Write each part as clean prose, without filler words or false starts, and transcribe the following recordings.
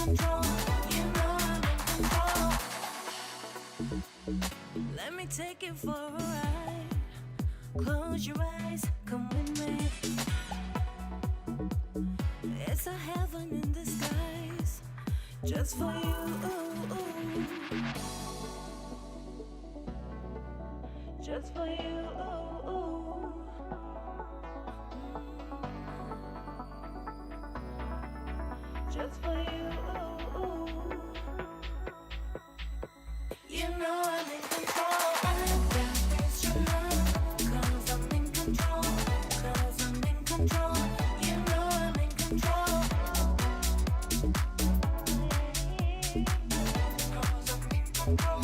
control. You know I'm in control. Let me take you for a ride. Close your eyes, come with me. It's a heaven in disguise, just for you. Just for you. Just for you. You know I'm in control. I got this, you know, 'cause I'm in control. 'Cause I'm in control. You know I'm in control. 'Cause I'm in control.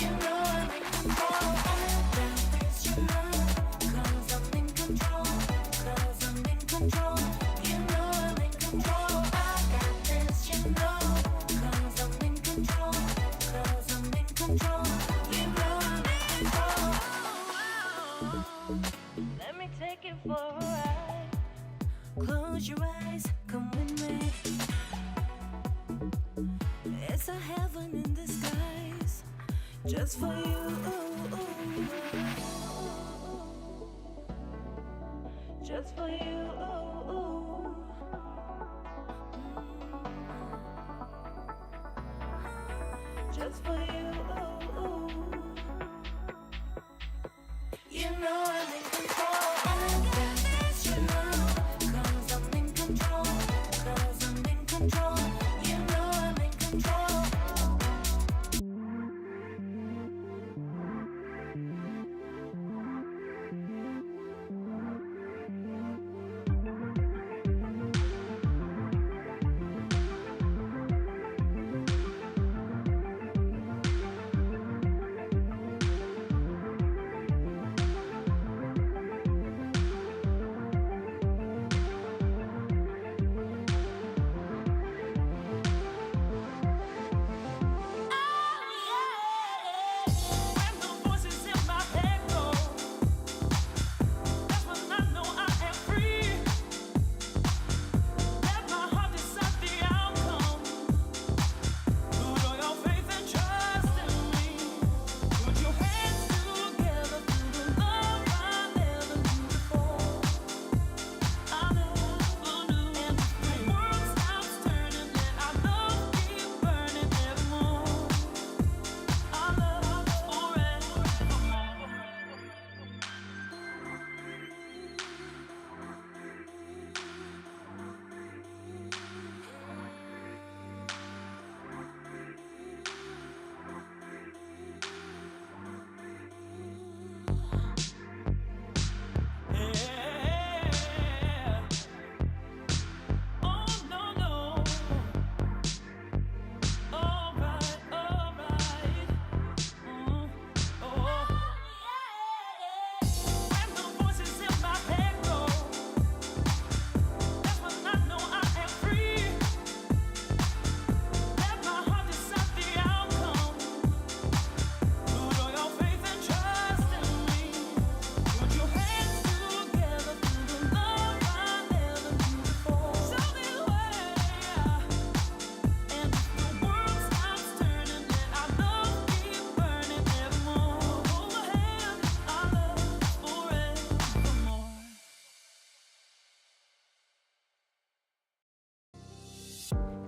You know I'm in control. I got this, you know, 'cause I'm in control. 'Cause I'm in control. You know I'm in control. I got this, you know, 'cause I'm in control. 'Cause I'm in control. You know I'm in control. Let me take you for a ride. Close your eyes, come with me. It's a heaven in disguise, just for you. Just for you. Just for you. You know I'm in control. I got this, you know, 'cause I'm in control. 'Cause I'm in control. You know I'm in control.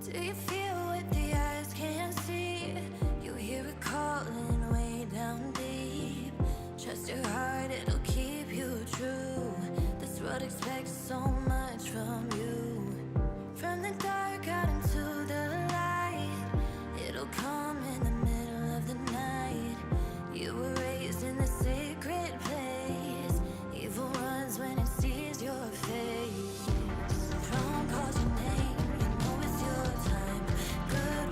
Do you feel what the eyes can't see? You hear it calling way down deep. Trust your heart, it'll keep you true. This world expects so much from you. From the dark out into the light, it'll come in the middle of the night. You were raised in the sacred place. Evil runs when it sees your face. Throne calls your name, you know it's your time. Good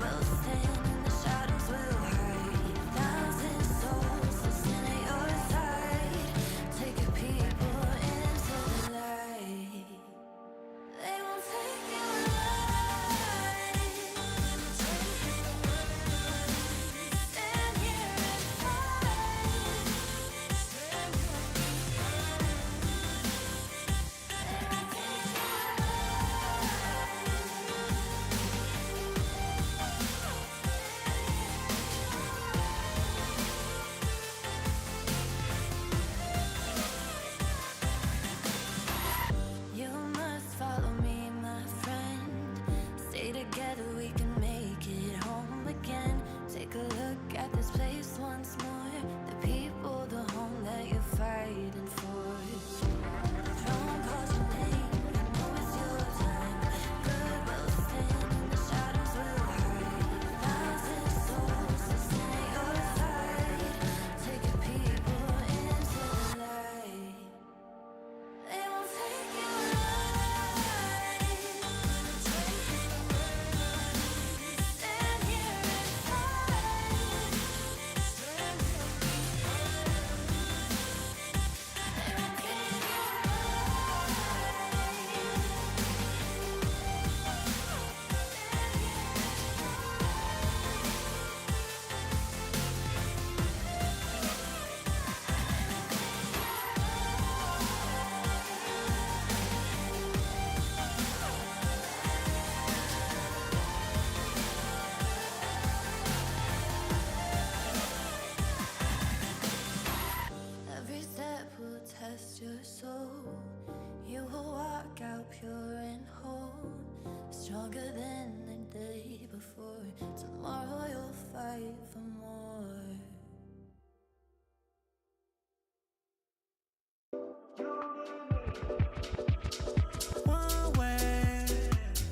stronger than the day before. Tomorrow you'll fight for more.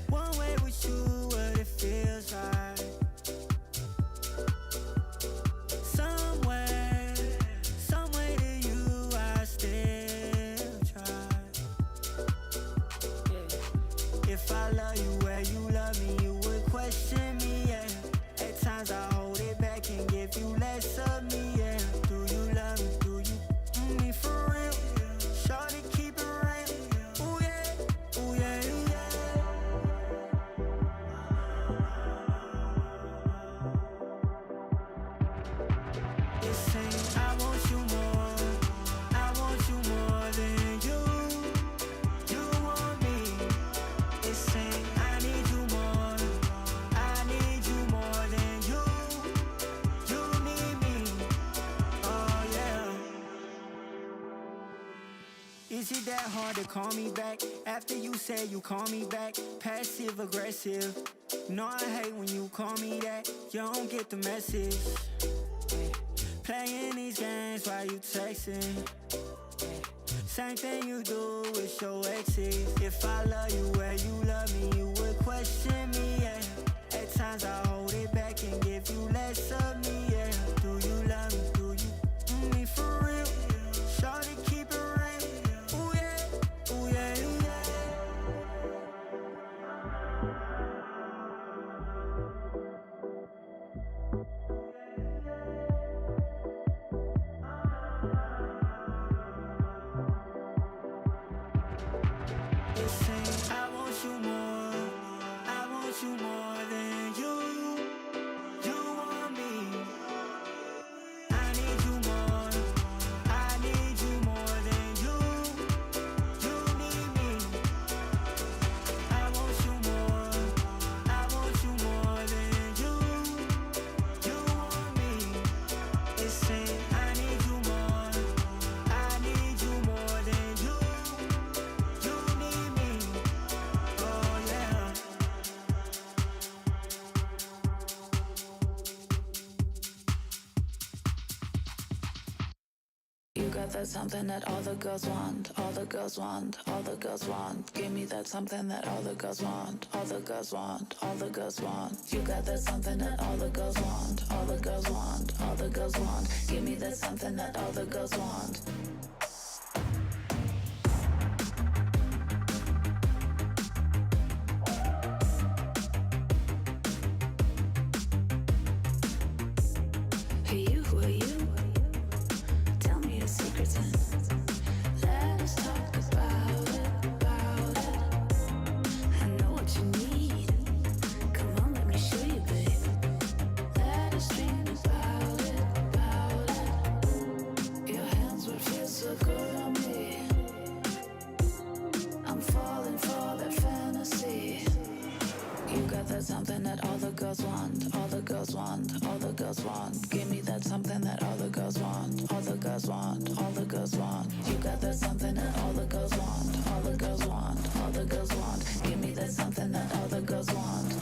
One way with you, what it feels like. Some way to you, I still try. Yeah. If I love you where you love me, you would question me, yeah. At times I hold it back and give you less of me, yeah. Do you love me? Do you me for real? Shawty, keep it real. Ooh yeah, ooh yeah, yeah. It's saying I want you more than you want me. It's saying I need you more than you need me. Oh yeah. Is it that hard to call me back after you say you call me back? Passive aggressive. No, I hate when you call me that. You don't get the message. Playing these games while you texting. Same thing you do with your exes. If I love you where you love me, you would question me, yeah. At times I hold it back and give you less of me, yeah. Do you love me? Do you me for real? Shawty, keep it real. Ooh yeah, ooh yeah, yeah. It's saying I want you more than you want me. I need you more than you need me. I want you more than you want me. It's saying I need you more than you need me. Oh yeah. You got that something that all the girls want, all the girls want, all the girls want. Give me that something that all the girls want, all the girls want, all the girls want. You got that something that all the girls want, all the girls want, all the girls want. Give me that something that all the girls want. Who are you? Tell me your secrets and let us talk about it. I know what you need. Come on, let me show you, babe. Let us dream about it. Your hands would feel so good on me. I'm falling for that fantasy. You got that something that all the girls want, all the girls want, all the girls want. Give me that something that all the girls want, all the girls want, all the girls want. You got that something that all the girls want, all the girls want, all the girls want. Give me that something that all the girls want.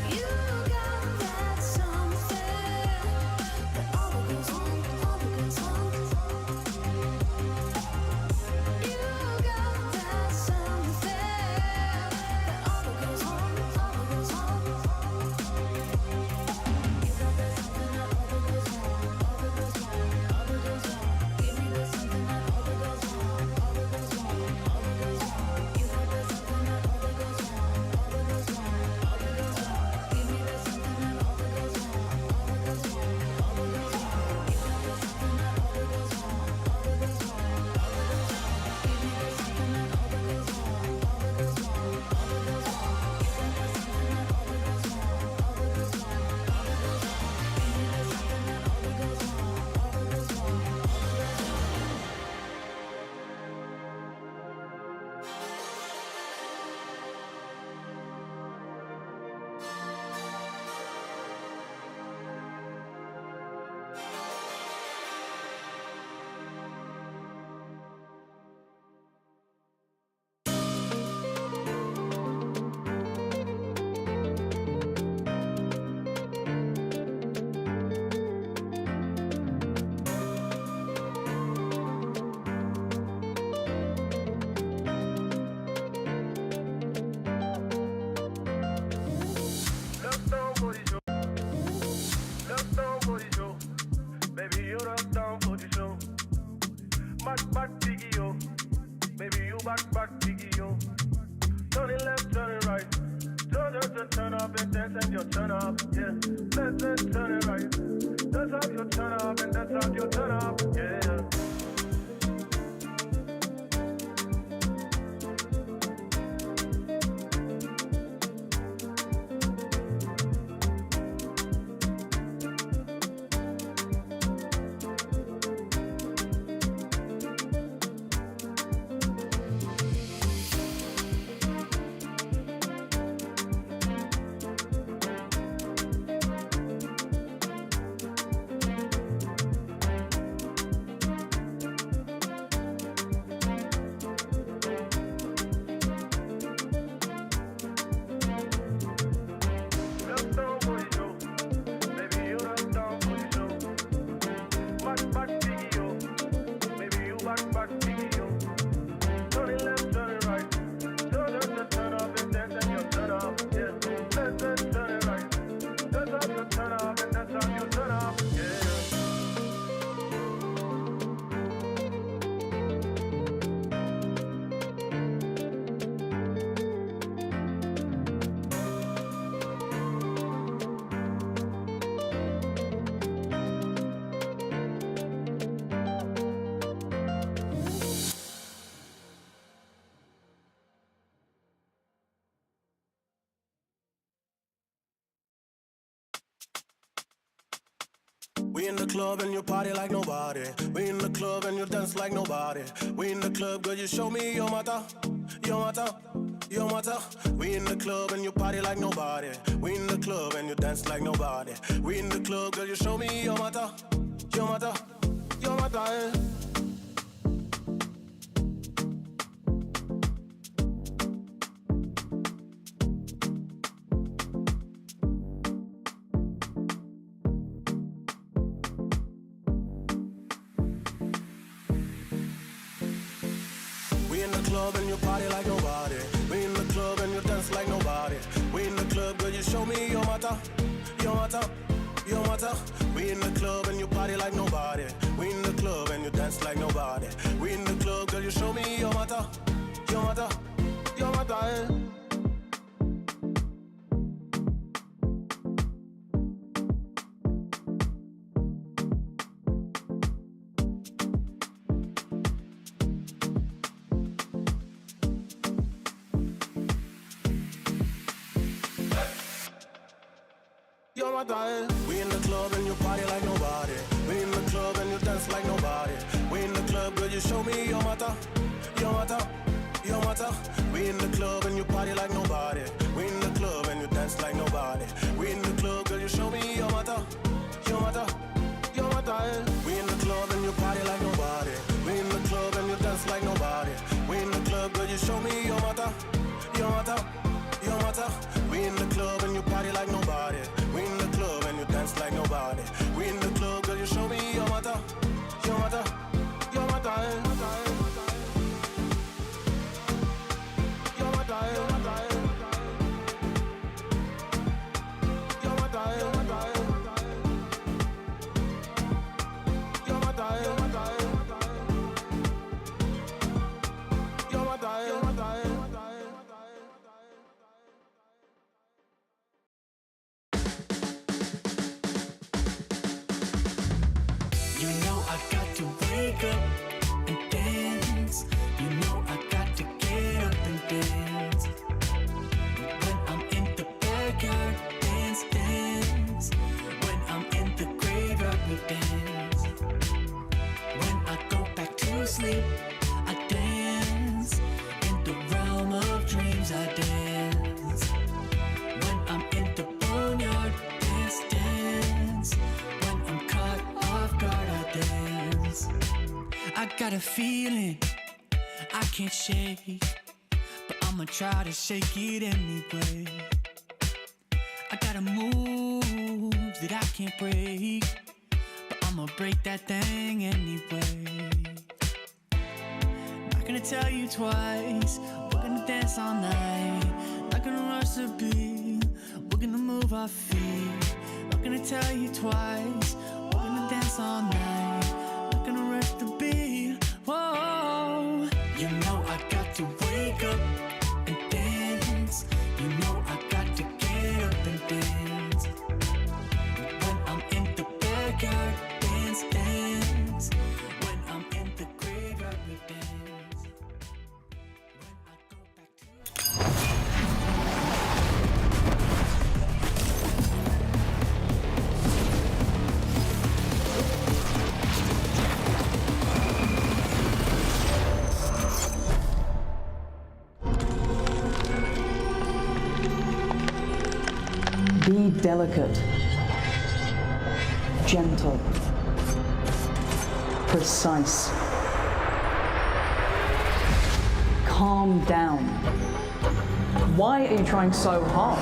You We in the club and you party like nobody. We in the club and you dance like nobody. We in the club, girl, you show me your mata, your mata, your mata. We in the club and you party like nobody. We in the club and you dance like nobody. We in the club, girl, you show me your mata, your mata, your mata. And you party like nobody. We in the club and you dance like nobody. We in the club, girl, you show me your mata, your mata, your mata. We in the club and you party like nobody. We in the club and you dance like nobody. We in the club, girl, you show me your mata, your mata, your mata. We in the club and you party like nobody. We in the club and you dance like nobody. We in the club, girl, you show me your mata, your mata, your mata. We in the club and you party like nobody. We in the club and you dance like nobody. We in the club, girl, you show me your mata, your mata, your mata. We in the club and you party like nobody. We in the club and you dance like nobody. We in the club, girl, you show me your mata, your mata, your mata. We in the club and you party like nobody. We in the club and you dance like nobody. We in the club, girl, you show me your mata, your mata, your mata, your mata, your mata, your mata, your mata, your mata, your mata, your mata, your mata. You know I got to wake up and dance. You know I got to get up and dance. When I'm in the backyard, dance, dance. When I'm in the graveyard, we dance. When I go back to sleep, I dance. In the realm of dreams, I dance. When I'm in the boneyard, dance, dance. When I'm caught off guard, I dance. I got a feeling I can't shake, but I'ma try to shake it anyway. I got a move that I can't break, but I'ma break that thing anyway. Not gonna tell you twice, we're gonna dance all night. Not gonna rush the beat, we're gonna move our feet. Not gonna tell you twice, we're gonna dance all night. Not gonna rush the beat, whoa. You know I got to wake up and dance. You know I got to get up and dance. When I'm in the backyard, dance, dance. When I'm in the graveyard, we dance. When I go back to Be delicate, gentle, precise. Calm down. Why are you trying so hard?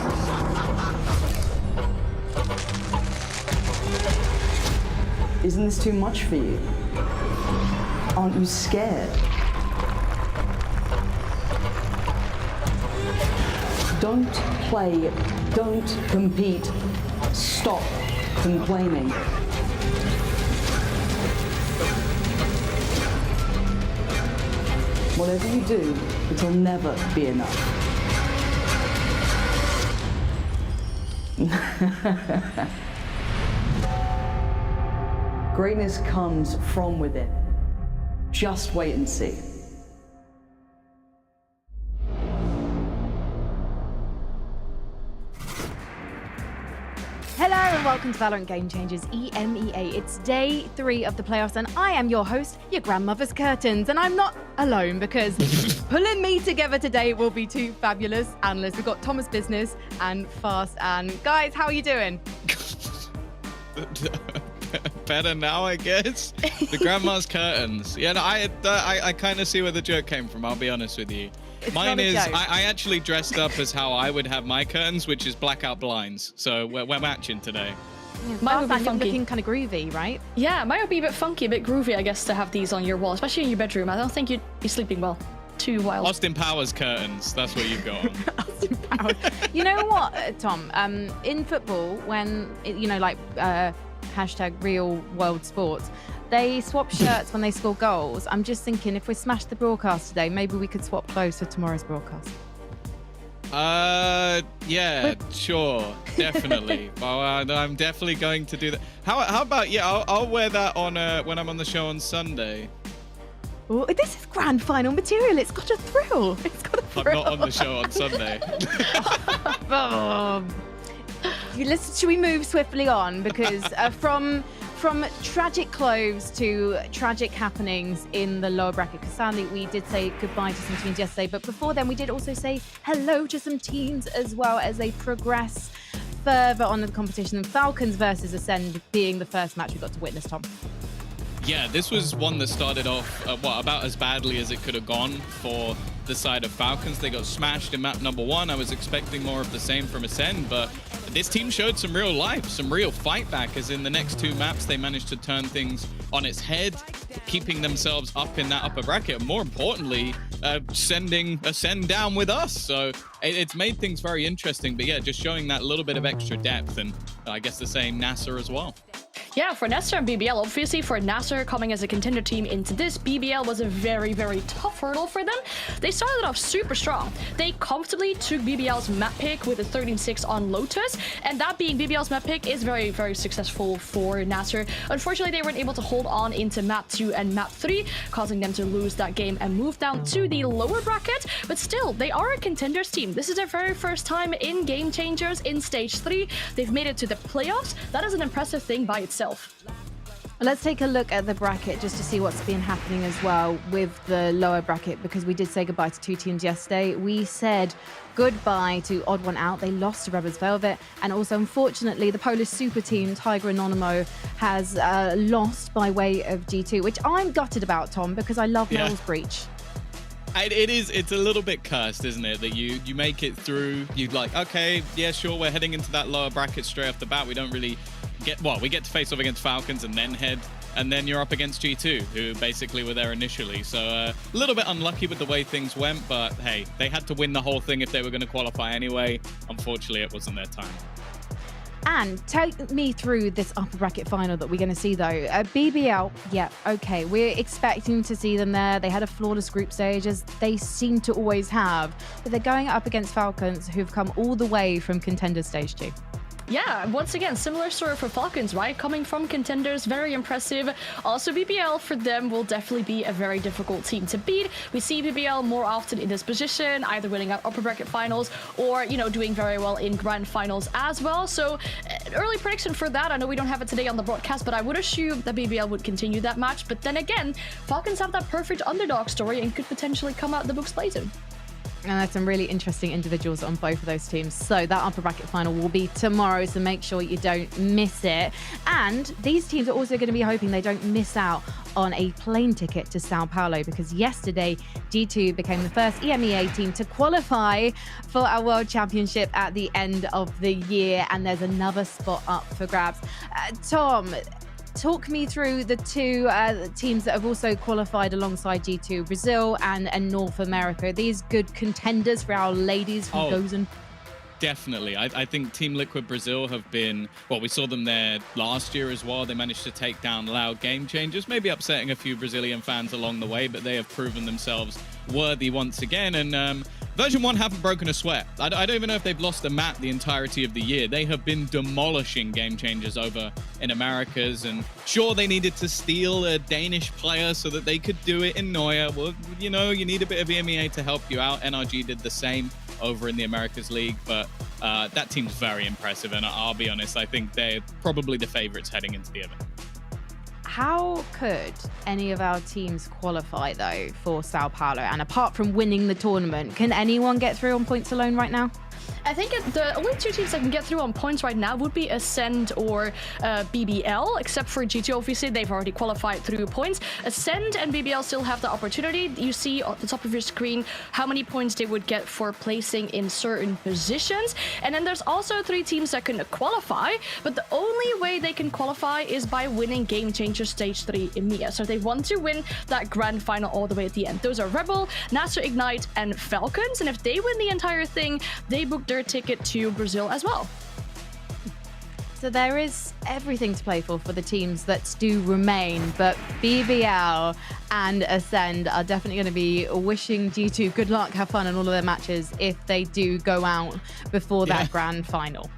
Isn't this too much for you? Aren't you scared? Don't play, don't compete, stop complaining. Whatever you do, it'll never be enough. Greatness comes from within. Just wait and see. Hello and welcome welcome to VALORANT Game Changers EMEA. It's day 3 of the playoffs, and I am your host, your grandmother's curtains. And I'm not alone, because pulling me together today will be 2 fabulous analysts. We've got Thomas Business and Fast. And guys, how are you doing? Better now, I guess. The grandma's curtains. Yeah, no, I kind of see where the joke came from, I'll be honest with you. It's Mine not a is, joke. I actually dressed up as how I would have my curtains, which is blackout blinds. So we're matching today. Yeah, Mine would be Fast, you're funky. looking kind of groovy, right? Yeah, mine would be a bit funky, a bit groovy, I guess, to have these on your wall, especially in your bedroom. I don't think you'd be sleeping well. Too wild. Austin Powers curtains, that's what you've got on. You know what, Tom? In football, when, hashtag real world sports, they swap shirts when they score goals. I'm just thinking, if we smash the broadcast today, maybe we could swap clothes for tomorrow's broadcast. Yeah, sure, definitely. Well, I'm definitely going to do that. How about, yeah, I'll wear that on when I'm on the show on Sunday. Ooh, this is grand final material. It's got a thrill. It's got a I'm thrill. not on the show on Sunday. Should we move swiftly on? Because from tragic clothes to tragic happenings in the lower bracket, because sadly we did say goodbye to some teams yesterday, but before then we did also say hello to some teams as well as they progress further on in the competition, and Falcons versus Ascend being the first match we got to witness, Tom. Yeah, this was one that started off, about as badly as it could have gone for the side of Falcons. They got smashed in map number 1. I was expecting more of the same from Ascend, but this team showed some real life, some real fight back, as in the next 2 maps, they managed to turn things on its head, keeping themselves up in that upper bracket. More importantly, sending Ascend down with us. So it's made things very interesting, but yeah, just showing that little bit of extra depth, and I guess the same NASA as well. Yeah, for Nasser and BBL, obviously for Nasser coming as a contender team into this, BBL was a very, very tough hurdle for them. They started off super strong. They comfortably took BBL's map pick with a 13-6 on Lotus, and that being BBL's map pick is very, very successful for Nasser. Unfortunately, they weren't able to hold on into map 2 and map 3, causing them to lose that game and move down to the lower bracket, but still, they are a contenders team. This is their very first time in Game Changers in Stage 3. They've made it to the playoffs. That is an impressive thing by itself. Let's take a look at the bracket just to see what's been happening as well with the lower bracket, because we did say goodbye to 2 teams yesterday. We said goodbye to Odd One Out. They lost to Rebels Velvet, and also unfortunately the Polish super team Tiger Anonymo has lost by way of G2, which I'm gutted about, Tom, because I love Noel's Breach. It's a little bit cursed, isn't it, that you make it through, you're like, okay, yeah, sure, we're heading into that lower bracket straight off the bat. We don't really we get to face off against Falcons and then you're up against G2, who basically were there initially. So a little bit unlucky with the way things went, but hey, they had to win the whole thing if they were going to qualify anyway. Unfortunately, it wasn't their time. And take me through this upper bracket final that we're going to see, though. BBL, yeah, okay, we're expecting to see them there. They had a flawless group stage, as they seem to always have. But they're going up against Falcons, who've come all the way from Contender Stage 2. Yeah, once again, similar story for Falcons, right? Coming from contenders, very impressive. Also, BBL for them will definitely be a very difficult team to beat. We see BBL more often in this position, either winning out upper bracket finals or, doing very well in grand finals as well. So, early prediction for that. I know we don't have it today on the broadcast, but I would assume that BBL would continue that match. But then again, Falcons have that perfect underdog story and could potentially come out the books blazing. And there's some really interesting individuals on both of those teams. So that upper bracket final will be tomorrow, so make sure you don't miss it. And these teams are also going to be hoping they don't miss out on a plane ticket to Sao Paulo, because yesterday G2 became the first EMEA team to qualify for our World Championship at the end of the year, and there's another spot up for grabs. Tom, talk me through the 2 teams that have also qualified alongside G2, Brazil and North America. Are these good contenders for our ladies from Gozen? Definitely. I think Team Liquid Brazil have been, we saw them there last year as well. They managed to take down Loud Game Changers, maybe upsetting a few Brazilian fans along the way, but they have proven themselves worthy once again. And Version 1 haven't broken a sweat. I don't even know if they've lost a map the entirety of the year. They have been demolishing Game Changers over in Americas, and sure, they needed to steal a Danish player so that they could do it in Noia. Well, you know, you need a bit of EMEA to help you out. NRG did the same over in the Americas League, but that team's very impressive, and I'll be honest, I think they're probably the favorites heading into the event. How could any of our teams qualify, though, for Sao Paulo? And apart from winning the tournament, can anyone get through on points alone right now? I think the only two teams that can get through on points right now would be Ascend or BBL, except for G2, obviously. They've already qualified through points. Ascend and BBL still have the opportunity. You see on the top of your screen how many points they would get for placing in certain positions. And then there's also 3 teams that can qualify, but the only way they can qualify is by winning Game Changers Stage 3 EMEA. So they want to win that grand final all the way at the end. Those are Rebel, Nasser Ignite, and Falcons. And if they win the entire thing, they book their ticket to Brazil as well. So there is everything to play for the teams that do remain, but BBL and Ascend are definitely going to be wishing G2 good luck, have fun in all of their matches if they do go out before that grand final.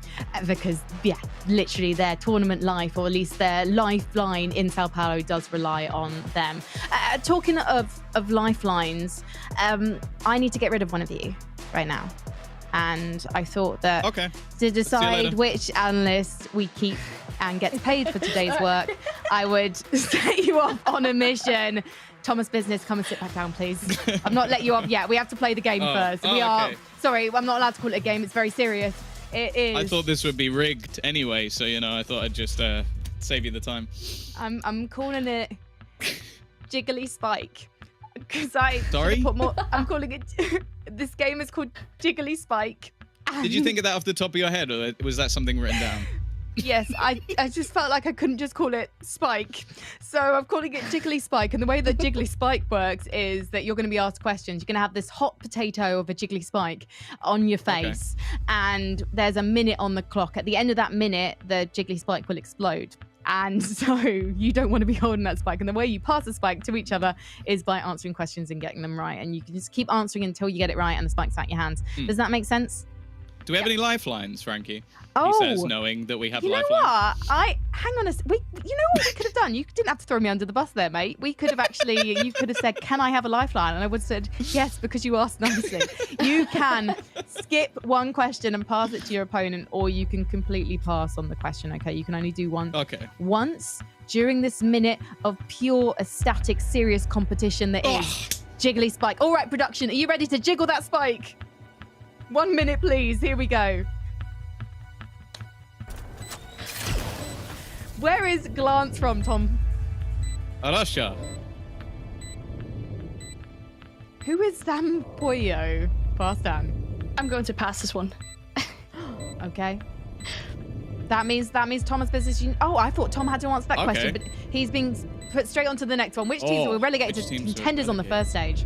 Because, yeah, literally their tournament life, or at least their lifeline in Sao Paulo, does rely on them. Talking of lifelines, I need to get rid of one of you right now. And I thought that to decide which analyst we keep and gets paid for today's work, I would set you off on a mission. Thomas Business, come and sit back down, please. I'm not letting you off yet. We have to play the game first. Sorry, I'm not allowed to call it a game. It's very serious. It is. I thought this would be rigged anyway, so, you know, I thought I'd just save you the time. I'm calling it Jiggly Spike. Because I'm calling it. This game is called Jiggly Spike. Did you think of that off the top of your head, or was that something written down? Yes, I just felt like I couldn't just call it Spike. So I'm calling it Jiggly Spike. And the way that Jiggly Spike works is that you're going to be asked questions. You're going to have this hot potato of a Jiggly Spike on your face. And there's a minute on the clock. At the end of that minute, the Jiggly Spike will explode. And so you don't want to be holding that spike. And the way you pass the spike to each other is by answering questions and getting them right. And you can just keep answering until you get it right and the spike's out your hands. Does that make sense? Do we have any lifelines, Frankie? Oh, he says, knowing that we have lifelines. You know what? Hang on you know what we could have done? You didn't have to throw me under the bus there, mate. We could have actually, you could have said, can I have a lifeline? And I would have said, yes, because you asked nicely. You can skip one question and pass it to your opponent, or you can completely pass on the question, okay? You can only do one once during this minute of pure, ecstatic, serious competition that is Jiggly Spike. All right, production, are you ready to jiggle that spike? 1 minute, please. Here we go. Where is Glance from, Tom? Russia. Who is Sam Poyo? Fast Dan. I'm going to pass this one. Okay. That means Thomas Business. Oh, I thought Tom had to answer that question, but he's being put straight onto the next one. Which teams were relegated to contenders on the first stage?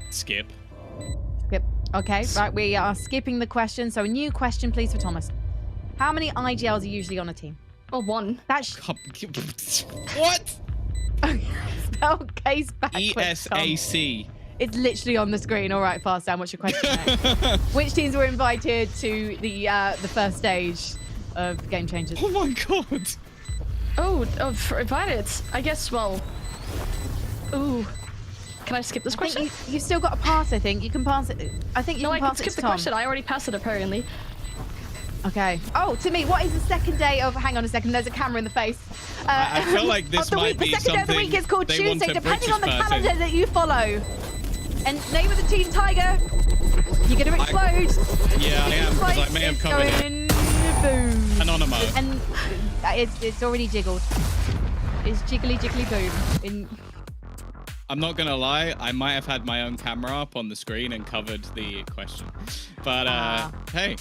Skip. Okay, right, we are skipping the question. So a new question, please, for Thomas. How many IGLs are usually on a team? Well, 1. What? Spell case backwards, ESAC. Tom. It's literally on the screen. All right, fast down. What's your question next? Which teams were invited to the first stage of Game Changers? Oh my god. For invited. I guess, well... Ooh. Can I skip this question? You've still got to pass, I think. You can pass it. I think you can pass it to Tom. No, I can skip the question. I already passed it, apparently. Okay. Oh, to me, what is the second day of... Hang on a second. There's a camera in the face. I feel like this might be something... The second day of the week is called Tuesday, depending on the calendar that you follow. And name of the team, Tiger. You're going to explode. Yeah, I am, because I may have covered it. Boom. Anonymous. And it's already jiggled. It's jiggly, boom. I'm not going to lie, I might have had my own camera up on the screen and covered the question. But, hey,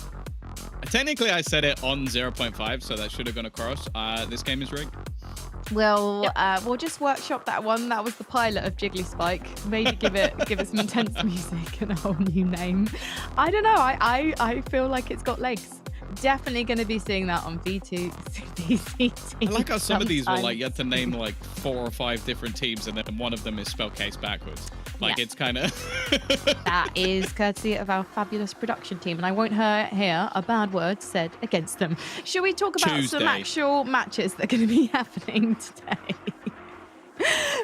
technically I said it on 0.5, so that should have gone across. This game is rigged. Well, we'll just workshop that one. That was the pilot of Jiggly Spike. Maybe give it some intense music and a whole new name. I don't know. I feel like it's got legs. Definitely going to be seeing that on V2 VCT. I like how some of these were sometime. like, you had to name like 4 or 5 different teams, and then one of them is spelled case backwards. Like, Yeah. it's kind of... That is courtesy of our fabulous production team, and I won't hear a bad word said against them. Shall we talk about some Tuesday. actual matches that are going to be happening today?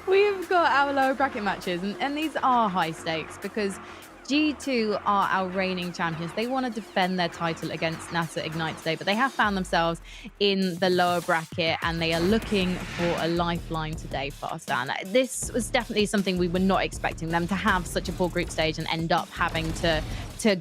We've got our lower bracket matches, and these are high stakes because G2 are our reigning champions. They want to defend their title against NASA Ignite today, but they have found themselves in the lower bracket and they are looking for a lifeline today, Farstan. This was definitely something we were not expecting them to have such a poor group stage and end up having to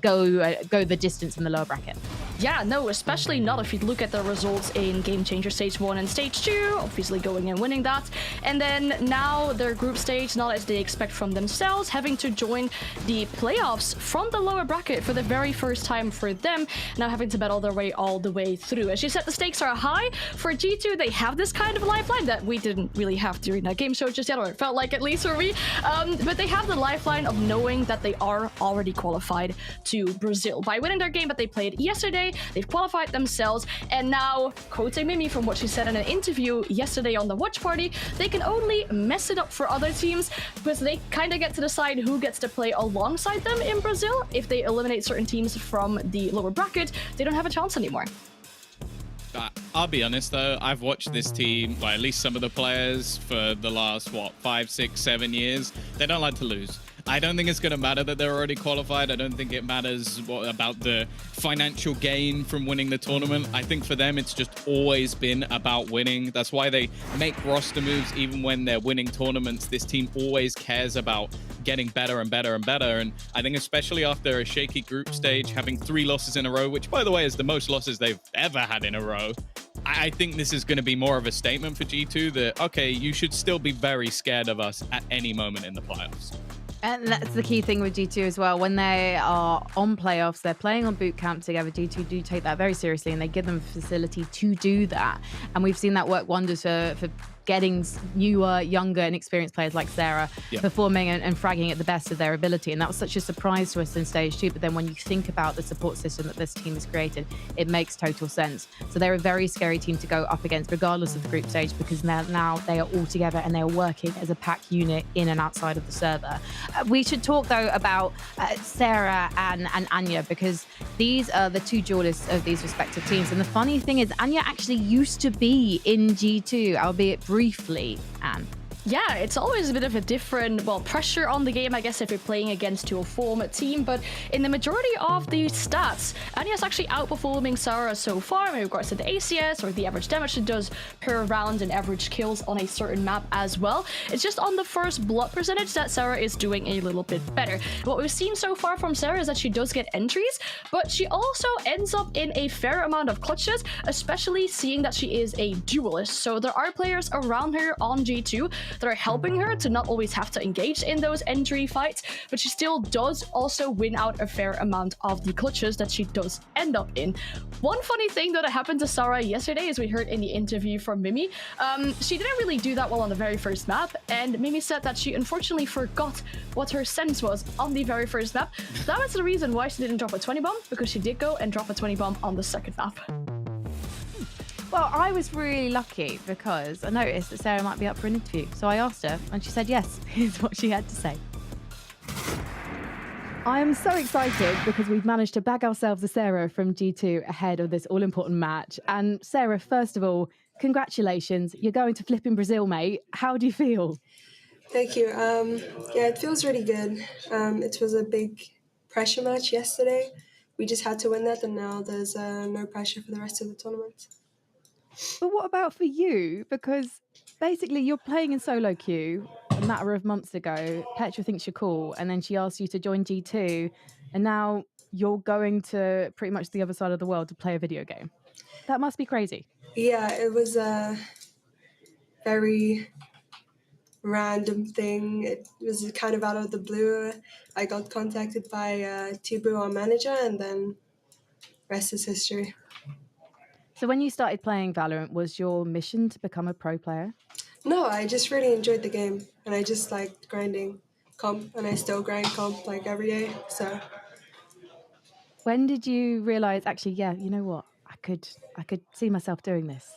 go the distance in the lower bracket. Yeah, no, especially not if you look at the results in Game Changer Stage 1 and Stage 2, obviously going and winning that. And then now their group stage, not as they expect from themselves, having to join the playoffs from the lower bracket for the very first time for them, now having to battle their way all the way through. As you said, the stakes are high. For G2, they have this kind of lifeline that we didn't really have during that game show just yet, or it felt like at least for me. But they have the lifeline of knowing that they are already qualified to Brazil. By winning their game that they played yesterday, they've qualified themselves, and now, quoting Mimi from what she said in an interview yesterday on the watch party, they can only mess it up for other teams because they kind of get to decide who gets to play alongside them in Brazil. If they eliminate certain teams from the lower bracket, they don't have a chance anymore. I'll be honest though, I've watched this team, well, at least some of the players, for the last, 5, 6, 7 years. They don't like to lose. I don't think it's going to matter that they're already qualified. I don't think it matters about the financial gain from winning the tournament. I think for them, it's just always been about winning. That's why they make roster moves even when they're winning tournaments. This team always cares about getting better and better and better. And I think especially after a shaky group stage, having 3 losses in a row, which by the way is the most losses they've ever had in a row, I think this is going to be more of a statement for G2 that, okay, you should still be very scared of us at any moment in the playoffs. And that's the key thing with G2 as well. When they are on playoffs, they're playing on boot camp together. G2 do take that very seriously and they give them a facility to do that. And we've seen that work wonders for getting newer, younger, and experienced players like Sarah performing and fragging at the best of their ability. And that was such a surprise to us in Stage 2. But then when you think about the support system that this team has created, it makes total sense. So they're a very scary team to go up against, regardless of the group stage, because now they are all together and they are working as a pack unit in and outside of the server. We should talk, though, about Sarah and Anya, because these are the 2 duelists of these respective teams. And the funny thing is, Anya actually used to be in G2, albeit briefly, Anne. Yeah, it's always a bit of a different, pressure on the game, I guess, if you're playing against to a former team. But in the majority of the stats, Anya's actually outperforming Sarah so far in regards to the ACS or the average damage she does per round and average kills on a certain map as well. It's just on the first blood percentage that Sarah is doing a little bit better. What we've seen so far from Sarah is that she does get entries, but she also ends up in a fair amount of clutches, especially seeing that she is a duelist. So there are players around her on G2 that are helping her to not always have to engage in those entry fights, but she still does also win out a fair amount of the clutches that she does end up in. One funny thing that happened to Sarah yesterday, as we heard in the interview from Mimi, she didn't really do that well on the very first map, and Mimi said that she unfortunately forgot what her sense was on the very first map. That was the reason why she didn't drop a 20 bomb, because she did go and drop a 20 bomb on the second map. Well, I was really lucky because I noticed that Sarah might be up for an interview. So I asked her and she said yes. Here's what she had to say. I am so excited because we've managed to bag ourselves a Sarah from G2 ahead of this all-important match. And Sarah, first of all, congratulations. You're going to flip in Brazil, mate. How do you feel? Thank you. Yeah, it feels really good. It was a big pressure match yesterday. We just had to win that, and now there's no pressure for the rest of the tournament. But what about for you? Because basically you're playing in solo queue a matter of months ago. Petra thinks you're cool, and then she asks you to join G2, and now you're going to pretty much the other side of the world to play a video game. That must be crazy. Yeah, it was a very random thing. It was kind of out of the blue. I got contacted by Tibu, our manager, and then rest is history. So when you started playing Valorant, was your mission to become a pro player? No, I just really enjoyed the game, and I just liked grinding comp, and I still grind comp every day. So When did you realize, actually, yeah, you know what? I could see myself doing this.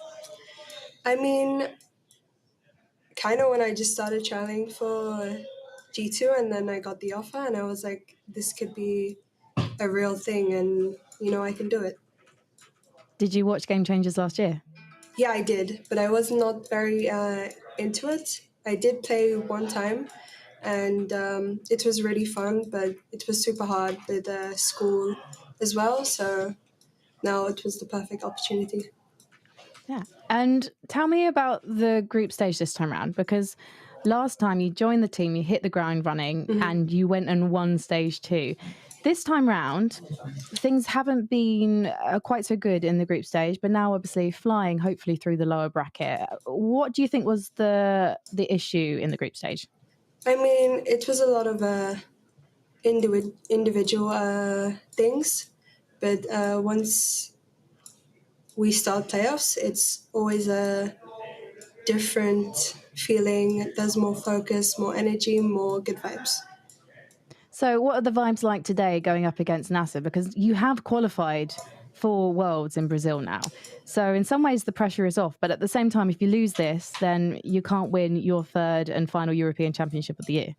I mean, kind of when I just started trialing for G2 and then I got the offer and I was like, this could be a real thing and, I can do it. Did you watch Game Changers last year? Yeah, I did, but I was not very into it. I did play one time and it was really fun, but it was super hard with school as well. So now it was the perfect opportunity. Yeah. And tell me about the group stage this time around, because last time you joined the team, you hit the ground running and you went and won stage 2. This time round, things haven't been quite so good in the group stage, but now obviously flying hopefully through the lower bracket. What do you think was the issue in the group stage? I mean, it was a lot of individual things, but once we start playoffs, it's always a different feeling. There's more focus, more energy, more good vibes. So what are the vibes like today going up against NASA? Because you have qualified for Worlds in Brazil now. So in some ways the pressure is off, but at the same time, if you lose this, then you can't win your 3rd and final European Championship of the year.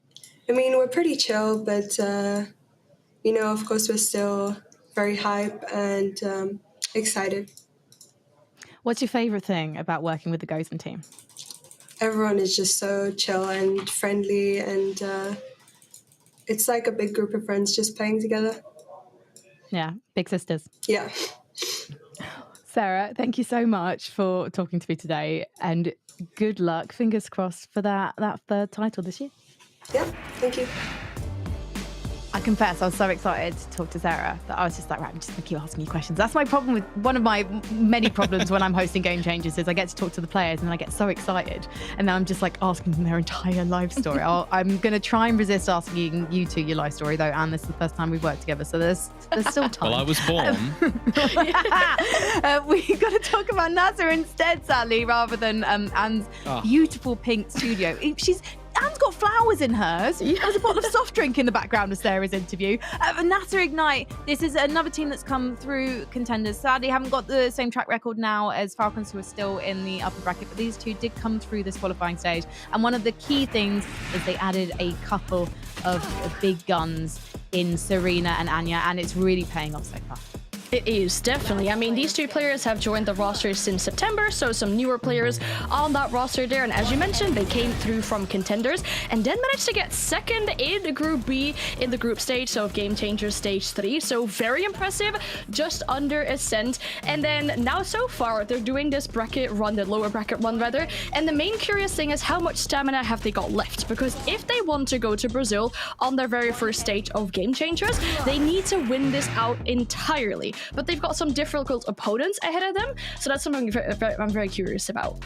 I mean, we're pretty chill, but, of course, we're still very hype and excited. What's your favourite thing about working with the Gozen team? Everyone is just so chill and friendly, and it's like a big group of friends just playing together. Yeah, big sisters. Yeah. Sarah, thank you so much for talking to me today, and good luck, fingers crossed, for that 3rd title this year. Yeah, thank you. I confess, I was so excited to talk to Sarah that I was just like, right, I'm just going to keep asking you questions. That's my problem with one of my many problems when I'm hosting Game Changers is I get to talk to the players and then I get so excited. And then I'm just like asking them their entire life story. I'm going to try and resist asking you two your life story, though, Anne, this is the first time we've worked together. So there's still time. Well, I was born. We've got to talk about NASA instead, Sally, rather than Anne's beautiful pink studio. Anne's got flowers in hers. There's a bottle of soft drink in the background of Sarah's interview. NASA Ignite, this is another team that's come through contenders. Sadly, haven't got the same track record now as Falcons, who are still in the upper bracket, but these two did come through this qualifying stage. And one of the key things is they added a couple of big guns in Serena and Anya, and it's really paying off so far. It is, definitely. I mean, these two players have joined the roster since September, so some newer players on that roster there. And as you mentioned, they came through from contenders and then managed to get 2nd in Group B in the group stage, so Game Changers Stage 3. So very impressive, just under Ascent. And then now so far, they're doing this bracket run, the lower bracket run rather. And the main curious thing is how much stamina have they got left? Because if they want to go to Brazil on their very first stage of Game Changers, they need to win this out entirely. But they've got some difficult opponents ahead of them, so that's something I'm very curious about.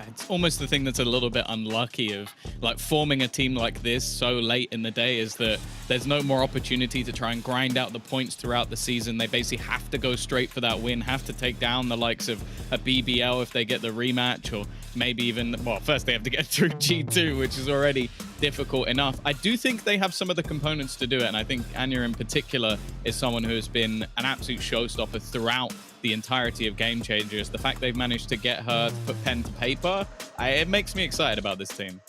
It's almost the thing that's a little bit unlucky of like forming a team like this so late in the day is that there's no more opportunity to try and grind out the points throughout the season. They basically have to go straight for that win, have to take down the likes of a BBL if they get the rematch, or maybe even, well, first they have to get through G2, which is already difficult enough. I do think they have some of the components to do it, and I think Anya in particular is someone who has been an absolute showstopper throughout the entirety of Game Changers. The fact they've managed to get her to put pen to paper, it makes me excited about this team.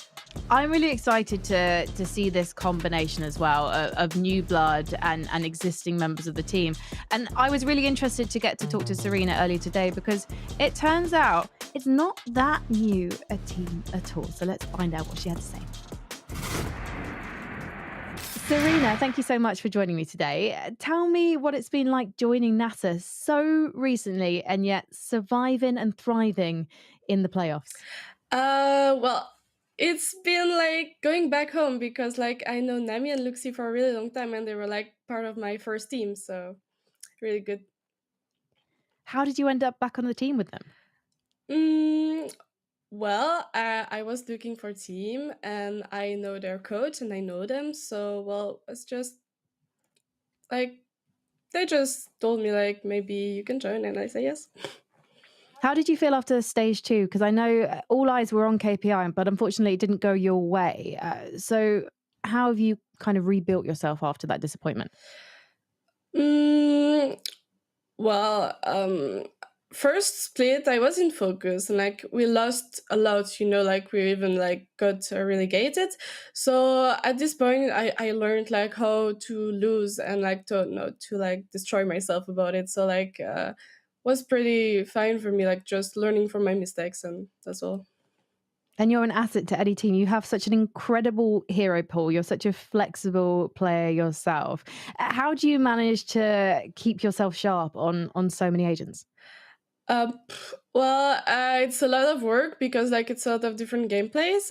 I'm really excited to see this combination as well of new blood and existing members of the team. And I was really interested to get to talk to Serena earlier today because it turns out it's not that new a team at all. So let's find out what she had to say. Serena, thank you so much for joining me today. Tell me what it's been like joining NASA so recently and yet surviving and thriving in the playoffs. Well, it's been like going back home because like I know Nami and Luxie for a really long time and they were like part of my first team, so really good. How did you end up back on the team with them? Well, I was looking for a team and I know their coach and I know them, so well, it's just like they just told me like maybe you can join and I say yes. How did you feel after stage 2? Because I know all eyes were on KPI, but unfortunately it didn't go your way. So how have you kind of rebuilt yourself after that disappointment? Well, first split, I was in focus, and like we lost a lot. Like we even like got relegated. So at this point, I learned like how to lose and like to not to like destroy myself about it. So like was pretty fine for me, like just learning from my mistakes, and that's all. And you're an asset to any team. You have such an incredible hero pool. You're such a flexible player yourself. How do you manage to keep yourself sharp on so many agents? Well, it's a lot of work because like it's a lot of different gameplays.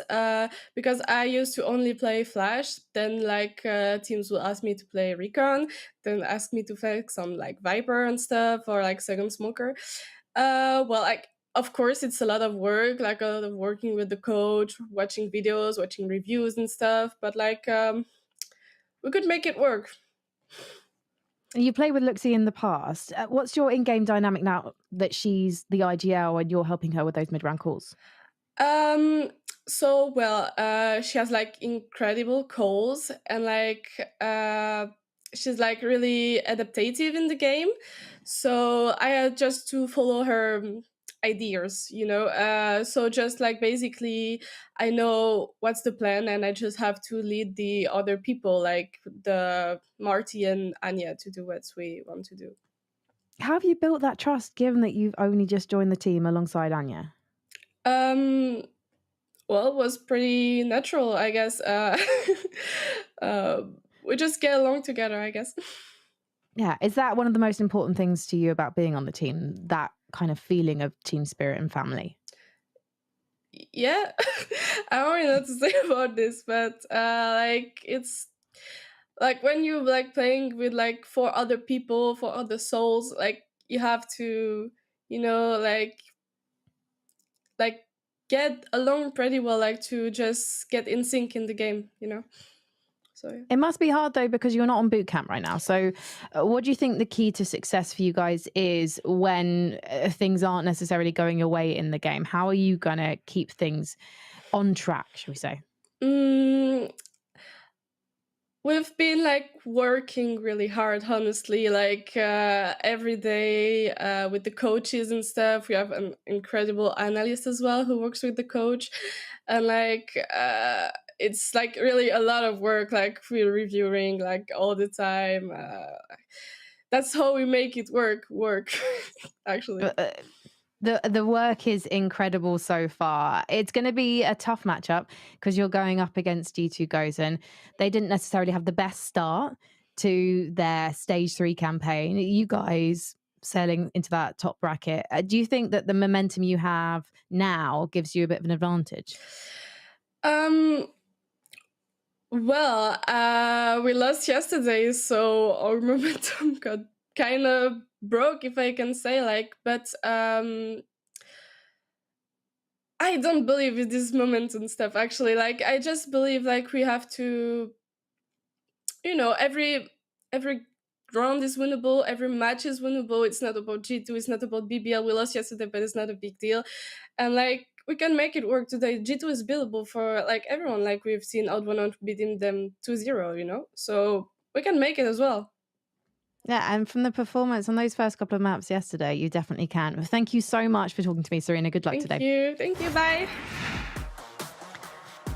Because I used to only play Flash, then like teams will ask me to play Recon, then ask me to play some like Viper and stuff, or like Second Smoker. Well, like of course it's a lot of work, like a lot of working with the coach, watching videos, watching reviews and stuff. But like we could make it work. You played with Luxie in the past. What's your in-game dynamic now that she's the IGL and you're helping her with those mid-round calls? So well, she has like incredible calls, and like she's like really adaptive in the game. So I had just to follow her ideas, so just like basically I know what's the plan, and I just have to lead the other people like the Marty and Anya to do what we want to do. How have you built that trust given that you've only just joined the team alongside Anya? Well, it was pretty natural, I guess. We just get along together, I guess. Yeah. Is that one of the most important things to you about being on the team? That kind of feeling of team spirit and family? Yeah. I don't really know what to say about this, but like it's like when you like playing with like 4 other people, 4 other souls, like you have to, like get along pretty well, like to just get in sync in the game, So yeah. It must be hard though, because you're not on boot camp right now. So what do you think the key to success for you guys is when things aren't necessarily going your way in the game? How are you going to keep things on track, should we say? We've been like working really hard, honestly, like every day with the coaches and stuff. We have an incredible analyst as well who works with the coach, and like it's like really a lot of work, like we're reviewing like all the time. That's how we make it work actually. The work is incredible so far. It's going to be a tough matchup because you're going up against G2 Gozen. They didn't necessarily have the best start to their stage 3 campaign. You guys sailing into that top bracket. Do you think that the momentum you have now gives you a bit of an advantage? Well, we lost yesterday, so our momentum got kind of broke, if I can say, like, but I don't believe in this momentum stuff, actually. Like, I just believe like we have to, every round is winnable, every match is winnable. It's not about G2, it's not about BBL. We lost yesterday, but it's not a big deal. And like we can make it work today. G2 is buildable for like everyone. Like we've seen Out1 beating them 2-0, so we can make it as well. Yeah, and from the performance on those first couple of maps yesterday, you definitely can. Thank you so much for talking to me, Serena. Good luck today. Thank you. Bye.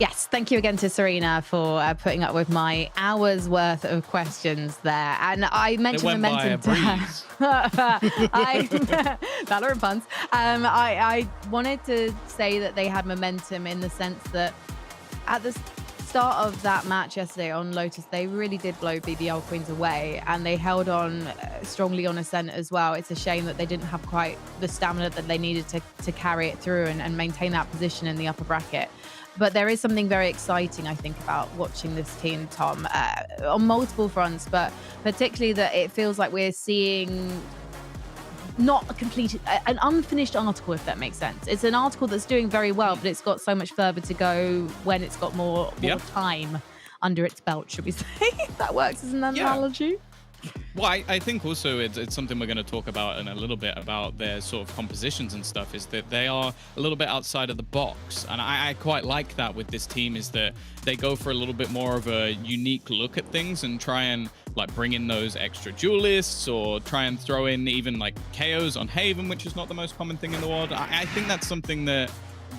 Yes, thank you again to Serena for putting up with my hours worth of questions there. And I mentioned momentum to her. Valorant puns. I wanted to say that they had momentum in the sense that at the start of that match yesterday on Lotus, they really did blow BBL Queens away, and they held on strongly on Ascent as well. It's a shame that they didn't have quite the stamina that they needed to carry it through and maintain that position in the upper bracket. But there is something very exciting, I think, about watching this team, Tom, on multiple fronts, but particularly that it feels like we're seeing not a complete, an unfinished article, if that makes sense. It's an article that's doing very well, but it's got so much further to go when it's got more time under its belt, should we say? That works as an analogy. Well, I think also it's something we're going to talk about in a little bit about their sort of compositions and stuff, is that they are a little bit outside of the box. And I quite like that with this team, is that they go for a little bit more of a unique look at things and try and like bring in those extra duelists, or try and throw in even like KOs on Haven, which is not the most common thing in the world. I think that's something that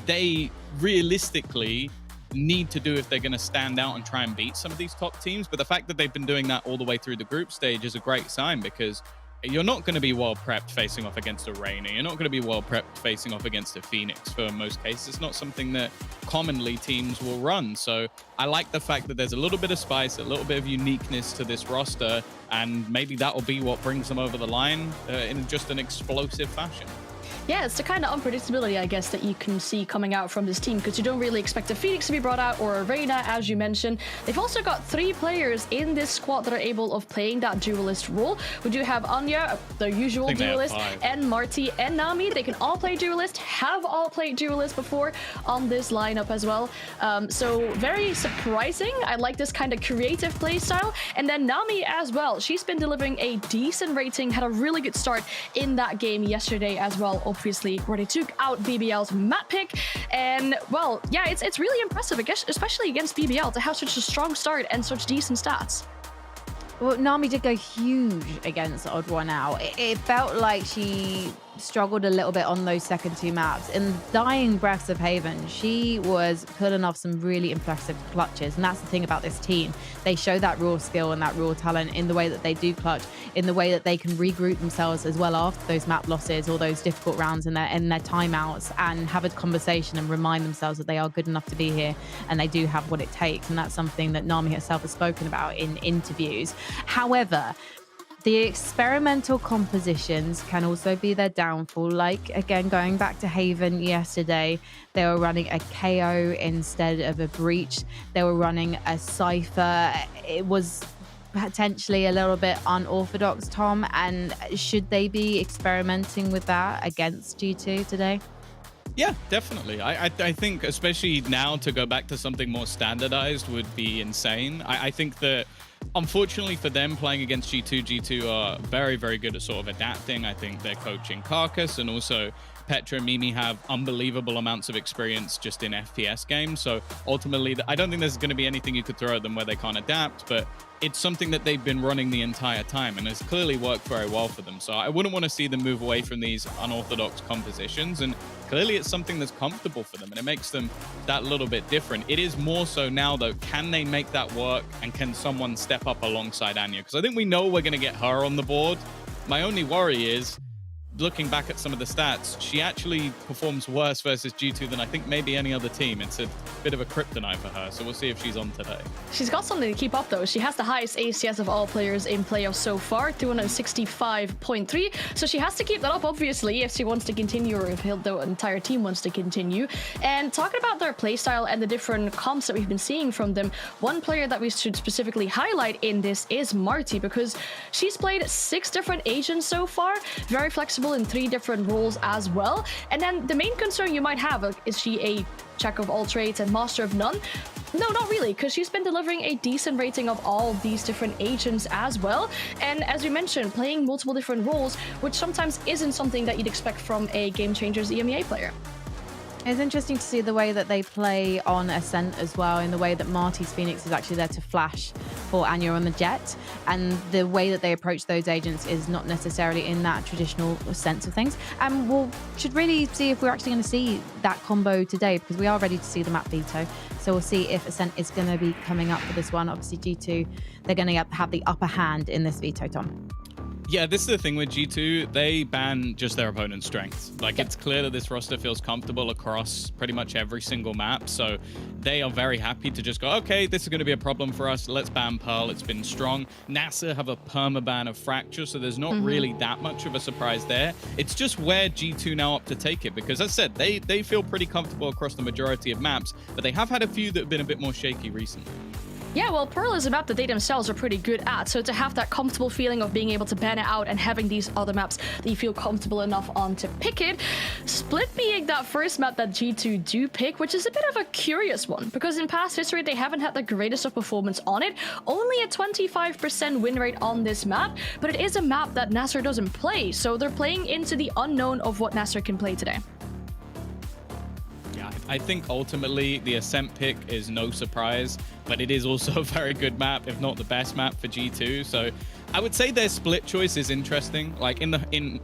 they realistically need to do if they're going to stand out and try and beat some of these top teams. But the fact that they've been doing that all the way through the group stage is a great sign, because you're not going to be well prepped facing off against a Reina. You're not going to be well prepped facing off against a Phoenix for most cases. It's not something that commonly teams will run. So I like the fact that there's a little bit of spice, a little bit of uniqueness to this roster, and maybe that will be what brings them over the line in just an explosive fashion. Yeah, it's the kind of unpredictability, I guess, that you can see coming out from this team, because you don't really expect a Phoenix to be brought out, or a Reina, as you mentioned. They've also got 3 players in this squad that are able of playing that duelist role. We do have Anya, the usual duelist, and Marty and Nami. They can all play duelist, have all played duelist before on this lineup as well. So very surprising. I like this kind of creative play style. And then Nami as well. She's been delivering a decent rating, had a really good start in that game yesterday as well, obviously, where they took out BBL's map pick. And well, yeah, it's really impressive, I guess, especially against BBL, to have such a strong start and such decent stats. Well, Nami did go huge against Odd One Out. It felt like she struggled a little bit on those second 2 maps. In the dying breaths of Haven, she was pulling off some really impressive clutches. And that's the thing about this team. They show that raw skill and that raw talent in the way that they do clutch, in the way that they can regroup themselves as well after those map losses or those difficult rounds in their timeouts, and have a conversation and remind themselves that they are good enough to be here and they do have what it takes. And that's something that Nami herself has spoken about in interviews. However, the experimental compositions can also be their downfall. Like, again, going back to Haven yesterday, they were running a KO instead of a breach. They were running a Cypher. It was potentially a little bit unorthodox, Tom. And should they be experimenting with that against G2 today? Yeah, definitely. I think, especially now, to go back to something more standardized would be insane. I think that, unfortunately for them, playing against G2 are very, very good at sort of adapting. I think their coaching Carcass and also Petra and Mimi have unbelievable amounts of experience just in FPS games. So ultimately, I don't think there's going to be anything you could throw at them where they can't adapt, but it's something that they've been running the entire time and has clearly worked very well for them. So I wouldn't want to see them move away from these unorthodox compositions. And clearly it's something that's comfortable for them and it makes them that little bit different. It is more so now, though, can they make that work, and can someone step up alongside Anya? Because I think we know we're going to get her on the board. My only worry is, looking back at some of the stats, she actually performs worse versus G2 than I think maybe any other team. It's a bit of a kryptonite for her, so we'll see if she's on today. She's got something to keep up, though. She has the highest ACS of all players in playoffs so far, 265.3. So she has to keep that up, obviously, if she wants to continue, or if the entire team wants to continue. And talking about their playstyle and the different comps that we've been seeing from them, one player that we should specifically highlight in this is Marty, because she's played 6 different agents so far, very flexible in 3 different roles as well. And then the main concern you might have, is she a jack of all trades and master of none? No, not really, because she's been delivering a decent rating of all of these different agents as well. And as you mentioned, playing multiple different roles, which sometimes isn't something that you'd expect from a Game Changers EMEA player. It's interesting to see the way that they play on Ascent as well, in the way that Marty's Phoenix is actually there to flash for Anya on the Jet, and the way that they approach those agents is not necessarily in that traditional sense of things. And we should really see if we're actually going to see that combo today, because we are ready to see the map veto. So we'll see if Ascent is going to be coming up for this one. Obviously G2, they're going to have the upper hand in this veto, Tom. Yeah, this is the thing with G2. They ban just their opponent's strength. Like, it's clear that this roster feels comfortable across pretty much every single map. So they are very happy to just go, okay, this is going to be a problem for us. Let's ban Pearl. It's been strong. NASA have a permaban of Fracture, so there's not really that much of a surprise there. It's just where G2 now up to take it, because as I said, they feel pretty comfortable across the majority of maps, but they have had a few that have been a bit more shaky recently. Yeah, well, Pearl is a map that they themselves are pretty good at, so to have that comfortable feeling of being able to ban it out and having these other maps that you feel comfortable enough on to pick it, Split being that first map that G2 do pick, which is a bit of a curious one, because in past history they haven't had the greatest of performance on it, only a 25% win rate on this map, but it is a map that Nasser doesn't play, so they're playing into the unknown of what Nasser can play today. I think ultimately the Ascent pick is no surprise, but it is also a very good map, if not the best map for G2. So I would say their split choice is interesting. Like in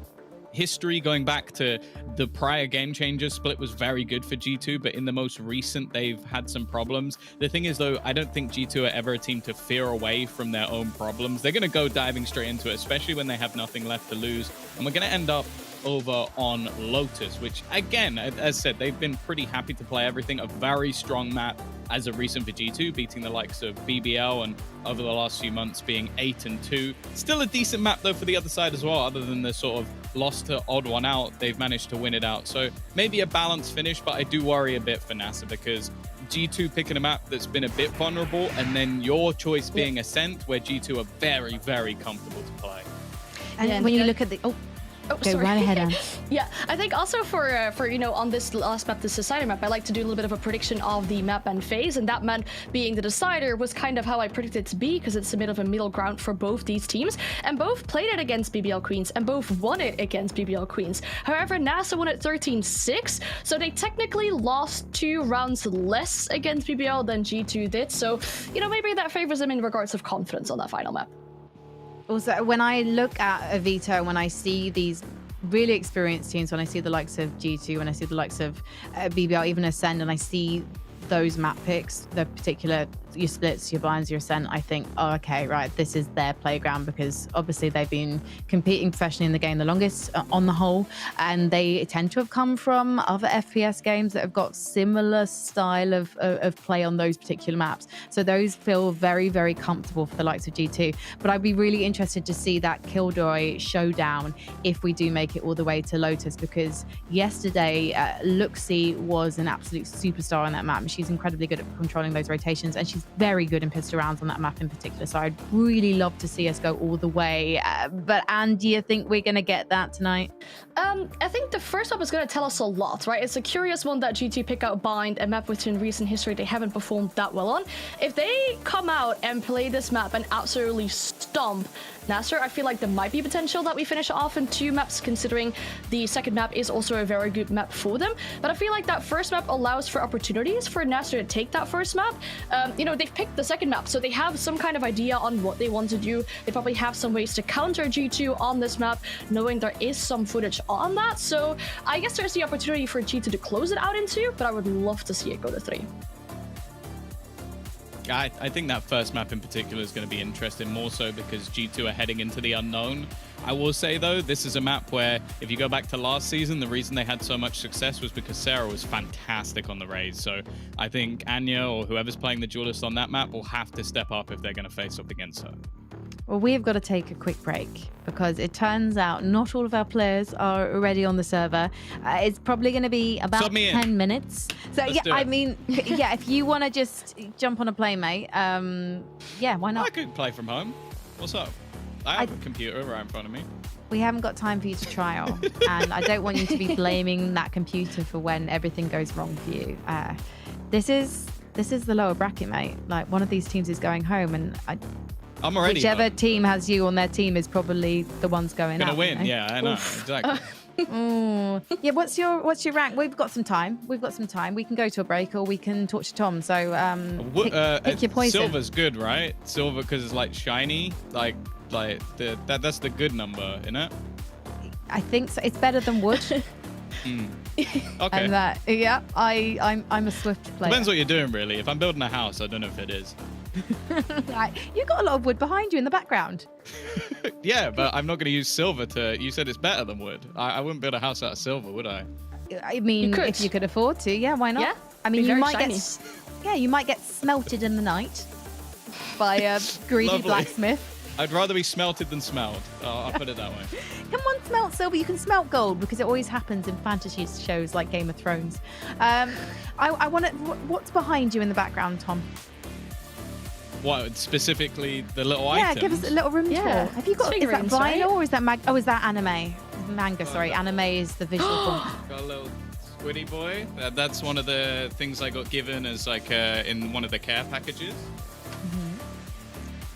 history, going back to the prior Game Changers, split was very good for G2, but in the most recent, they've had some problems. The thing is, though, I don't think G2 are ever a team to veer away from their own problems. They're going to go diving straight into it, especially when they have nothing left to lose. And we're going to end up over on Lotus, which again, as said, they've been pretty happy to play everything. A very strong map as of recent for G2, beating the likes of BBL and over the last few months being 8-2. Still a decent map though for the other side as well, other than the sort of loss to odd one out, they've managed to win it out. So maybe a balanced finish, but I do worry a bit for NASA because G2 picking a map that's been a bit vulnerable, and then your choice being Ascent, where G2 are very, very comfortable to play. And when you look at the... Oh, go sorry. right ahead, Anne. Yeah, I think also for on this last map, the Decider map, I like to do a little bit of a prediction of the map and phase, and that map being the Decider was kind of how I predicted it to be, because it's a bit of a middle ground for both these teams, and both played it against BBL Queens, and both won it against BBL Queens. However, NASA won it 13-6, so they technically lost 2 rounds less against BBL than G2 did, so, maybe that favors them in regards of confidence on that final map. Also, when I look at Avito, when I see these really experienced teams, when I see the likes of G2, when I see the likes of BBL, even Ascend, and I see those map picks, the particular, your splits, your blinds, your Ascent, I think, oh, okay, right, this is their playground, because obviously they've been competing professionally in the game the longest on the whole, and they tend to have come from other FPS games that have got similar style of play on those particular maps. So those feel very, very comfortable for the likes of G2. But I'd be really interested to see that Killjoy showdown if we do make it all the way to Lotus, because yesterday Luxie was an absolute superstar on that map. She's incredibly good at controlling those rotations, and she's very good in pistol rounds on that map in particular. So I'd really love to see us go all the way. But Anne, do you think we're going to get that tonight? I think the first map is going to tell us a lot, right? It's a curious one that G2 pick out Bind, a map which in recent history they haven't performed that well on. If they come out and play this map and absolutely stomp Nasser, I feel like there might be potential that we finish off in 2 maps, considering the second map is also a very good map for them. But I feel like that first map allows for opportunities for Nasser to take that first map. They've picked the second map, so they have some kind of idea on what they want to do. They probably have some ways to counter G2 on this map, knowing there is some footage on that. So I guess there's the opportunity for G2 to close it out in 2, but I would love to see it go to 3. I think that first map in particular is going to be interesting, more so because G2 are heading into the unknown. I will say, though, this is a map where, if you go back to last season, the reason they had so much success was because Sarah was fantastic on the Raze. So I think Anya or whoever's playing the duelist on that map will have to step up if they're going to face up against her. Well, we've got to take a quick break because it turns out not all of our players are already on the server. It's probably going to be about 10 minutes. So, if you want to just jump on a play, mate, why not? I could play from home. What's up? I have a computer right in front of me. We haven't got time for you to trial, and I don't want you to be blaming that computer for when everything goes wrong for you. This is the lower bracket, mate. Like, one of these teams is going home, and I'm already whichever team has you on their team is probably the ones going gonna up. win. Yeah, I know. Exactly. Yeah, what's your rank? We've got some time. We can go to a break, or we can talk to Tom. So pick your poison. Silver's good, right? Silver, because it's like shiny. That's the good number, isn't it? I think so. It's better than wood. Okay. And I'm a Swift player. Depends what you're doing, really. If I'm building a house, I don't know if it is. You've got a lot of wood behind you in the background. Yeah, but I'm not going to use silver to... You said it's better than wood. I wouldn't build a house out of silver, would I? I mean, if you could afford to, yeah, why not? Yeah, I mean, you might shiny. you might get smelted in the night by a greedy blacksmith. I'd rather be smelted than smelled. I'll put it that way. Come on, smelt silver. You can smelt gold, because it always happens in fantasy shows like Game of Thrones. I want to... What's behind you in the background, Tom? What, specifically the little Yeah, items? give us a little room tour. Have you got, is that Figurines, vinyl right? or is that is that anime? Manga, sorry. Anime is the visual form. Got a little Squiddy boy. That's one of the things I got given as like in one of the care packages.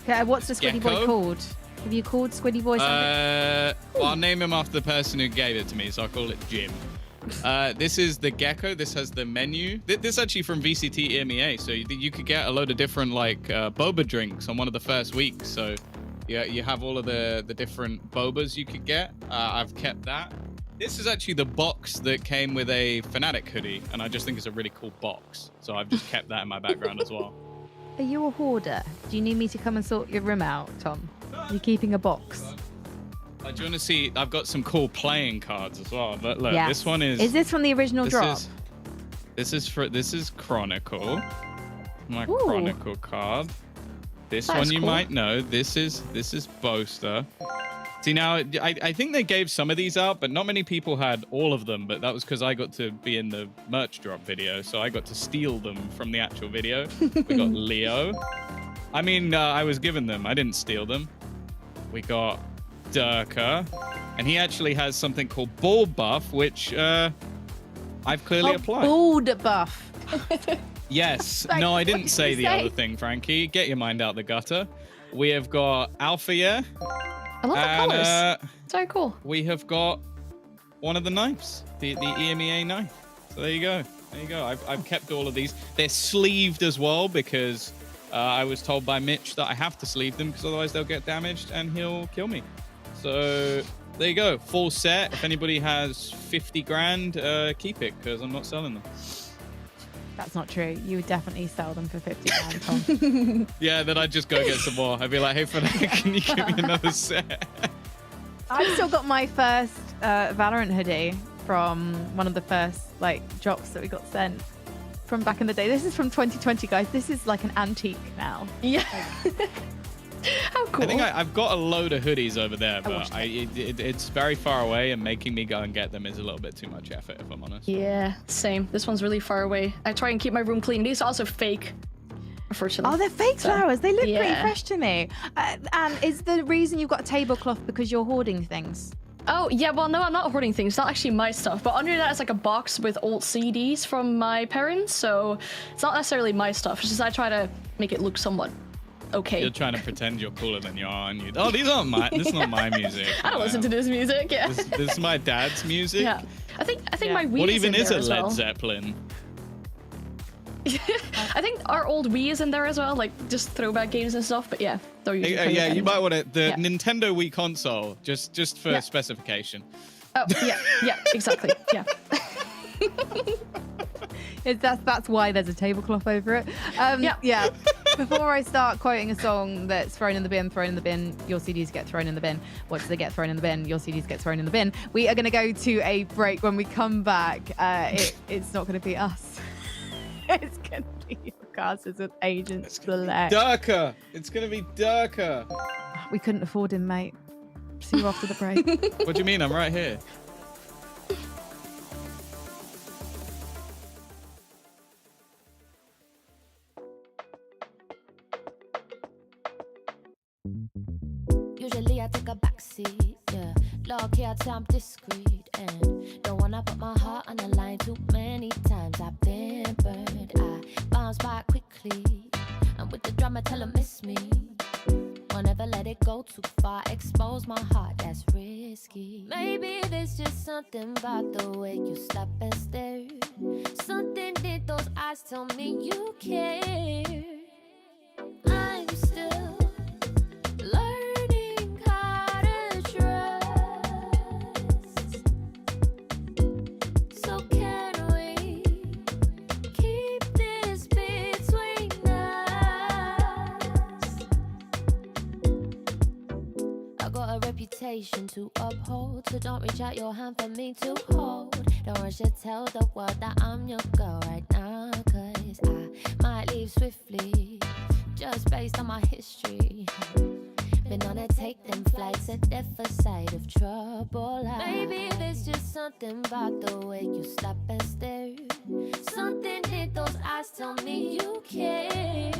Okay, what's the Squiddy boy Gecko? called? Have you called Squiddy boy something? Well, I'll name him after the person who gave it to me, so I'll call it Jim. This is the Gecko. This has the menu. This is actually from VCT EMEA, so you could get a load of different like boba drinks on one of the first weeks. So yeah, you have all of the different bobas you could get. I've kept that. This is actually the box that came with a Fnatic hoodie, and I just think it's a really cool box. So I've just kept that in my background as well. Are you a hoarder? Do you need me to come and sort your room out, Tom? You're keeping a box. Do you want to see? I've got some cool playing cards as well. But look, Yes. this one is. Is this from the original drop? This is Chronicle. My Ooh. Chronicle card. This That's one you cool. might know. This is Boaster. See now, I think they gave some of these out, but not many people had all of them. But that was because I got to be in the merch drop video, so I got to steal them from the actual video. We got Leo. I mean, I was given them. I didn't steal them. We got Durka, and he actually has something called Ball Buff, which I've clearly applied. Bald buff. Yes. Like, No, I what didn't did say you the say? other thing, Frankie. Get your mind out the gutter. We have got Alpha, yeah. I love the colors. And It's very cool. we have got one of the knives, the EMEA knife. So there you go. There you go. I've kept all of these. They're sleeved as well because I was told by Mitch that I have to sleeve them because otherwise they'll get damaged and he'll kill me. So there you go. Full set. If anybody has 50 grand, keep it because I'm not selling them. That's not true. You would definitely sell them for 50 grand, Tom. Yeah, then I'd just go get some more. I'd be like, hey, Fnatic, can you give me another set? I've still got my first Valorant hoodie from one of the first like drops that we got sent from back in the day. This is from 2020, guys. This is like an antique now. Yeah. How cool. I think I've got a load of hoodies over there, but it's very far away, and making me go and get them is a little bit too much effort, if I'm honest. Yeah, same. This one's really far away. I try and keep my room clean. These are also fake, unfortunately. Oh, they're fake So, flowers. They look pretty yeah. fresh to me. And is the reason you've got a tablecloth because you're hoarding things? Oh, yeah, well, no, I'm not hoarding things. It's not actually my stuff. But under that is like a box with old CDs from my parents. So it's not necessarily my stuff. It's just I try to make it look somewhat okay. You're trying to pretend you're cooler than you are, aren't you? Oh, these aren't my. This is not my music. I don't listen to this music. Yeah. This is my dad's music. Yeah. I think my Wii What is even in is there a as Led well. Zeppelin? I think our old Wii is in there as well, like just throwback games and stuff. But yeah, they're usually pretty Yeah, good you anyway. might want to the Yeah. Nintendo Wii console, just for Yeah. specification. Oh, yeah, exactly. Yeah. That's why there's a tablecloth over it. Yeah. Before I start quoting a song that's thrown in the bin, your CDs get thrown in the bin. What do they get thrown in the bin? Your CDs get thrown in the bin. We are going to go to a break. When we come back, it's not going to be us. It's going to be your casters with Agent Select. Durka! It's going to be Durka! We couldn't afford him, mate. See you after the break. What do you mean? I'm right here. Usually I take a backseat, yeah. Low key, I tell I'm discreet and don't wanna put my heart on the line too many times. I've been burned, I bounce back quickly, and with the drama, tell 'em miss me. Won't ever let it go too far, expose my heart, that's risky. Maybe there's just something about the way you stop and stare. Something in those eyes tell me you care. I'm still learning how to trust. So can we keep this between us? I got a reputation to uphold, so don't reach out your hand for me to hold. Don't rush to tell the world that I'm your girl right now, 'cause I might leave swiftly, just based on my history. Been on a take them flights at different side of trouble. Maybe there's just something about the way you stop and stare. Something in those eyes tell me you care.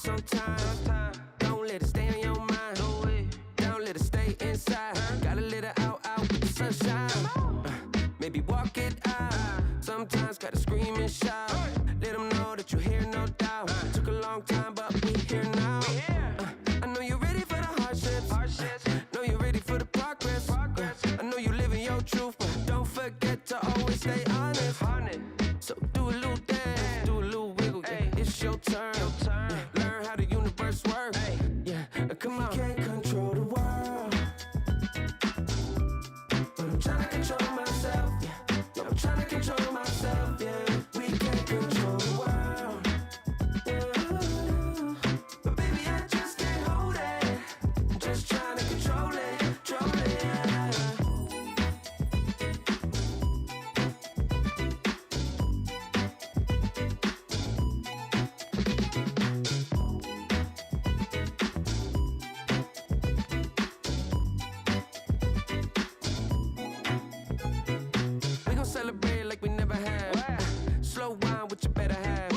sometimes. Don't let it stay on your mind. Don't let it stay inside. Gotta let it out with the sunshine. Maybe walk it out. Sometimes gotta scream and shout. Let them know that you're here, no doubt. Took a long time, but we here now. I know you're ready for the hardships. Know you're ready for the progress. I know you living your truth, but don't forget to always stay honest. So do a little dance, do a little wiggle. Yeah, it's your turn. Yeah, learn how the universe works. Yeah, come on. We can't control the world, but I'm trying to control myself. Yeah, no, I'm trying to control myself. Yeah, we can't control the world. Yeah. But baby, I just can't hold it. I'm just trying to control it, control it. Yeah. We gon' celebrate like we never have. Slow wine with your better half.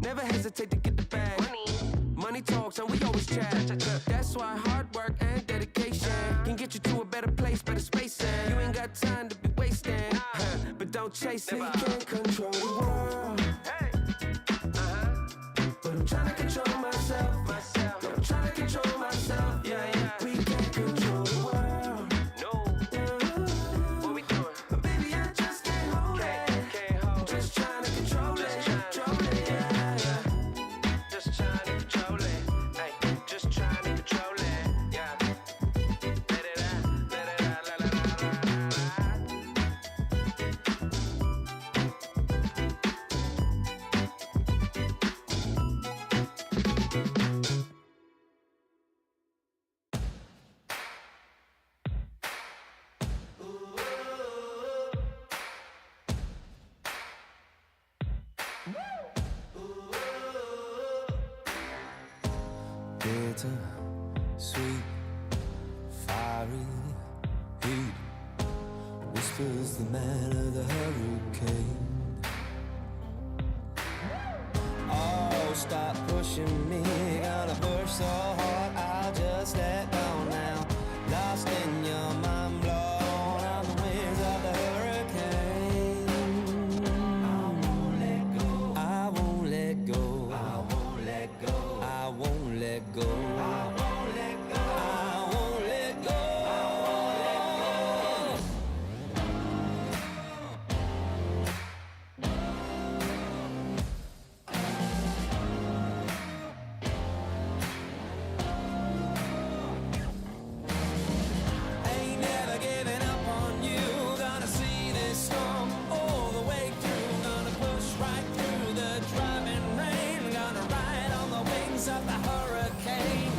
Never hesitate to get the bag. Money talks and we always chat. That's why hard work and dedication can get you to a better place, better spacing. You ain't got time to be wasting, but don't chase it. We can't control the world, but I'm trying to control myself. No, I'm trying to control myself. Yeah. We can't control the world. What we doing? But baby, I just can't hold it. I'm just trying to control it, control it. Yeah. Just trying to control it. Ay, just trying to control it. Yeah. Let it out, let it out, let it out, let it out. Bitter, sweet, fiery heat, whispers the man of the hurricane. Oh, stop pushing me, gonna push so hard I'll just let go now. Lost in your mind, blown on the wings of the hurricane. I won't let go, I won't let go, I won't let go, I won't let go, I won't let go, I won't let go, I won't let go. Ain't never giving up on you. Gonna see this storm all the way through. Gonna push right through the driving rain. Gonna ride on the wings of the hurricane.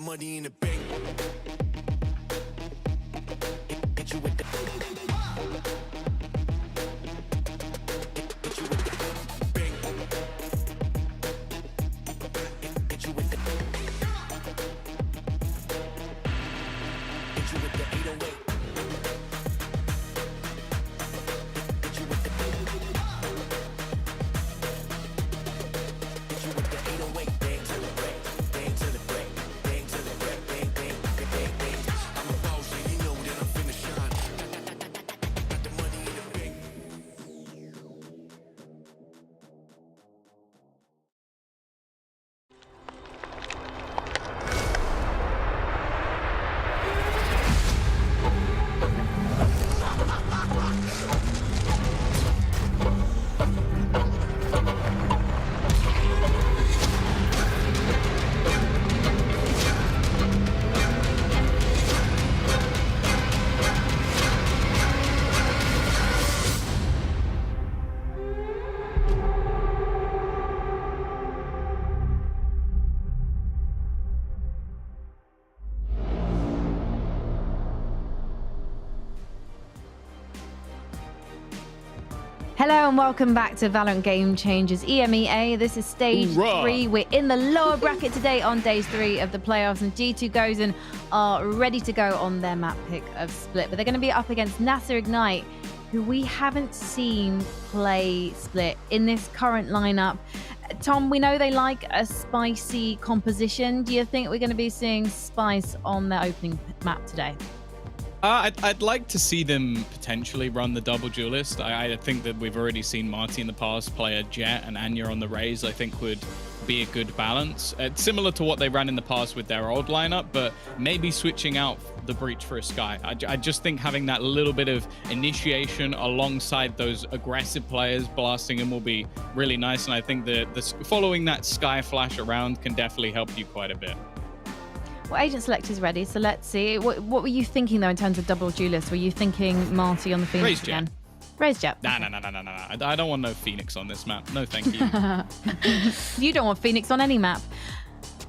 money in the bank. Hit you with the bank. Hit you with the Hit you with the 808. Hit you with the 808. Bang to the break, bang to the break, bang to the break, bang, bang, bang, bang, bang. I'm a boss, and you know that I'm finna shine. Got the money in the bank. Hello and welcome back to VALORANT Game Changers EMEA. This is stage Hoorah. 3. We're in the lower bracket today on days 3 of the playoffs, and G2 Gozen are ready to go on their map pick of Split. But they're going to be up against NASA Ignite, who we haven't seen play Split in this current lineup. Tom, we know they like a spicy composition. Do you think we're going to be seeing spice on their opening map today? I'd like to see them potentially run the double duelist. I think that we've already seen Marty in the past play a Jet and Anya on the Raze. I think would be a good balance. Similar to what they ran in the past with their old lineup, but maybe switching out the Breach for a Sky. I just think having that little bit of initiation alongside those aggressive players blasting him will be really nice. And I think that following that Sky flash around can definitely help you quite a bit. Well, Agent Select is ready, so let's see. What were you thinking, though, in terms of double duelist? Were you thinking Marty on the Phoenix Raze again? Jet. Raze Jet. No. I don't want no Phoenix on this map. No, thank you. You don't want Phoenix on any map.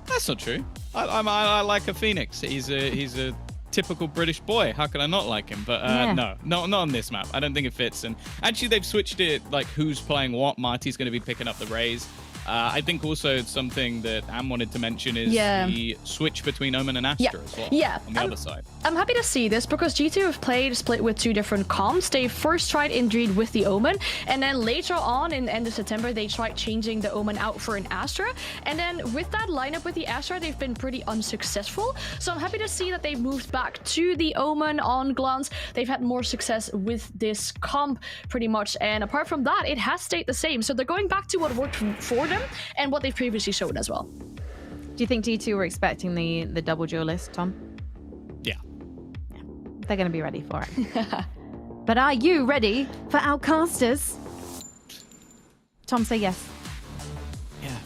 That's not true. I like a Phoenix. He's a typical British boy. How could I not like him? But no, not on this map. I don't think it fits. And actually, they've switched it, like who's playing what. Marty's going to be picking up the Raze. I think also something that Am wanted to mention is the switch between Omen and Astra as well. On the other side. I'm happy to see this because G2 have played Split with 2 different comps. They first tried Indeed with the Omen, and then later on in the end of September, they tried changing the Omen out for an Astra. And then with that lineup with the Astra, they've been pretty unsuccessful. So I'm happy to see that they've moved back to the Omen on glance. They've had more success with this comp pretty much. And apart from that, it has stayed the same. So they're going back to what worked for them and what they've previously shown as well. Do you think G2 were expecting the double duelist, Tom? Yeah. They're going to be ready for it. But are you ready for Outcasters? Tom, say yes. Yeah.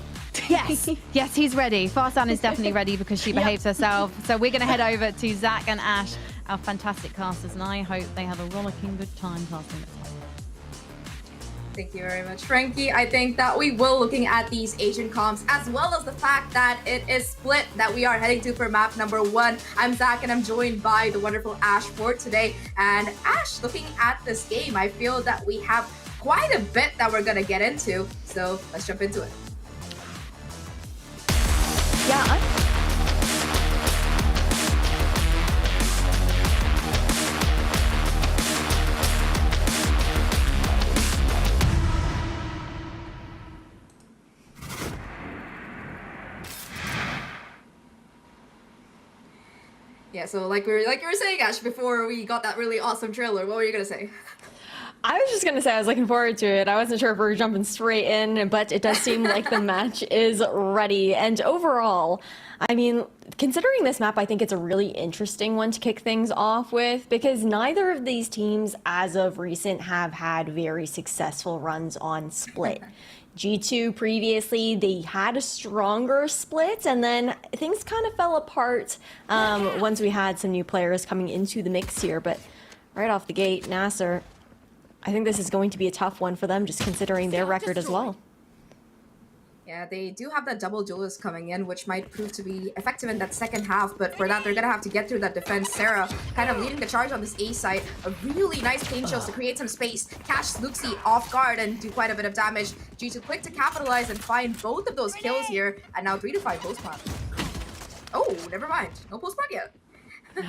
Yes. Yes, he's ready. Farsan is definitely ready because she behaves herself. So we're going to head over to Zach and Ash, our fantastic casters, and I hope they have a rollicking good time casting this one. Thank you very much, Frankie. I think that we will looking at these Asian comps as well as the fact that it is Split that we are heading to for map number 1. I'm Zach and I'm joined by the wonderful Ash for today. And Ash, looking at this game, I feel that we have quite a bit that we're gonna get into. So let's jump into it. Yeah, Yeah, so like you were saying, Ash, before we got that really awesome trailer, what were you gonna say? I was just gonna say I was looking forward to it. I wasn't sure if we were jumping straight in, but it does seem like the match is ready. And overall, I mean, considering this map, I think it's a really interesting one to kick things off with because neither of these teams, as of recent, have had very successful runs on Split. G2 previously, they had a stronger split, and then things kind of fell apart once we had some new players coming into the mix here. But right off the gate, Nasser, I think this is going to be a tough one for them, just considering their record as well. Yeah, they do have that double duelist coming in, which might prove to be effective in that second half, but for that, they're gonna have to get through that defense. Sarah kind of leading the charge on this A side. A really nice pain shells to create some space, catch Luxi off guard and do quite a bit of damage. G2 quick to capitalize and find both of those kills here, and now 3-5 post plant. Oh, never mind. No post plant yet.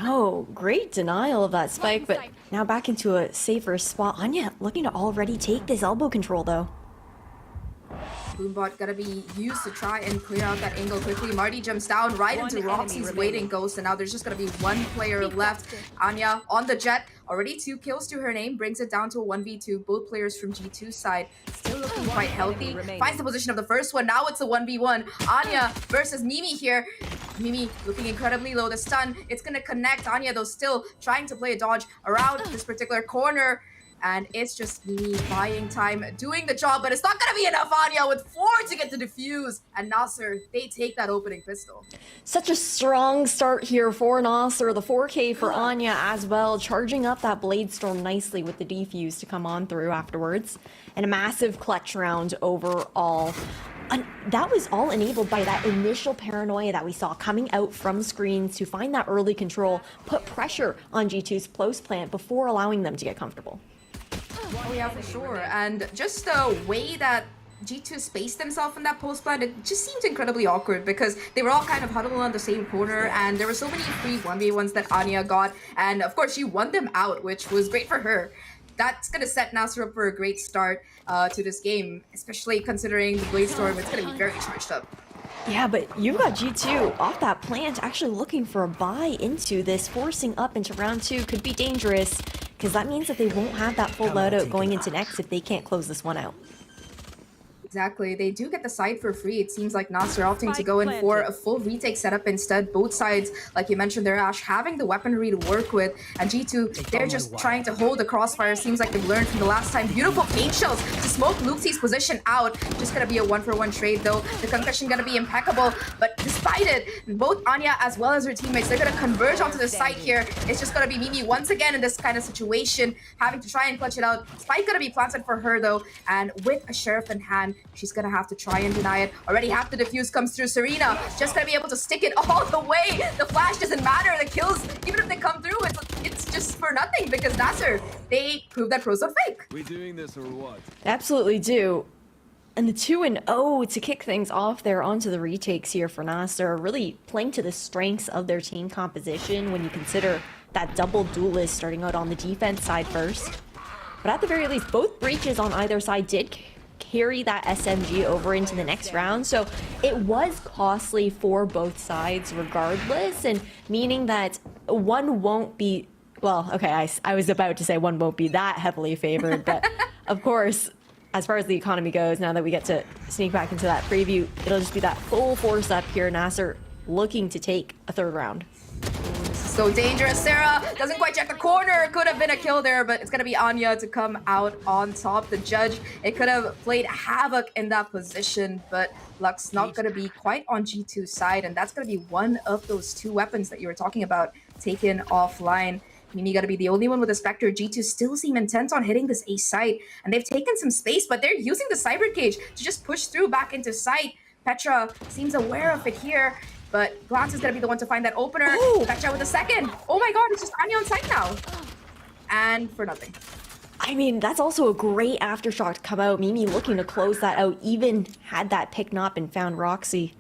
No, great denial of that spike, but now back into a safer spot. Anya looking to already take this elbow control, though. Boombot gotta be used to try and clear out that angle quickly. Marty jumps down right into Roxy's waiting ghost, and now there's just gonna be one player left. Anya on the jet, already 2 kills to her name, brings it down to a 1v2. Both players from G2's side still looking quite healthy. Finds the position of the first one, now it's a 1v1. Anya versus Mimi here. Mimi looking incredibly low. The stun, it's gonna connect. Anya, though, still trying to play a dodge around this particular corner. And it's just Mimi buying time, doing the job, but it's not gonna be enough. Anya with 4 to get the defuse. And Nasser, they take that opening pistol. Such a strong start here for Nasser. The 4K for Anya as well, charging up that Blade Storm nicely with the defuse to come on through afterwards. And a massive clutch round overall. And that was all enabled by that initial paranoia that we saw coming out from screens to find that early control, put pressure on G2's post plant before allowing them to get comfortable. Oh yeah, for sure. And just the way that G2 spaced themselves in that post plant, it just seemed incredibly awkward because they were all kind of huddled on the same corner, and there were so many free 1v1s that Anya got, and of course she won them out, which was great for her. That's going to set Nasser up for a great start to this game, especially considering the Blade Storm. It's going to be very charged up. Yeah, but you've got G2 off that plant, actually looking for a buy into this, forcing up into round 2 could be dangerous, because that means that they won't have that full loadout going into next if they can't close this one out. Exactly. They do get the side for free. It seems like Nasser opting to go in for a full retake setup instead. Both sides, like you mentioned there, Ash, having the weaponry to work with. And G2, they're just trying to hold the crossfire. Seems like they've learned from the last time. Beautiful paint shells to smoke Luxi's position out. Just gonna be a 1-for-1 trade though. The concussion gonna be impeccable. But despite it, both Anya as well as her teammates, they're gonna converge onto the site here. It's just gonna be Mimi once again in this kind of situation, having to try and clutch it out. Spike gonna be planted for her though. And with a sheriff in hand, she's gonna have to try and deny it. Already half the defuse comes through. Serena just gonna be able to stick it all the way. The flash doesn't matter. The kills, even if they come through, it's just for nothing because Nasser, they prove that pros are fake. We doing this or what? Absolutely do. And the 2-0 to kick things off there onto the retakes here for Nasser, really playing to the strengths of their team composition when you consider that double duelist starting out on the defense side first. But at the very least, both breaches on either side did carry that SMG over into the next round, so it was costly for both sides regardless, and meaning that one won't be, well, okay, I was about to say one won't be that heavily favored, but of course, as far as the economy goes, now that we get to sneak back into that preview, it'll just be that full force up here. Nasser looking to take a third round. So dangerous. Sarah doesn't quite check the corner. Could have been a kill there, but it's going to be Anya to come out on top. The judge, it could have played havoc in that position, but luck's not going to be quite on G2's side, and that's going to be one of those 2 weapons that you were talking about taken offline. Mimi got to be the only one with a Spectre. G2 still seem intent on hitting this A site, and they've taken some space, but they're using the Cyber Cage to just push through back into sight. Petra seems aware of it here, but Glance is going to be the one to find that opener. Petra with a second. Oh my god, it's just Anya on site now. And for nothing. I mean, that's also a great aftershock to come out. Mimi looking to close that out, even had that pick not been found. Roxy,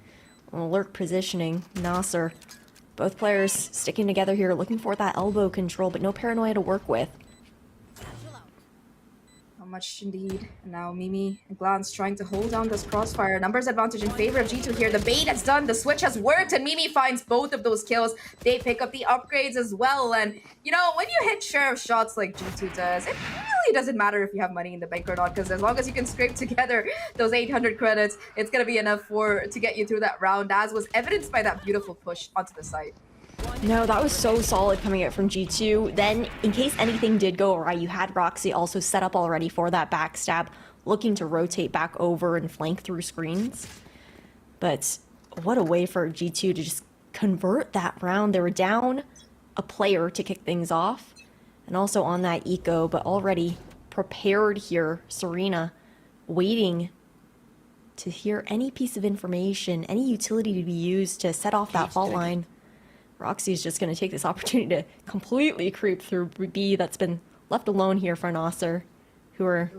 alert positioning. Nasser, both players sticking together here, looking for that elbow control, but no paranoia to work with. Much indeed. And now Mimi and Glance trying to hold down this crossfire. Numbers advantage in favor of G2 here. The bait has done, the switch has worked, and Mimi finds both of those kills. They pick up the upgrades as well. And you know, when you hit share of shots like G2 does, it really doesn't matter if you have money in the bank or not, because as long as you can scrape together those 800 credits, it's gonna be enough to get you through that round, as was evidenced by that beautiful push onto the site. No, that was so solid coming out from G2. Then, in case anything did go awry, you had Roxy also set up already for that backstab, looking to rotate back over and flank through screens. But what a way for G2 to just convert that round. They were down a player to kick things off, and also on that eco, but already prepared here. Serena waiting to hear any piece of information, any utility to be used to set off that fault line. Roxy's just going to take this opportunity to completely creep through B that's been left alone here for Nasser, who are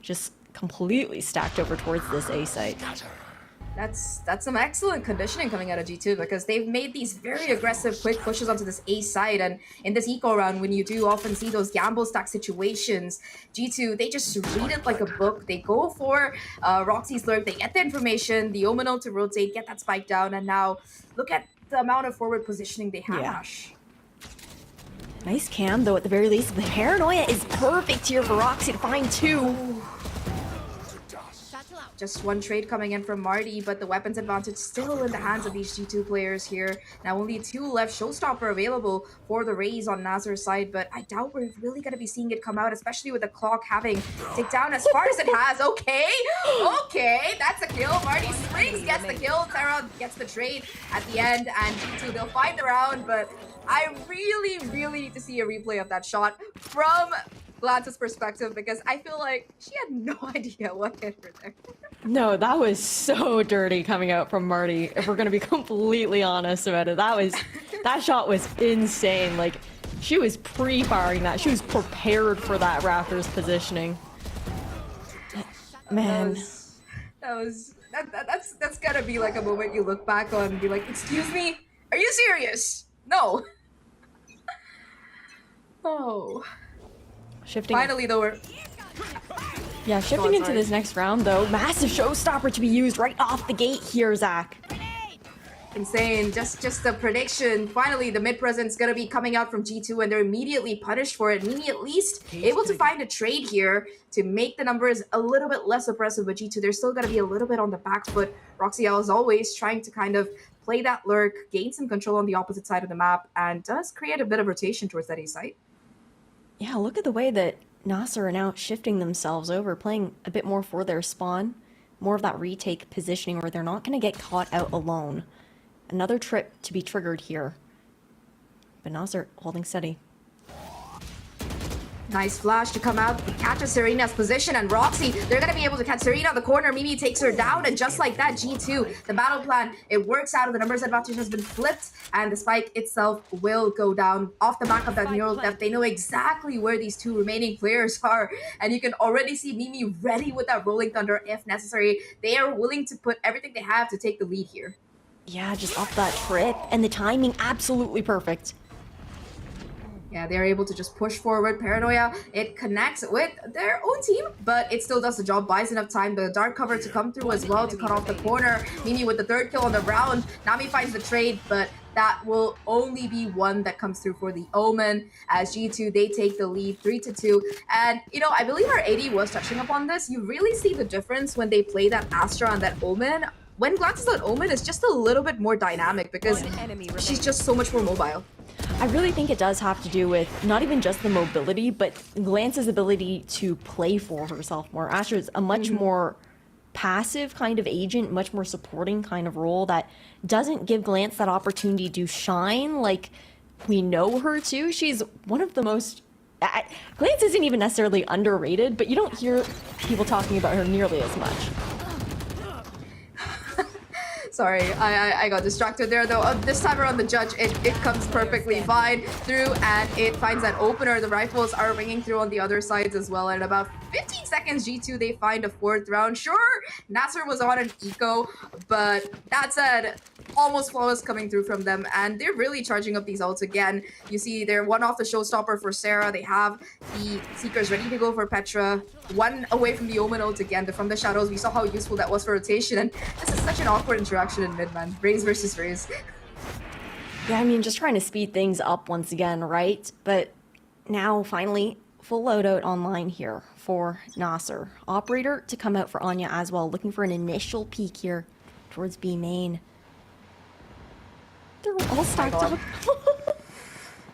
just completely stacked over towards this A site. That's some excellent conditioning coming out of G2 because they've made these very aggressive quick pushes onto this A side, and in this eco round when you do often see those gamble stack situations, G2 they just read it like a book. They go for Roxy's lurk, they get the information, the Omen ult to rotate, get that spike down, and now look at the amount of forward positioning they have. Ash. Nice cam though at the very least. The paranoia is perfect here for Roxy to find two. Just one trade coming in from Marty, but the weapons advantage still in the hands of these G2 players here. Now only 2 left. Showstopper available for the Raze on Nazar's side, but I doubt we're really going to be seeing it come out, especially with the clock having ticked down as far as it has. Okay, that's a kill. Marty swings, gets the kill. Sarah gets the trade at the end, and G2, they'll find the round, but I really need to see a replay of that shot from Glance's perspective, because I feel like she had no idea what hit her there. No, that was so dirty coming out from Marty, if we're gonna be completely honest about it. That shot was insane. Like, she was pre-firing that. She was prepared for that Raptors positioning. Man. That's gotta be like a moment you look back on and be like, excuse me? Are you serious? No. Oh. Shifting. Finally, though, we're... Yeah, shifting into this next round, though. Massive showstopper to be used right off the gate here, Zach. Insane. Just a prediction. Finally, the mid presence gonna be coming out from G2, and they're immediately punished for it. Mimi at least able to find a trade here to make the numbers a little bit less oppressive, but G2, they're still gonna be a little bit on the back foot. Roxy, as always, trying to kind of play that lurk, gain some control on the opposite side of the map, and does create a bit of rotation towards that A site. Yeah, look at the way that Nasser are now shifting themselves over, playing a bit more for their spawn, more of that retake positioning where they're not going to get caught out alone. Another trip to be triggered here, but Nasser holding steady. Nice flash to come out, catches Serena's position, and Roxy, they're going to be able to catch Serena on the corner. Mimi takes her down, and just like that, G2, the battle plan, it works out. The numbers advantage has been flipped, and the spike itself will go down off the back of that neural theft. They know exactly where these 2 remaining players are, and you can already see Mimi ready with that Rolling Thunder if necessary. They are willing to put everything they have to take the lead here. Yeah, just off that trip, and the timing absolutely perfect. Yeah, they're able to just push forward. Paranoia, it connects with their own team, but it still does the job, buys enough time. The dark cover to come through as well to cut off the corner. Mimi with the 3rd kill on the round. Nami finds the trade, but that will only be one that comes through for the Omen. As G2, they take the lead 3-2. And, you know, I believe our AD was touching upon this. You really see the difference when they play that Astra and that Omen. When Glance's on Omen, it's just a little bit more dynamic because she's just so much more mobile. I really think it does have to do with not even just the mobility, but Glance's ability to play for herself more. Astra is a much more passive kind of agent, much more supporting kind of role that doesn't give Glance that opportunity to shine like we know her to. She's one of the most... Glance isn't even necessarily underrated, but you don't hear people talking about her nearly as much. Sorry, I got distracted there though. This time around the judge, it comes perfectly fine through, and it finds that opener. The rifles are ringing through on the other sides as well. And in about 15 seconds, G2, they find a 4th round. Sure, Nasser was on an eco, but that said, almost flawless coming through from them, and they're really charging up these ults again. You see they're 1 off the showstopper for Sarah. They have the Seekers ready to go for Petra. 1 away from the Omen ult again. From the shadows, we saw how useful that was for rotation, and this is such an awkward interaction in mid, man. Raze versus Raze. Yeah, I mean, just trying to speed things up once again, right? But now, finally, full loadout online here for Nasser. Operator to come out for Anya as well, looking for an initial peek here towards B main. They're all stacked up.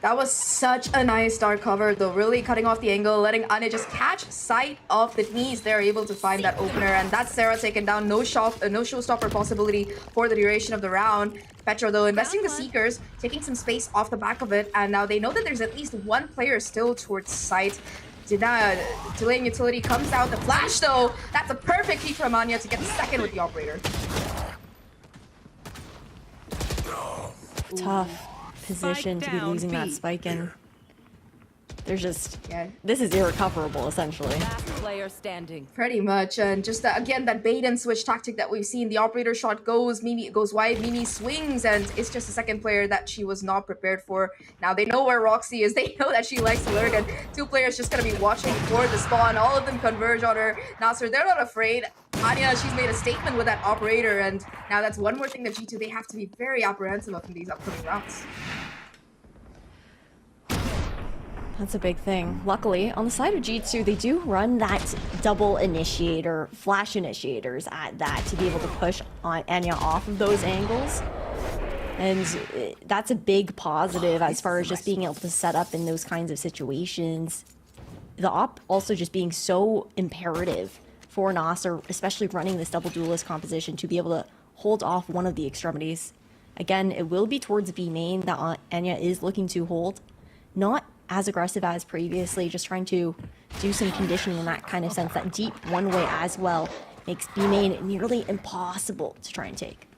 That was such a nice dark cover, though, really cutting off the angle, letting Anya just catch sight of the knees. They're able to find that opener, and that's Sarah taken down. No showstopper possibility for the duration of the round. Petra, though, investing the Seekers, taking some space off the back of it, and now they know that there's at least 1 player still towards sight. Delaying utility comes out. The flash though, that's a perfect peek from Anya to get the second with the operator. Tough position to be losing that spike in. There's just, this is irrecoverable essentially. Player standing. Pretty much, and just again that bait and switch tactic that we've seen. The operator shot goes, Mimi goes wide, Mimi swings, and it's just a second player that she was not prepared for. Now they know where Roxy is, they know that she likes to lurk, and two players just gonna be watching for the spawn. All of them converge on her. Nasser, they're not afraid. Anya, she's made a statement with that operator, and now that's one more thing that G2 they have to be very apprehensive of in these upcoming rounds. That's a big thing. Luckily, on the side of G2, they do run that double initiator, flash initiators at that to be able to push on Anya off of those angles. And that's a big positive as far as just being able to set up in those kinds of situations. The op also just being so imperative for Nasser, especially running this double duelist composition, to be able to hold off one of the extremities. Again, it will be towards B main that Anya is looking to hold. Not as aggressive as previously, just trying to do some conditioning in that kind of sense. That deep one way as well makes B main nearly impossible to try and take.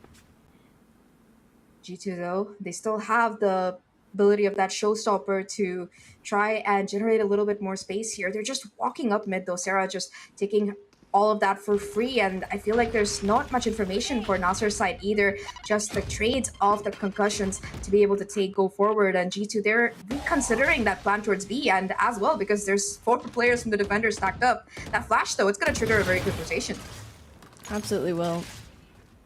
G2 though, they still have the ability of that showstopper to try and generate a little bit more space here. They're just walking up mid though. Sarah just taking all of that for free, and I feel like there's not much information for Nasser's side either, just the trades of the concussions to be able to go forward. And G2, they're reconsidering that plan towards B, and as well because there's 4 players from the defenders stacked up. That flash though, it's going to trigger a very quick rotation. Absolutely will.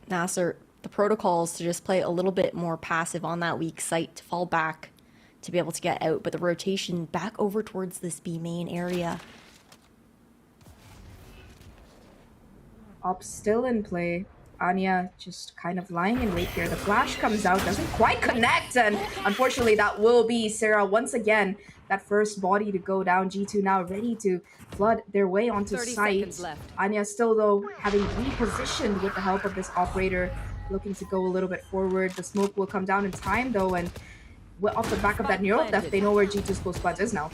Nasser, the protocols to just play a little bit more passive on that weak site, to fall back to be able to get out, but the rotation back over towards this B main area. Op still in play. Anya just kind of lying in wait here. The flash comes out, doesn't quite connect, and unfortunately that will be Sarah once again, that first body to go down. G2 now ready to flood their way onto site. Anya still though having repositioned with the help of this operator, looking to go a little bit forward. The smoke will come down in time though, and off the back of that neural theft, they know where G2's close plant is now.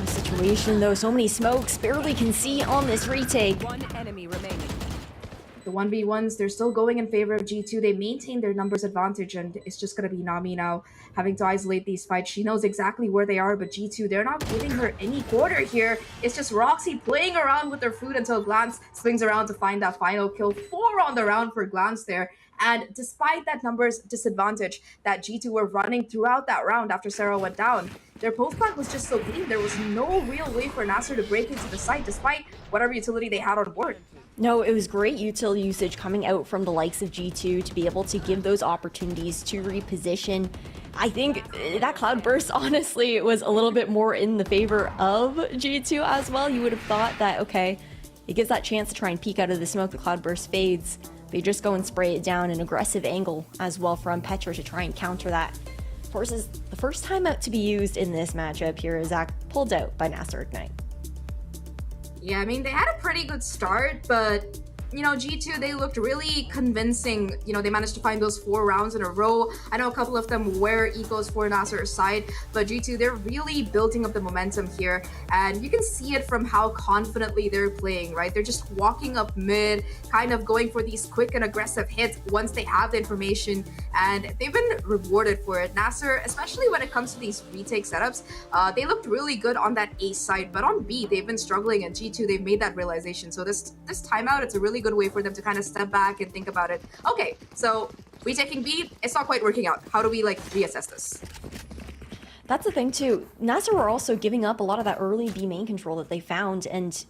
Situation though, so many smokes, barely can see on this retake. One enemy remaining. The 1v1s, they're still going in favor of G2. They maintain their numbers advantage, and it's just going to be Nami now having to isolate these fights. She knows exactly where they are, but G2, they're not giving her any quarter here. It's just Roxy playing around with her food until Glance swings around to find that final kill. 4 on the round for Glance there. And despite that numbers disadvantage that G2 were running throughout that round after Sarah went down, their post plant was just so clean. There was no real way for Nasser to break into the site despite whatever utility they had on board. No, it was great util usage coming out from the likes of G2 to be able to give those opportunities to reposition. I think that Cloudburst honestly was a little bit more in the favor of G2 as well. You would have thought that, okay, it gives that chance to try and peek out of the smoke. The Cloudburst fades. They just go and spray it down, an aggressive angle as well from Petra to try and counter that. Forces the first time out to be used in this matchup here is Zach pulled out by Nasser Ignite. Yeah, I mean, they had a pretty good start, but you know, G2, they looked really convincing. You know, they managed to find those 4 rounds in a row. I know a couple of them were ecos for Nasser's side, but G2, they're really building up the momentum here. And you can see it from how confidently they're playing, right? They're just walking up mid, kind of going for these quick and aggressive hits once they have the information. And they've been rewarded for it. Nasser, especially when it comes to these retake setups, they looked really good on that A side, but on B, they've been struggling. And G2, they've made that realization. So this timeout, it's a really good way for them to kind of step back and think about it. Okay, so retaking B, it's not quite working out. How do we like reassess this? That's the thing too. Nasser were also giving up a lot of that early B main control that they found, and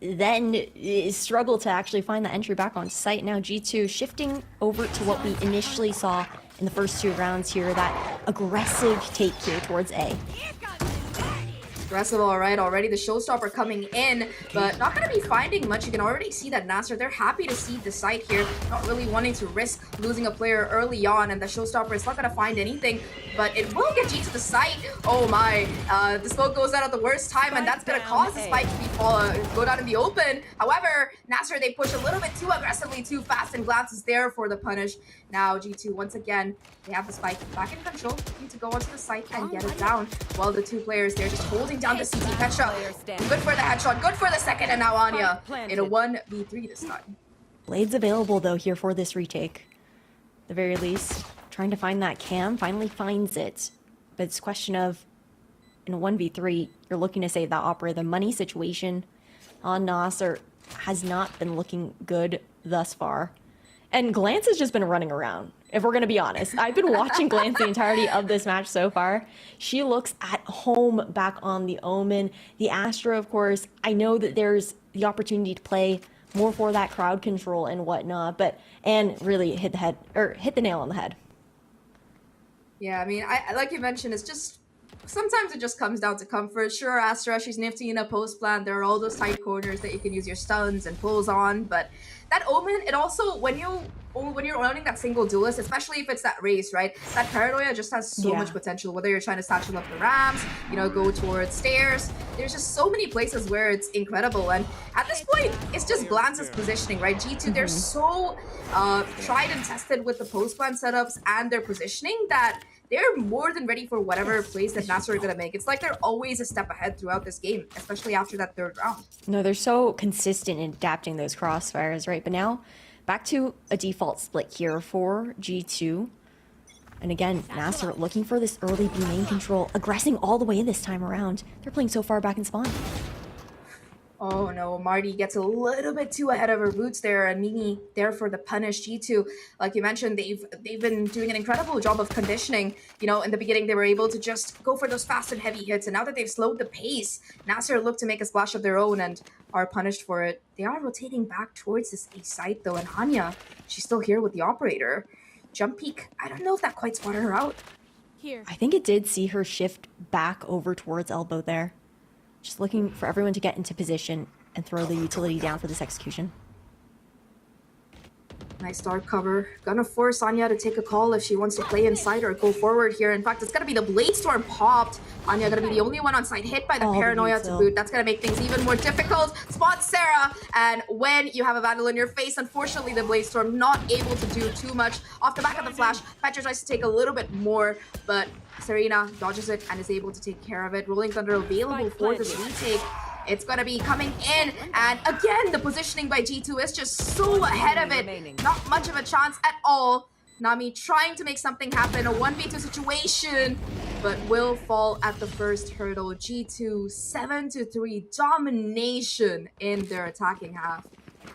then struggled to actually find the entry back on site. Now G2 shifting over to what we initially saw in the first 2 rounds here, that aggressive take here towards A. Aggressive, all right, already the showstopper coming in, but not going to be finding much. You can already see that Nasser, they're happy to see the site here, not really wanting to risk losing a player early on, and the showstopper is not going to find anything, but it will get G to the site. Oh my, the smoke goes out at the worst time, and that's going to cause the spike to be go down in the open. However, Nasser, they push a little bit too aggressively, too fast, and Glance is there for the punish. Now G2, once again, they have the spike back in control. Need to go onto the site and get it down. While the two players, they're just holding down the CT headshot. Good for the headshot, good for the second, and now Anya in a 1v3 this time. Blades available, though, here for this retake. At the very least, trying to find that cam, finally finds it. But it's a question of, in a 1v3, you're looking to save that operator. The money situation on Nasser has not been looking good thus far. And Glance has just been running around, if we're going to be honest. I've been watching Glance the entirety of this match so far. She looks at home back on the Omen. The Astra, of course, I know that there's the opportunity to play more for that crowd control and whatnot, and really hit the nail on the head. Yeah, I mean, I like you mentioned, it's just sometimes it just comes down to comfort. Sure, Astra, she's nifty in a post plan. There are all those tight corners that you can use your stuns and pulls on, but that Omen, it also, when you're owning that single duelist, especially if it's that race, right? That Paranoia just has so much potential, whether you're trying to satchel up the ramps, you know, go towards stairs. There's just so many places where it's incredible. And at this point, it's just Glance's positioning, right? G2, they're so tried and tested with the post plan setups and their positioning that they're more than ready for whatever plays that Nasser are going to make. It's like they're always a step ahead throughout this game, especially after that third round. No, they're so consistent in adapting those crossfires, right? But now, back to a default split here for G2. And again, Nasser looking for this early B main control, aggressing all the way this time around. They're playing so far back in spawn. Oh no, Marty gets a little bit too ahead of her boots there, and Mimi there for the punish. G2, like you mentioned, they've been doing an incredible job of conditioning. You know, in the beginning they were able to just go for those fast and heavy hits, and now that they've slowed the pace, Nasser look to make a splash of their own and are punished for it. They are rotating back towards this A site though, and Anya, she's still here with the operator. Jump peek, I don't know if that quite spotted her out. I think it did see her shift back over towards elbow there. Just looking for everyone to get into position and throw the utility down for this execution. Nice dark cover. Gonna force Anya to take a call if she wants to play inside or go forward here. In fact, it's gonna be the Blade Storm popped. Anya gonna be the only one on site hit by the Paranoia to boot. That's gonna make things even more difficult. Spot Sarah, and when you have a Vandal in your face, unfortunately the Blade Storm not able to do too much. Off the back of the flash, Petra tries to take a little bit more, but Serena dodges it and is able to take care of it. Rolling Thunder available for this retake. It's going to be coming in, and again, the positioning by G2 is just so ahead of it. Not much of a chance at all. Nami trying to make something happen, a 1v2 situation, but will fall at the first hurdle. G2 7-3 domination in their attacking half.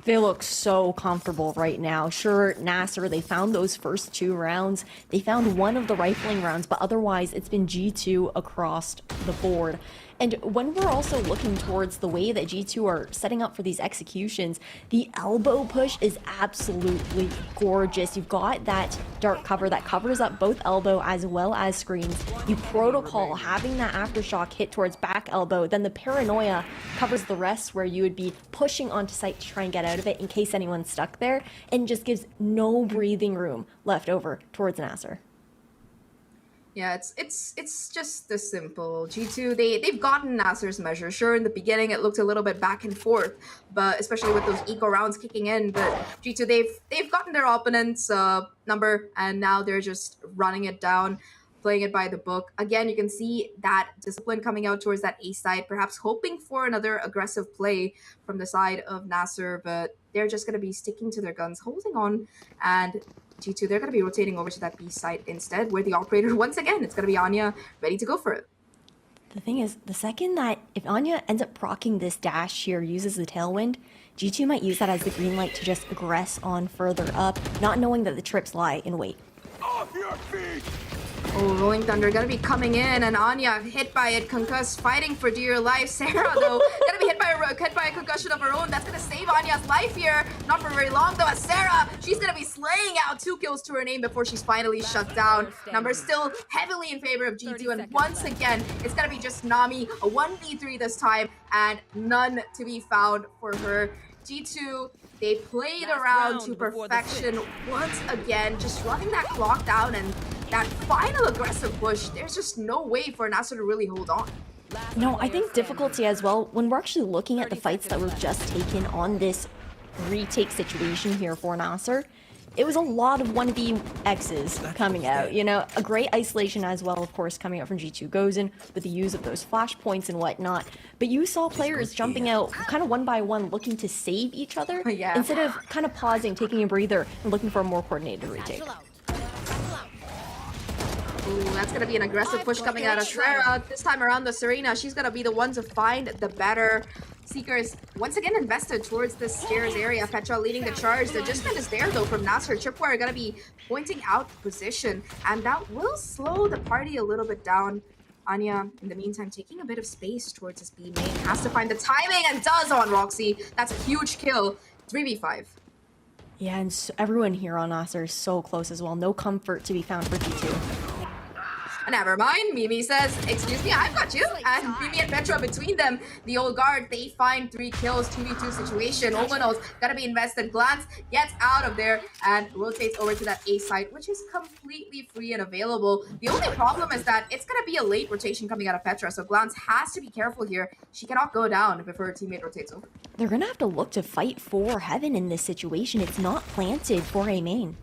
They look so comfortable right now. Sure, Nasser, they found those first 2 rounds. They found one of the rifling rounds, but otherwise it's been G2 across the board. And when we're also looking towards the way that G2 are setting up for these executions, the elbow push is absolutely gorgeous. You've got that dark cover that covers up both elbow as well as screens. You protocol having that aftershock hit towards back elbow, then the Paranoia covers the rest where you would be pushing onto site to try and get out of it in case anyone's stuck there, and just gives no breathing room left over towards Nasser. Yeah, it's just this simple. G2, they've gotten Nasser's measure. Sure, in the beginning it looked a little bit back and forth, but especially with those eco rounds kicking in. But G2, they've gotten their opponent's number, and now they're just running it down, playing it by the book. Again, you can see that discipline coming out towards that A side, perhaps hoping for another aggressive play from the side of Nasser, but they're just going to be sticking to their guns, holding on, and G2, they're going to be rotating over to that B site instead, where the operator, once again, it's going to be Anya ready to go for it. The thing is, the second that if Anya ends up proccing this dash here, uses the tailwind, G2 might use that as the green light to just aggress on further up, not knowing that the trips lie in wait. Off your feet! Oh, Rolling Thunder gonna be coming in, and Anya hit by it, concussed, fighting for dear life. Sarah, though, gonna be hit by a concussion of her own. That's gonna save Anya's life here. Not for very long, though, as Sarah, she's gonna be slaying out 2 kills to her name before she's finally shut down. Numbers still heavily in favor of G2, and once again, it's gonna be just Nami, a 1v3 this time, and none to be found for her. G2, they played around to perfection once again, just running that clock down, and that final aggressive push, there's just no way for Nasser to really hold on. No, I think difficulty as well, when we're actually looking at the fights that were just taken on this retake situation here for Nasser, it was a lot of 1v-X's coming out, you know, a great isolation as well, of course, coming out from G2 Gozen with the use of those flashpoints and whatnot, but you saw players jumping out kind of one by one looking to save each other instead of kind of pausing, taking a breather, and looking for a more coordinated retake. Ooh, that's going to be an aggressive push coming out of Trera. This time around, the Serena, she's going to be the one to find the better. Seekers once again invested towards the stairs area. Petra leading the charge. The adjustment is there though from Nasser. Tripwire going to be pointing out the position, and that will slow the party a little bit down. Anya, in the meantime, taking a bit of space towards his B main. Has to find the timing and does on Roxy. That's a huge kill. 3v5. Yeah, and so everyone here on Nasser is so close as well. No comfort to be found for G2. Never mind, Mimi says, excuse me, I've got you. And Mimi and Petra between them, the old guard, they find 3 kills, 2v2 situation. Omenos gotta be invested. Glance gets out of there and rotates over to that A site, which is completely free and available. The only problem is that it's gonna be a late rotation coming out of Petra, so Glance has to be careful here. She cannot go down before her teammate rotates over. They're gonna have to look to fight for Heaven in this situation. It's not planted for A main.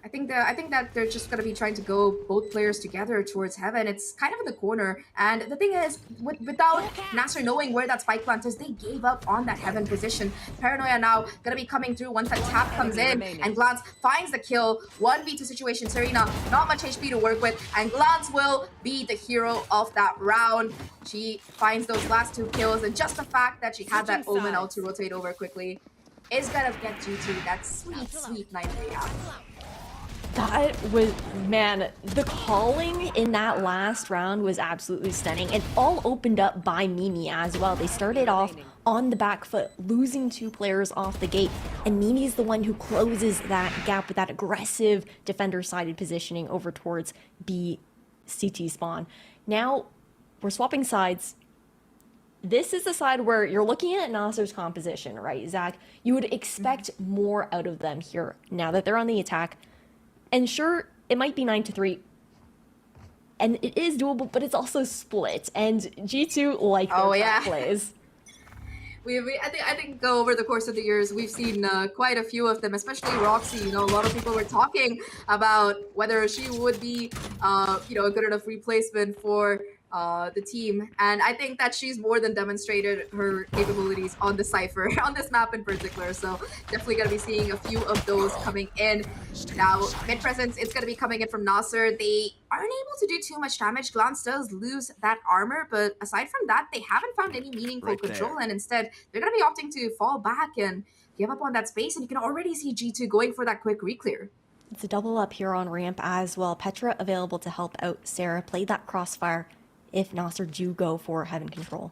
I think that they're just gonna be trying to go both players together towards Heaven. It's kind of in the corner, and the thing is, without Nasser knowing where that spike plant is, they gave up on that Heaven position. Paranoia now gonna be coming through once that tap comes in, and Glance finds the kill. 1v2 situation. Serena, not much HP to work with, and Glance will be the hero of that round. She finds those last 2 kills, and just the fact that she had that Omen out to rotate over quickly is gonna get G2 that sweet, sweet 9-3 out. That was, man, the calling in that last round was absolutely stunning, and all opened up by Mimi as well. They started off on the back foot, losing 2 players off the gate, and Mimi's the one who closes that gap with that aggressive defender-sided positioning over towards B CT spawn. Now, we're swapping sides. This is the side where you're looking at Nasser's composition, right, Zach? You would expect more out of them here now that they're on the attack. And sure, it might be 9-3, and it is doable, but it's also split, and G2 like their top plays. I think over the course of the years, we've seen quite a few of them, especially Roxy. You know, a lot of people were talking about whether she would be, you know, a good enough replacement for the team, and I think that she's more than demonstrated her capabilities on the Cypher, on this map in particular, so definitely going to be seeing a few of those coming in. Now, mid presence, it's going to be coming in from Nasser. They aren't able to do too much damage. Glance does lose that armor, but aside from that, they haven't found any meaningful control, and instead, they're going to be opting to fall back and give up on that space, and you can already see G2 going for that quick reclear. It's a double up here on ramp as well. Petra available to help out Sarah play that crossfire if Nasser do go for Heaven control.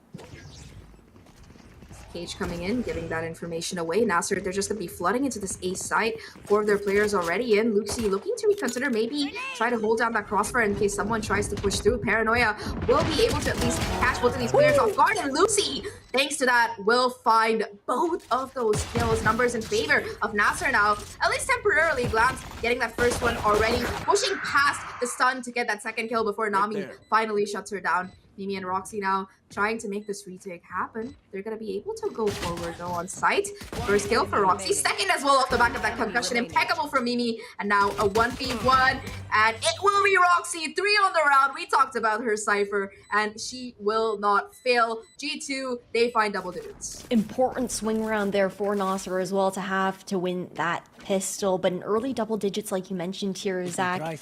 Cage coming in, giving that information away. Nasser, they're just going to be flooding into this A site. 4 of their players already in. Lucy looking to reconsider, maybe try to hold down that crossfire in case someone tries to push through. Paranoia will be able to at least catch both of these players off guard, and Lucy, thanks to that, will find both of those kills. Numbers in favor of Nasser now, at least temporarily. Glance getting that first one already, pushing past the stun to get that second kill before Nami finally shuts her down. Mimi and Roxy now trying to make this retake happen. They're going to be able to go forward though on site. First kill for Roxy, second as well off the back of that concussion. Impeccable for Mimi, and now a 1v1, and it will be Roxy. 3 on the round. We talked about her Cypher, and she will not fail. G2, they find double digits. Important swing round there for Nasser as well to have to win that pistol, but in early double digits like you mentioned here, Zach,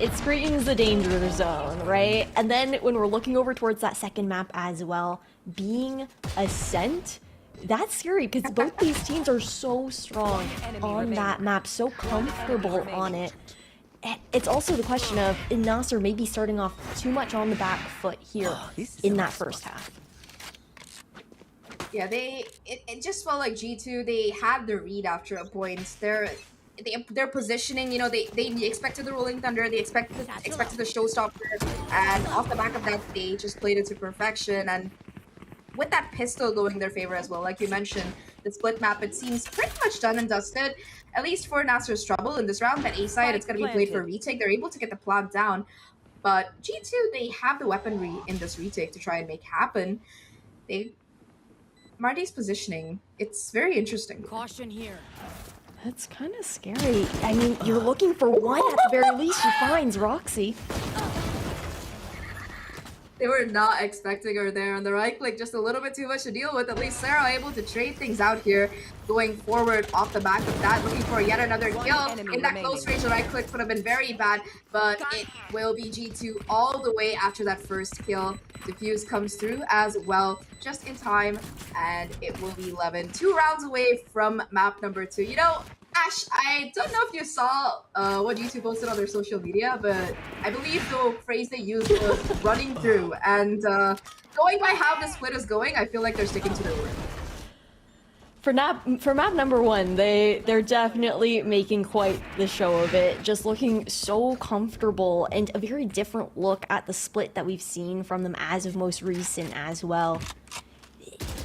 it screams the danger zone, right? And then when we're looking over towards that second map as well, being Ascent, that's scary because both these teams are so strong on that map, so comfortable on it. It's also the question of Nasser maybe starting off too much on the back foot here in that first half. Yeah, it just felt like G2, they had the read after a point. Their positioning, you know, they expected the Rolling Thunder, they expected the Showstopper, and off the back of that, they just played it to perfection. And with that pistol going in their favor as well, like you mentioned, the split map, it seems pretty much done and dusted, at least for Nasser's trouble in this round. That A side, it's going to be played for retake. They're able to get the plant down. But G2, they have the weaponry in this retake to try and make happen. Marty's positioning, it's very interesting. Caution here. That's kind of scary. I mean, you're looking for one at the very least. She finds Roxy. They were not expecting her there on the right click, just a little bit too much to deal with. At least Sarah able to trade things out here, going forward off the back of that, looking for yet another kill. In that close range, the right click would have been very bad, but it will be G2 all the way after that first kill. Diffuse comes through as well, just in time, and it will be 11. 2 rounds away from map number 2. You know, Ash, I don't know if you saw what G2 posted on their social media, but I believe the phrase they used was running through. And going by how the split is going, I feel like they're sticking to their word. For map number 1, they're definitely making quite the show of it, just looking so comfortable and a very different look at the split that we've seen from them as of most recent as well.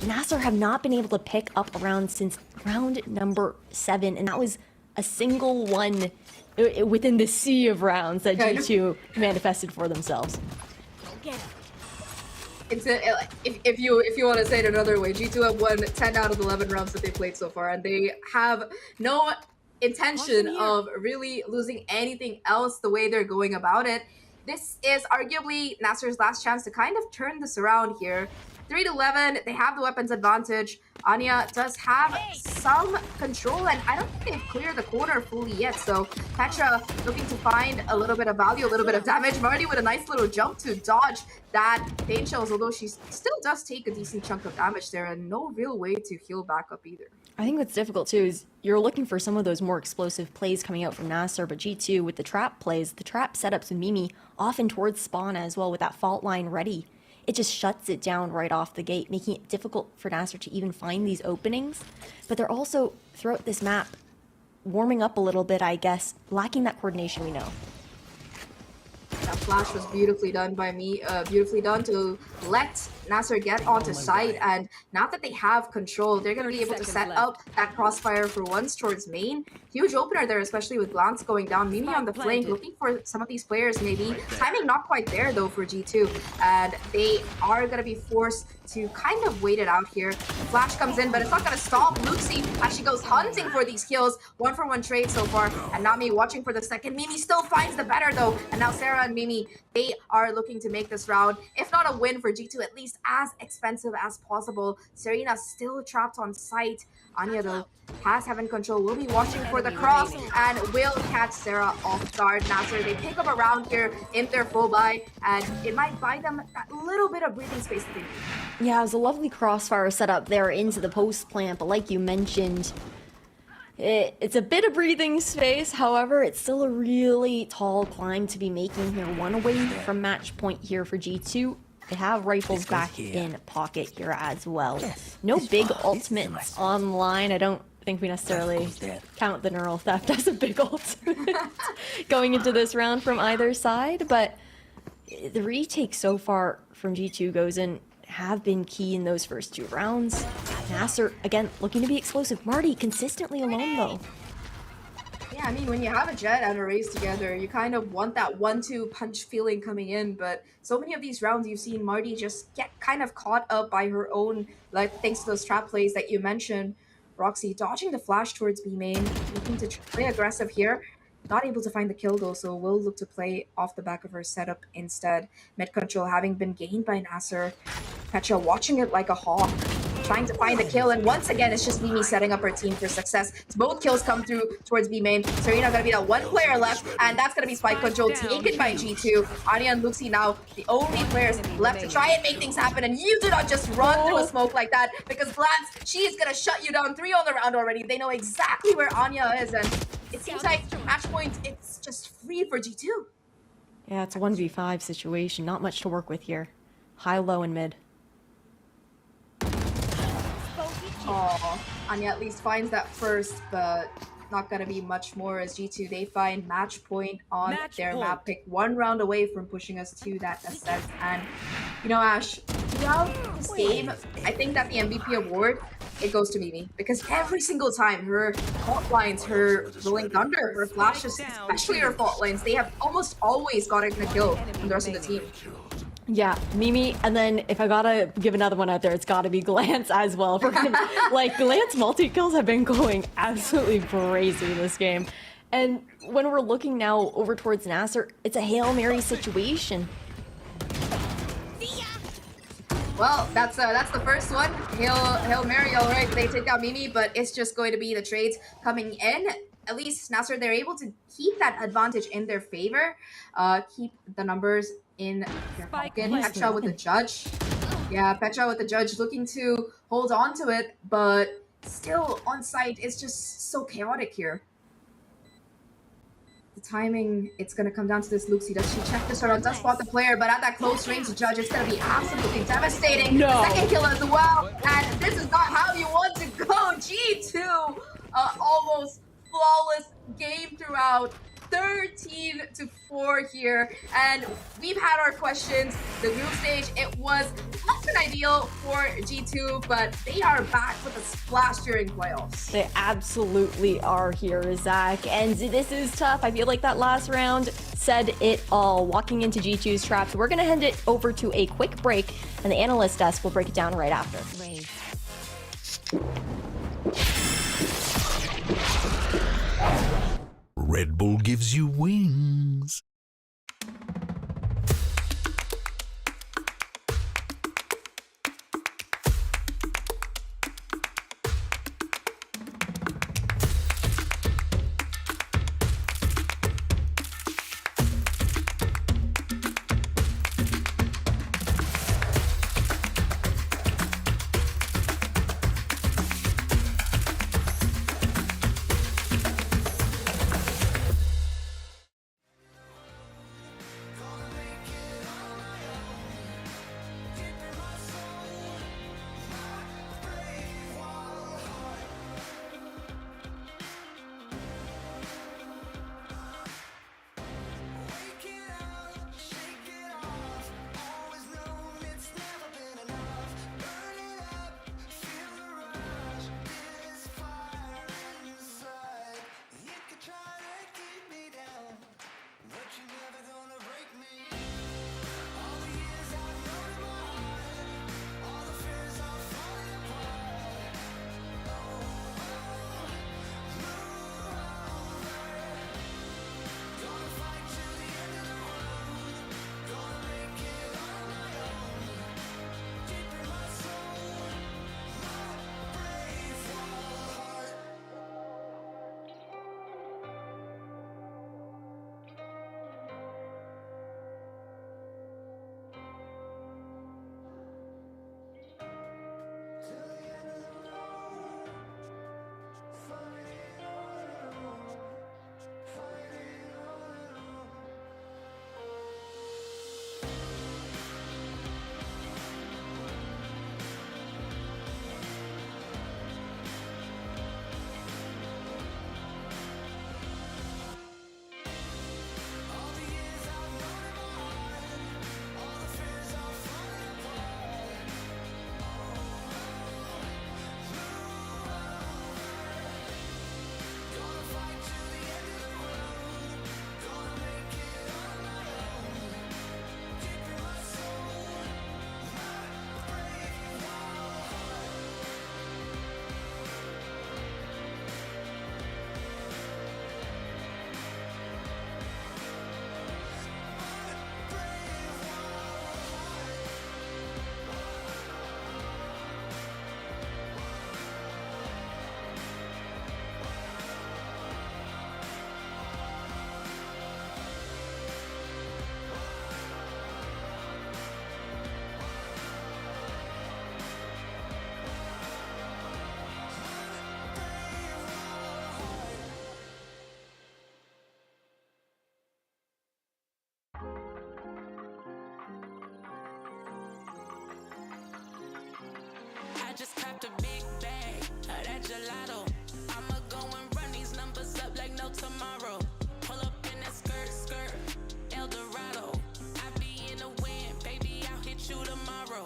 Nasser have not been able to pick up a round since round number 7, and that was a single one within the sea of rounds that G2 manifested for themselves. It's if you want to say it another way, G2 have won 10 out of 11 rounds that they played so far, and they have no intention of really losing anything else the way they're going about it. This is arguably Nasser's last chance to kind of turn this around here. 3-11, they have the weapons advantage. Anya does have some control, and I don't think they've cleared the corner fully yet. So Petra looking to find a little bit of value, a little bit of damage. Marty with a nice little jump to dodge that pain shells, although she still does take a decent chunk of damage there, and no real way to heal back up either. I think what's difficult too is you're looking for some of those more explosive plays coming out from Nasser, but G2 with the trap plays, the trap setups with Mimi often towards spawn as well with that fault line ready. It just shuts it down right off the gate, making it difficult for Nasser to even find these openings. But they're also, throughout this map, warming up a little bit, I guess, lacking that coordination we know. That flash was beautifully done by me, beautifully done to let Nasser get onto site, and now that they have control, they're going to be able to set up that crossfire for once towards main. Huge opener there, especially with Glance going down. Mimi on the flank, looking for some of these players maybe. Timing not quite there though for G2, and they are going to be forced to kind of wait it out here. Flash comes in, but it's not going to stop Luxie as she goes hunting for these kills. 1-for-1 trade so far, and Nami watching for the second. Mimi still finds the better though, and now Sarah and Mimi, they are looking to make this round, if not a win for G2, at least as expensive as possible. Serena still trapped on site. Anya though has heaven control, will be watching for the cross and will catch Sarah off guard. Nasser, they pick up a round here in their full buy, and it might buy them that little bit of breathing space that they need. Yeah, it was a lovely crossfire setup there into the post plant, but like you mentioned, it's a bit of breathing space. However, it's still a really tall climb to be making here. 1 away from match point here for G2. They have rifles back in pocket here as well. No big ultimates online. I don't think we necessarily count the neural theft as a big ultimate going into this round from either side, but the retake so far from G2 goes in have been key in those first 2 rounds. Nasser, again, looking to be explosive. Marty consistently alone though. Yeah, I mean, when you have a Jet and a Raze together, you kind of want that 1-2 punch feeling coming in, but so many of these rounds you've seen Marty just get kind of caught up by her own, like, thanks to those trap plays that you mentioned. Roxy dodging the flash towards B main, looking to play aggressive here. Not able to find the kill though, so will look to play off the back of her setup instead. Mid control having been gained by Nasser. Petra watching it like a hawk, trying to find the kill, and once again it's just Mimi setting up her team for success. Both kills come through towards B main. Serena gonna be that 1 player left, and that's gonna be spike control taken by G2. Anya and Luxie now the only players left to try and make things happen, and you do not just run through a smoke like that, because Glance, she is gonna shut you down. 3 on the round already. They know exactly where Anya is, and it seems like match point, it's just free for G2. Yeah, it's a 1v5 situation. Not much to work with here. High, low, and mid. Oh, Anya at least finds that first, but not gonna be much more as G2, they find match point on their map pick. 1 round away from pushing us to that ascent. And, you know, Ash, throughout this game, I think that the MVP award, it goes to Mimi. Because every single time, her fault lines, her Rolling Thunder, her flashes, especially her fault lines, they have almost always gotten a kill from the rest of the team. Yeah, Mimi, and then if I gotta give another one out there, it's gotta be Glance as well. Like, Glance multi-kills have been going absolutely crazy this game. And when we're looking now over towards Nasser, it's a Hail Mary situation. Well, that's the first one. Hail Mary, all right, they take out Mimi, but it's just going to be the trades coming in. At least Nasser, they're able to keep that advantage in their favor, keep the numbers in their pocket. Petra with the judge. Yeah, Petra with the judge looking to hold on to it, but still on site, it's just so chaotic here. The timing, it's going to come down to this Luxie. Does she check this or not? Does spot the player, but at that close range, the judge, it's going to be absolutely devastating. No. Second kill as well, and this is not how you want to go. G2, almost flawless game throughout. 13-4 here, and we've had our questions. The group stage, it was less than ideal for G2, but they are back with a splash during playoffs. They absolutely are here, Zach, and this is tough. I feel like that last round said it all. Walking into G2's traps, we're gonna hand it over to a quick break, and the analyst desk will break it down right after. Red Bull gives you wings. I just copped a big bag of that gelato. I'ma go and run these numbers up like no tomorrow. Pull up in that skirt, El Dorado. I be in the wind, baby, I'll hit you tomorrow.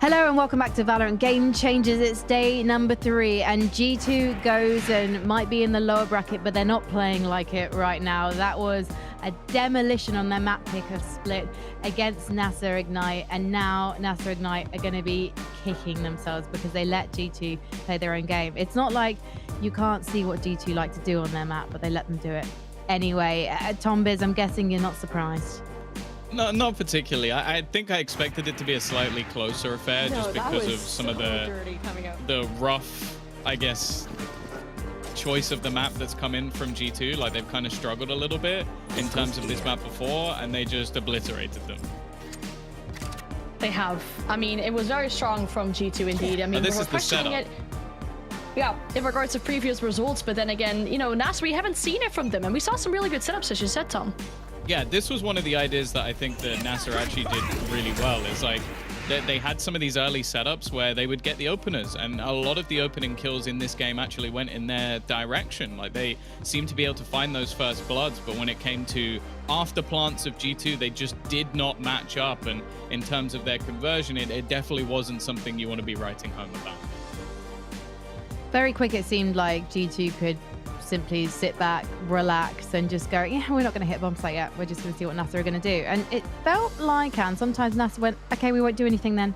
Hello and welcome back to VALORANT Game Changers. It's day number 3 and G2 goes and might be in the lower bracket, but they're not playing like it right now. That was a demolition on their map pick of Split against NASA Ignite, and now NASA Ignite are going to be kicking themselves because they let G2 play their own game. It's not like you can't see what G2 like to do on their map, but they let them do it. Anyway, Tom Biz, I'm guessing you're not surprised. No, not particularly. I think I expected it to be a slightly closer affair just because of some of the rough, I guess, choice of the map that's come in from G2. Like, they've kind of struggled a little bit in terms of this map before, and they just obliterated them. They have. I mean, it was very strong from G2 indeed. I mean, this is the setup. Yeah, in regards to previous results, but then again, you know, NASA, we haven't seen it from them, and we saw some really good setups, as you said, Tom. Yeah, this was one of the ideas that I think that NASA actually did really well. Is like they had some of these early setups where they would get the openers, and a lot of the opening kills in this game actually went in their direction. Like, they seemed to be able to find those first bloods, but when it came to after plants of G2, they just did not match up. And in terms of their conversion, it definitely wasn't something you want to be writing home about. Very quick, it seemed like G2 could simply sit back, relax, and just go, yeah, we're not going to hit bomb site yet. We're just going to see what NASA are going to do. And it felt like, and sometimes NASA went, okay, we won't do anything then.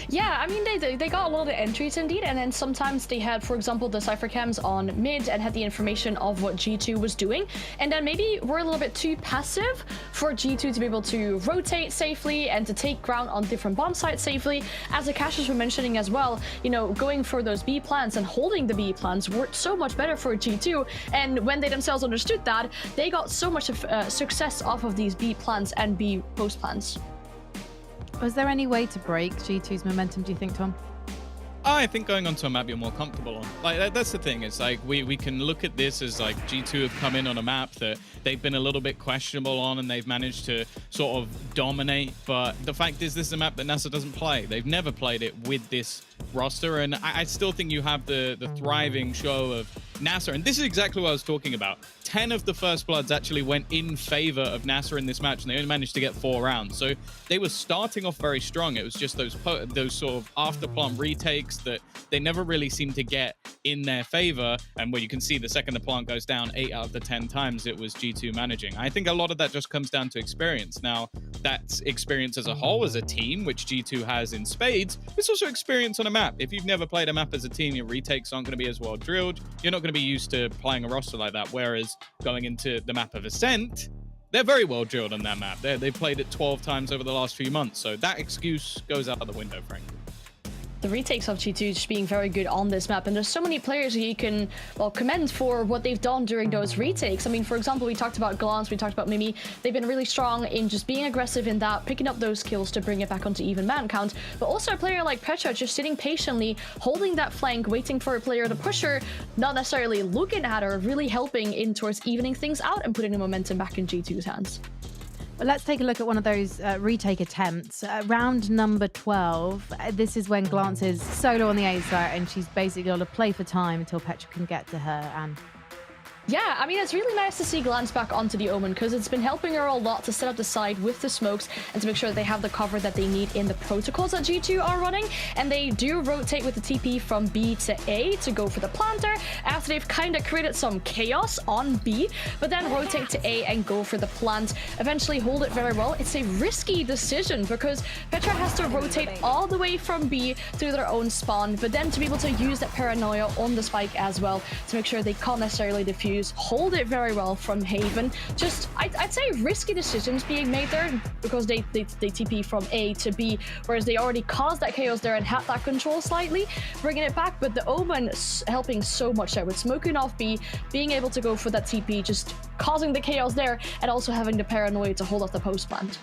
Yeah, I mean, they got a lot of entries indeed, and then sometimes they had, for example, the Cypher cams on mid and had the information of what G2 was doing, and then maybe we're a little bit too passive for G2 to be able to rotate safely and to take ground on different bomb sites safely. As the cashers were mentioning as well, you know, going for those B plants and holding the B plants worked so much better for G2, and when they themselves understood that, they got so much of success off of these B plants and B post plants. Was there any way to break G2's momentum, do you think, Tom? I think going onto a map you're more comfortable on. Like, that's the thing. It's like we can look at this as like G2 have come in on a map that they've been a little bit questionable on, and they've managed to sort of dominate. But the fact is, this is a map that NASA doesn't play. They've never played it with this roster, and I still think you have the thriving show of NASA, and this is exactly what I was talking about. 10 of the first bloods actually went in favor of NASA in this match, and they only managed to get 4 rounds. So they were starting off very strong. It was just those sort of after plant retakes that they never really seemed to get in their favor. And where you can see the second the plant goes down, 8 out of the 10 times it was G2 managing. I think a lot of that just comes down to experience. Now, that's experience as a whole, as a team, which G2 has in spades. It's also experience on a map. If you've never played a map as a team, your retakes aren't going to be as well drilled. You're not going to be used to playing a roster like that. Whereas going into the map of Ascent, they're very well drilled on that map. They've played it 12 times over the last few months. So that excuse goes out the window, frankly. The retakes of G2 just being very good on this map, and there's so many players you can, well, commend for what they've done during those retakes. I mean, for example, we talked about Glance, we talked about Mimi. They've been really strong in just being aggressive in that, picking up those kills to bring it back onto even man count. But also a player like Petra just sitting patiently, holding that flank, waiting for a player to push her, not necessarily looking at her, really helping in towards evening things out and putting the momentum back in G2's hands. Well, let's take a look at one of those retake attempts. Round number 12. This is when Glance is solo on the A site, and she's basically got to play for time until Petra can get to her. And yeah, I mean, it's really nice to see Glance back onto the Omen, because it's been helping her a lot to set up the side with the smokes and to make sure that they have the cover that they need in the protocols that G2 are running. And they do rotate with the TP from B to A to go for the planter after they've kind of created some chaos on B, but then rotate to A and go for the plant, eventually hold it very well. It's a risky decision because Petra has to rotate all the way from B to their own spawn, but then to be able to use that paranoia on the spike as well to make sure they can't necessarily defuse, hold it very well from Haven. Just, I'd say risky decisions being made there because they TP from A to B, whereas they already caused that chaos there and had that control slightly, bringing it back. But the Omen helping so much there with smoking off B, being able to go for that TP, just causing the chaos there, and also having the paranoia to hold off the post plant.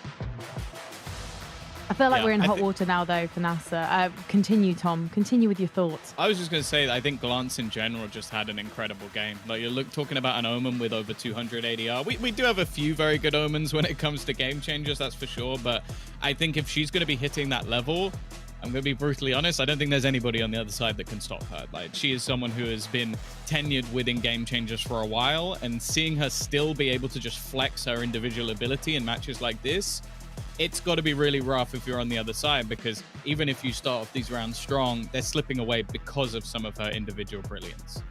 I feel like we're in hot water now, though, for NASA. Continue, Tom. Continue with your thoughts. I was just going to say that I think Glance in general just had an incredible game. Like, you're talking about an Omen with over 200 ADR. We do have a few very good Omens when it comes to Game Changers, that's for sure. But I think if she's going to be hitting that level, I'm going to be brutally honest, I don't think there's anybody on the other side that can stop her. Like, she is someone who has been tenured within Game Changers for a while, and seeing her still be able to just flex her individual ability in matches like this, it's got to be really rough if you're on the other side, because even if you start off these rounds strong, they're slipping away because of some of her individual brilliance.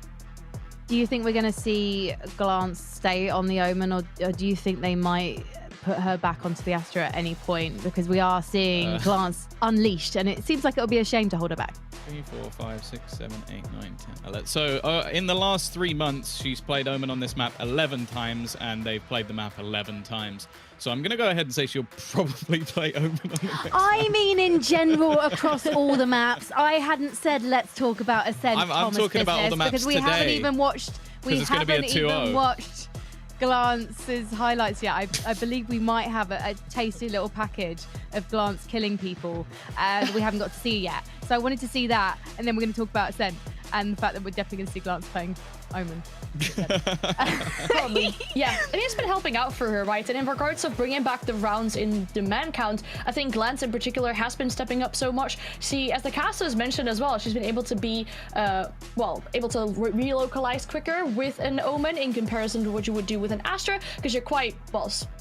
Do you think we're going to see Glance stay on the Omen, or do you think they might put her back onto the Astra at any point? Because we are seeing Glance unleashed, and it seems like it would be a shame to hold her back. 3, 4, 5, 6, 7, 8, 9, 10, 11. So in the last 3 months, she's played Omen on this map 11 times, and they've played the map 11 times. So I'm going to go ahead and say she'll probably play Omen on the next I mean, in general, across all the maps. I hadn't said let's talk about Ascent. I'm talking about all the maps because we today. haven't even watched. We it's gonna be a haven't even 2-0. watched Glance's highlights yet. I believe we might have a tasty little package of Glance killing people, and we haven't got to see yet. So I wanted to see that, and then we're going to talk about Ascent and the fact that we're definitely going to see Glance playing Omen. Probably. Yeah, and it's been helping out for her, right? And in regards of bringing back the rounds in the man count, I think Glance in particular has been stepping up so much. See, as the cast has mentioned as well, she's been able to be, able to relocalize quicker with an Omen in comparison to what you would do with an Astra, because you're quite,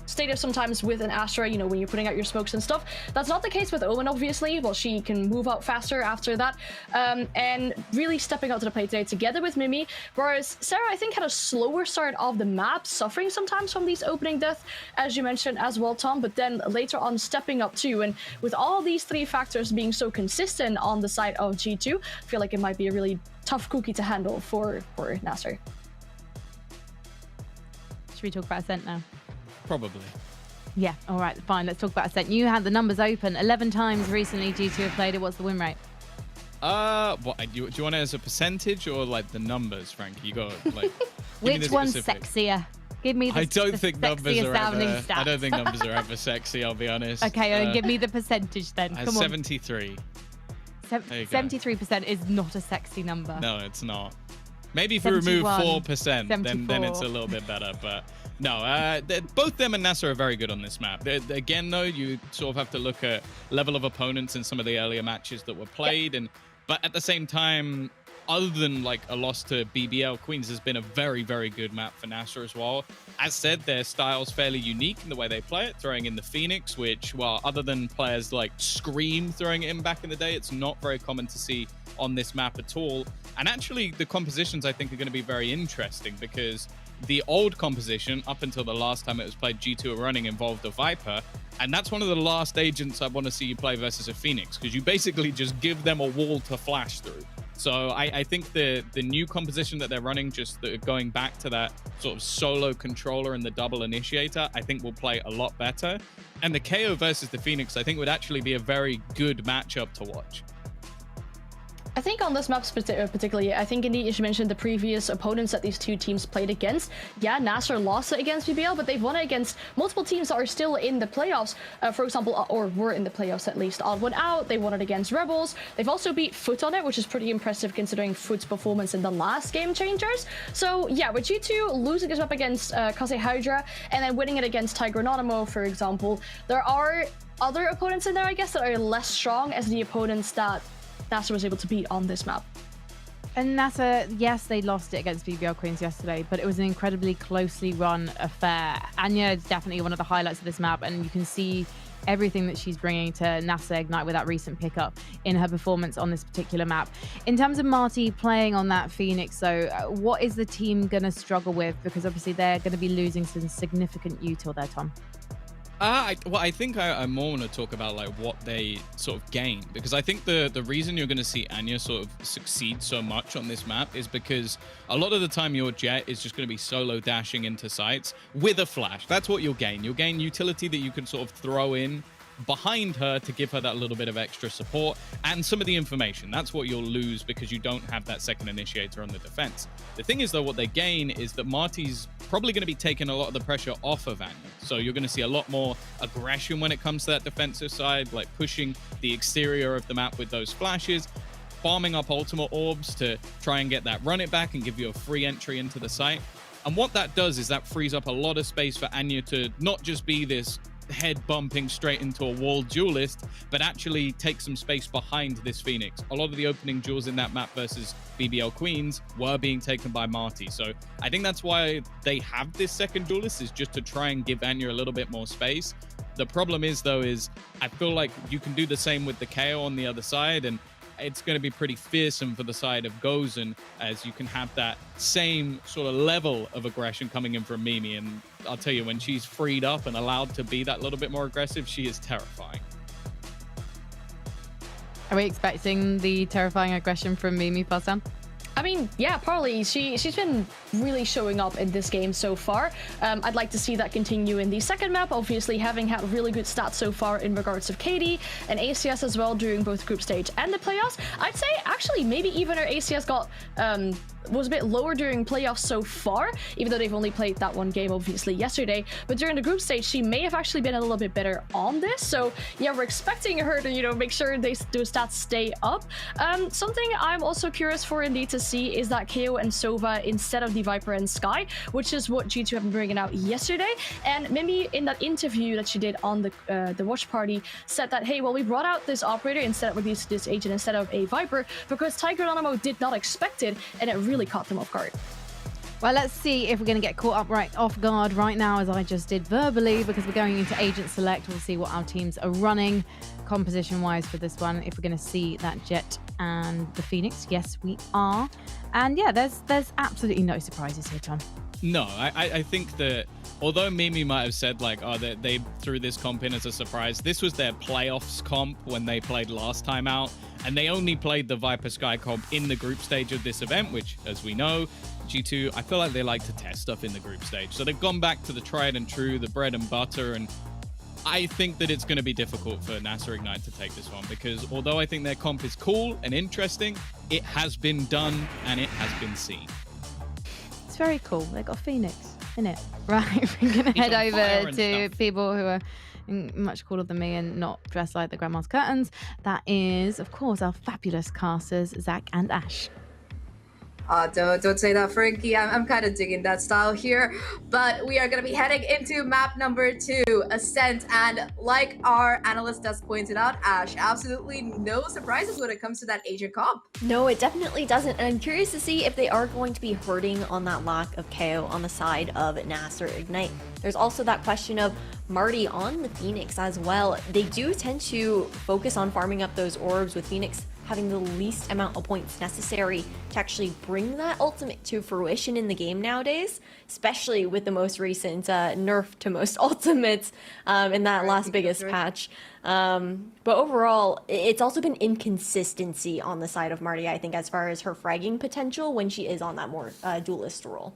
stative sometimes with an Astra, you know, when you're putting out your smokes and stuff. That's not the case with Omen, obviously. Well, she can move out faster after that, and really stepping out to the plate today together with Mimi, whereas Sarah, I think, had a slower start of the map, suffering sometimes from these opening deaths, as you mentioned as well, Tom, but then later on stepping up too. And with all these 3 factors being so consistent on the side of G2, I feel like it might be a really tough cookie to handle for Nasser. Should we talk about Ascent now? Probably. Yeah, all right, fine. Let's talk about Ascent. You had the numbers open 11 times recently. G2 have played it. What's the win rate? What do you want it as a percentage or like the numbers, Frank? You got like which one's sexier? Give me the I don't think numbers are sounding ever. stats. I don't think numbers are ever sexy. I'll be honest. Okay, give me the percentage then. Come on. 73. 73% is not a sexy number. No, it's not. Maybe if we remove 4%, then it's a 74. little bit better. But no, both them and Nasser are very good on this map. Again, though, you sort of have to look at level of opponents in some of the earlier matches that were played, but at the same time, other than like a loss to BBL, Queens has been a very, very good map for Nasser as well. As said, their style's fairly unique in the way they play it, throwing in the Phoenix, which, well, other than players like Scream throwing it in back in the day, it's not very common to see on this map at all. And actually, the compositions, I think, are going to be very interesting, because the old composition, up until the last time it was played, G2 were running, involved a Viper. And that's one of the last agents I want to see you play versus a Phoenix, because you basically just give them a wall to flash through. So I think the new composition that they're running, just going back to that sort of solo controller and the double initiator, I think will play a lot better. And the KO versus the Phoenix, I think, would actually be a very good matchup to watch. I think on this map particularly, I think indeed, as you mentioned, the previous opponents that these two teams played against, yeah, Nasser lost it against BBL, but they've won it against multiple teams that are still in the playoffs, for example, or were in the playoffs at least. Odd one out, they won it against Rebels. They've also beat Foot on it, which is pretty impressive considering Foot's performance in the last Game Changers. So yeah, with G2 losing this map against Kase Hydra and then winning it against Tiger Anonymous, for example, there are other opponents in there, I guess, that are less strong as the opponents that Nasser was able to beat on this map. And Nasser, yes, they lost it against BBL Queens yesterday, but it was an incredibly closely run affair. Anya is definitely one of the highlights of this map, and you can see everything that she's bringing to Nasser Ignite with that recent pickup in her performance on this particular map. In terms of Marty playing on that Phoenix, so what is the team going to struggle with? Because obviously they're going to be losing some significant util there, Tom. I think I more want to talk about like what they sort of gain, because I think the reason you're going to see Anya sort of succeed so much on this map is because a lot of the time your Jet is just going to be solo dashing into sites with a flash. That's what you'll gain. You'll gain utility that you can sort of throw in behind her to give her that little bit of extra support and some of the information. That's what you'll lose because you don't have that second initiator on the defense. The thing is, though, what they gain is that Marty's probably going to be taking a lot of the pressure off of Anya. So you're going to see a lot more aggression when it comes to that defensive side, like pushing the exterior of the map with those flashes, farming up ultimate orbs to try and get that run it back and give you a free entry into the site. And what that does is that frees up a lot of space for Anya to not just be this head bumping straight into a wall duelist, but actually take some space behind this Phoenix. A lot of the opening duels in that map versus BBL Queens were being taken by Marty. So I think that's why they have this second duelist, is just to try and give Anya a little bit more space. The problem is, though, is I feel like you can do the same with the KO on the other side, and it's going to be pretty fearsome for the side of Gozen, as you can have that same sort of level of aggression coming in from Mimi. And I'll tell you, when she's freed up and allowed to be that little bit more aggressive, she is terrifying. Are we expecting the terrifying aggression from Mimi Passan? I mean, yeah, partly. She's been really showing up in this game so far. I'd like to see that continue in the second map, obviously having had really good stats so far in regards of KD and ACS as well during both group stage and the playoffs. I'd say actually maybe even her ACS was a bit lower during playoffs so far, even though they've only played that one game obviously yesterday. But during the group stage, she may have actually been a little bit better on this. So yeah, we're expecting her to, you know, make sure those stats stay up. Something I'm also curious for indeed to see is that KO and Sova instead of the Viper and Sky, which is what G2 have been bringing out yesterday. And Mimi, in that interview that she did on the watch party, said that, hey, well, we brought out this operator instead of this agent instead of a Viper because Tiger Dynamo did not expect it, and it really caught them off guard. Well, let's see if we're going to get caught up right off guard right now, as I just did verbally, because we're going into Agent Select. We'll see what our teams are running composition-wise for this one. If we're going to see that Jet and the Phoenix, yes, we are. And yeah, there's absolutely no surprises here, Tom. No, I think that although Mimi might have said like, oh, they threw this comp in as a surprise, this was their playoffs comp when they played last time out, and they only played the Viper Sky comp in the group stage of this event, which, as we know, G2, I feel like they like to test stuff in the group stage. So they've gone back to the tried and true, the bread and butter, and I think that it's going to be difficult for NASA Ignite to take this one, because although I think their comp is cool and interesting, it has been done and it has been seen. It's very cool. They got Phoenix in it. Right, we're going to head over to people who are much cooler than me and not dressed like the Grandma's Curtains. That is, of course, our fabulous casters, Zach and Ash. Don't say that, Frankie. I'm kind of digging that style here. But we are going to be heading into map number 2, Ascent. And like our analyst just pointed out, Ash, absolutely no surprises when it comes to that agent comp. No, it definitely doesn't. And I'm curious to see if they are going to be hurting on that lack of KO on the side of Nasser Ignite. There's also that question of Marty on the Phoenix as well. They do tend to focus on farming up those orbs, with Phoenix having the least amount of points necessary to actually bring that ultimate to fruition in the game nowadays, especially with the most recent nerf to most ultimates in that last biggest patch. But overall, it's also been inconsistency on the side of Marty, I think, as far as her fragging potential when she is on that more duelist role.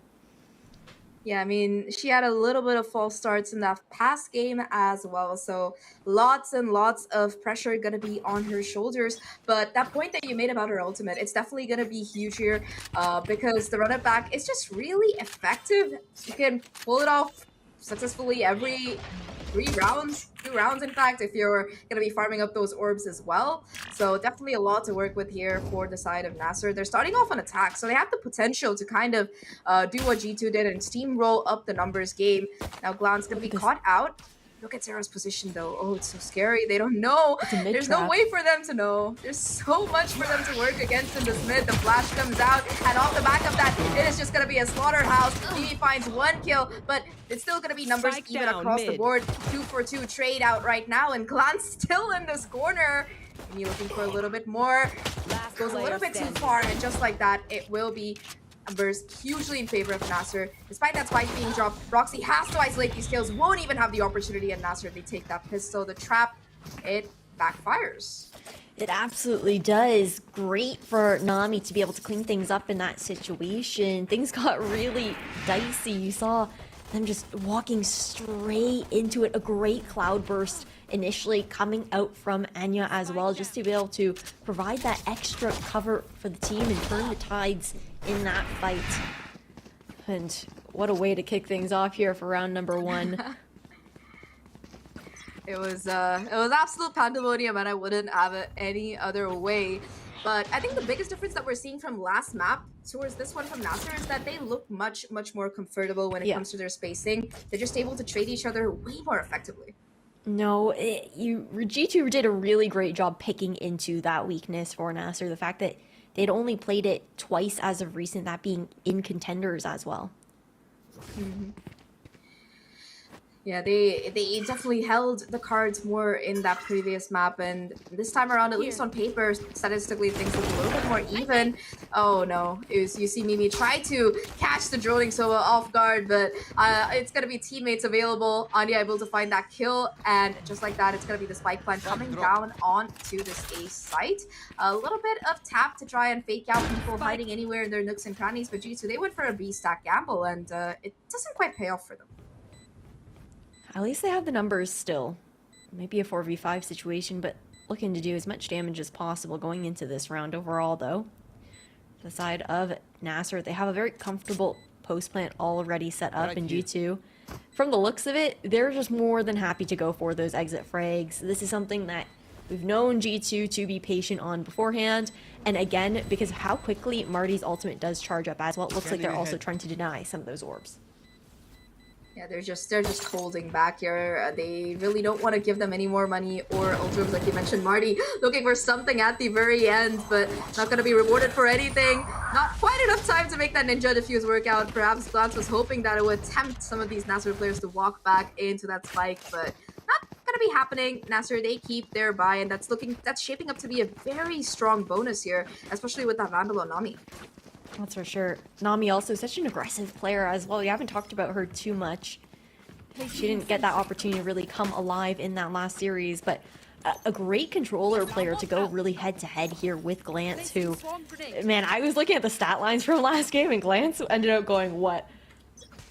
Yeah, I mean, she had a little bit of false starts in that past game as well. So lots and lots of pressure going to be on her shoulders. But that point that you made about her ultimate, it's definitely going to be huge here because the run-it back is just really effective. You can pull it off successfully every 2 rounds in fact, if you're going to be farming up those orbs as well. So definitely a lot to work with here for the side of Nasser. They're starting off on attack, so they have the potential to kind of do what G2 did and steamroll up the numbers game. Now Glan's going to be caught out. Look at Sarah's position though. Oh, it's so scary. They don't know. There's no way for them to know. There's so much for them to work against in this mid. The flash comes out, and off the back of that, it is just going to be a slaughterhouse. Mimi finds 1 kill, but it's still going to be numbers even across the board. 2 for 2 trade out right now, and Glan's still in this corner. Mimi looking for a little bit more. Goes a little bit too far, and just like that, it will be numbers hugely in favor of Nasser. Despite that spike being dropped, Roxy has to isolate these kills, won't even have the opportunity, and Nasser, they take that pistol. The trap, it backfires. It absolutely does. Great for Nami to be able to clean things up in that situation. Things got really dicey. You saw them just walking straight into it. A great cloud burst initially coming out from Anya as well, just to be able to provide that extra cover for the team and turn the tides in that fight. And what a way to kick things off here for round number 1. It was absolute pandemonium, and I wouldn't have it any other way. But I think the biggest difference that we're seeing from last map towards this one from Nasser is that they look much more comfortable when it comes to their spacing. They're just able to trade each other way more effectively. No, G2 did a really great job picking into that weakness for Nasser. The fact that they'd only played it twice as of recent, that being in contenders as well. Yeah, they definitely held the cards more in that previous map, and this time around, at least on paper, statistically things look a little bit more even. Oh no, you see Mimi try to catch the droning solo off guard, but it's gonna be teammates available. Anya able to find that kill, and just like that, it's gonna be the spike plant coming down onto this A site. A little bit of tap to try and fake out people hiding anywhere in their nooks and crannies, but G2, they went for a B stack gamble, and it doesn't quite pay off for them. At least they have the numbers still. Maybe a 4v5 situation, but looking to do as much damage as possible going into this round overall, though. The side of Nasser, they have a very comfortable post plant already set up in G2. From the looks of it, they're just more than happy to go for those exit frags. This is something that we've known G2 to be patient on beforehand. And again, because of how quickly Marty's ultimate does charge up as well, it looks like they're also trying to deny some of those orbs. Yeah, they're just holding back here. They really don't want to give them any more money or ultimatums, like you mentioned. Marty looking for something at the very end, but not going to be rewarded for anything. Not quite enough time to make that ninja defuse work out. Perhaps Glance was hoping that it would tempt some of these Nasser players to walk back into that spike, but not going to be happening. Nasser, they keep their buy, and that's shaping up to be a very strong bonus here, especially with that Vandal on Nami. That's for sure. Nami also such an aggressive player as well. We haven't talked about her too much. She didn't get that opportunity to really come alive in that last series, but a great controller player to go really head-to-head here with Glance, who, man, I was looking at the stat lines from last game, and Glance ended up going, what?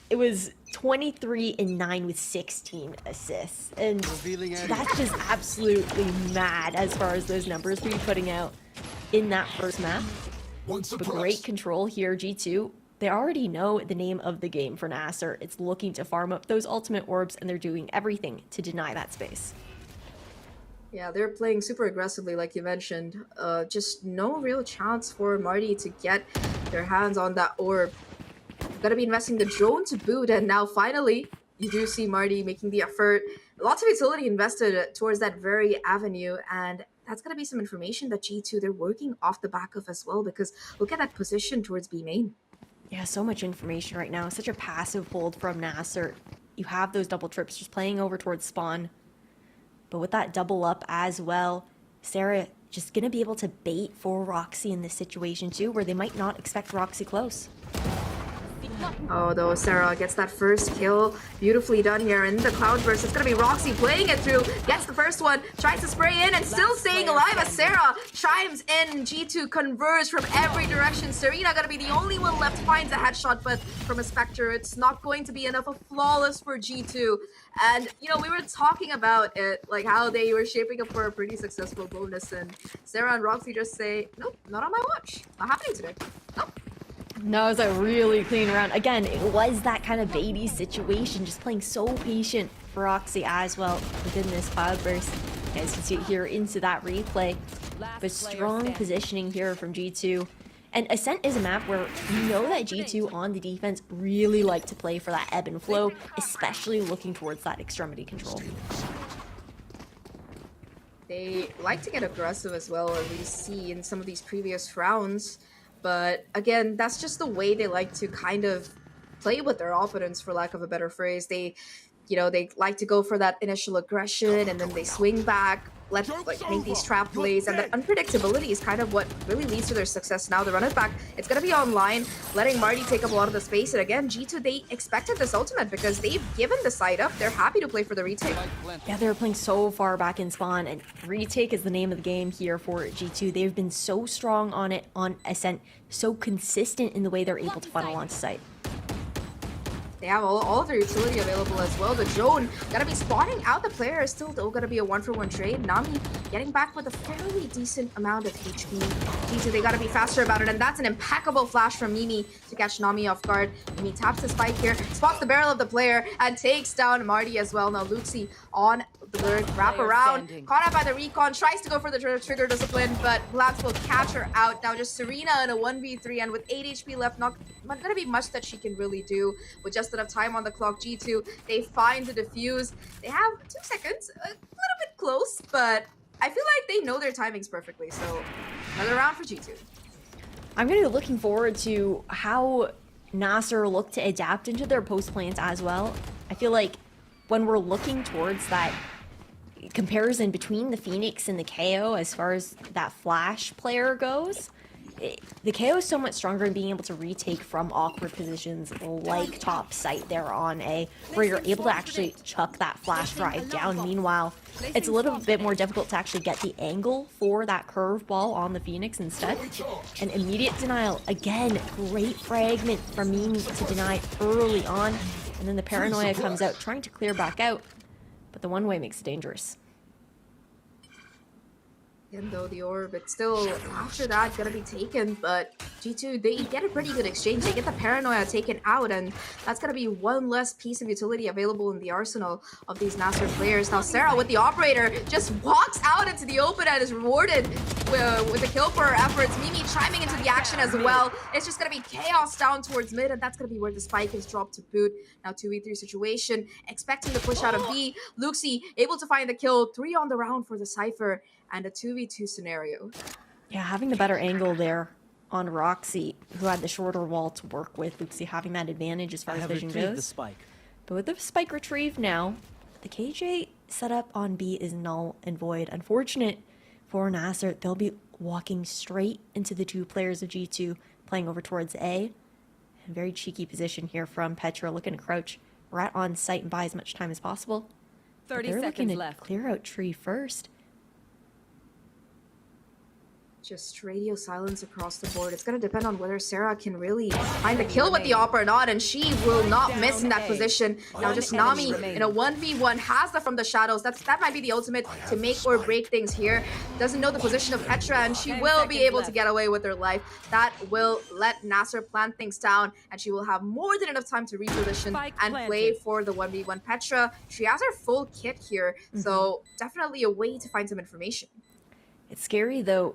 It was 23-9 with 16 assists, and that's just absolutely mad as far as those numbers to be putting out in that first map. But great control here, G2. They already know the name of the game for Nasser. It's looking to farm up those ultimate orbs, and they're doing everything to deny that space. Yeah, they're playing super aggressively, like you mentioned. Just no real chance for Marty to get their hands on that orb. Gotta be investing the drone to boot, and now finally, you do see Marty making the effort. Lots of utility invested towards that very avenue, and that's going to be some information that G2, they're working off the back of as well, because look at that position towards B main. Yeah, so much information right now. Such a passive hold from Nasser. You have those double trips just playing over towards spawn. But with that double up as well, Sarah just going to be able to bait for Roxy in this situation too, where they might not expect Roxy close. Oh, though, Sarah gets that first kill. Beautifully done here in the Cloudburst. It's going to be Roxy playing it through. Gets the first one. Tries to spray in and still staying alive as Sarah chimes in. G2 converge from every direction. Serena going to be the only one left. Finds a headshot, but from a Spectre, it's not going to be enough of flawless for G2. And, you know, we were talking about it, like how they were shaping up for a pretty successful bonus. And Sarah and Roxy just say, nope, not on my watch. Not happening today. Nope. No, it was a really clean round. Again, it was that kind of baby situation, just playing so patient for Roxy as well within this Cloudburst. As you can see here into that replay. But strong positioning here from G2. And Ascent is a map where you know that G2 on the defense really like to play for that ebb and flow, especially looking towards that extremity control. They like to get aggressive as well, as we see in some of these previous rounds. But again, that's just the way they like to kind of play with their opponents, for lack of a better phrase. They, you know, they like to go for that initial aggression, and then they swing back, make these trap plays, and that unpredictability is kind of what really leads to their success. Now the run it back, it's going to be online, letting Marty take up a lot of the space. And again, G2, they expected this ultimate because they've given the side up. They're happy to play for the retake. Yeah, they were playing so far back in spawn, and retake is the name of the game here for G2. They've been so strong on it on Ascent, so consistent in the way they're able to funnel onto site. They have all of their utility available as well. The drone gonna be spawning out the player. Is still though gonna be a 1-for-1 trade. Nami getting back with a fairly decent amount of HP. G2, they gotta be faster about it, and that's an impeccable flash from Mimi to catch Nami off guard. Mimi taps the spike here, spots the barrel of the player, and takes down Marty as well. Now Luxi on the lurk, wrap around, caught out by the recon, tries to go for the trigger discipline, but Glance will catch her out. Now just Serena in a 1v3, and with 8 HP left, not gonna be much that she can really do with just enough time on the clock. G2, they find the defuse. They have 2 seconds, a little bit close, but I feel like they know their timings perfectly. So another round for G2. I'm gonna be looking forward to how Nasser look to adapt into their post plans as well. I feel like when we're looking towards that comparison between the Phoenix and the KO as far as that flash player goes, the KO is so much stronger in being able to retake from awkward positions like top site there on A, where you're able to actually chuck that flash drive down. Meanwhile, it's a little bit more difficult to actually get the angle for that curveball on the Phoenix instead. An immediate denial. Again, great fragment from Mimi to deny early on. And then the paranoia comes out, trying to clear back out. But the one-way makes it dangerous. Again, though, the orb, it's still, after that, gonna be taken, but G2, they get a pretty good exchange. They get the paranoia taken out, and that's gonna be one less piece of utility available in the arsenal of these Nasr players. Now, Sarah with the operator just walks out into the open and is rewarded with the kill for her efforts. Mimi chiming into the action as well. It's just gonna be chaos down towards mid, and that's gonna be where the spike is dropped to boot. Now, 2v3 situation, expecting the push out of B. Luxie able to find the kill, 3 on the round for the Cypher, and a 2v2 scenario. Yeah, having the better angle there on Roxy, who had the shorter wall to work with. Luxie having that advantage as far as vision goes. The spike. But with the spike retrieved now, the KJ setup on B is null and void. Unfortunate for Nasr, they'll be walking straight into the 2 players of G2 playing over towards A. And very cheeky position here from Petra, looking to crouch right on site and buy as much time as possible. 30 they're seconds looking to left. clear out tree first. Just radio silence across the board. It's going to depend on whether Sarah can really find the kill with the Opera or not, and she will not miss in that position. Now just Nami in a 1v1 has the from the shadows. That might be the ultimate to make or break things here. Doesn't know the position of Petra, and she will be able to get away with her life. That will let Nasr plant things down, and she will have more than enough time to reposition and play for the 1v1. Petra, she has her full kit here, so definitely a way to find some information. It's scary though.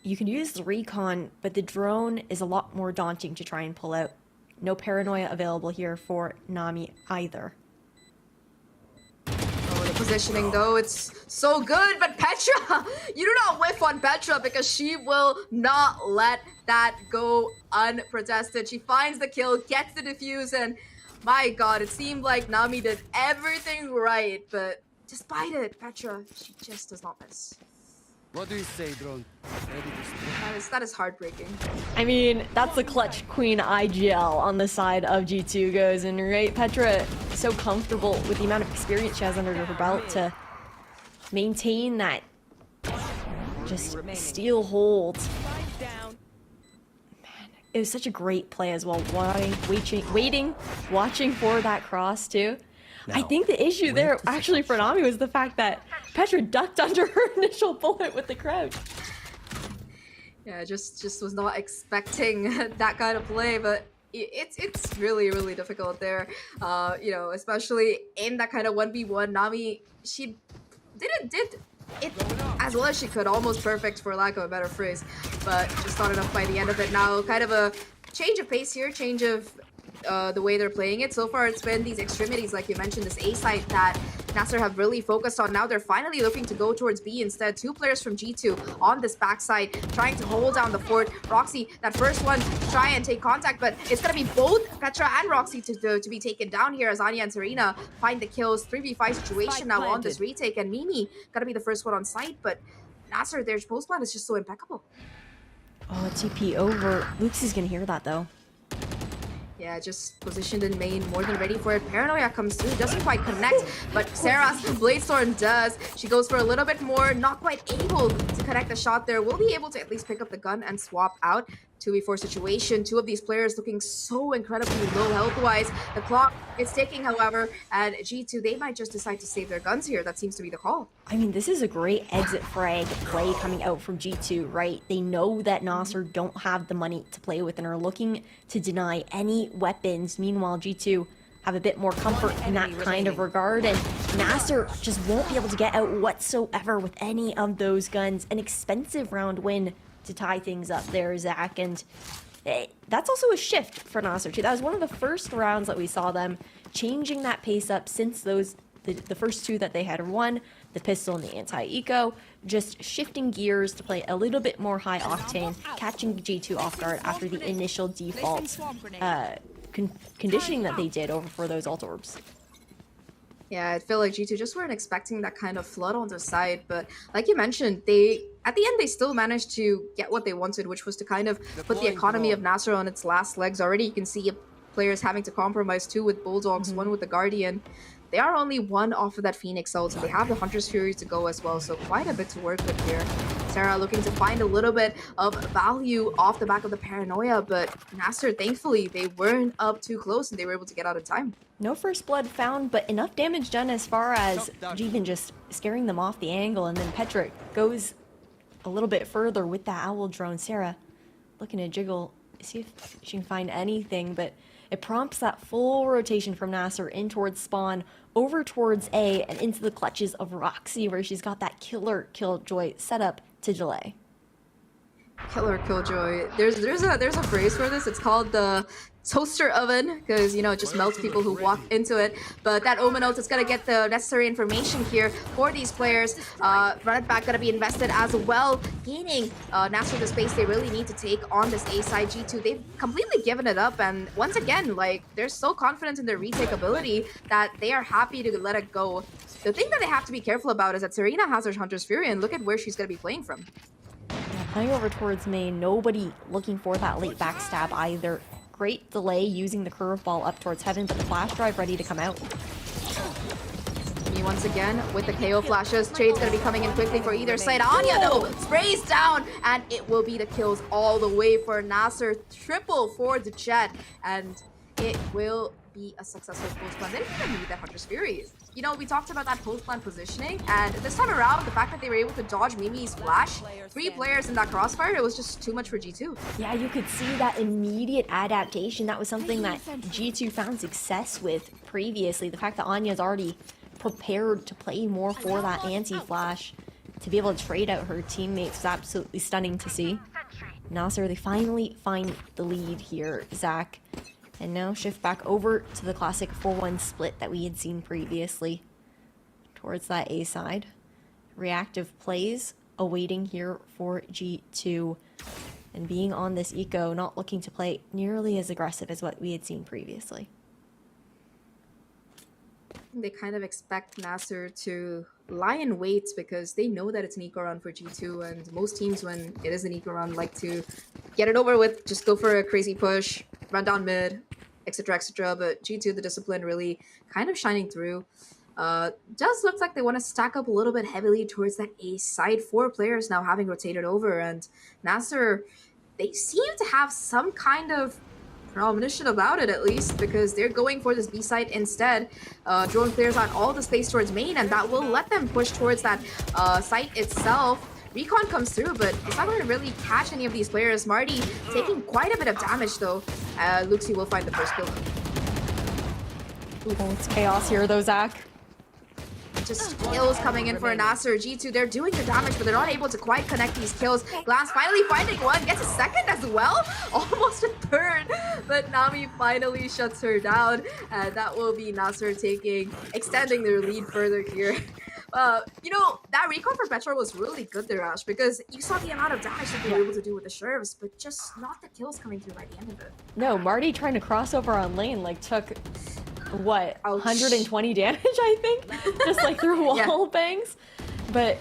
You can use the recon, but the drone is a lot more daunting to try and pull out. No paranoia available here for Nami either. Oh, the positioning though, it's so good, but Petra, you do not whiff on Petra because she will not let that go unprotested. She finds the kill, gets the defuse, and my god, it seemed like Nami did everything right, but despite it, Petra, she just does not miss. What do you say, drone? That is heartbreaking. I mean, that's the clutch queen IGL on the side of G2 goes, and right, Petra so comfortable with the amount of experience she has under her belt to maintain that just steal holds. Man, it was such a great play as well. Waiting, watching for that cross too. I think the issue there actually for Nami was the fact that Petra ducked under her initial bullet with the crouch. Yeah, just was not expecting that kind of play, but it's really difficult there. You know, especially in that kind of 1v1. Nami, she did it as well as she could, almost perfect for lack of a better phrase, but just not enough by the end of it. Now, kind of a change of pace here, change of the way they're playing it. So far, it's been these extremities, like you mentioned, this A site that Nasr have really focused on. Now they're finally looking to go towards B instead. 2 players from G2 on this backside, trying to hold down the fort. Roxy, that first one, try and take contact, but it's gonna be both Petra and Roxy to be taken down here as Anya and Serena find the kills. 3v5 situation now on this retake, and Mimi gotta be the first one on site, but Nasr, their post plan is just so impeccable. Oh, TP over. Luxie's gonna hear that though. Yeah, just positioned in main, more than ready for it. Paranoia comes through, doesn't quite connect, but Sarah's Bladestorm does. She goes for a little bit more, not quite able to connect the shot there. Will be able to at least pick up the gun and swap out. 2v4 situation, 2 of these players looking so incredibly low health-wise. The clock is ticking, however, and G2, they might just decide to save their guns here. That seems to be the call. I mean, this is a great exit frag play coming out from G2, right? They know that Nasr don't have the money to play with and are looking to deny any weapons. Meanwhile, G2 have a bit more comfort in that kind of regard, and Nasr just won't be able to get out whatsoever with any of those guns. An expensive round win to tie things up there, Zach, and that's also a shift for Nasr too. That was one of the first rounds that we saw them changing that pace up since the first 2 that they had won, the pistol and the anti-eco, just shifting gears to play a little bit more high octane, catching G2 off guard after the initial default conditioning that they did over for those ult orbs. Yeah, I feel like G2 just weren't expecting that kind of flood on the side, but like you mentioned, they at the end they still managed to get what they wanted, which was to kind of put the economy of Nasser on its last legs already. You can see players having to compromise, two with Bulldogs, one with the Guardian. They are only one off of that Phoenix ult, so they have the Hunter's Fury to go as well, so quite a bit to work with here. Sarah looking to find a little bit of value off the back of the Paranoia, but Nasser, thankfully, they weren't up too close and they were able to get out in time. No first blood found, but enough damage done as far as Jeevan just scaring them off the angle, and then Petrick goes a little bit further with that Owl drone. Sarah looking to jiggle, see if she can find anything, but it prompts that full rotation from Nasser in towards spawn, over towards A, and into the clutches of Roxy, where she's got that killer Killjoy set up to delay. Killer Killjoy. There's a phrase for this. It's called the toaster oven, because you know it just melts people who walk into it. But that Omen ult is gonna get the necessary information here for these players. Run it back gonna be invested as well, gaining Nasser the space they really need to take on this A side. G2, they've completely given it up, and once again, like, they're so confident in their retake ability that they are happy to let it go. The thing that they have to be careful about is that Serena has her Hunter's Fury, and look at where she's gonna be playing from. Playing over towards main, nobody looking for that late backstab either. Great delay using the curveball up towards heaven, but the flash drive ready to come out. Me once again with the KO flashes. Trade's gonna be coming in quickly for either side. Anya though sprays down, and it will be the kills all the way for Nasser. Triple for the Jet, and it will be a successful post plan. They didn't even need that Hunter's Fury. You know, we talked about that post plan positioning, and this time around, the fact that they were able to dodge Mimi's flash, 3 players in that crossfire, it was just too much for G2. Yeah, you could see that immediate adaptation. That was something that G2 found success with previously. The fact that Anya's already prepared to play more for that anti-flash, to be able to trade out her teammates was absolutely stunning to see. Nasser, they finally find the lead here, Zach. And now shift back over to the classic 4-1 split that we had seen previously towards that A side. Reactive plays awaiting here for G2. And being on this eco, not looking to play nearly as aggressive as what we had seen previously. They kind of expect Nasser to lie in wait because they know that it's an eco run for G2, and most teams, when it is an eco run, like to get it over with, just go for a crazy push, run down mid, etc, etc. But G2, the discipline really kind of shining through. Does look like they want to stack up a little bit heavily towards that A side. 4 players now having rotated over, and Nasser, they seem to have some kind of premonition about it, at least, because they're going for this B side instead. Drawing players on all the space towards main, and that will let them push towards that site itself. Recon comes through, but it's not going to really catch any of these players. Marty taking quite a bit of damage, though. Luxie will find the first kill. Oh, it's chaos here, though, Zach. Just kills coming in for Nasser. G2, they're doing the damage, but they're not able to quite connect these kills. Glance finally finding one, gets a second as well. Almost a third, but Nami finally shuts her down. And that will be Nasser extending their lead further here. You know, that recon for Petra was really good there, Ash, because you saw the amount of damage that they were able to do with the Sheriffs, but just not the kills coming through by the end of it. No, Marty trying to cross over on lane, like, took, what, Ouch. 120 damage, I think? Just, like, through wall bangs. But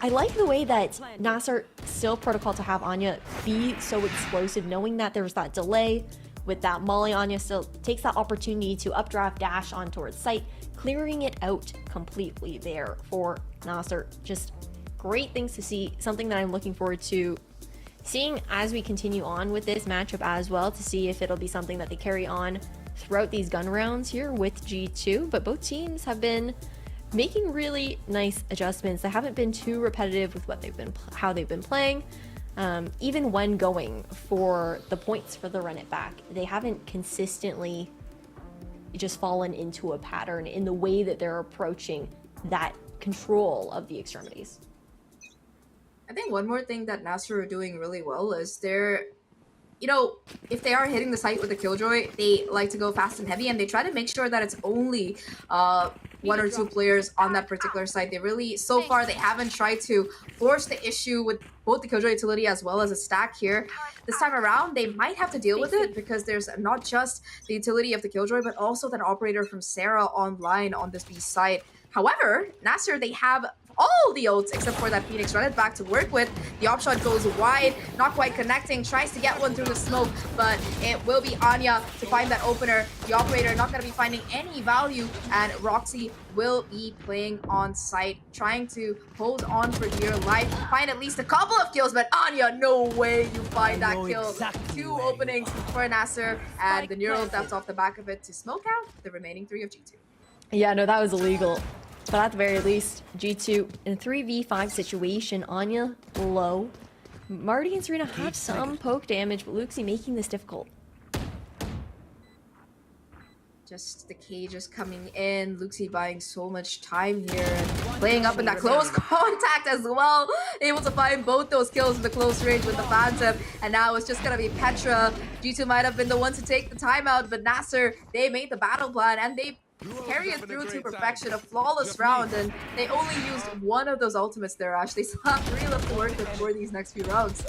I like the way that Nasser still protocol to have Anya be so explosive, knowing that there was that delay with that Molly. Anya still takes that opportunity to updraft dash on towards site, clearing it out completely there for Nasser. Just great things to see, something that I'm looking forward to seeing as we continue on with this matchup as well, to see if it'll be something that they carry on throughout these gun rounds here with G2. But both teams have been making really nice adjustments. They haven't been too repetitive with what how they've been playing. Even when going for the points for the run it back, they haven't consistently just fallen into a pattern in the way that they're approaching that control of the extremities. I think one more thing that Nasser are doing really well is they're, you know, if they are hitting the site with a Killjoy, they like to go fast and heavy, and they try to make sure that it's only one or two players on that particular side. They really, so far, they haven't tried to force the issue with both the Killjoy utility as well as a stack here. This time around, they might have to deal with it because there's not just the utility of the Killjoy, but also that operator from Sarah online on this B side. However, Nasser, they have all the ults except for that Phoenix Reddit back to work with. The op shot goes wide, not quite connecting, tries to get one through the smoke, but it will be Anya to find that opener. The operator not going to be finding any value, and Roxy will be playing on site, trying to hold on for dear life, find at least a couple of kills, but Anya, no way you find that kill. Two openings for Nasser, and the neural theft off the back of it to smoke out the remaining 3 of G2. Yeah, no, that was illegal. But at the very least, G2 in a 3v5 situation, Anya low. Marty and Serena have some poke damage, but Luxie making this difficult. Just the cages coming in, Luxie buying so much time here, and playing up in that close contact as well. Able to find both those kills in the close range with the Phantom, and now it's just gonna be Petra. G2 might have been the one to take the timeout, but Nasser, they made the battle plan, and they carry it through to perfection, a flawless round, and they only used one of those ultimates there, Ash. They still have 3 left to work with for these next few rounds.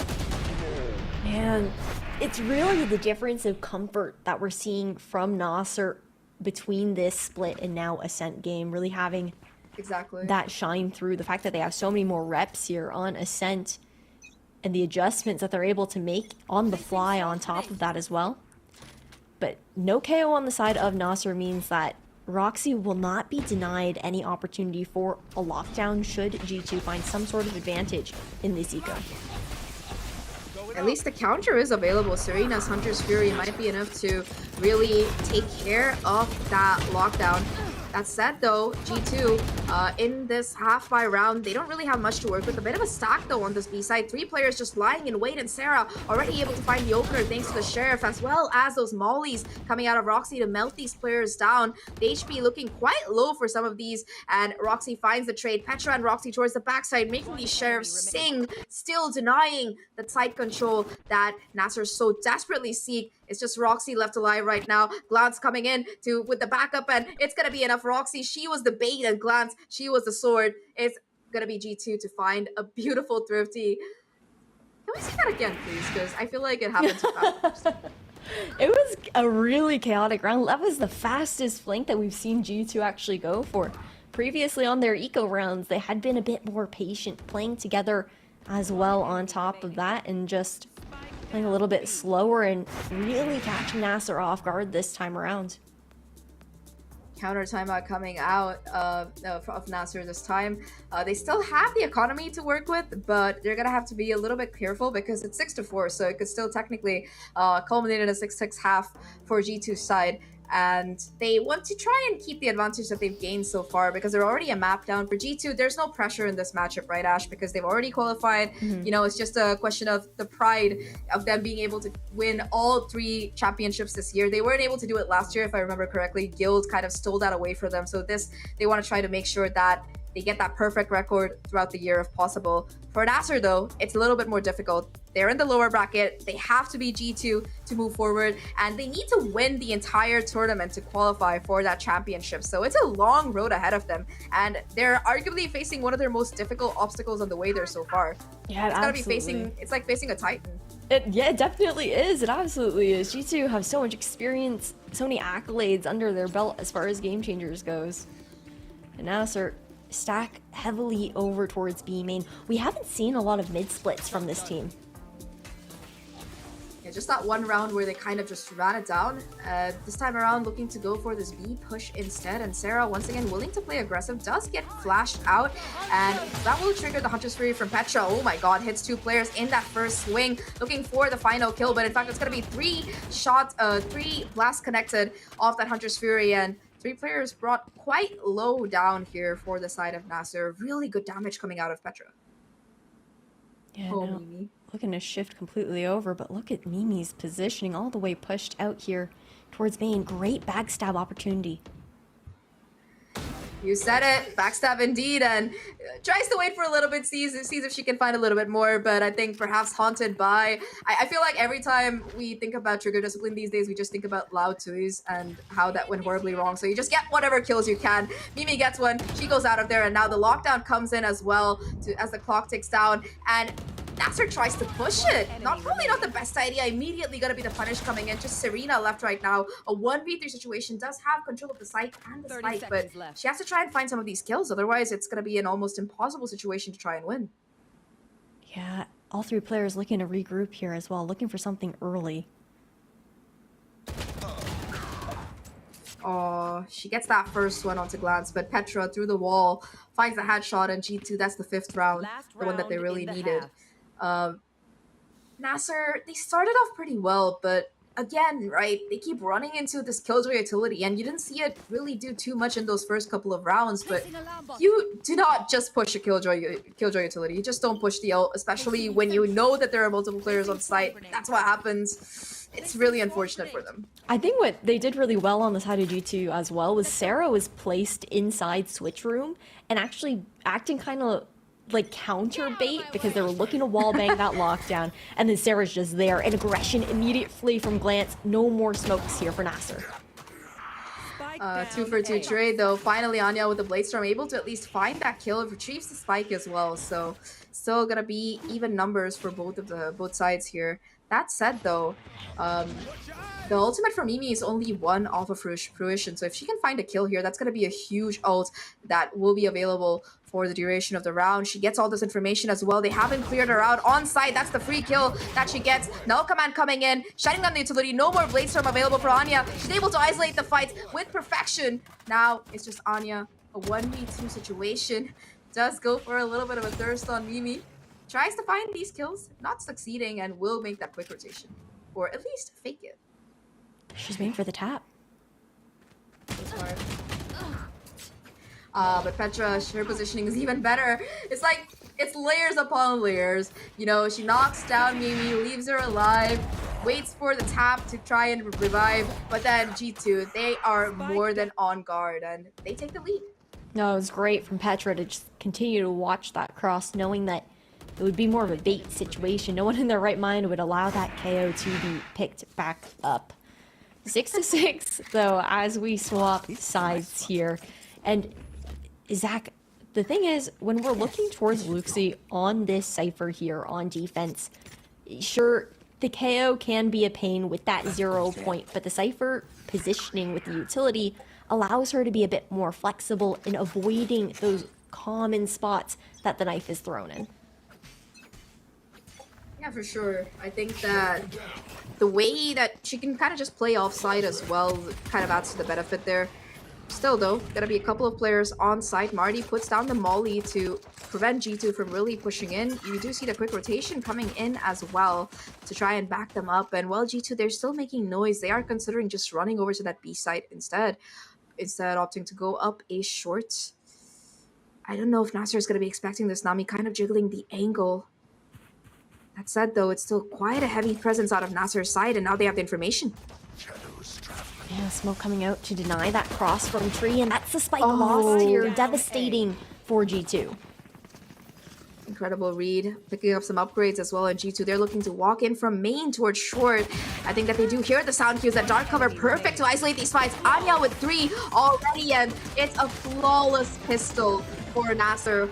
Man, it's really the difference of comfort that we're seeing from Nasser between this split and now Ascent game, really having that shine through. The fact that they have so many more reps here on Ascent and the adjustments that they're able to make on the fly on top of that as well. But no KO on the side of Nasser means that Roxy will not be denied any opportunity for a lockdown should G2 find some sort of advantage in this eco. At least the counter is available. Serena's Hunter's Fury might be enough to really take care of that lockdown. That said, though, G2 in this half-buy round, they don't really have much to work with. A bit of a stack, though, on this B side. 3 players just lying in wait, and Sarah already able to find the opener thanks to the Sheriff, as well as those mollies coming out of Roxy to melt these players down. The HP looking quite low for some of these, and Roxy finds the trade. Petra and Roxy towards the backside, making these Sheriffs sing, still denying the side control that Nasser so desperately seek. It's just Roxy left alive right now. Glance coming in with the backup, and it's going to be enough. Roxy, she was the bait, and Glance, she was the sword. It's going to be G2 to find a beautiful Thrifty. Can we see that again, please? Because I feel like it happened too fast. It was a really chaotic round. That was the fastest flank that we've seen G2 actually go for. Previously on their eco rounds, they had been a bit more patient, playing together as well on top of that, and just playing a little bit slower and really catching Nasser off guard this time around. Counter timeout coming out of Nasser this time. They still have the economy to work with, but they're gonna have to be a little bit careful because it's 6-4, so it could still technically culminate in a 6-6 half for G2's side. And they want to try and keep the advantage that they've gained so far because they're already a map down. For G2, there's no pressure in this matchup, right, Ash? Because they've already qualified. You know, it's just a question of the pride of them being able to win all 3 championships this year. They weren't able to do it last year, if I remember correctly. Guild kind of stole that away from them. So they want to try to make sure that they get that perfect record throughout the year if possible. For Nasser, though, it's a little bit more difficult. They're in the lower bracket. They have to be G2 to move forward, and they need to win the entire tournament to qualify for that championship. So it's a long road ahead of them, and they're arguably facing one of their most difficult obstacles on the way there so far. Yeah, it's gotta be it's like facing a Titan. Yeah, it definitely is. It absolutely is. G2 have so much experience, so many accolades under their belt as far as Game Changers goes. And Nasser stack heavily over towards B main. We haven't seen a lot of mid splits from this team. Yeah, just that one round where they kind of just ran it down. This time around, looking to go for this B push instead, and Sarah, once again, willing to play aggressive, does get flashed out, and that will trigger the Hunter's Fury from Petra. Oh my god, hits 2 players in that first swing, looking for the final kill, but in fact, it's going to be 3 shots, 3 blasts connected off that Hunter's Fury, and 3 players brought quite low down here for the side of Nasser. Really good damage coming out of Petra. Yeah, oh, no. Mimi. Looking to shift completely over, but look at Mimi's positioning all the way pushed out here towards main. Great backstab opportunity. You said it, backstab indeed, and tries to wait for a little bit, sees if she can find a little bit more, but I think perhaps haunted by... I feel like every time we think about trigger discipline these days, we just think about loud twos and how that went horribly wrong, so you just get whatever kills you can. Mimi gets one, she goes out of there, and now the lockdown comes in as well as the clock ticks down, and Nasser tries to push it. Probably not the best idea. Immediately gonna be the punish coming in. Just Serena left right now. A 1v3 situation, does have control of the site and the spike, but she has to try and find some of these kills. Otherwise, it's gonna be an almost impossible situation to try and win. Yeah, all three players looking to regroup here as well, looking for something early. Oh, she gets that first one onto Glance, but Petra through the wall finds the headshot, and G2, that's the 5th round, the one that they really needed. Nasser, they started off pretty well, but again, right, they keep running into this Killjoy utility, and you didn't see it really do too much in those first couple of rounds, but you do not just push a Killjoy utility. You just don't push the ult, especially when you know that there are multiple players on site. That's what happens. It's really unfortunate for them. I think what they did really well on the side of G2 as well was Sarah was placed inside switch room and actually acting kind of like counter bait because they were looking to wallbang that lockdown, and then Sarah's just there, and aggression immediately from Glance. No more smokes here for Nasser. 2 for 2 trade though. Finally Anya with the Blade Storm able to at least find that kill. It retrieves the spike as well, so still gonna be even numbers for both sides here. That said though, the ultimate for Mimi is only one off of fruition, so if she can find a kill here, that's going to be a huge ult that will be available for the duration of the round. She gets all this information as well. They haven't cleared her out on site. That's the free kill that she gets. Null Command coming in, shutting down the utility. No more Blade Storm available for Anya. She's able to isolate the fight with perfection. Now it's just Anya, a 1v2 situation. Does go for a little bit of a thirst on Mimi. Tries to find these kills, not succeeding, and will make that quick rotation. Or at least fake it. She's waiting for the tap. But Petra, her positioning is even better. It's like, it's layers upon layers. You know, she knocks down Mimi, leaves her alive, waits for the tap to try and revive, but then G2, they are more than on guard, and they take the lead. No, it was great from Petra to just continue to watch that cross, knowing that it would be more of a bait situation. No one in their right mind would allow that KO to be picked back up. 6-6, though, as we swap sides here. And Zach, the thing is, when we're looking towards Luxie on this Cypher here on defense, sure, the KO can be a pain with that 0 point, but the Cypher positioning with the utility allows her to be a bit more flexible in avoiding those common spots that the knife is thrown in. Yeah, for sure. I think that the way that she can kind of just play offside as well kind of adds to the benefit there. Still though, gonna be a couple of players on site. Marty puts down the molly to prevent G2 from really pushing in. You do see the quick rotation coming in as well to try and back them up. And while G2, they're still making noise. They are considering just running over to that B site instead opting to go up a short. I don't know if Nasser is gonna be expecting this. Nami kind of jiggling the angle. That said, though, it's still quite a heavy presence out of Nasser's side, and now they have the information. Yeah, smoke coming out to deny that cross from Tree, and that's the spike lost here. Devastating for G2. Incredible read, picking up some upgrades as well in G2. They're looking to walk in from main towards short. I think that they do hear the sound cues. That dark cover, perfect to isolate these fights. Anya with 3 already, and it's a flawless pistol for Nasser.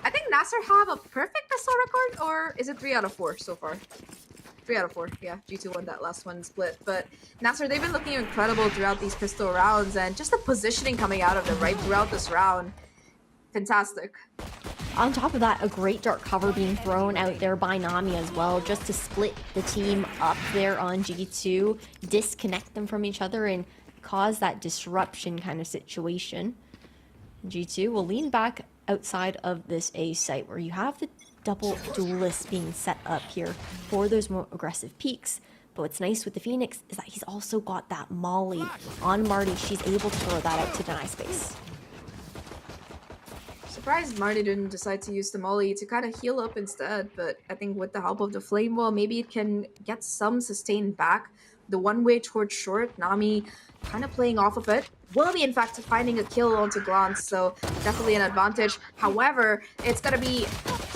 I think Nasser have a perfect pistol record, or is it 3 out of 4 so far? 3 out of 4, yeah. G2 won that last one split. But Nasser, they've been looking incredible throughout these pistol rounds, and just the positioning coming out of them right throughout this round. Fantastic. On top of that, a great dark cover being thrown out there by Nami as well, just to split the team up there on G2, disconnect them from each other, and cause that disruption kind of situation. G2 will lean back outside of this A site where you have the double duelists being set up here for those more aggressive peaks. But what's nice with the Phoenix is that he's also got that molly on Marty. She's able to throw that out to deny space. Surprised Marty didn't decide to use the molly to kind of heal up instead, but I think with the help of the flame wall, maybe it can get some sustain back. The one way towards short, Nami kind of playing off of it, will be in fact finding a kill onto Glance, so definitely an advantage. However, it's gonna be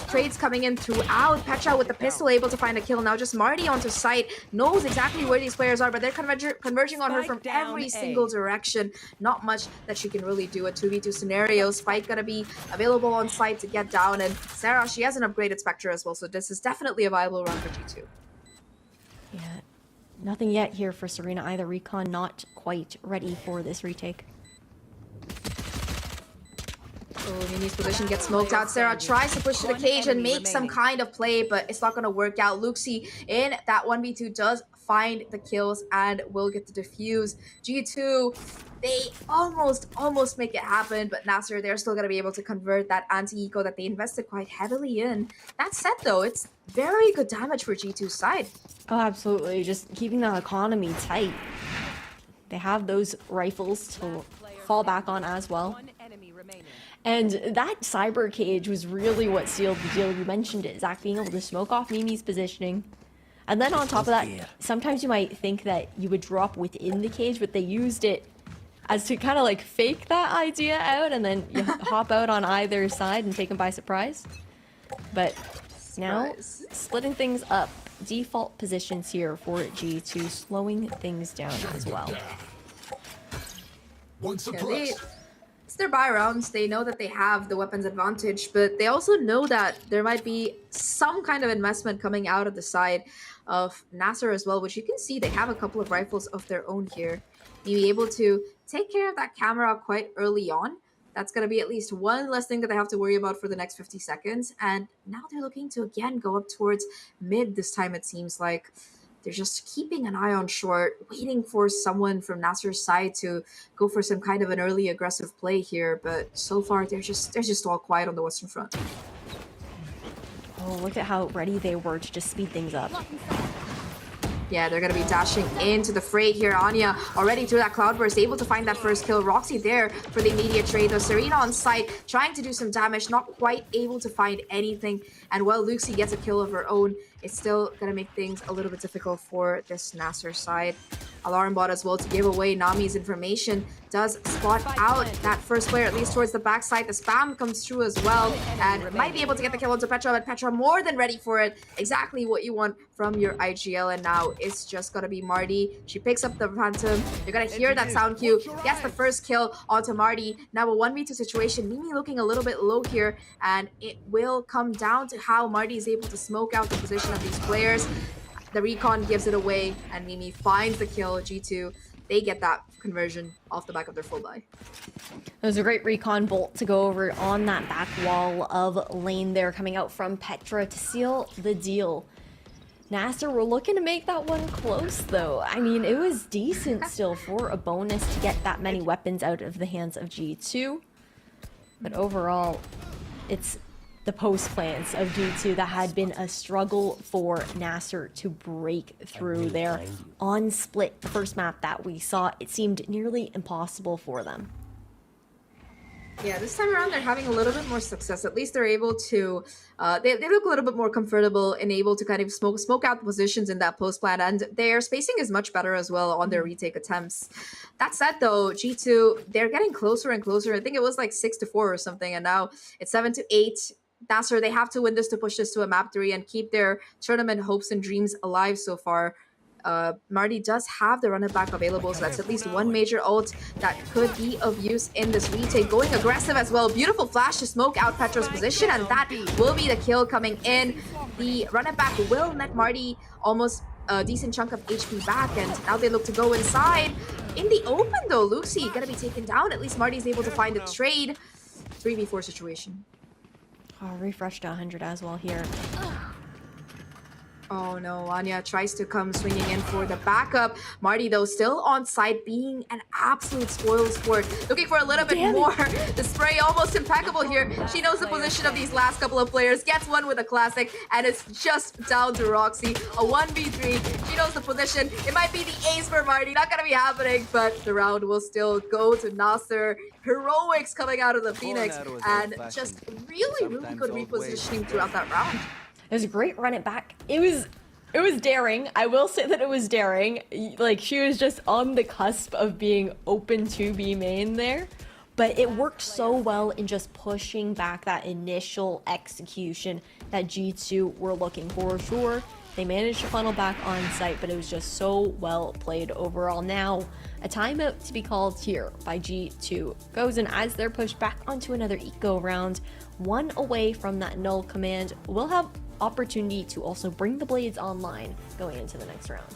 trades coming in throughout. Petra with the pistol able to find a kill. Now just Marty onto site, knows exactly where these players are, but they're converging on her from every single direction. Not much that she can really do. A 2v2 scenario. Spike gonna be available on site to get down, and Sarah, she has an upgraded Spectre as well, so this is definitely a viable run for G2. Yeah, nothing yet here for Serena either. Recon not quite ready for this retake. Oh, Mimi's position gets smoked out. Sarah tries to push to the cage and make some kind of play, but it's not going to work out. Luxi in that 1v2 does find the kills and will get the defuse. G2, they almost make it happen, but Nasser, they're still going to be able to convert that anti-eco that they invested quite heavily in. That said, though, it's very good damage for G2's side. Oh, absolutely. Just keeping the economy tight. They have those rifles to fall back on as well. And that cyber cage was really what sealed the deal. You mentioned it, Zach, being able to smoke off Mimi's positioning. And then on top of that, sometimes you might think that you would drop within the cage, but they used it as to kind of like fake that idea out, and then you hop out on either side and take them by surprise. But now, splitting things up, default positions here for G2, slowing things down as well. It's their buy rounds. They know that they have the weapons advantage, but they also know that there might be some kind of investment coming out of the side of Nasser as well, which you can see they have a couple of rifles of their own here. You'll be able to take care of that camera quite early on. That's going to be at least one less thing that they have to worry about for the next 50 seconds. And now they're looking to, again, go up towards mid this time, it seems like. They're just keeping an eye on short, waiting for someone from Nasser's side to go for some kind of an early aggressive play here. But so far, they're just all quiet on the Western Front. Oh, look at how ready they were to just speed things up. Yeah, they're going to be dashing into the fray here. Anya already through that cloudburst, able to find that first kill. Roxy there for the immediate trade, though. Serena on site, trying to do some damage, not quite able to find anything. And while Luxi gets a kill of her own, it's still going to make things a little bit difficult for this Nasser side. Alarm bot as well to give away Nami's information. Does spot out that first player, at least towards the backside. The spam comes through as well, and might be able to get the kill onto Petra, but Petra more than ready for it. Exactly what you want from your IGL, and now it's just gonna be Marty. She picks up the Phantom. You're gonna hear that sound cue. Gets the first kill onto Marty. Now a 1v2 situation. Mimi looking a little bit low here, and it will come down to how Marty is able to smoke out the position of these players. The recon gives it away, and Mimi finds the kill. G2, they get that conversion off the back of their full buy. It was a great recon bolt to go over on that back wall of lane there, coming out from Petra to seal the deal. Nasser were looking to make that one close, though. I mean, it was decent still for a bonus to get that many weapons out of the hands of G2. But overall, it's the post plants of G2 that had been a struggle for Nasser to break through there. On split, the first map that we saw, it seemed nearly impossible for them. Yeah, this time around they're having a little bit more success. At least they're able to, they look a little bit more comfortable and able to kind of smoke out the positions in that post plant, and their spacing is much better as well on their retake attempts. That said, though, G2, they're getting closer and closer. I think it was like 6-4 or something, and now it's 7-8. Nasser, they have to win this to push this to a map 3 and keep their tournament hopes and dreams alive so far. Marty does have the runner back available, so that's at least one major ult that could be of use in this retake. Going aggressive as well. Beautiful flash to smoke out Petra's position, and that will be the kill coming in. The runner back will net Marty almost a decent chunk of HP back, and now they look to go inside. In the open, though, Luxi gonna be taken down. At least Marty's able to find a trade. 3v4 situation. Oh, refresh to 100 as well here. Oh no, Anya tries to come swinging in for the backup. Marty, though, still on site, being an absolute spoil sport. Looking for a little bit more. The spray almost impeccable here. She knows the position of these last couple of players. Gets one with a classic, and it's just down to Roxy. A 1v3. She knows the position. It might be the ace for Marty. Not gonna be happening, but the round will still go to Nasser. Heroics coming out of the Phoenix, and just really good repositioning throughout that round. It was a great run it back. It was It was daring. I will say that it was daring. Like, she was just on the cusp of being open to be main there. But it worked so well in just pushing back that initial execution that G2 were looking for. Sure, they managed to funnel back on site, but it was just so well played overall. Now, a timeout to be called here by G2 goes, and as they're pushed back onto another eco round, one away from that null command, we'll have opportunity to also bring the blades online going into the next round.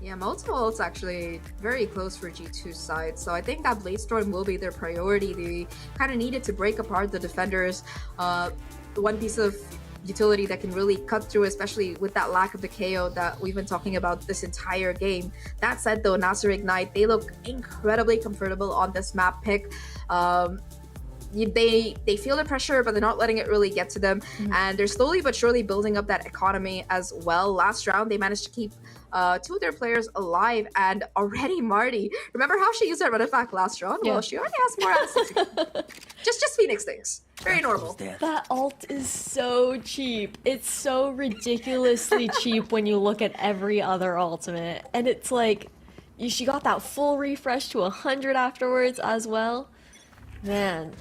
Yeah, multiple ults actually very close for G2's side, so I think that Blade Storm will be their priority. They kind of needed to break apart the defenders. One piece of utility that can really cut through, especially with that lack of the KO that we've been talking about this entire game. That said though, Nasser Ignite, they look incredibly comfortable on this map pick. They feel the pressure, but they're not letting it really get to them, and they're slowly but surely building up that economy as well. Last round they managed to keep 2 of their players alive, and already Marty, remember how she used that run attack last round? Yeah. Well, she already has more assets. just Phoenix things, very normal. That ult is so cheap. It's so ridiculously cheap when you look at every other ultimate, and it's like she got that full refresh to 100 afterwards as well. Man,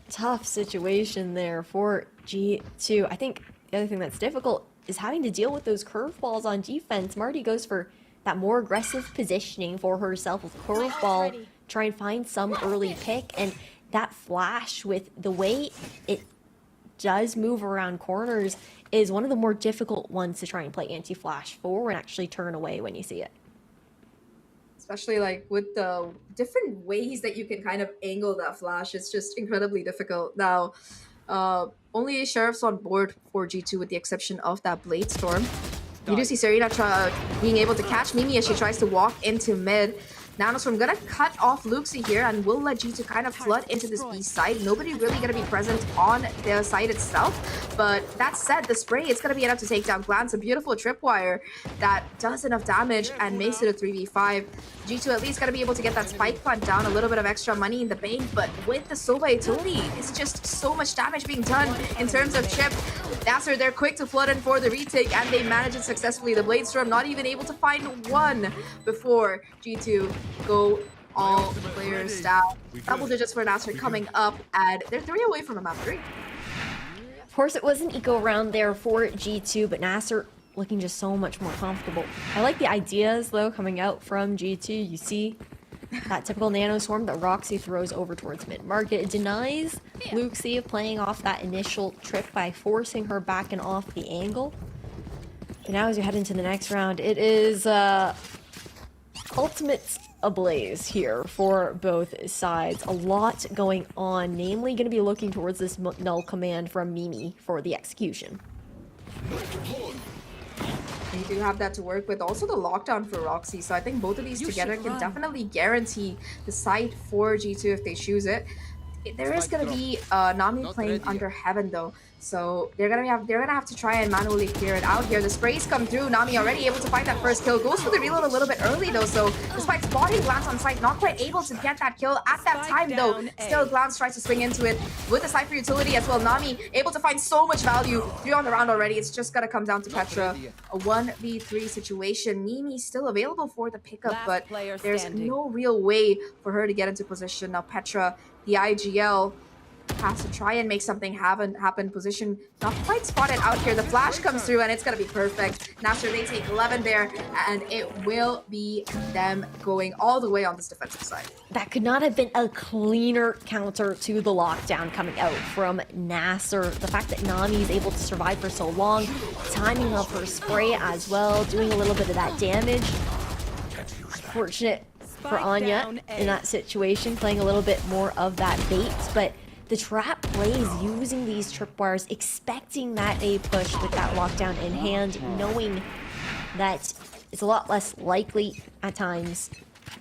tough situation there for G2. I think the other thing that's difficult is having to deal with those curveballs on defense. Marty goes for that more aggressive positioning for herself with curveball, try and find some early pick, and that flash with the way it does move around corners is one of the more difficult ones to try and play anti-flash for and actually turn away when you see it. Especially like with the different ways that you can kind of angle that flash, it's just incredibly difficult. Now, only Sheriff's on board for G2 with the exception of that Blade Storm. You do see Serena being able to catch Mimi as she tries to walk into mid. Nanoswarm gonna cut off Luxie here and will let G2 kind of flood into this B side. Nobody really gonna be present on the site itself. But that said, the spray is gonna be enough to take down Glance. A beautiful tripwire that does enough damage and makes it a 3v5. G2 at least gonna be able to get that spike plant down, a little bit of extra money in the bank, but with the Sova utility, it's just so much damage being done in terms of chip. Nasser, they're quick to flood in for the retake, and they manage it successfully. The Blade Storm not even able to find one before G2 go all players down. Double digits for Nasser coming up, and they're 3 away from a map 3. Of course, it was an eco round there for G2, but Nasser looking just so much more comfortable. I like the ideas, though, coming out from G2. You see that typical nano swarm that Roxy throws over towards mid-market. It denies Luxie playing off that initial trip by forcing her back and off the angle. But now as you head into the next round, it is ultimates ablaze here for both sides. A lot going on, namely going to be looking towards this null command from Mimi for the execution. You do have that to work with. Also the lockdown for Roxy. So I think both of these together can definitely guarantee the site for G2 if they choose it. There is going to be Nami playing under Heaven though. So they're gonna have to try and manually clear it out here. The sprays come through. Nami already able to find that first kill. Goes for the reload a little bit early though. So despite spotting Glance on site, not quite able to get that kill at that time though. Still Glance tries to swing into it with the Cypher utility as well. Nami able to find so much value. 3 on the round already. It's just gonna come down to Petra. A 1v3 situation. Mimi still available for the pickup, but there's no real way for her to get into position. Now Petra, the IGL, has to try and make something happen. Position not quite spotted out here. The flash comes through and it's gonna be perfect. Nasser, they take 11 there, and it will be them going all the way on this defensive side. That could not have been a cleaner counter to the lockdown coming out from Nasser. The fact that Nami is able to survive for so long, timing up her spray as well, doing a little bit of that damage. Fortunate for Anya in that situation, playing a little bit more of that bait, but the trap plays using these tripwires, expecting that A push with that lockdown in hand, knowing that it's a lot less likely at times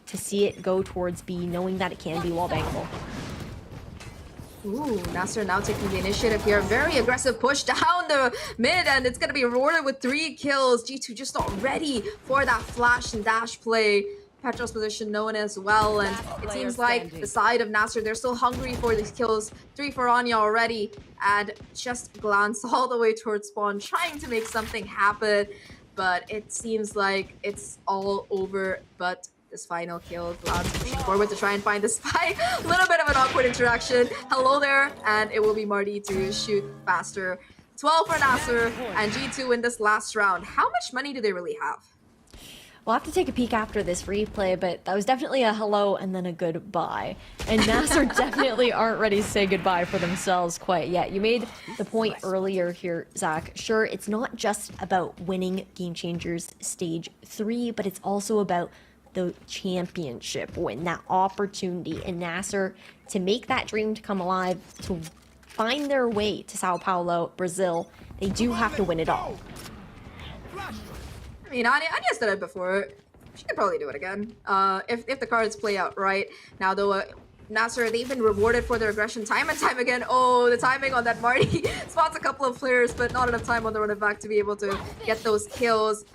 to see it go towards B, knowing that it can be wallbangable. Ooh, Nasser now taking the initiative here. Very aggressive push down the mid, and it's going to be rewarded with 3 kills. G2 just not ready for that flash and dash play. Petra's position known as well, and it seems like the side of Nasser, they're still hungry for these kills. 3 for Anya already, and just glance all the way towards spawn, trying to make something happen, but it seems like it's all over. But this final kill, Glance pushing forward to try and find the spy. A little bit of an awkward interaction. Hello there, and it will be Marty to shoot faster. 12 for Nasser, and G2 in this last round. How much money do they really have? We'll have to take a peek after this replay, but that was definitely a hello and then a goodbye. And Nasser definitely aren't ready to say goodbye for themselves quite yet. You made the point earlier here, Zach. Sure, it's not just about winning Game Changers Stage 3, but it's also about the championship win, that opportunity in Nasser to make that dream to come alive, to find their way to Sao Paulo, Brazil. They do have to win it all. I mean, Anya's done it before. She could probably do it again. If the cards play out right. Now, though, Nasser, they've been rewarded for their aggression time and time again. Oh, the timing on that Marty spots a couple of players, but not enough time on the run it back to be able to get those kills.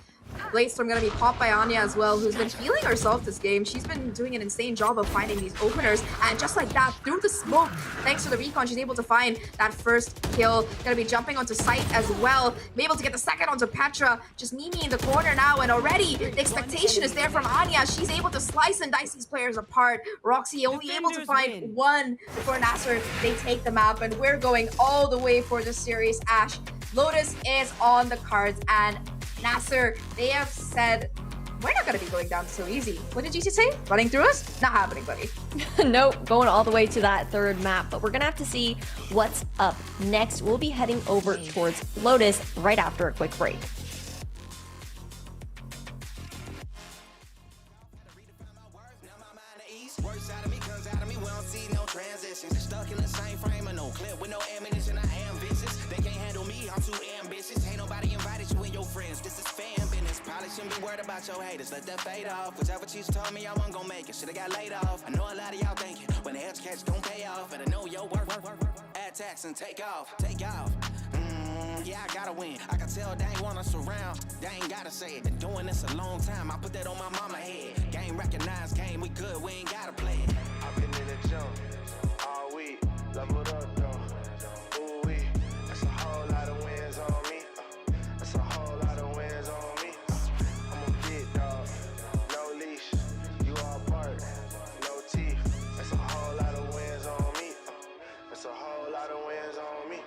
Bladestorm gonna be popped by Anya as well, who's been feeling herself this game. She's been doing an insane job of finding these openers, and just like that, through the smoke, thanks to the recon, she's able to find that first kill. Gonna be jumping onto site as well, be able to get the second onto Petra. Just Mimi in the corner now, and already the expectation is there from Anya. She's able to slice and dice these players apart. Roxy only able to find one before Nasser. They take the map, and we're going all the way for this series. Ash, Lotus is on the cards, and Nasser, they have said, we're not going to be going down so easy. What did GT say? Running through us? Not happening, buddy. Nope, going all the way to that third map, but we're going to have to see what's up next. We'll be heading over towards Lotus right after a quick break. Stuck in the same frame of no clip with no ammunition. I am vicious. They can't handle me. I'm too ambitious. Ain't nobody invited you and your friends. This is fan business. Probably shouldn't be worried about your haters. Let that fade off. Whichever cheese told me I wasn't gonna make it. Should've got laid off. I know a lot of y'all thinking when the edge catch don't pay off. But I know your work. Add tax and take off. Take off. Yeah, I gotta win. I can tell they ain't want us around. They ain't gotta say it. Been doing this a long time. I put that on my mama head. Game recognized. Game we good. We ain't gotta play it. I've been in the jump. All week, leveled up though. Ooh wee, that's a whole lot of wins on me. That's a whole lot of wins on me. I'm a big dog, no leash. You all bark, no teeth. That's a whole lot of wins on me. That's a whole lot of wins on me.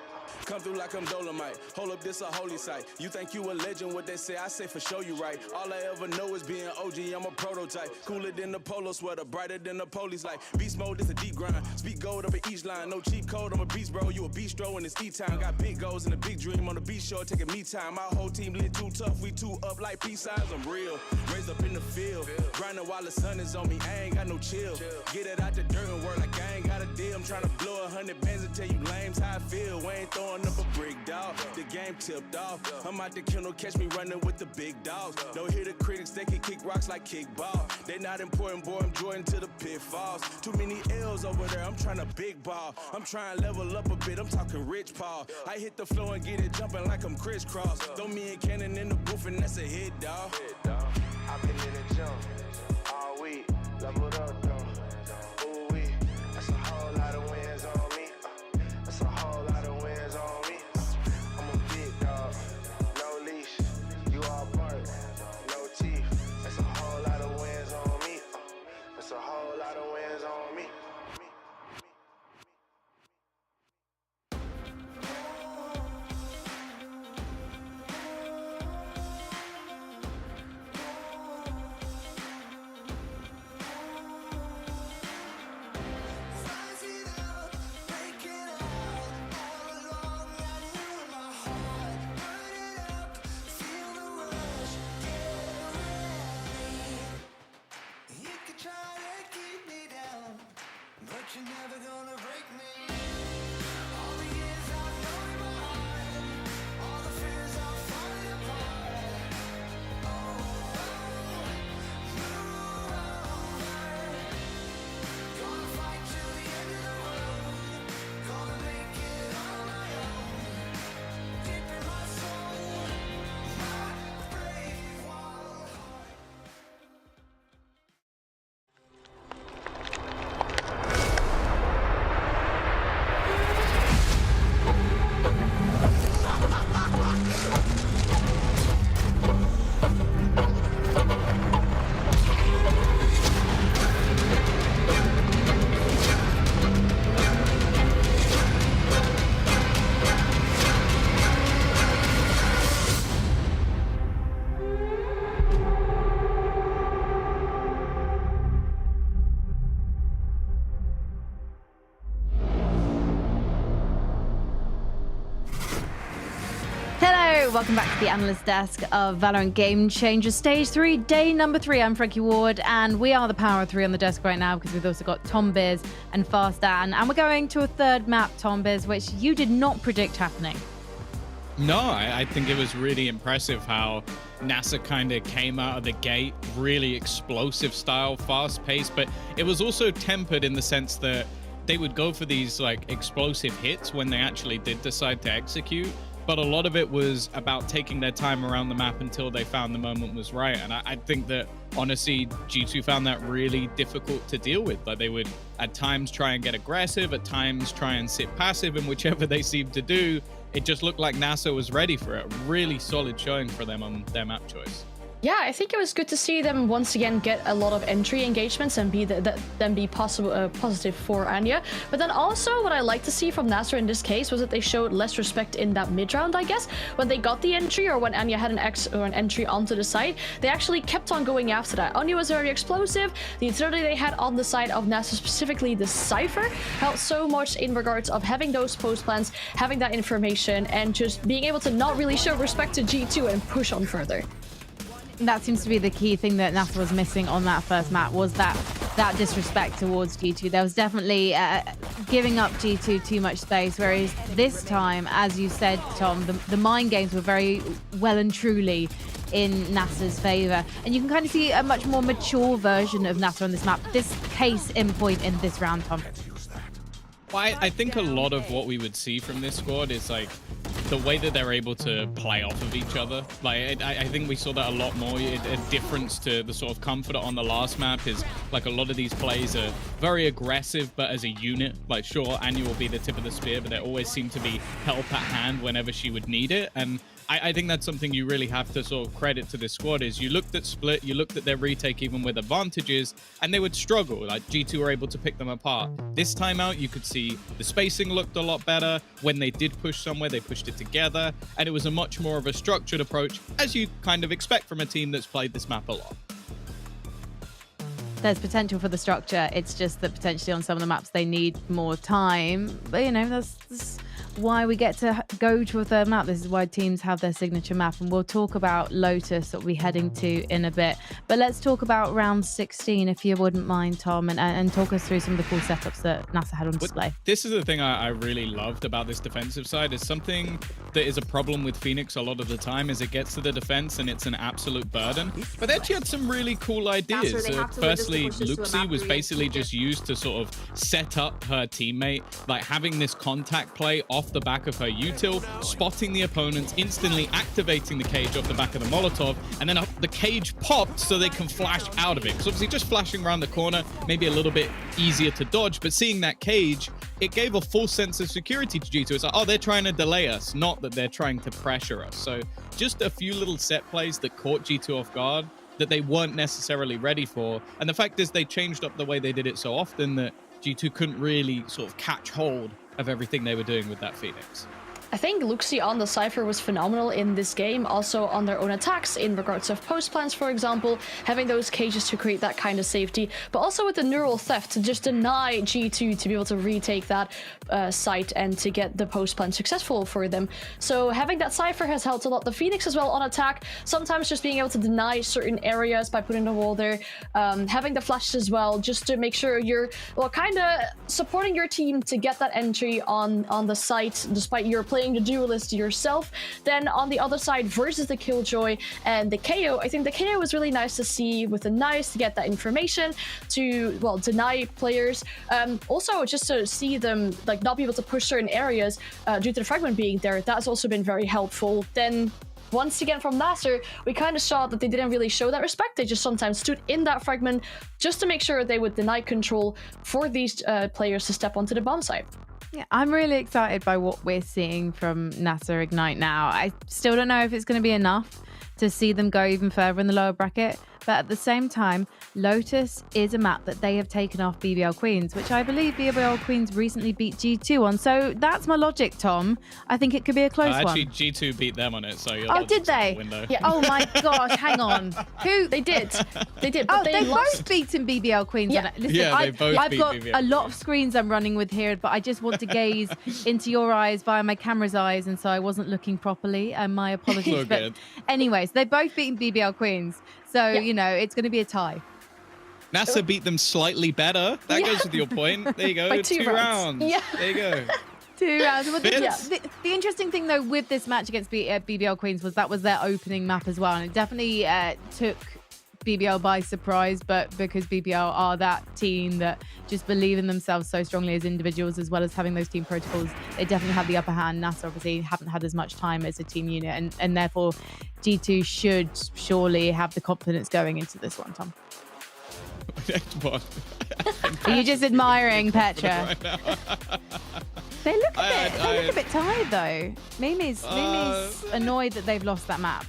Come through like I'm Dolomite. Hold up, this a holy site. You think you a legend, what they say, I say for sure you right. All I ever know is being OG, I'm a prototype. Cooler than the polo sweater, brighter than the police light. Beast mode is a deep grind. Speak gold up at each line. No cheat code, I'm a beast, bro. You a bistro in this E-town. Got big goals and a big dream on the beach shore, taking me time. My whole team lit too tough, we too up like peace signs. I'm real, raised up in the field. Grinding while the sun is on me, I ain't got no chill. Get it out the dirt and work like I ain't got a deal. I'm trying to blow 100 bands and tell you lames how I feel. We ain't throwing up a brick, dog. The game tipped off. I'm out the kennel, catch me running with the big dogs. Don't hear the critics, they can kick rocks like kickball. They not important, boy, I'm Jordan to the pitfalls. Too many L's over there, I'm trying to big ball. I'm trying to level up a bit, I'm talking Rich Paul. I hit the floor and get it jumping like I'm crisscross. Throw me and Cannon in the booth and that's a hit, dog. I've been in the jump all week, leveled up though. Ooh wee, that's a whole lot of wins on me. That's a whole lot of wins on me. I'm a big dog, no leash. You all bark, no teeth. That's a whole lot of wins on me. That's a whole lot of wins on me. welcome back to the analyst desk of Valorant Game Changers Stage 3, day number 3. I'm Frankie Ward, and we are the power of 3 on the desk right now because we've also got Tom Biz and Fast Dan. And we're going to a third map, Tom Biz, which you did not predict happening. No, I think it was really impressive how NASA kind of came out of the gate, really explosive style, fast paced, but it was also tempered in the sense that they would go for these like explosive hits when they actually did decide to execute. But a lot of it was about taking their time around the map until they found the moment was right. And I think that, honestly, G2 found that really difficult to deal with. Like, they would, at times, try and get aggressive, at times, try and sit passive, and whichever they seemed to do, it just looked like NASA was ready for it. Really solid showing for them on their map choice. Yeah, I think it was good to see them once again get a lot of entry engagements and be positive for Anya. But then also what I like to see from Nasser in this case was that they showed less respect in that mid round, I guess. When they got the entry or when Anya had an entry onto the site, they actually kept on going after that. Anya was very explosive. The utility they had on the side of Nasser, specifically the Cypher, helped so much in regards of having those post plans, having that information, and just being able to not really show respect to G2 and push on further. That seems to be the key thing that NASA was missing on that first map, was that disrespect towards G2. There was definitely giving up G2 too much space, whereas this time, as you said, Tom, the mind games were very well and truly in NASA's favor. And you can kind of see a much more mature version of NASA on this map. This case in point in this round, Tom. Well, I think a lot of what we would see from this squad is like the way that they're able to play off of each other. Like, I think we saw that a lot more. A difference to the sort of Comforter on the last map is like a lot of these plays are very aggressive, but as a unit. Like, sure, Anya will be the tip of the spear, but there always seemed to be help at hand whenever she would need it. And I think that's something you really have to sort of credit to this squad is you looked at Split, you looked at their retake even with advantages, and they would struggle. Like, G2 were able to pick them apart. This time out, you could see the spacing looked a lot better. When they did push somewhere, they pushed it together, and it was a much more of a structured approach, as you kind of expect from a team that's played this map a lot. There's potential for the structure. It's just that potentially on some of the maps they need more time. But, you know, that's why we get to go to a third map. This is why teams have their signature map. And we'll talk about Lotus that we'll be heading to in a bit. But let's talk about round 16, if you wouldn't mind, Tom, and talk us through some of the cool setups that NASA had on display. This is the thing I really loved about this defensive side. Is something that is a problem with Phoenix a lot of the time is it gets to the defense and it's an absolute burden. But they actually had some really cool ideas. Firstly, Luxie was basically just used to sort of set up her teammate, like having this contact play off the back of her util, spotting the opponents, instantly activating the cage off the back of the Molotov, and then the cage popped so they can flash out of it. Because obviously just flashing around the corner, maybe a little bit easier to dodge, but seeing that cage, it gave a full sense of security to G2. It's like, oh, they're trying to delay us, not that they're trying to pressure us. So just a few little set plays that caught G2 off guard that they weren't necessarily ready for. And the fact is they changed up the way they did it so often that G2 couldn't really sort of catch hold of everything they were doing with that Phoenix. I think Luxie on the Cypher was phenomenal in this game, also on their own attacks in regards of post plans, for example, having those cages to create that kind of safety, but also with the neural theft to just deny G2 to be able to retake that site and to get the post plan successful for them. So having that Cypher has helped a lot. The Phoenix as well on attack, sometimes just being able to deny certain areas by putting the wall there, having the flashes as well, just to make sure you're, well, kind of supporting your team to get that entry on the site, despite your playing the duelist yourself. Then on the other side versus the Killjoy and the KO, I think the KO was really nice to see with the knives to get that information to, well, deny players. Also just to see them like not be able to push certain areas due to the fragment being there, that's also been very helpful. Then once again from Nasser, we kind of saw that they didn't really show that respect. They just sometimes stood in that fragment just to make sure they would deny control for these players to step onto the bomb site. Yeah, I'm really excited by what we're seeing from NASA Ignite now. I still don't know if it's going to be enough to see them go even further in the lower bracket, But at the same time, Lotus is a map that they have taken off BBL Queens, which I believe BBL Queens recently beat G2 on. So that's my logic, Tom. I think it could be a close Actually, one. G2 beat them on it, so you're Oh, did they? Yeah. Oh my gosh, hang on. Who? They did. They did. Oh, But they've lost. both beaten BBL Queens. Yeah. On it. Listen, Yeah, they both I've beat got BBL a lot of screens I'm running with here, but I just want to gaze into your eyes via my camera's eyes, and so I wasn't looking properly. And my apologies. All But good. anyways, they've both beaten BBL Queens, so you know it's going to be a tie. NASA beat them slightly better. That goes with your point. There you go. By 2 2 rounds. rounds. Yeah. There you go. 2 rounds. Well, Fits. the interesting thing though with this match against BBL Queens was that was their opening map as well, and it definitely took BBL by surprise, but because BBL are that team that just believe in themselves so strongly as individuals, as well as having those team protocols, they definitely have the upper hand. NASA obviously haven't had as much time as a team unit, and therefore G2 should surely have the confidence going into this one, Tom. What? Are you just admiring Petra? Right now. They look a bit tired though. Mimi's Uh, annoyed that they've lost that map.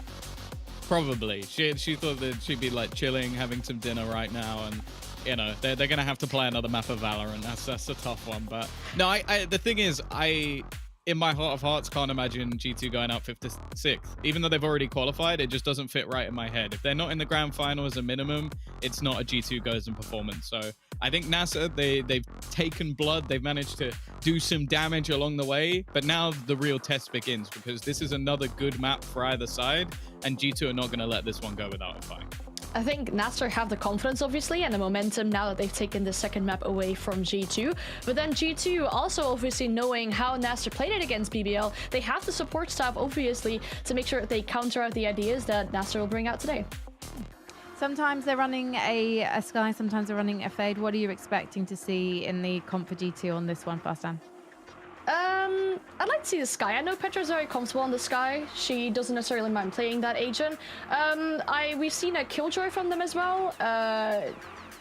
Probably. She thought that she'd be like chilling, having some dinner right now, and you know they're gonna have to play another map of Valorant. That's a tough one. But no, I the thing is, I in my heart of hearts can't imagine G2 going out 5th to 6th. Even though they've already qualified, it just doesn't fit right in my head. If they're not in the grand final as a minimum, it's not a G2 goes in performance. So I think NASA, they've taken blood. They've managed to do some damage along the way. But now the real test begins, because this is another good map for either side. And G2 are not going to let this one go without a fight. I think Nasser have the confidence, obviously, and the momentum now that they've taken the second map away from G2. But then G2 also obviously knowing how Nasser played it against BBL, they have the support staff, obviously, to make sure that they counter out the ideas that Nasser will bring out today. Sometimes they're running a Sky, sometimes they're running a Fade. What are you expecting to see in the comp for G2 on this one, Fastan? I'd like to see the Sky. I know Petra's very comfortable on the Sky. She doesn't necessarily mind playing that agent. We've seen a Killjoy from them as well.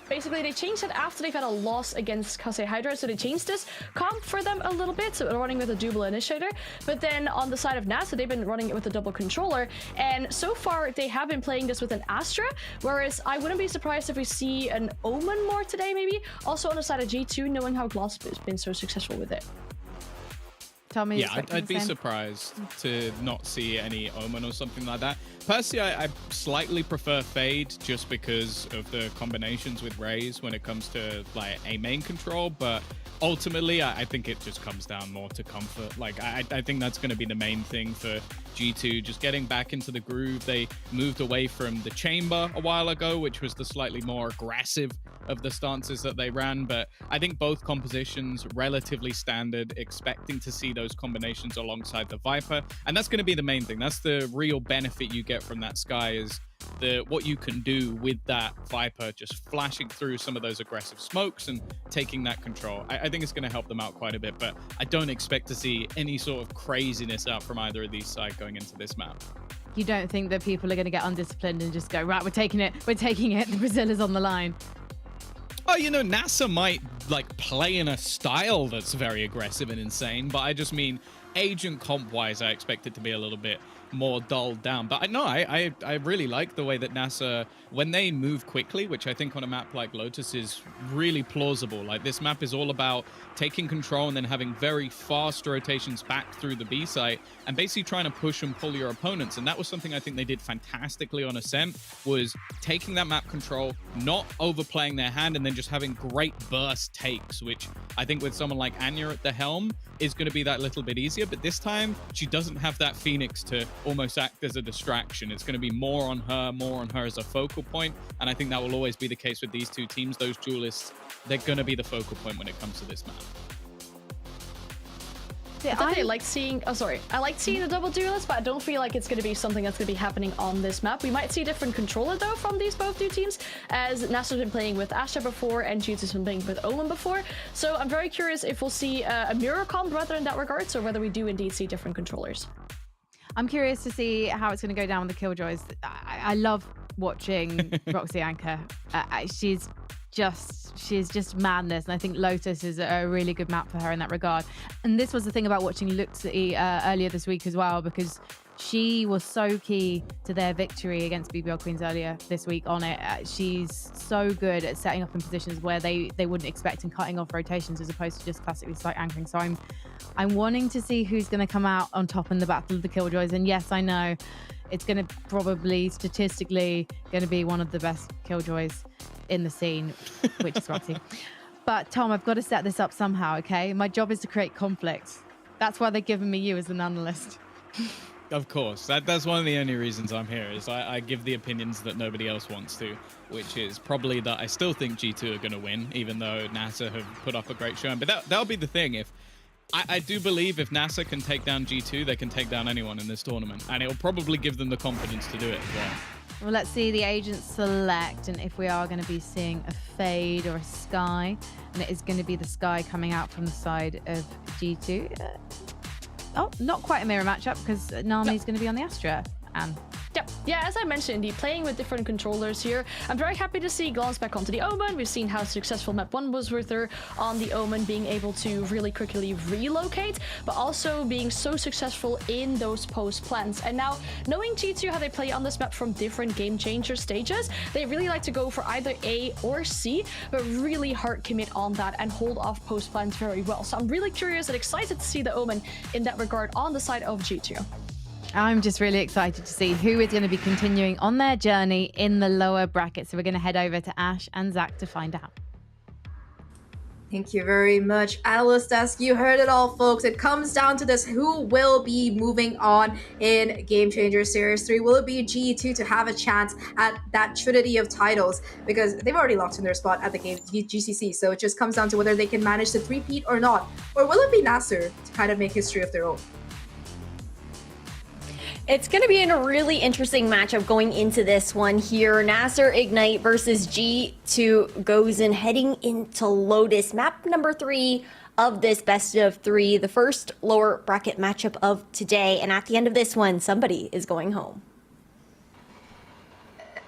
Basically, they changed it after they've had a loss against Kase Hydra, so they changed this comp for them a little bit, so they're running with a double initiator. But then on the side of NASA, they've been running it with a double controller, and so far they have been playing this with an Astra, whereas I wouldn't be surprised if we see an Omen more today, maybe. Also on the side of G2, knowing how Gloss has been so successful with it. Tell me. Yeah, I'd be surprised to not see any Omen or something like that. Personally, I slightly prefer Fade just because of the combinations with Raze when it comes to like a main control, but ultimately I think it just comes down more to comfort. Like I think that's going to be the main thing for G2, just getting back into the groove. They moved away from the chamber a while ago, which was the slightly more aggressive of the stances that they ran, but I think both compositions relatively standard, expecting to see those combinations alongside the Viper, and that's going to be the main thing. That's the real benefit you get from that Sky, is what you can do with that Viper, just flashing through some of those aggressive smokes and taking that control. I think it's going to help them out quite a bit, but I don't expect to see any sort of craziness out from either of these sides going into this map. You don't think that people are going to get undisciplined and just go, right, we're taking it, the Brazil is on the line? Oh, you know, NASA might like play in a style that's very aggressive and insane, but I just mean agent comp wise, I expect it to be a little bit more dulled down. But I really like the way that NASA, when they move quickly, which I think on a map like Lotus is really plausible. Like this map is all about taking control and then having very fast rotations back through the B site and basically trying to push and pull your opponents. And that was something I think they did fantastically on Ascent, was taking that map control, not overplaying their hand, and then just having great burst takes, which I think with someone like Anya at the helm is going to be that little bit easier. But this time she doesn't have that Phoenix to almost act as a distraction. It's going to be more on her as a focal point, and I think that will always be the case with these two teams. Those duelists, they're going to be the focal point when it comes to this map. Yeah, I like seeing the double duelist, but I don't feel like it's going to be something that's going to be happening on this map. We might see a different controller though from these both two teams, as Nasser's been playing with Astra before and G2's been playing with Omen before. So I'm very curious if we'll see a mirror comp rather in that regard, or whether we do indeed see different controllers. I'm curious to see how it's going to go down with the Killjoys. I love watching Roxy Anchor. She's she's just madness, and I think Lotus is a really good map for her in that regard. And this was the thing about watching Luxi earlier this week as well, because she was so key to their victory against BBL Queens earlier this week on it. She's so good at setting up in positions where they wouldn't expect and cutting off rotations as opposed to just classically site anchoring. So I'm wanting to see who's going to come out on top in the Battle of the Killjoys. And yes, I know it's going to probably statistically going to be one of the best Killjoys in the scene, which is Roxy. But Tom, I've got to set this up somehow, okay? My job is to create conflict. That's why they're giving me you as an analyst. Of course, that's one of the only reasons I'm here, is I give the opinions that nobody else wants to, which is probably that I still think G2 are going to win, even though NASA have put up a great showing. But that'll be the thing. If I do believe if NASA can take down G2, they can take down anyone in this tournament, and it'll probably give them the confidence to do it as well. Well, let's see the agents select, and if we are going to be seeing a Fade or a Sky, and it is going to be the Sky coming out from the side of G2. Oh, not quite a mirror matchup because Nami's going to be on the Astra. And Yep. Yeah, as I mentioned, playing with different controllers here. I'm very happy to see Glance back onto the Omen. We've seen how successful Map 1 was with her on the Omen, being able to really quickly relocate, but also being so successful in those post plans. And now, knowing G2 how they play on this map from different game changer stages, they really like to go for either A or C, but really hard commit on that and hold off post plans very well. So I'm really curious and excited to see the Omen in that regard on the side of G2. I'm just really excited to see who is going to be continuing on their journey in the lower bracket. So we're going to head over to Ash and Zach to find out. Thank you very much, Analyst Desk. You heard it all, folks. It comes down to this. Who will be moving on in Game Changer Series 3? Will it be G2 to have a chance at that trinity of titles? Because they've already locked in their spot at the game GCC. So it just comes down to whether they can manage to three-peat or not. Or will it be Nasser to kind of make history of their own? It's going to be in a really interesting matchup going into this one here. Nasser Ignite versus G2 goes in, heading into Lotus. Map number 3 of this best of 3, the first lower bracket matchup of today. And at the end of this one, somebody is going home.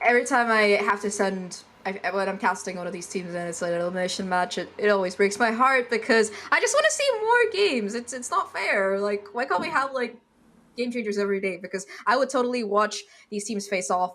Every time I have to send... when I'm casting one of these teams and it's like an elimination match, it always breaks my heart because I just want to see more games. It's not fair. Like, why can't we have, like, Game Changers every day? Because I would totally watch these teams face off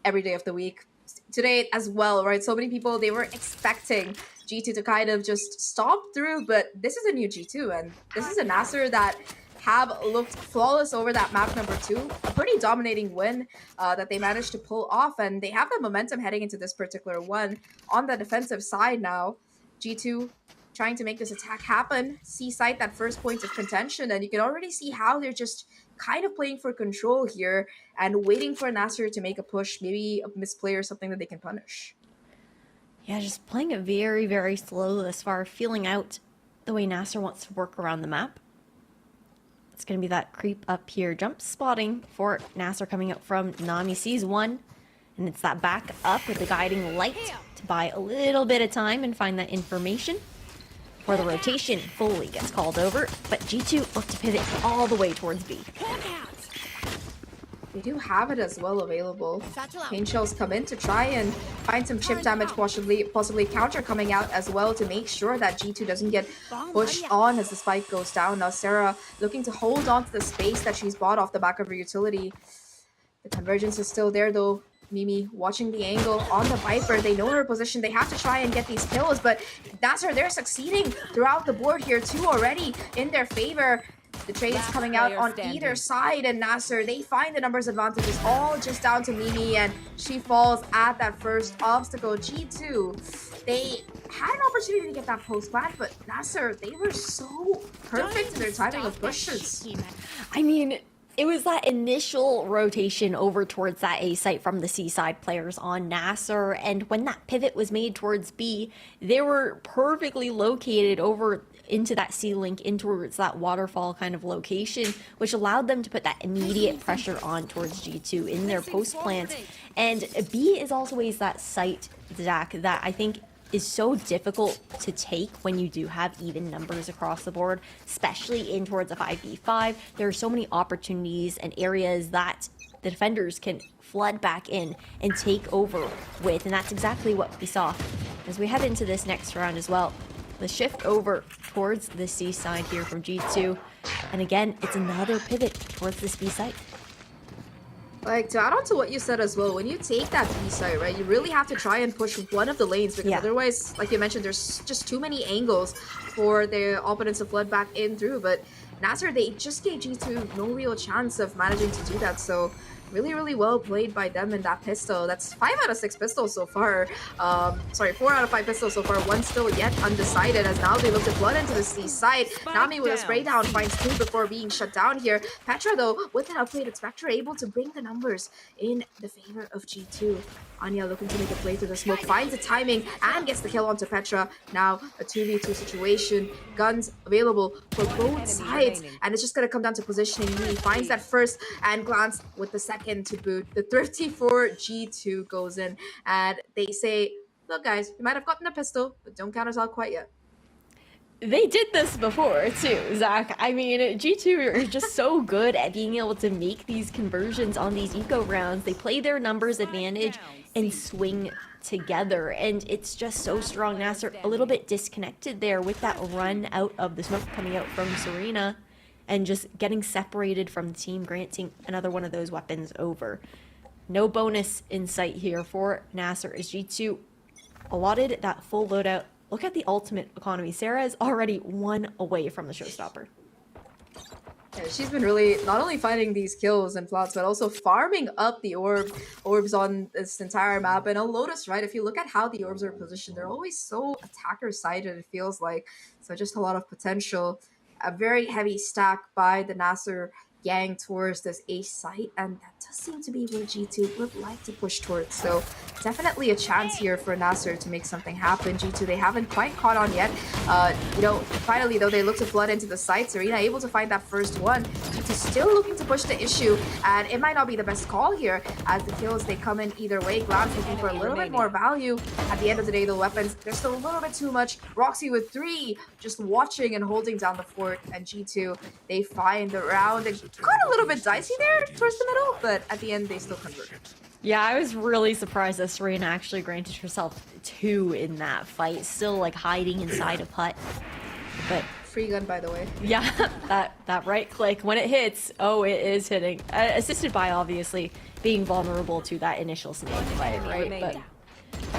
every day of the week. Today as well, right? So many people, they were expecting G2 to kind of just stomp through, but this is a new G2, and this is a Nasser that have looked flawless over that map number 2. A pretty dominating win that they managed to pull off, and they have the momentum heading into this particular one. On the defensive side now, G2 trying to make this attack happen, C-site that first point of contention, and you can already see how they're just kind of playing for control here and waiting for Nasser to make a push, maybe a misplay or something that they can punish. Yeah, just playing it very, very slow thus far, feeling out the way Nasser wants to work around the map. It's going to be that creep up here. Jump spotting for Nasser coming up from Nami. Sees one, and it's that back up with the guiding light to buy a little bit of time and find that information before the rotation fully gets called over. But G2 look to pivot all the way towards B. They do have it as well available. Pain shells come in to try and find some chip damage, possibly counter coming out as well to make sure that G2 doesn't get pushed on as the spike goes down. Now Sarah looking to hold on to the space that she's bought off the back of her utility. The convergence is still there though. Mimi watching the angle on the Viper. They know her position. They have to try and get these kills, but Nasser, they're succeeding throughout the board here too already in their favor. The trades coming out on either side, and Nasser, they find the numbers advantages all just down to Mimi, and she falls at that first obstacle. G2, they had an opportunity to get that post plant, but Nasser, they were so perfect in their timing of pushes. I mean, it was that initial rotation over towards that A site from the C side players on Nasser, and when that pivot was made towards B, they were perfectly located over into that C link, in towards that waterfall kind of location, which allowed them to put that immediate pressure on towards G2 in their post plant. And B is always that site, Zach, that I think is so difficult to take when you do have even numbers across the board, especially in towards a 5v5. There are so many opportunities and areas that the defenders can flood back in and take over with. And that's exactly what we saw as we head into this next round as well. The shift over towards the C side here from G2. And again, it's another pivot towards this B side. Like, to add on to what you said as well, when you take that B side, right, you really have to try and push one of the lanes, because otherwise, like you mentioned, there's just too many angles for the opponents to flood back in through. But Nasser, they just gave G2 no real chance of managing to do that. So really, really well played by them in that pistol. That's 5 out of 6 pistols so far. Sorry, 4 out of 5 pistols so far. One still yet undecided, as now they look to flood into the C side. Nami with a spray down finds 2 before being shut down here. Petra, though, with an upgraded Spectre, able to bring the numbers in the favor of G2. Anya looking to make a play through the smoke, finds the timing and gets the kill onto Petra. Now a 2v2 situation, guns available for both sides, and it's just going to come down to positioning. He finds that first and glance with the second to boot. The thrifty for G2 goes in, and they say, look guys, you might have gotten a pistol, but don't count us out quite yet. They did this before too, Zach. I mean, G2 are just so good at being able to make these conversions on these eco rounds. They play their numbers advantage and swing together, and it's just so strong. Nasser a little bit disconnected there with that run out of the smoke coming out from Serena and just getting separated from the team, granting another one of those weapons over. No bonus in sight here for Nasser as G2 allotted that full loadout. Look at the ultimate economy. Sarah is already 1 away from the showstopper. Yeah, she's been really not only finding these kills and plots, but also farming up the orbs on this entire map. And on Lotus, right, if you look at how the orbs are positioned, they're always so attacker-sided, it feels like. So just a lot of potential. A very heavy stack by the Nasser gang towards this A site, and that does seem to be where G2 would like to push towards. So definitely a chance here for Nasser to make something happen. G2, they haven't quite caught on yet. You know, finally though, they look to flood into the site. Serena able to find that first one. G2 still looking to push the issue, and it might not be the best call here as the kills, they come in either way. Glance looking for a little bit more value. At the end of the day, the weapons, they're still a little bit too much. Roxy with 3, just watching and holding down the fort, and G2, they find the round. It got a little bit dicey there towards the middle, but at the end, they still convert. Yeah, I was really surprised that Serena actually granted herself 2 in that fight, still like hiding inside of hut. But free gun, by the way. Yeah, that right click when it hits, oh, it is hitting. Assisted by obviously being vulnerable to that initial snake fight, right? But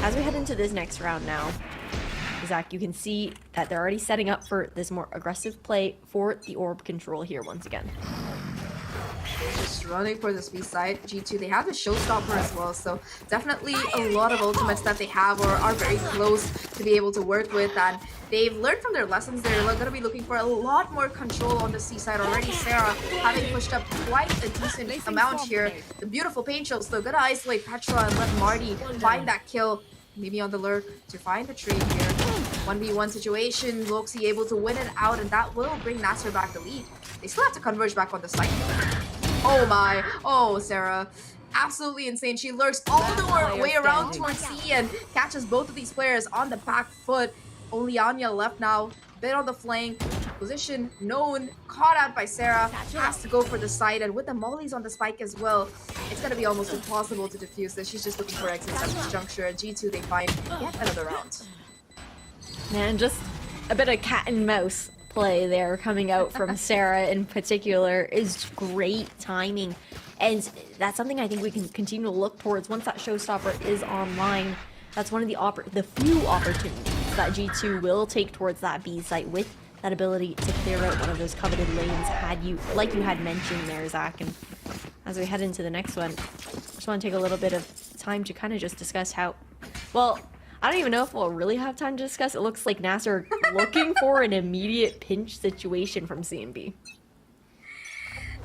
as we head into this next round now, Zach, you can see that they're already setting up for this more aggressive play for the orb control here once again. Just running for this B side. G2, they have a showstopper as well, so definitely a lot of ultimates that they have or are very close to be able to work with, and they've learned from their lessons. They're going to be looking for a lot more control on the C side already. Sarah having pushed up quite a decent amount here. The beautiful paint shows, though, going to isolate Petra and let Marty find that kill. Maybe on the lurk to find the trade here. 1v1 situation, Loxi able to win it out, and that will bring Nasser back the lead. They still have to converge back on the site. Oh my, oh Sarah, absolutely insane. She lurks all the way around towards C and catches both of these players on the back foot. Only Anya left now, bit on the flank, position known, caught out by Sarah, has to go for the side, and with the mollies on the spike as well, it's gonna be almost impossible to defuse this. She's just looking for exits at this juncture, and G2, they find yet another round. Man, just a bit of cat and mouse play there coming out from Sarah in particular is great timing, and that's something I think we can continue to look towards once that showstopper is online. That's one of the few opportunities that G2 will take towards that B site with that ability to clear out one of those coveted lanes, like you had mentioned there, Zach. And as we head into the next one, I just want to take a little bit of time to kind of just discuss how, well, I don't even know if we'll really have time to discuss. It looks like Nasser looking for an immediate pinch situation from CNB.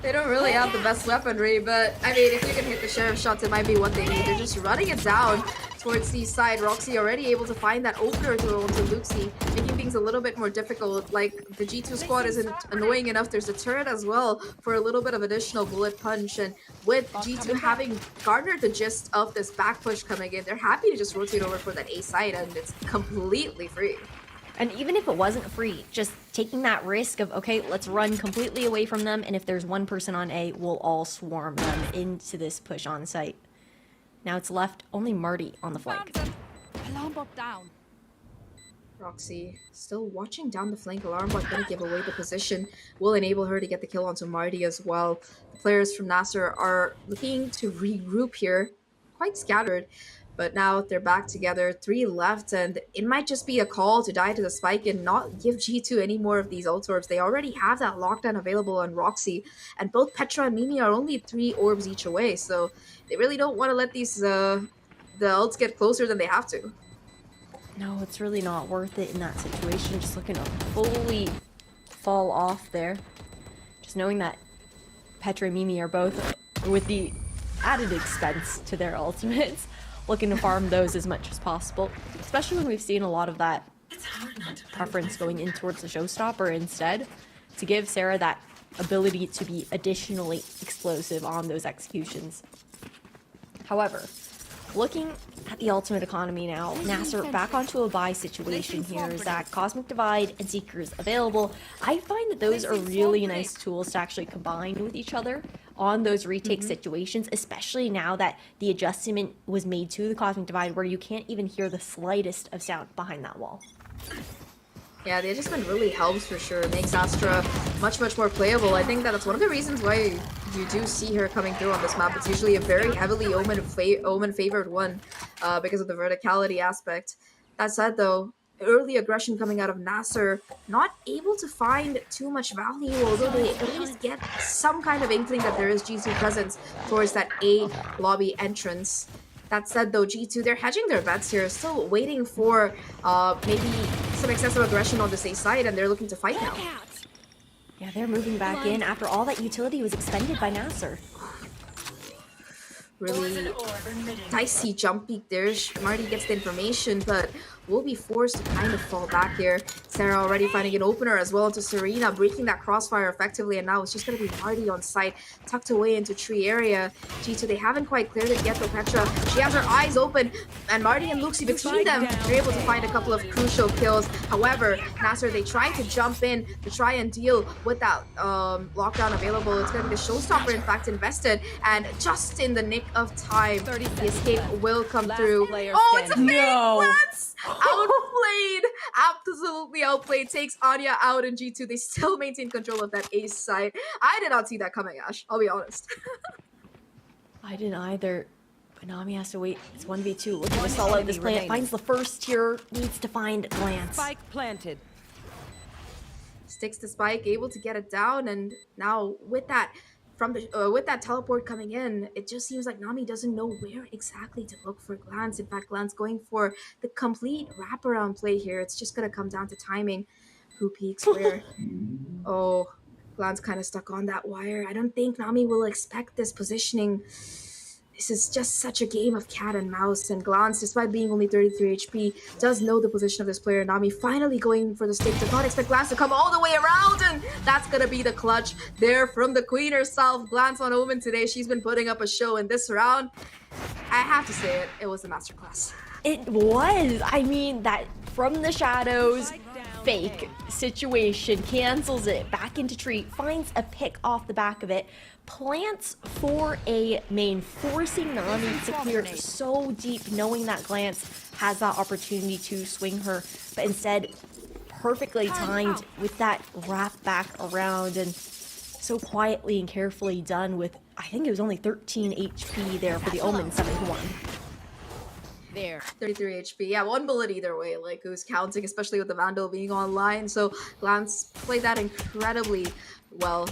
They don't really have the best weaponry, but I mean, if you can hit the sheriff shots, it might be what they need. They're just running it down towards the side. Roxy already able to find that opener throw onto Luxi, making things a little bit more difficult. Like, the G2 squad isn't annoying enough. There's a turret as well for a little bit of additional bullet punch, and with G2 having garnered the gist of this back push coming in, they're happy to just rotate over for that A side, and it's completely free. And even if it wasn't free, just taking that risk of, okay, let's run completely away from them, and if there's one person on A, we'll all swarm them into this push on site. Now it's left only Marty on the flank. Alarm bot down. Roxy still watching down the flank. Alarm bot gonna give away the position. Will enable her to get the kill onto Marty as well. The players from Nasser are looking to regroup here. Quite scattered. But now they're back together, 3 left, and it might just be a call to die to the spike and not give G2 any more of these ult orbs. They already have that lockdown available on Roxy, and both Petra and Mimi are only 3 orbs each away, so they really don't want to let these the ults get closer than they have to. No, it's really not worth it in that situation. Just looking to fully fall off there. Just knowing that Petra and Mimi are both, with the added expense to their ultimates, looking to farm those as much as possible, especially when we've seen a lot of that preference going in towards the showstopper instead, to give Sarah that ability to be additionally explosive on those executions. However, looking at the ultimate economy now, Nasser back onto a buy situation here. Is that Cosmic Divide and Seekers available? I find that those are really nice tools to actually combine with each other on those retake situations, especially now that the adjustment was made to the Cosmic Divide where you can't even hear the slightest of sound behind that wall. Yeah, the adjustment really helps for sure. It makes Astra much more playable. I think that's one of the reasons why you do see her coming through on this map. It's usually a very heavily Omen favored one because of the verticality aspect. That said though, early aggression coming out of Nasser, not able to find too much value, although they at least get some kind of inkling that there is G2 presence towards that A lobby entrance. That said though, G2, they're hedging their bets here, still waiting for maybe some excessive aggression on this A side, and they're looking to fight now. Yeah, they're moving back in after all that utility was expended by Nasser. Really dicey jump peek there. Marty gets the information, but will be forced to kind of fall back here. Sarah already finding an opener as well into Serena, breaking that crossfire effectively, and now it's just going to be Marty on site, tucked away into tree area. G2, they haven't quite cleared it yet, though Petra, she has her eyes open, and Marty and Luxie between them, they're able to find a couple of crucial kills. However, Nasser, they try to jump in to try and deal with that lockdown available. It's going to be the showstopper, in fact, invested, and just in the nick of time, the escape will come through. Oh, it's a fake! Let's outplayed, absolutely outplayed, takes Anya out in G2. They still maintain control of that ace side. I did not see that coming, Ash, I'll be honest. I didn't either, but Nami has to wait. It's 1v2, looking to stall out this plant, finds the first tier, needs to find Glance. Spike planted. Sticks the spike, able to get it down, and now with that with that teleport coming in, it just seems like Nami doesn't know where exactly to look for Glance. In fact, Glance going for the complete wraparound play here. It's just going to come down to timing. Who peeks where? Oh, Glance kind of stuck on that wire. I don't think Nami will expect this positioning. This is just such a game of cat and mouse, and Glance, despite being only 33 HP, does know the position of this player. Nami finally going for the stick. Did not expect Glance to come all the way around, and that's gonna be the clutch there from the Queen herself. Glance on Omen today. She's been putting up a show in this round. I have to say it was a masterclass. It was. I mean, that from the shadows, fake situation, cancels it, back into tree, finds a pick off the back of it, plants for a main, forcing Nami to clear so deep, knowing that Glance has that opportunity to swing her, but instead perfectly timed with that wrap back around, and so quietly and carefully done with, I think it was only 13 HP there for the Omen 7-1. There. 33 HP. Yeah, one bullet either way, like who's counting, especially with the Vandal being online. So Glance played that incredibly well.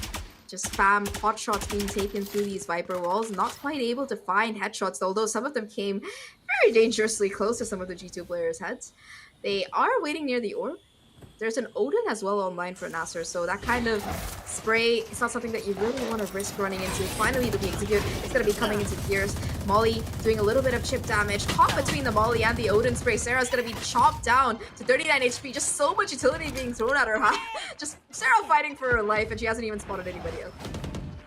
Just spam pot shots being taken through these Viper walls. Not quite able to find headshots, although some of them came very dangerously close to some of the G2 players' heads. They are waiting near the orb. There's an Odin as well online for Nasser, so that kind of spray, it's not something that you really want to risk running into. Finally, the execute is going to be coming into gears. Molly doing a little bit of chip damage. Caught between the Molly and the Odin spray. Sarah's going to be chopped down to 39 HP. Just so much utility being thrown at her. Just Sarah fighting for her life, and she hasn't even spotted anybody else.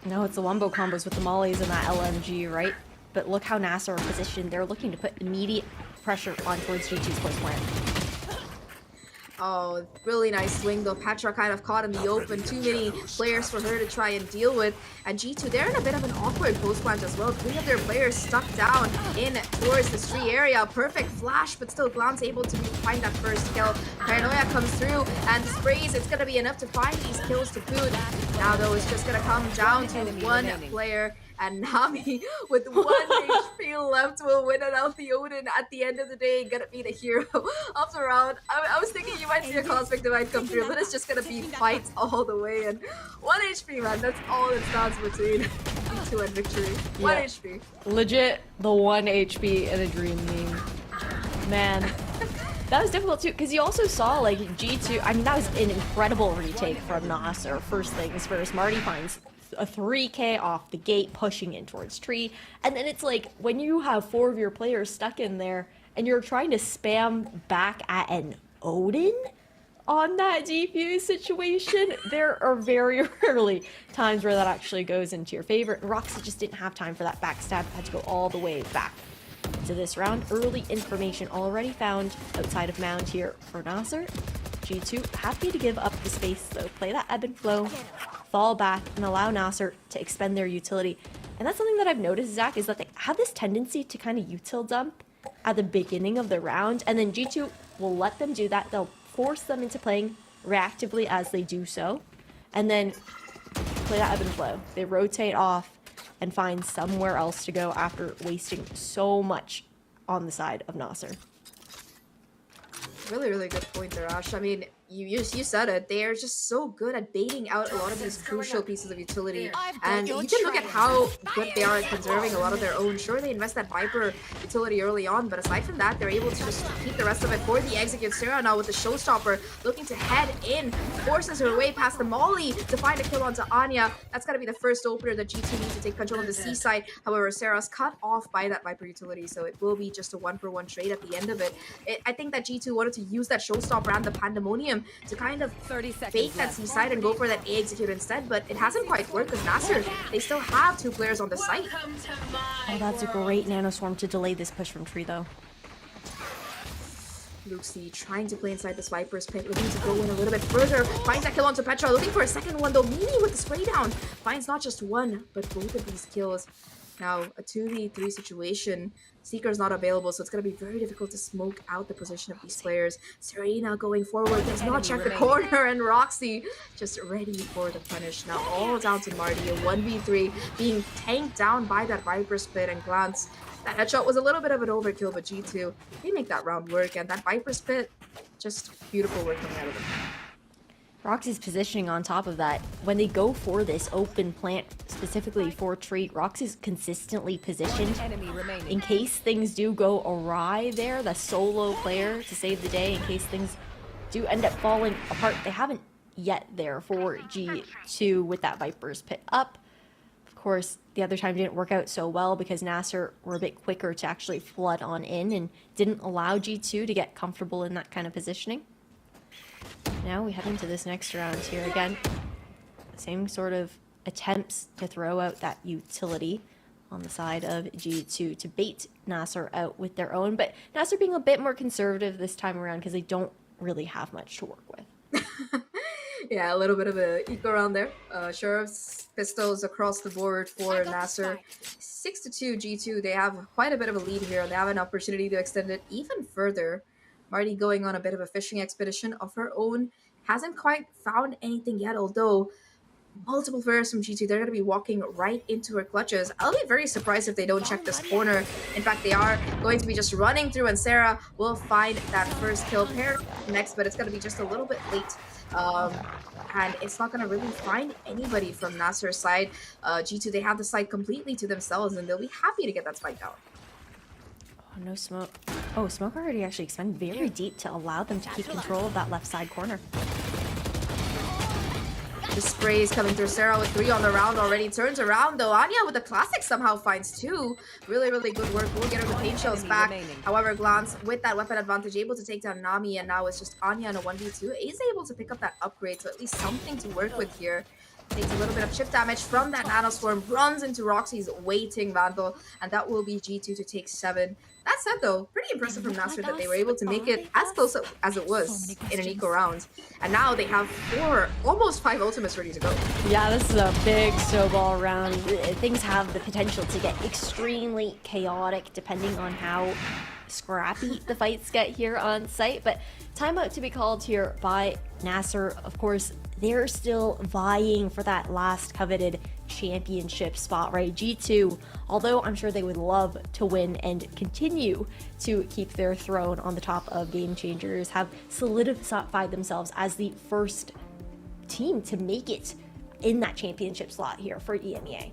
No, it's the Wumbo combos with the Mollies and that LMG, right? But look how Nasser are positioned. They're looking to put immediate pressure on towards G2's close plan. Oh, really nice swing though. Petra kind of caught in the open. Too many players for her to try and deal with. And G2, they're in a bit of an awkward post plant as well. 3 of their players stuck down in towards this tree area. Perfect flash, but still Glance able to find that first kill. Paranoia comes through and the sprays. It's going to be enough to find these kills to boot. Now though, it's just going to come down to one player. And Nami, with 1 HP left, will win it out. The Odin at the end of the day, gonna be the hero of the round. I was thinking you might see a Cosmic Divide come through, but it's just gonna be fights all the way. And 1 HP, man, that's all it stands between G2 and victory. 1 HP. Legit, the 1 HP in a dream meme. Man. That was difficult too, because you also saw like G2, I mean that was an incredible retake from Nasser. First things first, Marty finds a 3k off the gate pushing in towards tree, and then it's like when you have 4 of your players stuck in there and you're trying to spam back at an Odin on that defuse situation, there are very rarely times where that actually goes into your favor. And Roxy just didn't have time for that backstab, had to go all the way back to this round. Early information already found outside of Mound here for Nasser. G2 happy to give up the space though, play that ebb and flow, fall back, and allow Nasser to expend their utility. And that's something that I've noticed, Zach, is that they have this tendency to kind of util dump at the beginning of the round, and then G2 will let them do that. They'll force them into playing reactively as they do so, and then play that ebb and flow. They rotate off and find somewhere else to go after wasting so much on the side of Nasser. Really, really good point there, Ash. I mean, you said it. They are just so good at baiting out a lot of these crucial pieces of utility. And you can look at how good they are at conserving a lot of their own. Sure, they invest that Viper utility early on, but aside from that, they're able to just keep the rest of it for the execute. Sarah now with the showstopper, looking to head in, forces her way past the Molly to find a kill onto Anya. That's got to be the first opener that G2 needs to take control of the C side. However, Sarah's cut off by that Viper utility, so it will be just a 1-for-1 trade at the end of it. I think that G2 wanted to use that showstopper and the Pandemonium to kind of bait that C side and go for that A execute instead, but it hasn't quite worked because Nasser, they still have 2 players on the site. Oh, that's a great nanoswarm to delay this push from tree though. Luxi trying to play inside this Viper's pit, looking to go in a little bit further, finds that kill onto Petra, looking for a second one though. Mimi with the spray down, finds not just one, but both of these kills. Now, a 2v3 situation. Seeker's not available, so it's going to be very difficult to smoke out the position of these players. Serena going forward, does not check the corner, and Roxy just ready for the punish. Now all down to Marty, a 1v3 being tanked down by that Viper split and Glance. That headshot was a little bit of an overkill, but G2, they make that round work, and that Viper split, just beautiful work coming out of them. Roxy's positioning on top of that, when they go for this open plant, specifically for tree, Roxy's consistently positioned in case things do go awry there, the solo player to save the day, in case things do end up falling apart. They haven't yet there for G2 with that Viper's pit up. Of course, the other time didn't work out so well because Nasser were a bit quicker to actually flood on in and didn't allow G2 to get comfortable in that kind of positioning. Now we head into this next round here again. Same sort of attempts to throw out that utility on the side of G2 to bait Nasser out with their own, but Nasser being a bit more conservative this time around because they don't really have much to work with. Yeah, a little bit of a eco around there. Sheriff's pistols across the board for Nasser. 6-2 G2. They have quite a bit of a lead here. They have an opportunity to extend it even further. Marty going on a bit of a fishing expedition of her own. Hasn't quite found anything yet, although multiple players from G2, they're going to be walking right into her clutches. I'll be very surprised if they don't check this corner. In fact, they are going to be just running through, and Sarah will find that first kill pair next, but it's going to be just a little bit late. And it's not going to really find anybody from Nasser's side. G2, they have the site completely to themselves, and they'll be happy to get that spike out. Oh, no smoke. Oh, smoke already actually expanded very deep to allow them to keep control of that left side corner. The sprays coming through. Sarah with 3 on the round already. Turns around though. Anya with the classic somehow finds 2. Really, really good work. We'll get her the paint shells back. However, Glance with that weapon advantage able to take down Nami, and now it's just Anya in a 1v2. Is able to pick up that upgrade, so at least something to work with here. Takes a little bit of chip damage from that Nanoswarm, runs into Roxy's waiting Vandal, and that will be G2 to take 7. That said though, pretty impressive from Nasser that they were able to make it as close as it was in an eco round. And now they have 4, almost 5 ultimates ready to go. Yeah, this is a big snowball round. Things have the potential to get extremely chaotic depending on how scrappy the fights get here on site. But timeout to be called here by Nasser. Of course, they're still vying for that last coveted championship spot, right? G2, although I'm sure they would love to win and continue to keep their throne on the top of Game Changers, have solidified themselves as the first team to make it in that championship slot here for EMEA.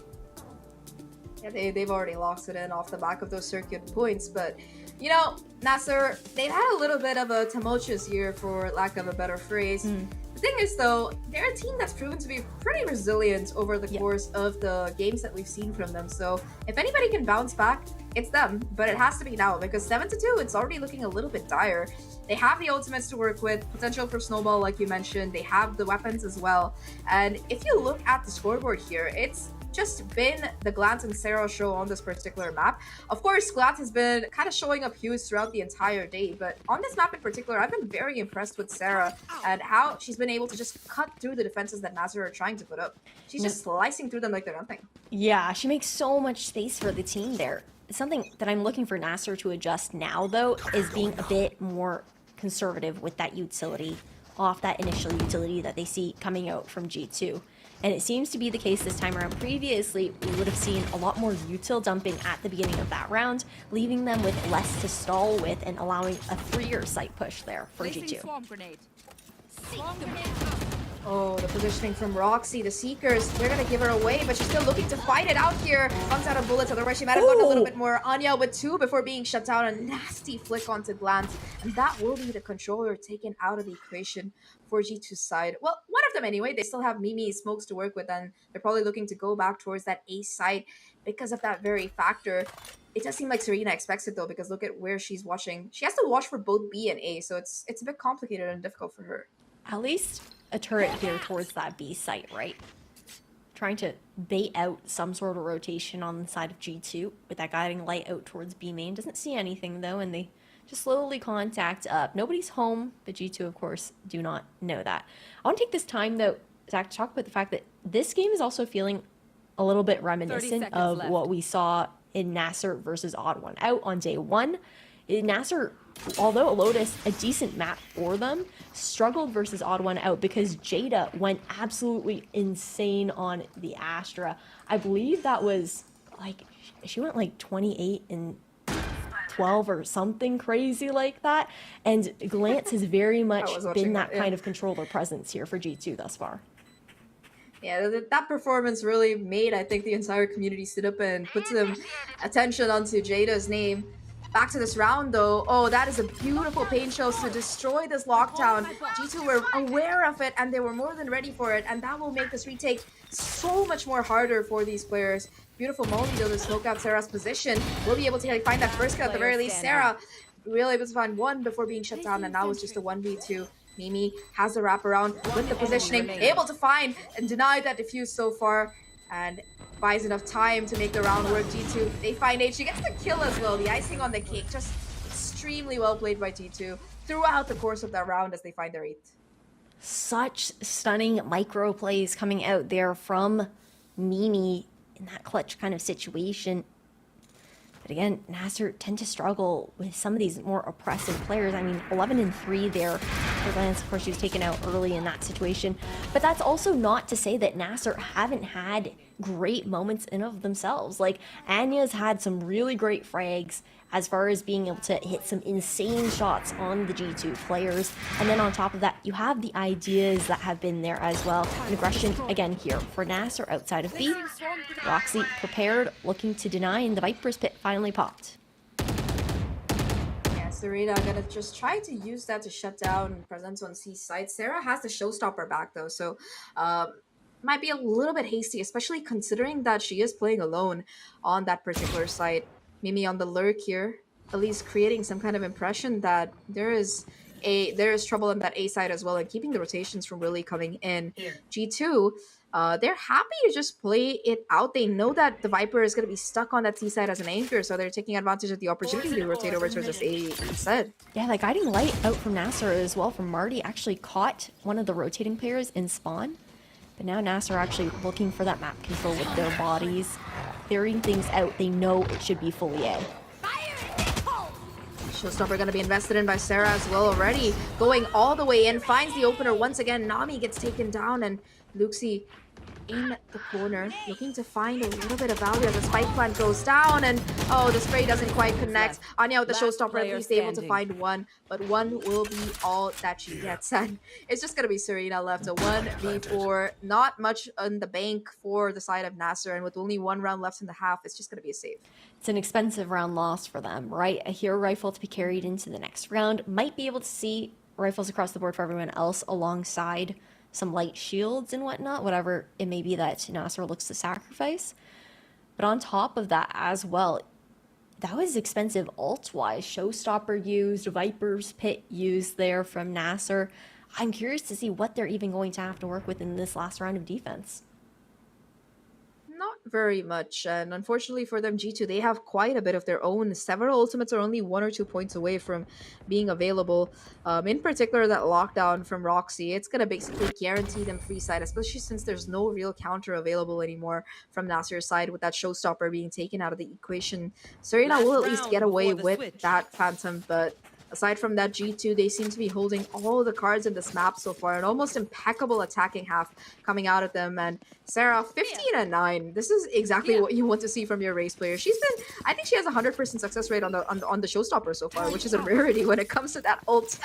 Yeah, they've already locked it in off the back of those circuit points, but you know, Nasser, they've had a little bit of a tumultuous year, for lack of a better phrase. The thing is though, they're a team that's proven to be pretty resilient over the course of the games that we've seen from them. So if anybody can bounce back, it's them, but it has to be now, because 7-2, it's already looking a little bit dire. They have the ultimates to work with, potential for snowball like you mentioned, they have the weapons as well. And if you look at the scoreboard here, it's just been the Glance and Sarah show on this particular map. Of course, Glance has been kind of showing up huge throughout the entire day, but on this map in particular, I've been very impressed with Sarah and how she's been able to just cut through the defenses that Nasser are trying to put up. She's just slicing through them like they're nothing. Yeah, she makes so much space for the team there. Something that I'm looking for Nasser to adjust now, though, is being a bit more conservative with that utility, off that initial utility that they see coming out from G2. And it seems to be the case this time around. Previously, we would have seen a lot more util dumping at the beginning of that round, leaving them with less to stall with and allowing a freer site push there for G2. Oh, the positioning from Roxy, the Seekers, they're gonna give her away, but she's still looking to fight it out here. Runs out of bullets, otherwise she might have gotten a little bit more. Anya with 2 before being shut down. A nasty flick onto Glance, and that will be the controller taken out of the equation for G2's side. Well, one of them anyway. They still have Mimi Smokes to work with, and they're probably looking to go back towards that A side because of that very factor. It does seem like Serena expects it though, because look at where she's watching. She has to watch for both B and A, so it's a bit complicated and difficult for her. At least a turret here towards that B site, right? Trying to bait out some sort of rotation on the side of G2 with that guiding light out towards B main. Doesn't see anything though, and they just slowly contact up. Nobody's home, but G2 of course do not know that. I want to take this time though, Zach, to talk about the fact that this game is also feeling a little bit reminiscent of what we saw in Nasser versus Odd One Out on day 1. Nasser, although Lotus, a decent map for them, struggled versus Odd One Out because Jada went absolutely insane on the Astra. I believe that was like, she went like 28 and 12 or something crazy like that. And Glance has very much been that kind of controller presence here for G2 thus far. Yeah, that performance really made, I think, the entire community sit up and put some attention onto Jada's name. Back to this round though. Oh, that is a beautiful paint show to destroy this lockdown. G2 were aware of it and they were more than ready for it, and that will make this retake so much more harder for these players. Beautiful Molly though to smoke out Sarah's position. We'll be able to find that first kill at the very least. Sarah really able to find 1 before being shut down, and now it's just a 1v2. Mimi has the wraparound with the positioning, able to find and deny that defuse so far, and buys enough time to make the round work. G2, they find H. She gets the kill as well, the icing on the cake. Just extremely well played by G2 throughout the course of that round as they find their 8th. Such stunning micro plays coming out there from Mimi in that clutch kind of situation. But again, Nasser tend to struggle with some of these more oppressive players. I mean, 11-3 there for Glance. Of course, she was taken out early in that situation. But that's also not to say that Nasser haven't had great moments in of themselves. Like, Anya's had some really great frags as far as being able to hit some insane shots on the G2 players. And then on top of that, you have the ideas that have been there as well. And aggression, again, here for Nasser outside of B. Roxy prepared, looking to deny, and the Viper's Pit finally popped. Yeah, Serena gonna just try to use that to shut down presence on C side. Sarah has the showstopper back though, so might be a little bit hasty, especially considering that she is playing alone on that particular site. Mimi on the lurk here, at least creating some kind of impression that there is trouble on that A side as well, and keeping the rotations from really coming in. G2, they're happy to just play it out. They know that the Viper is going to be stuck on that C side as an anchor, so they're taking advantage of the opportunity to rotate over towards this A instead. Yeah, the guiding light out from Nasser as well from Marty actually caught one of the rotating players in spawn. But now Nasser actually looking for that map control with their bodies, clearing things out. They know it should be fully A. Showstopper going to be invested in by Sarah as well already. Going all the way in, finds the opener once again. Nami gets taken down, and Luxie in the corner, looking to find a little bit of value as the spike plant goes down, and oh, the spray doesn't quite connect. Anya with the Showstopper at least able to find one, but one will be all that she gets, and it's just gonna be Serena left. A 1v4, not much on the bank for the side of Nasser, and with only 1 round left in the half, it's just gonna be a save. It's an expensive round loss for them, right? A hero rifle to be carried into the next round. Might be able to see rifles across the board for everyone else alongside some light shields and whatnot, whatever it may be that Nasser looks to sacrifice. But on top of that as well, that was expensive ult-wise. Showstopper used, Viper's Pit used there from Nasser. I'm curious to see what they're even going to have to work with in this last round of defense. Not very much, and unfortunately for them, G2, they have quite a bit of their own. Several ultimates are only 1 or 2 points away from being available. In particular, that lockdown from Roxy, it's going to basically guarantee them free side, especially since there's no real counter available anymore from Nasser's side with that Showstopper being taken out of the equation. Serena will at least get away with that Phantom, but aside from that, G2, they seem to be holding all the cards in this map so far. An almost impeccable attacking half coming out of them. And Sarah, 15-9. This is exactly what you want to see from your race player. She's been, I think she has a 100% success rate on the Showstopper so far, which is a rarity when it comes to that ult.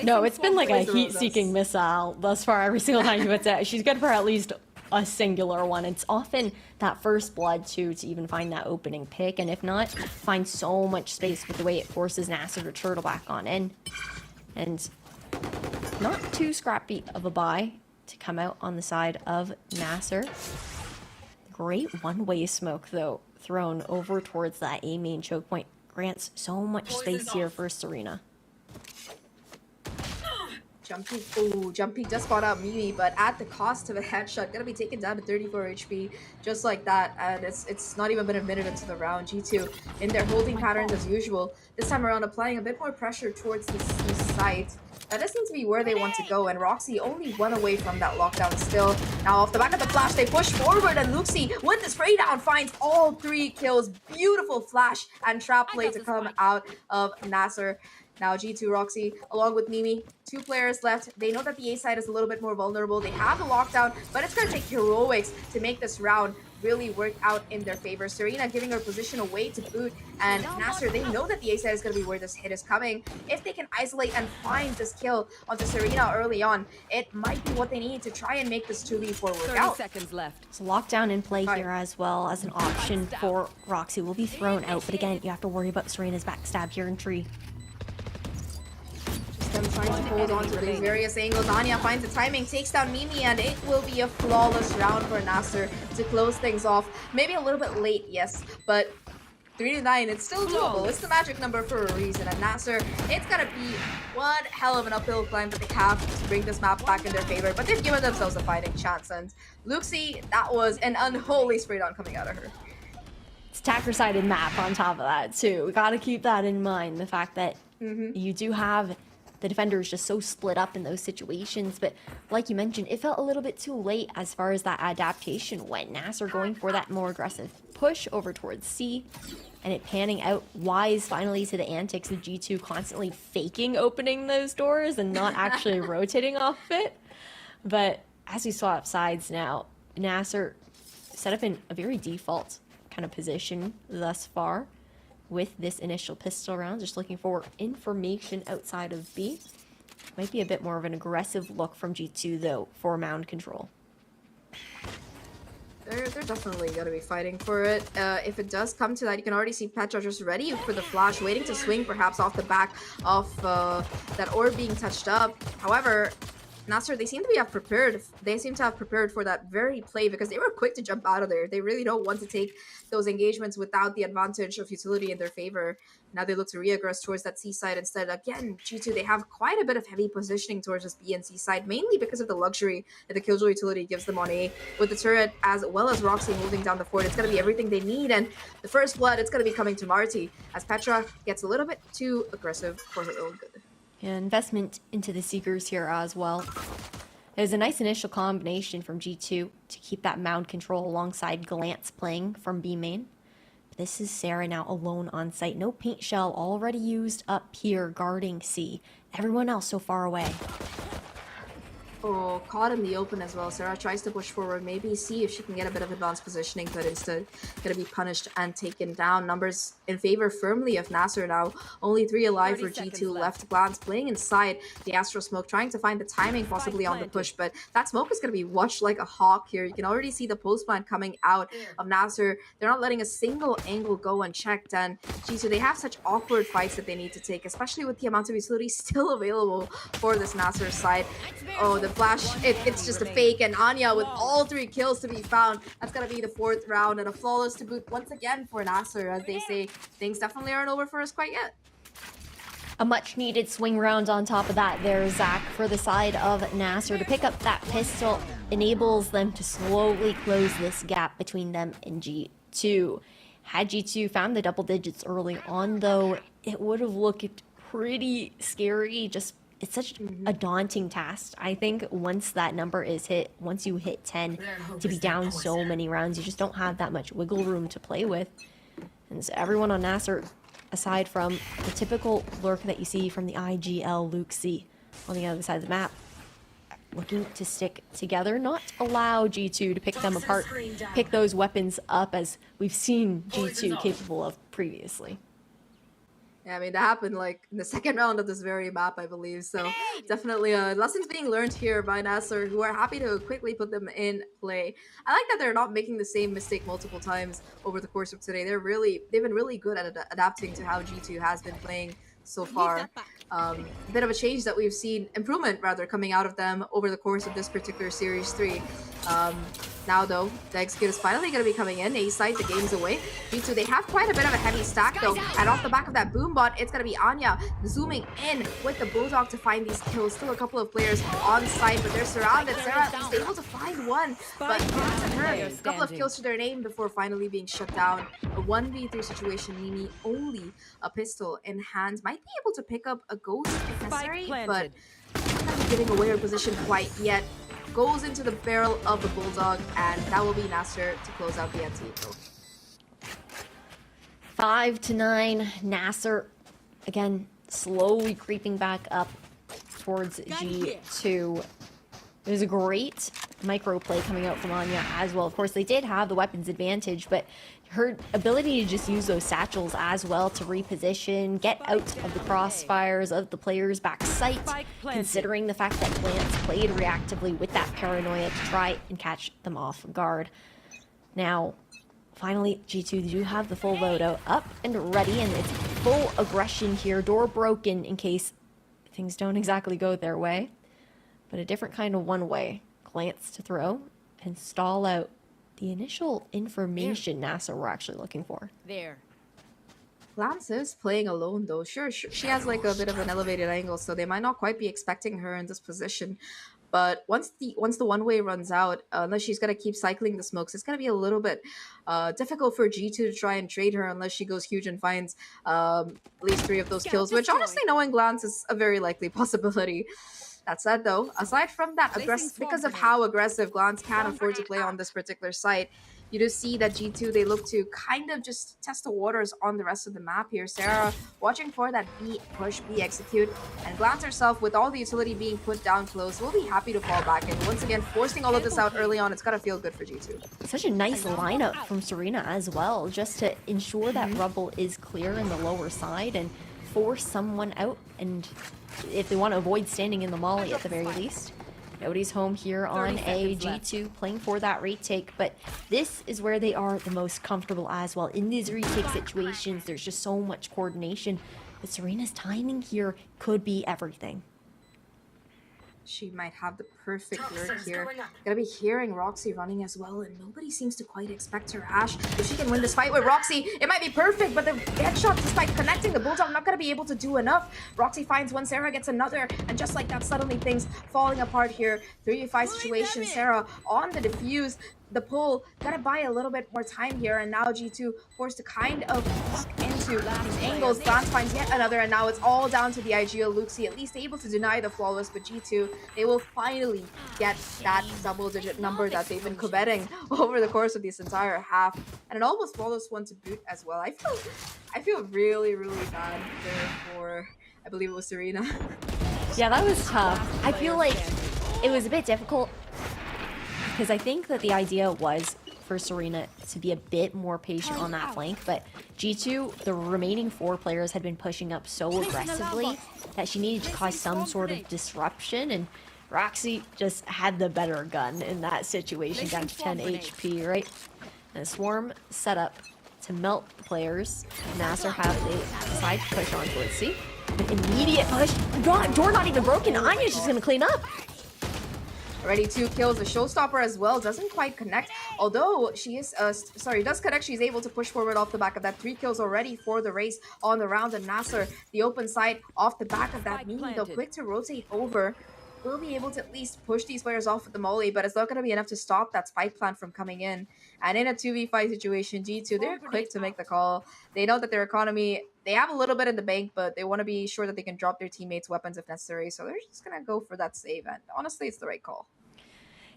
No, it's been like a heat-seeking missile thus far. Every single time she puts it, she's good for at least a singular one. It's often that first blood too to even find that opening pick, and if not, find so much space with the way it forces Nasser to turtle back on in. And not too scrappy of a buy to come out on the side of Nasser. Great one-way smoke though thrown over towards that A main choke point. Grants so much space here for Serena. Jumpy just spot out Mimi, but at the cost of a headshot, gonna be taken down to 34 HP, just like that, and it's not even been a minute into the round. G2 in their holding patterns as usual. This time around, applying a bit more pressure towards the site. That does seem to be where they want to go, and Roxy only 1 away from that lockdown still. Now off the back of the flash, they push forward, and Luxie with the spray down finds all 3 kills. Beautiful flash and trap play to come out of Nasser. Now G2 Roxy, along with Mimi, 2 players left. They know that the A side is a little bit more vulnerable. They have the lockdown, but it's going to take heroics to make this round really work out in their favor. Serena giving her position away to boot, and Nasser, they know that the A side is going to be where this hit is coming. If they can isolate and find this kill onto Serena early on, it might be what they need to try and make this 2v4 work 30 out. seconds left. So lockdown in play here as well as an option for Roxy will be thrown out, but again, you have to worry about Serena's backstab here in tree. Them trying to hold on to these various angles. Anya finds the timing, takes down Mimi, and it will be a flawless round for Nasser to close things off. Maybe a little bit late, yes, but 3-9, it's still doable. It's the magic number for a reason, and Nasser, it's gonna be one hell of an uphill climb that they have to bring this map back in their favor, but they've given themselves a fighting chance, and Luxie, that was an unholy spray down coming out of her. It's attacker-sided map on top of that too. We gotta keep that in mind, the fact that you do have the defender is just so split up in those situations, but like you mentioned, it felt a little bit too late as far as that adaptation went. Nasser going for that more aggressive push over towards C, and it panning out wise finally to the antics of G2 constantly faking opening those doors and not actually rotating off it. But as we saw up sides now, Nasser set up in a very default kind of position thus far with this initial pistol round, just looking for information outside of B. Might be a bit more of an aggressive look from G2 though for mound control. They're definitely going to be fighting for it. If it does come to that, you can already see Petra just ready for the flash, waiting to swing perhaps off the back of that orb being touched up. However, Nasser, they seem to have prepared. They seem to have prepared for that very play because they were quick to jump out of there. They really don't want to take those engagements without the advantage of utility in their favor. Now they look to reaggress towards that C side instead. Again, G2, they have quite a bit of heavy positioning towards this B and C side, mainly because of the luxury that the Killjoy utility gives them on A. With the turret as well as Roxy moving down the fort, it's going to be everything they need. And the first blood, it's going to be coming to Marty as Petra gets a little bit too aggressive for her own good. Yeah, investment into the Seekers here as well. There's a nice initial combination from G2 to keep that mound control alongside Glance playing from B main. But this is Sarah now alone on site. No paint shell already used up here guarding C. Everyone else so far away. Oh, caught in the open as well. Sarah tries to push forward, maybe see if she can get a bit of advanced positioning, but instead gonna be punished and taken down. Numbers in favor firmly of Nasser now. Only 3 alive for G2 left. Glance playing inside the Astro Smoke, trying to find the timing possibly on the push, but that smoke is gonna be watched like a hawk here. You can already see the post plant coming out of Nasser. They're not letting a single angle go unchecked, and G2, they have such awkward fights that they need to take, especially with the amount of utility still available for this Nasser side. Oh, the flash, it's just a fake, and Anya with all 3 kills to be found. That's gonna be the 4th round, and a flawless to boot once again for Nasser. As they say, things definitely aren't over for us quite yet. A much needed swing round on top of that there, Zach, for the side of Nasser to pick up that pistol enables them to slowly close this gap between them and G2. Had G2 found the double digits early on, though, it would have looked pretty scary. Just it's such a daunting task. I think once that number is hit, once you hit 10, to be down so many rounds, you just don't have that much wiggle room to play with. And so everyone on Nasser, aside from the typical lurk that you see from the IGL Luke C on the other side of the map, looking to stick together, not allow G2 to pick them apart, pick those weapons up as we've seen G2 capable of previously. Yeah, I mean, that happened like in the 2nd round of this very map, I believe. So definitely lessons being learned here by Nasser, who are happy to quickly put them in play. I like that they're not making the same mistake multiple times over the course of today. They've been really good at adapting to how G2 has been playing so far. A bit of a change that we've seen, improvement rather, coming out of them over the course of this particular Series 3. Now though, the execute is finally going to be coming in. A side, the game's away. G2, they have quite a bit of a heavy stack though, and off the back of that boom bot, it's going to be Anya zooming in with the Bulldog to find these kills. Still a couple of players on site, but they're surrounded. Sarah is able to find one, but a couple of kills to their name before finally being shut down. A 1v3 situation, Nini only a pistol in hand. Might be able to pick up a ghost if necessary, but not giving away her position quite yet. Goes into the barrel of the Bulldog, and that will be Nasser to close out the NT. 5-9, Nasser again slowly creeping back up towards G2. There's a great micro play coming out from Anya as well. Of course, they did have the weapons advantage, but her ability to just use those satchels as well to reposition, get out of the crossfires of the players' back sight, considering the fact that Glance played reactively with that paranoia to try and catch them off guard. Now, finally, G2 do have the full loadout up and ready, and it's full aggression here. Door broken in case things don't exactly go their way, but a different kind of one-way. Glance to throw and stall out the initial information Nasser were actually looking for. Glance is playing alone though. Sure, she has like a bit of an elevated angle, so they might not quite be expecting her in this position. But once the one-way runs out, unless she's gonna keep cycling the smokes, it's gonna be a little bit difficult for G2 to try and trade her unless she goes huge and finds at least 3 of those kills, which honestly, knowing Glance is a very likely possibility. That said, though, aside from that, because of how aggressive Glance can afford to play on this particular site, you do see that G2, they look to kind of just test the waters on the rest of the map here. Sarah watching for that B push, B execute, and Glance herself, with all the utility being put down close, will be happy to fall back. And once again, forcing all of this out early on, it's gotta feel good for G2. Such a nice lineup from Serena as well, just to ensure that rubble is clear in the lower side and force someone out, and if they want to avoid standing in the molly at the very least. Nobody's home here on a G2 playing for that retake, but this is where they are the most comfortable as well. In these retake situations, there's just so much coordination, but Serena's timing here could be everything. She might have the perfect lurk here. Gonna be hearing Roxy running as well, and nobody seems to quite expect her. Ash, if she can win this fight with Roxy, it might be perfect, but the headshot, despite connecting the Bulldog, not gonna be able to do enough. Roxy finds one, Sarah gets another, and just like that, suddenly things falling apart here. 3v5 situation, Sarah on the defuse. The pull, gotta buy a little bit more time here, and now G2 forced to kind of walk into these angles. Glance finds yet another, and now it's all down to the IGL. Luxie at least able to deny the flawless, but G2, they will finally get that double-digit number that they've been coveting over the course of this entire half, and an almost flawless one to boot as well. I feel really, really bad there for, I believe it was Serena. Yeah, that was tough. I feel like it was a bit difficult because I think that the idea was for Serena to be a bit more patient on that flank, but G2, the remaining 4 players had been pushing up so aggressively that she needed to cause some sort of disruption, and Roxy just had the better gun in that situation, down to 10 HP, right? And a swarm set up to melt the players. Nasser have they decide to push on towards C. An immediate push. Door not even broken. Anya's just gonna clean up. Already 2 kills. The showstopper as well doesn't quite connect, although she is does connect. She's able to push forward off the back of that. 3 kills already for the race on the round, and Nasser, the open side off the back of that. Mimi, though, quick to rotate over, will be able to at least push these players off with the molly, but it's not going to be enough to stop that spike plant from coming in. And in a 2v5 situation, G2, they're quick to make the call. They know that their economy, they have a little bit in the bank, but they want to be sure that they can drop their teammates' weapons if necessary. So they're just going to go for that save, and honestly, it's the right call.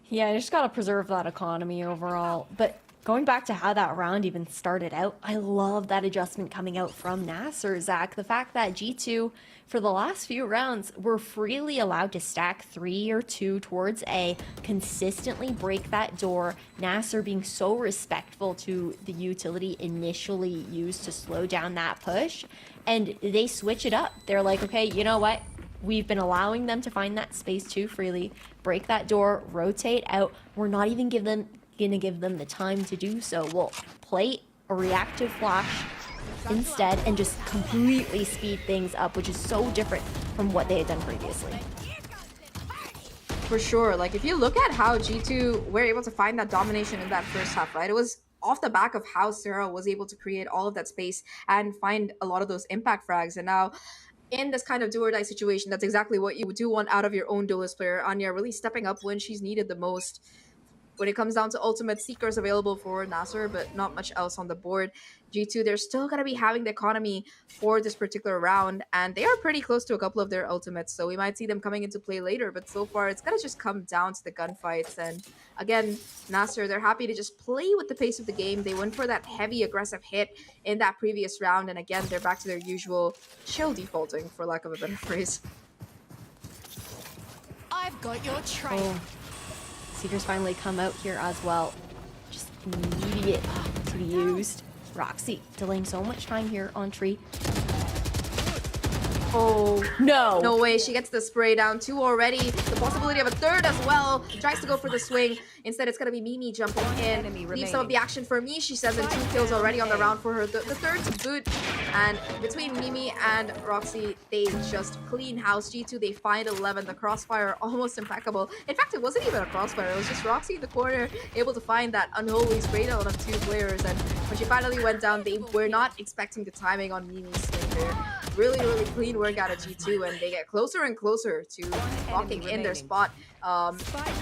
Yeah, you just got to preserve that economy overall. But going back to how that round even started out, I love that adjustment coming out from Nasser, Zach. The fact that G2, for the last few rounds, were freely allowed to stack 3 or 2 towards A, consistently break that door. Nasser being so respectful to the utility initially used to slow down that push. And they switch it up. They're like, okay, you know what? We've been allowing them to find that space too freely, break that door, rotate out. We're not even gonna give them the time to do so. We'll play a reactive flash instead and just completely speed things up, which is so different from what they had done previously. For sure. Like, if you look at how G2 were able to find that domination in that first half, right? It was off the back of how Sarah was able to create all of that space and find a lot of those impact frags. And now, in this kind of do or die situation, that's exactly what you do want out of your own duelist player. Anya really stepping up when she's needed the most. When it comes down to ultimate, Seekers available for Nasser, but not much else on the board. G2, they're still going to be having the economy for this particular round, and they are pretty close to a couple of their ultimates, so we might see them coming into play later, but so far it's going to just come down to the gunfights. And again, Nasser, they're happy to just play with the pace of the game. They went for that heavy aggressive hit in that previous round, and again, they're back to their usual chill defaulting, for lack of a better phrase. I've got your trail. Oh. Seekers finally come out here as well. Just immediate to be used. Roxy delaying so much time here on tree. Oh, no. No way. She gets the spray down. 2 already. The possibility of a 3rd as well. Tries to go for the swing. Instead, it's going to be Mimi jumping in. Leave some of the action for me, she says, and 2 kills already on the round for her. The 3rd to boot. And between Mimi and Roxy, they just clean house. G2, they find 11. The crossfire almost impeccable. In fact, it wasn't even a crossfire. It was just Roxy in the corner, able to find that unholy spray down on 2 players. And when she finally went down, they were not expecting the timing on Mimi's swing there. Really, really clean work out of G2, and they get closer and closer to locking in their spot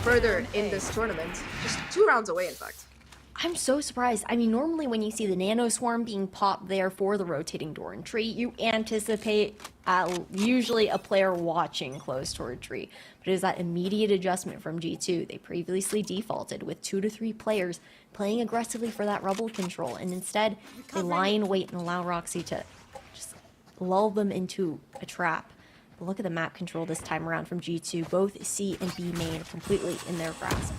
further in this tournament. Just 2 rounds away, in fact. I'm so surprised. I mean, normally when you see the nano swarm being popped there for the rotating door and tree, you anticipate usually a player watching close toward tree. But it is that immediate adjustment from G2. They previously defaulted with 2 to 3 players playing aggressively for that rubble control, and instead they lie in wait and allow Roxy to just lull them into a trap. But look at the map control this time around from G2. Both C and B main completely in their grasp.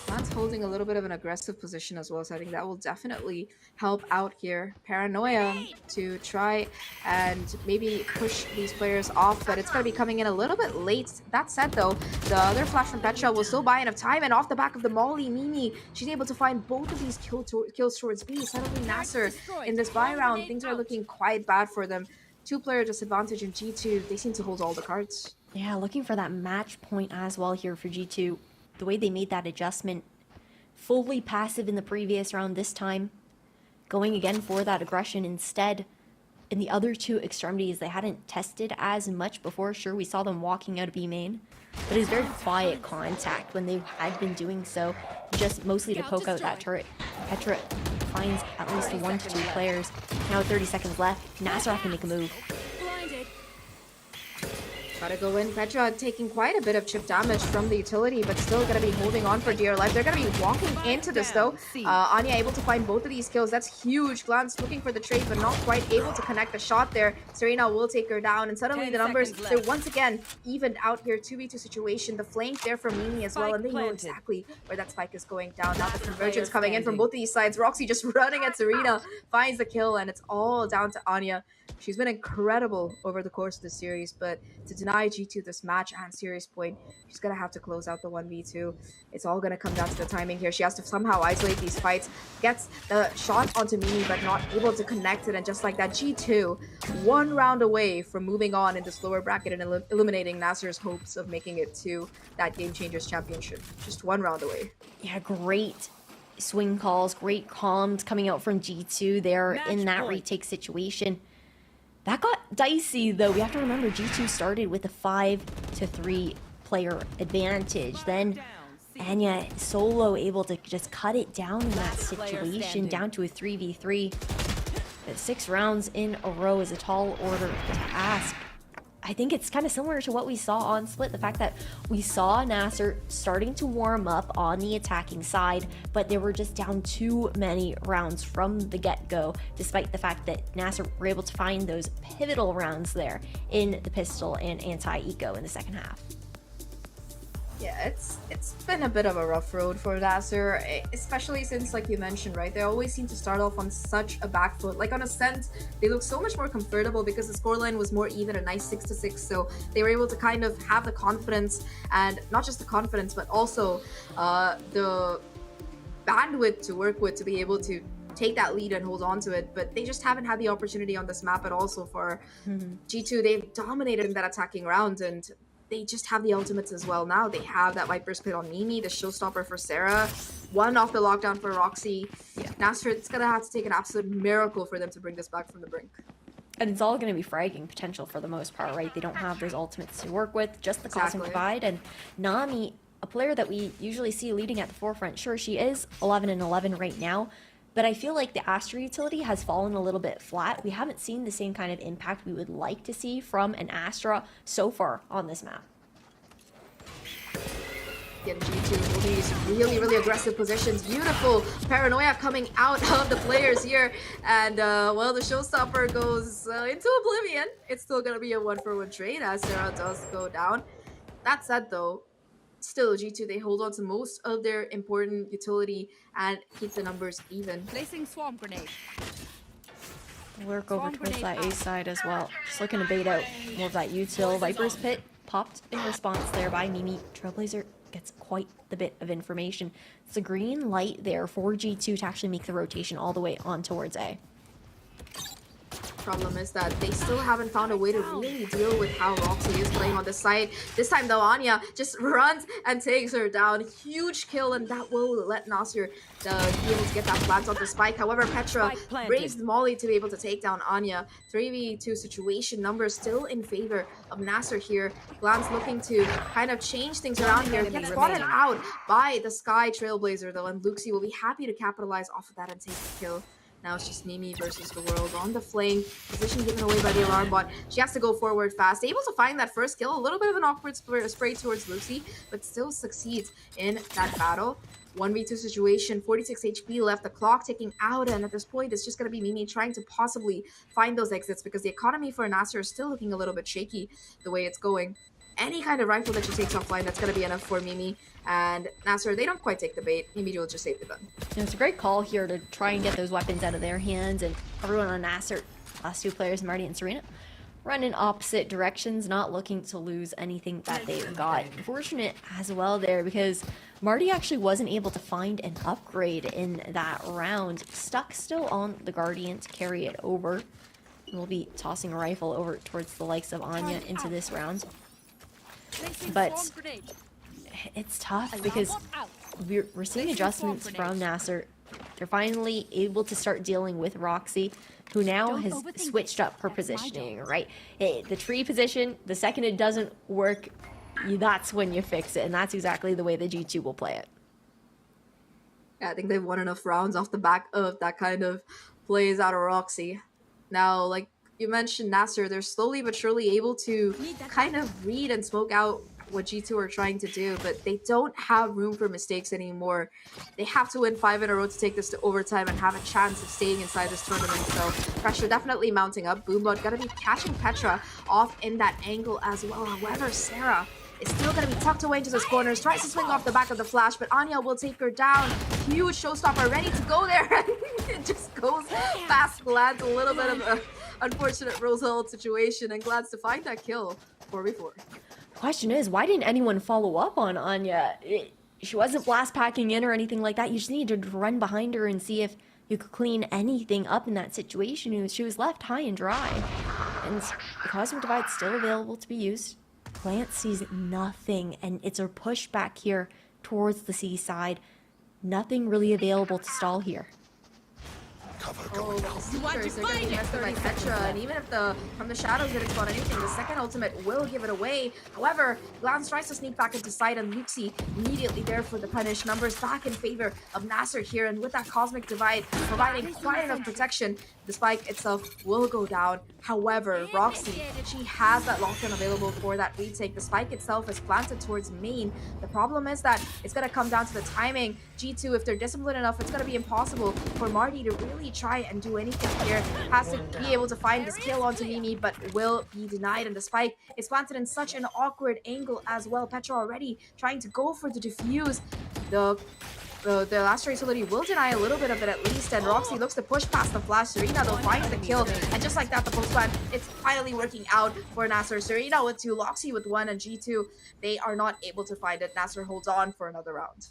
That's holding a little bit of an aggressive position as well, so I think that will definitely help out here. Paranoia to try and maybe push these players off, but it's going to be coming in a little bit late. That said, though, the other flash from Petra will still buy enough time, and off the back of the molly, Mimi, she's able to find both of these kills towards B. Suddenly, Nasser in this buy round, things are looking quite bad for them. two-player disadvantage in G2. They seem to hold all the cards. Yeah, looking for that match point as well here for G2. The way they made that adjustment, fully passive in the previous round this time, going again for that aggression instead. In the other two extremities, they hadn't tested as much before. Sure, we saw them walking out of B main, but it was very quiet contact when they had been doing so, just mostly to poke out that turret. Petra finds at least 1 to 2 players. Now 30 seconds left. Nasser have to make a move. Gotta go in. Petra taking quite a bit of chip damage from the utility, but still gonna be holding on for dear life. They're gonna be walking into this though. Anya able to find both of these kills. That's huge. Glance looking for the trade, but not quite able to connect the shot there. Serena will take her down, and suddenly the numbers, they're once again evened out here. 2v2 situation. The flank there for Mimi as well, and they know exactly where that spike is going down. Now the convergence coming in from both these sides. Roxy just running at Serena, finds the kill, and it's all down to Anya. She's been incredible over the course of the series, but to deny G2 this match and series point, she's going to have to close out the 1v2. It's all going to come down to the timing here. She has to somehow isolate these fights, gets the shot onto Mimi, but not able to connect it, and just like that, G2, 1 round away from moving on in this lower bracket and eliminating Nasser's hopes of making it to that Game Changers Championship. Just 1 round away. Yeah, great swing calls, great comms coming out from G2 there in that retake situation. That got dicey though. We have to remember G2 started with a 5-3 player advantage. Then Anya solo able to just cut it down in that situation, down to a 3v3. 6 rounds in a row is a tall order to ask. I think it's kind of similar to what we saw on Split, the fact that we saw Nasser starting to warm up on the attacking side, but they were just down too many rounds from the get-go, despite the fact that Nasser were able to find those pivotal rounds there in the pistol and anti-eco in the second half. Yeah, it's been a bit of a rough road for Nasser, especially since, like you mentioned, right, they always seem to start off on such a back foot. Like on Ascent, they look so much more comfortable because the scoreline was more even, a nice 6-6, so they were able to kind of have the confidence, and not just the confidence, but also the bandwidth to work with to be able to take that lead and hold on to it, but they just haven't had the opportunity on this map at all so far. G2, they've dominated in that attacking round, and they just have the ultimates as well now. They have that Viper's Pit on Mimi, the showstopper for Sarah, 1 off the lockdown for Roxy. Nasser, it's gonna have to take an absolute miracle for them to bring this back from the brink. And it's all going to be fragging potential for the most part, right? They don't have those ultimates to work with, just the cost and provide. And Nami, a player that we usually see leading at the forefront, sure, she is 11-11 right now, but I feel like the Astra utility has fallen a little bit flat. We haven't seen the same kind of impact we would like to see from an Astra so far on this map. Again, G2 will be some really aggressive positions. Beautiful paranoia coming out of the players here. And, well, the showstopper goes into oblivion. It's still going to be a 1-for-1 trade as Sarah does go down. That said, though, still G2, they hold on to most of their important utility and keep the numbers even. Placing swarm grenade. Work over towards that A side as well. Just looking to bait out more of that util. Viper's Pit popped in response there by Mimi. Trailblazer gets quite the bit of information. It's a green light there for G2 to actually make the rotation all the way on towards A. Problem is that they still haven't found a way to really deal with how Roxy is playing on the side. This time though, Anya just runs and takes her down. Huge kill, and that will let Nasser be able to get that plant on the spike. However, Petra raised Molly to be able to take down Anya. 3v2 situation, numbers still in favor of Nasser here. Glance looking to kind of change things around here. Gets spotted out by the Sky Trailblazer though, and Luxie will be happy to capitalize off of that and take the kill. Now it's just Mimi versus the world on the flank. Position given away by the alarm bot. She has to go forward fast. Able to find that first kill. A little bit of an awkward spray towards Lucy, but still succeeds in that battle. 1v2 situation, 46 HP left, the clock ticking out, and at this point it's just going to be Mimi trying to possibly find those exits because the economy for Nasser is still looking a little bit shaky the way it's going. Any kind of rifle that she takes offline, that's going to be enough for Mimi. And Nasser, they don't quite take the bait. Mimi will just save the gun. Yeah, it's a great call here to try and get those weapons out of their hands, and everyone on Nasser, last 2 players, Marty and Serena, run in opposite directions, not looking to lose anything that they've got. Fortunate as well there because Marty actually wasn't able to find an upgrade in that round. Stuck still on the Guardian to carry it over. We'll be tossing a rifle over towards the likes of Anya into this round. But it's tough because we're seeing adjustments from Nasser. They're finally able to start dealing with Roxy, who now has switched up her positioning, right? The tree position, the second it doesn't work, that's when you fix it, and that's exactly the way the G2 will play it. Yeah, I think they've won enough rounds off the back of that kind of plays out of Roxy. Now, like you mentioned, Nasser, they're slowly but surely able to kind of read and smoke out what G2 are trying to do, but they don't have room for mistakes anymore. They have to win 5 in a row to take this to overtime and have a chance of staying inside this tournament. So pressure definitely mounting up. Boombot gonna be catching Petra off in that angle as well. However, Sarah is still gonna be tucked away into those corners, tries to swing off the back of the flash, but Anya will take her down. Huge showstopper ready to go there. It just goes fast, lands a little bit of a unfortunate Rosal situation, and glad to find that kill 4v4. Question is, why didn't anyone follow up on Anya? She wasn't blast packing in or anything like that. You just needed to run behind her and see if you could clean anything up in that situation. She was left high and dry. And the Cosmic Divide's still available to be used. Plant sees nothing, and it's a push back here towards the seaside. Nothing really available to stall here. Oh, the Seekers are going to be messed by Petra, and even if from the shadows didn't spawn anything, the second ultimate will give it away. However, Glance tries to sneak back into side, and Luxie immediately there for the punish. Numbers back in favor of Nasser here, and with that Cosmic Divide providing quite enough protection, the spike itself will go down. However, Roxy, she has that lockdown available for that retake. The spike itself is planted towards main. The problem is that it's going to come down to the timing. G2, if they're disciplined enough, it's going to be impossible for Marty to really try and do anything here. Has to be able to find this kill onto Mimi, but will be denied, and the spike is planted in such an awkward angle as well. Petra already trying to go for the defuse. The last utility will deny a little bit of it at least, and Roxy looks to push past the flash. Serena though finds the kill, and just like that, the post plan, it's finally working out for Nasser. Serena with 2, Loxy with 1, and G2, they are not able to find it. Nasser holds on for another round.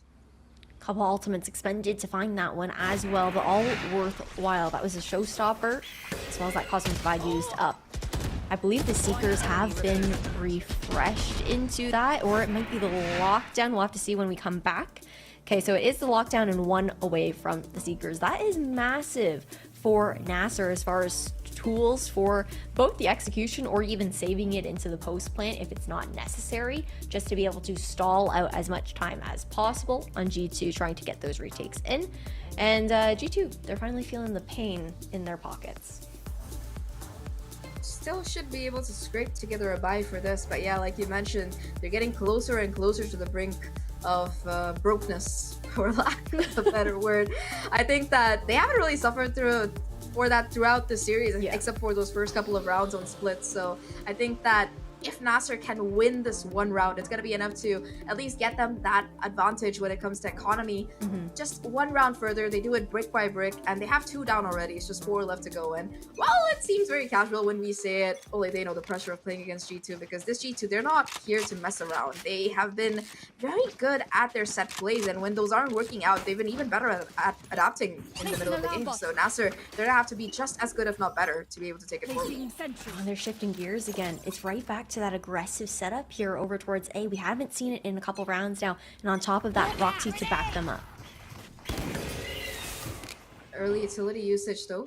Couple ultimates expended to find that one as well, but all worthwhile. That was a showstopper, as well as that Cosmic Divide used up. I believe the Seekers have been refreshed into that, or it might be the lockdown. We'll have to see when we come back. Okay, so it is the lockdown and 1 away from the Seekers. That is massive for Nasser as far as tools for both the execution or even saving it into the post plant if it's not necessary, just to be able to stall out as much time as possible on G2 trying to get those retakes in. And G2, they're finally feeling the pain in their pockets. Still should be able to scrape together a buy for this, but yeah, like you mentioned, they're getting closer and closer to the brink of brokenness, for lack of a better word. I think that they haven't really suffered for that throughout the series, except for those first couple of rounds on splits. So I think that if Nasser can win this one round, it's going to be enough to at least get them that advantage when it comes to economy. Just one round further, they do it brick by brick, and they have 2 down already. It's just 4 left to go. And while it seems very casual when we say it, only they know the pressure of playing against G2, because this G2, they're not here to mess around. They have been very good at their set plays, and when those aren't working out, they've been even better at adapting in the middle of the game. So Nasser, they're going to have to be just as good, if not better, to be able to take it forward. Oh, they're shifting gears again. It's right back to that aggressive setup here over towards A. We haven't seen it in a couple rounds now, and on top of that, Roxy to back them up. Early utility usage though,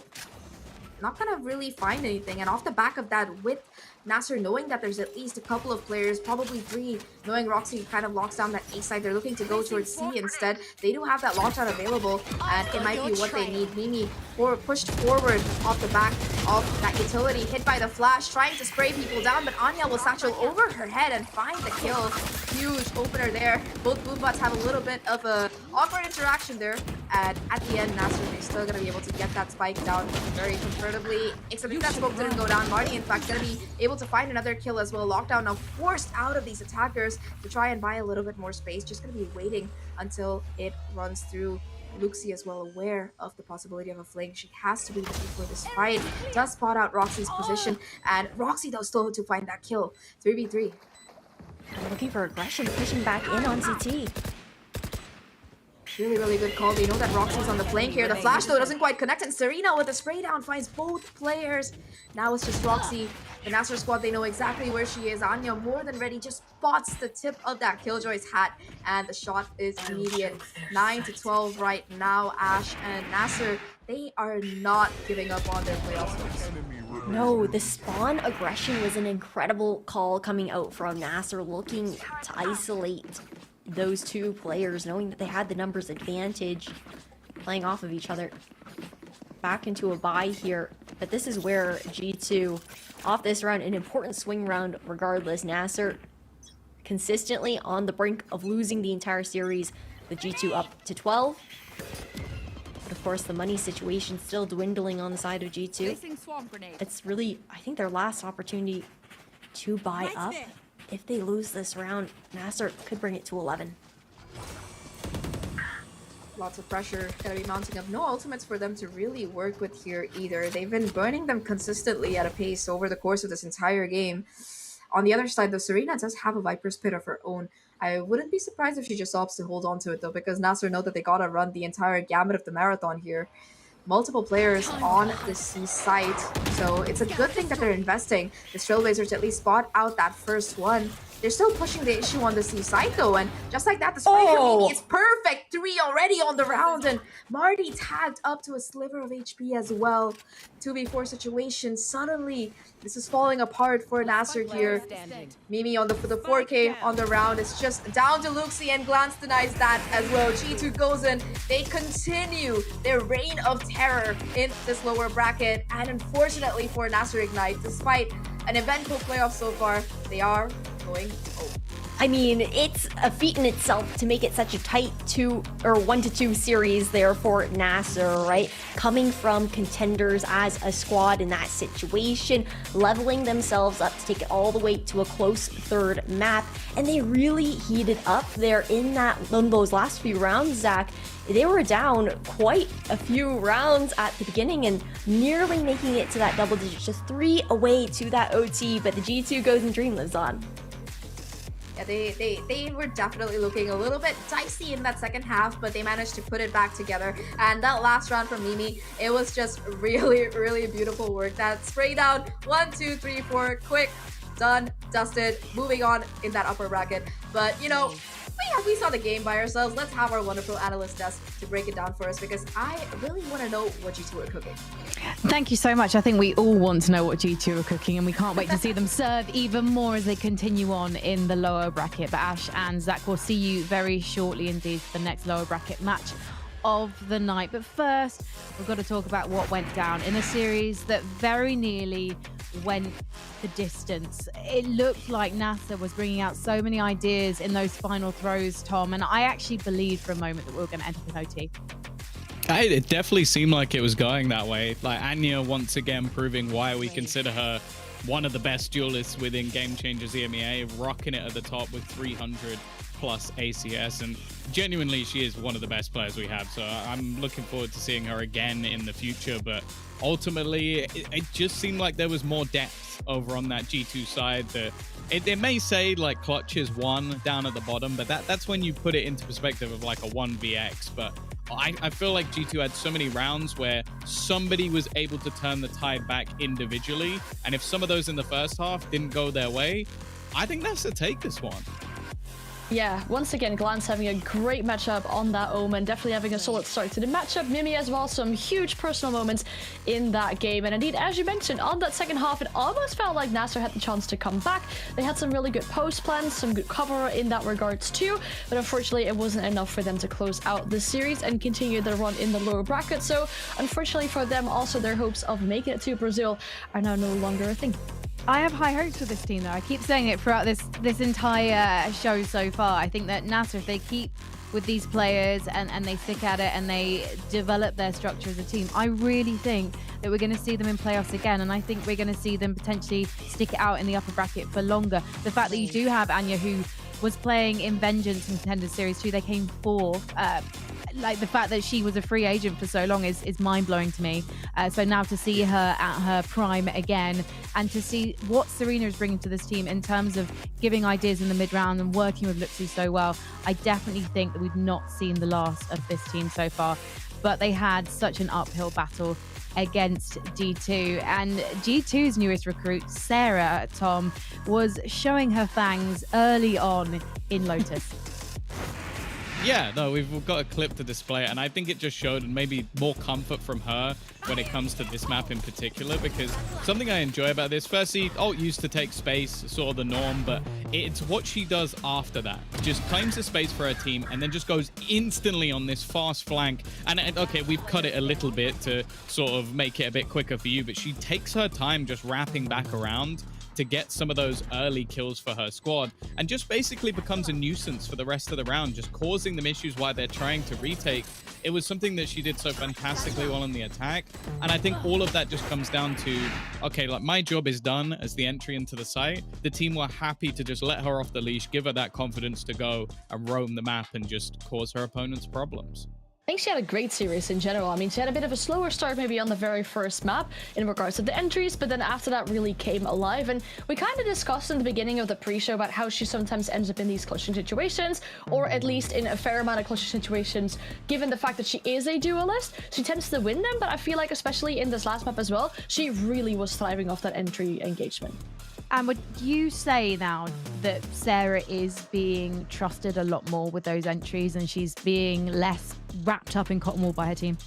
not gonna really find anything, and off the back of that, with Nasser knowing that there's at least a couple of players, probably 3, knowing Roxy kind of locks down that A side, they're looking to go towards C instead. They do have that lockdown available, and it might be what they need. Mimi pushed forward off the back of that utility, hit by the flash, trying to spray people down, but Anya will satchel over her head and find the kill. Huge opener there. Both Boombots have a little bit of a awkward interaction there, and at the end, Nasser, they're still gonna be able to get that spike down very comfortably. Except if that smoke didn't go down, Marty in fact gonna be able to find another kill as well. Lockdown now forced out of these attackers to try and buy a little bit more space. Just gonna be waiting until it runs through. Luxie as well aware of the possibility of a flank. She has to be ready for this fight. Does spot out Roxy's position, and Roxy though still to find that kill. 3v3. Looking for aggression, pushing back in on CT. Really, really good call. They know that Roxy's on the flank here. The flash, though, doesn't quite connect. And Serena with the spray down finds both players. Now it's just Roxy. The Nasser squad, they know exactly where she is. Anya, more than ready, just spots the tip of that Killjoy's hat. And the shot is immediate. 9-12 right now. Ash and Nasser, they are not giving up on their playoff hopes. No, the spawn aggression was an incredible call coming out from Nasser, looking to isolate those two players, knowing that they had the numbers advantage, playing off of each other. Back into a bye here, but this is where G2, off this round, an important swing round regardless. Nasser consistently on the brink of losing the entire series, the G2 up to 12. But of course, the money situation still dwindling on the side of G2. It's really, I think, their last opportunity to buy up. If they lose this round, Nasser could bring it to 11. Lots of pressure gonna be mounting up. No ultimates for them to really work with here either. They've been burning them consistently at a pace over the course of this entire game. On the other side, though, Serena does have a Viper's Pit of her own. I wouldn't be surprised if she just opts to hold on to it, though, because Nasser know that they gotta run the entire gamut of the marathon here. Multiple players on the C site, so it's a good thing that they're investing. The Trailblazers at least spot out that first one. They're still pushing the issue on the C side, though, and just like that, the spray from Mimi is perfect. 3 already on the round, and Marty tagged up to a sliver of HP as well. 2v4 situation. Suddenly, this is falling apart for Nasser here. Mimi on the 4K on the round. It's just down to Luxie, and Glance denies that as well. G2 goes in. They continue their reign of terror in this lower bracket, and unfortunately for Nasser Ignite, despite an eventful playoff so far, they are going home. I mean, it's a feat in itself to make it such a tight 1-2 series there for Nasser, right? Coming from contenders as a squad in that situation, leveling themselves up to take it all the way to a close third map, and they really heated up there in those last few rounds, Zach. They were down quite a few rounds at the beginning and nearly making it to that double digit, just 3 away to that OT, but the G2 goes and dream lives on. Yeah, they were definitely looking a little bit dicey in that second half, but they managed to put it back together. And that last round from Mimi, it was just really, really beautiful work. That spray down, 1, 2, 3, 4, quick, done, dusted, moving on in that upper bracket. But, you know, we saw the game by ourselves. Let's have our wonderful analyst desk to break it down for us, because I really want to know what G2 are cooking. Thank you so much. I think we all want to know what G2 are cooking, and we can't wait to see them serve even more as they continue on in the lower bracket. But Ash and Zach, will see you very shortly indeed for the next lower bracket match of the night. But first, we've got to talk about what went down in a series that very nearly went the distance. It looked like Nasser was bringing out so many ideas in those final throws, Tom, and I actually believed for a moment that we were going to enter with OT. It definitely seemed like it was going that way. Like Anya once again proving why we consider her one of the best duelists within Game Changers EMEA, rocking it at the top with 300 plus ACS, and genuinely she is one of the best players we have, so I'm looking forward to seeing her again in the future. But ultimately it just seemed like there was more depth over on that G2 side. That it may say like clutch is 1 down at the bottom, but that's when you put it into perspective of like a 1vx. But I feel like G2 had so many rounds where somebody was able to turn the tide back individually, and if some of those in the first half didn't go their way, I think that's to take this one. Yeah, once again, Glance having a great matchup on that Omen, definitely having a solid start to the matchup. Mimi as well, some huge personal moments in that game. And indeed, as you mentioned, on that second half, it almost felt like Nasser had the chance to come back. They had some really good post plans, some good cover in that regards too, but unfortunately it wasn't enough for them to close out the series and continue their run in the lower bracket. So unfortunately for them, also their hopes of making it to Brazil are now no longer a thing. I have high hopes for this team, though. I keep saying it throughout this entire show so far. I think that Nasser, if they keep with these players and they stick at it and they develop their structure as a team, I really think that we're going to see them in playoffs again, and I think we're going to see them potentially stick it out in the upper bracket for longer. The fact that you do have Anya, who was playing in Vengeance in Contender Series 2, they came 4th. like the fact that she was a free agent for so long is mind-blowing to me. So now to see her at her prime again, and to see what Serena is bringing to this team in terms of giving ideas in the mid-round and working with Luxu so well, I definitely think that we've not seen the last of this team so far. But they had such an uphill battle against G2, and G2's newest recruit, Sarah, Tom, was showing her fangs early on in Lotus. Yeah, no, we've got a clip to display it, and I think it just showed maybe more comfort from her when it comes to this map in particular, because something I enjoy about this, firstly, ult used to take space, sort of the norm, but it's what she does after that. Just claims the space for her team and then just goes instantly on this fast flank. And okay, we've cut it a little bit to sort of make it a bit quicker for you, but she takes her time just wrapping back around to get some of those early kills for her squad, and just basically becomes a nuisance for the rest of the round, just causing them issues while they're trying to retake. It was something that she did so fantastically well in the attack, and I think all of that just comes down to, okay, like my job is done as the entry into the site. The team were happy to just let her off the leash, give her that confidence to go and roam the map and just cause her opponents problems. I think she had a great series in general. I mean, she had a bit of a slower start maybe on the very first map in regards to the entries, but then after that really came alive. And we kind of discussed in the beginning of the pre-show about how she sometimes ends up in these clutching situations, or at least in a fair amount of clutching situations, given the fact that she is a duelist. She tends to win them, but I feel like especially in this last map as well, she really was thriving off that entry engagement. And would you say now that Sarah is being trusted a lot more with those entries, and she's being less wrapped up in cotton wool by her team?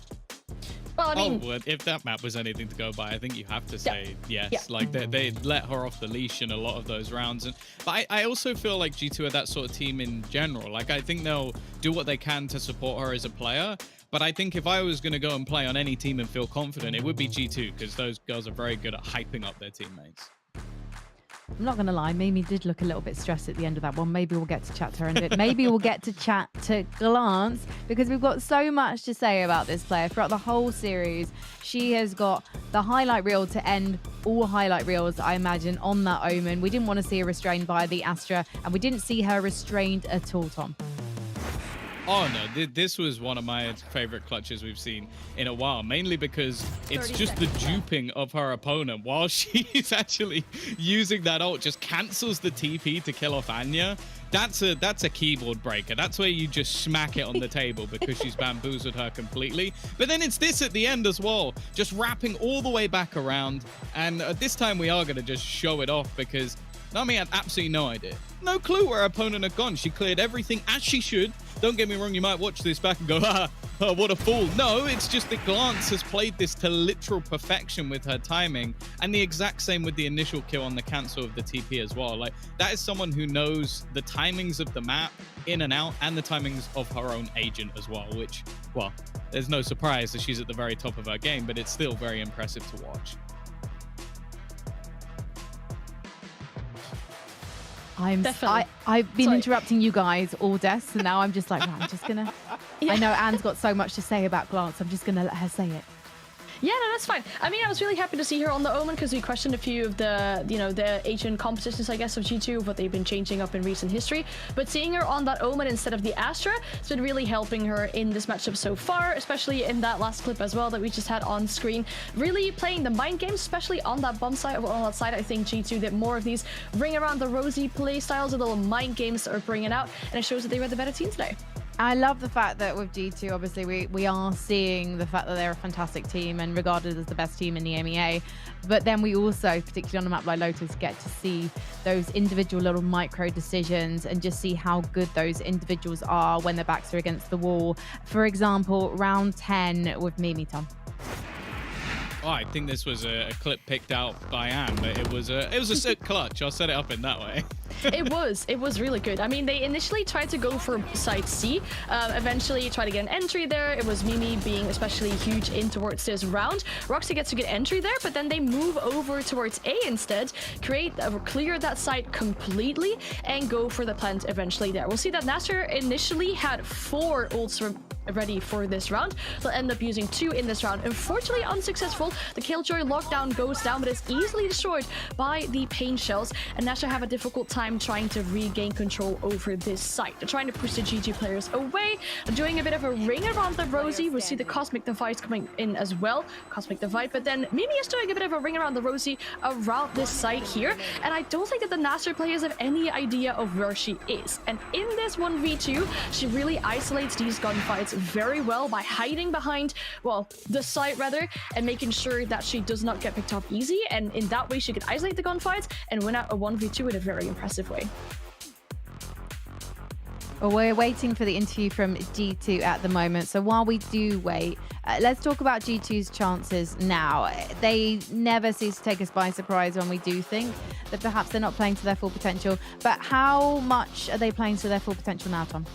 Well, I mean, well, if that map was anything to go by, I think you have to say yes. Yeah. Like they let her off the leash in a lot of those rounds. But I also feel like G2 are that sort of team in general. Like I think they'll do what they can to support her as a player. But I think if I was going to go and play on any team and feel confident, it would be G2, because those girls are very good at hyping up their teammates. I'm not going to lie, Mimi did look a little bit stressed at the end of that one. Maybe we'll get to chat to her in a bit. Maybe we'll get to chat to Glance, because we've got so much to say about this player. Throughout the whole series, she has got the highlight reel to end all highlight reels, I imagine, on that Omen. We didn't want to see her restrained by the Astra, and we didn't see her restrained at all, Tom. Oh no, this was one of my favorite clutches we've seen in a while, mainly because it's just the duping of her opponent while she's actually using that ult, just cancels the TP to kill off Anya. That's a keyboard breaker. That's where you just smack it on the table because she's bamboozled her completely. But then it's this at the end as well, just wrapping all the way back around. And this time we are going to just show it off, because Nami had absolutely no idea. No clue where her opponent had gone. She cleared everything as she should. Don't get me wrong, you might watch this back and go, what a fool. No, it's just that Glance has played this to literal perfection with her timing, and the exact same with the initial kill on the cancel of the TP as well. Like, that is someone who knows the timings of the map in and out, and the timings of her own agent as well, which, well, there's no surprise that she's at the very top of her game, but it's still very impressive to watch. I've been interrupting you guys all day, so now I'm just like, right, I'm just gonna. I know Anne's got so much to say about Glance. I'm just gonna let her say it. Yeah, no, that's fine. I mean, I was really happy to see her on the Omen, because we questioned a few of the, the Asian compositions, I guess, of G2, what they've been changing up in recent history. But seeing her on that Omen instead of the Astra has been really helping her in this matchup so far, especially in that last clip as well that we just had on screen. Really playing the mind games, especially on that bomb side. On that side, I think G2 did more of these ring around the rosy play styles, the little mind games that are bringing out, and it shows that they were the better team today. I love the fact that with G2, obviously, we are seeing the fact that they're a fantastic team and regarded as the best team in the EMEA. But then we also, particularly on a map like Lotus, get to see those individual little micro decisions and just see how good those individuals are when their backs are against the wall. For example, round 10 with Mimi, Tom. Oh, I think this was a clip picked out by Anne, but it was a sick clutch. I'll set it up in that way. It was really good. I mean, they initially tried to go for side C, eventually tried to get an entry there. It was Mimi being especially huge in towards this round. Roxy gets a good entry there, but then they move over towards A instead, clear that side completely, and go for the plant eventually there. We'll see that Nasser initially had 4 ults ready for this round. They'll end up using 2 in this round. Unfortunately, unsuccessful. The Killjoy lockdown goes down, but is easily destroyed by the Pain Shells. And Nasha have a difficult time trying to regain control over this site. They're trying to push the GG players away, doing a bit of a ring around the Rosie. We see the Cosmic Divide coming in as well. Cosmic Divide, but then Mimi is doing a bit of a ring around the Rosie around this site here. And I don't think that the Nasser players have any idea of where she is. And in this 1v2, she really isolates these gunfights very well by hiding behind, well, the site rather, and making sure that she does not get picked off easy. And in that way, she could isolate the gunfights and win out a 1v2 in a very impressive way. Well, we're waiting for the interview from G2 at the moment. So while we do wait, let's talk about G2's chances now. They never cease to take us by surprise when we do think that perhaps they're not playing to their full potential. But how much are they playing to their full potential now, Tom?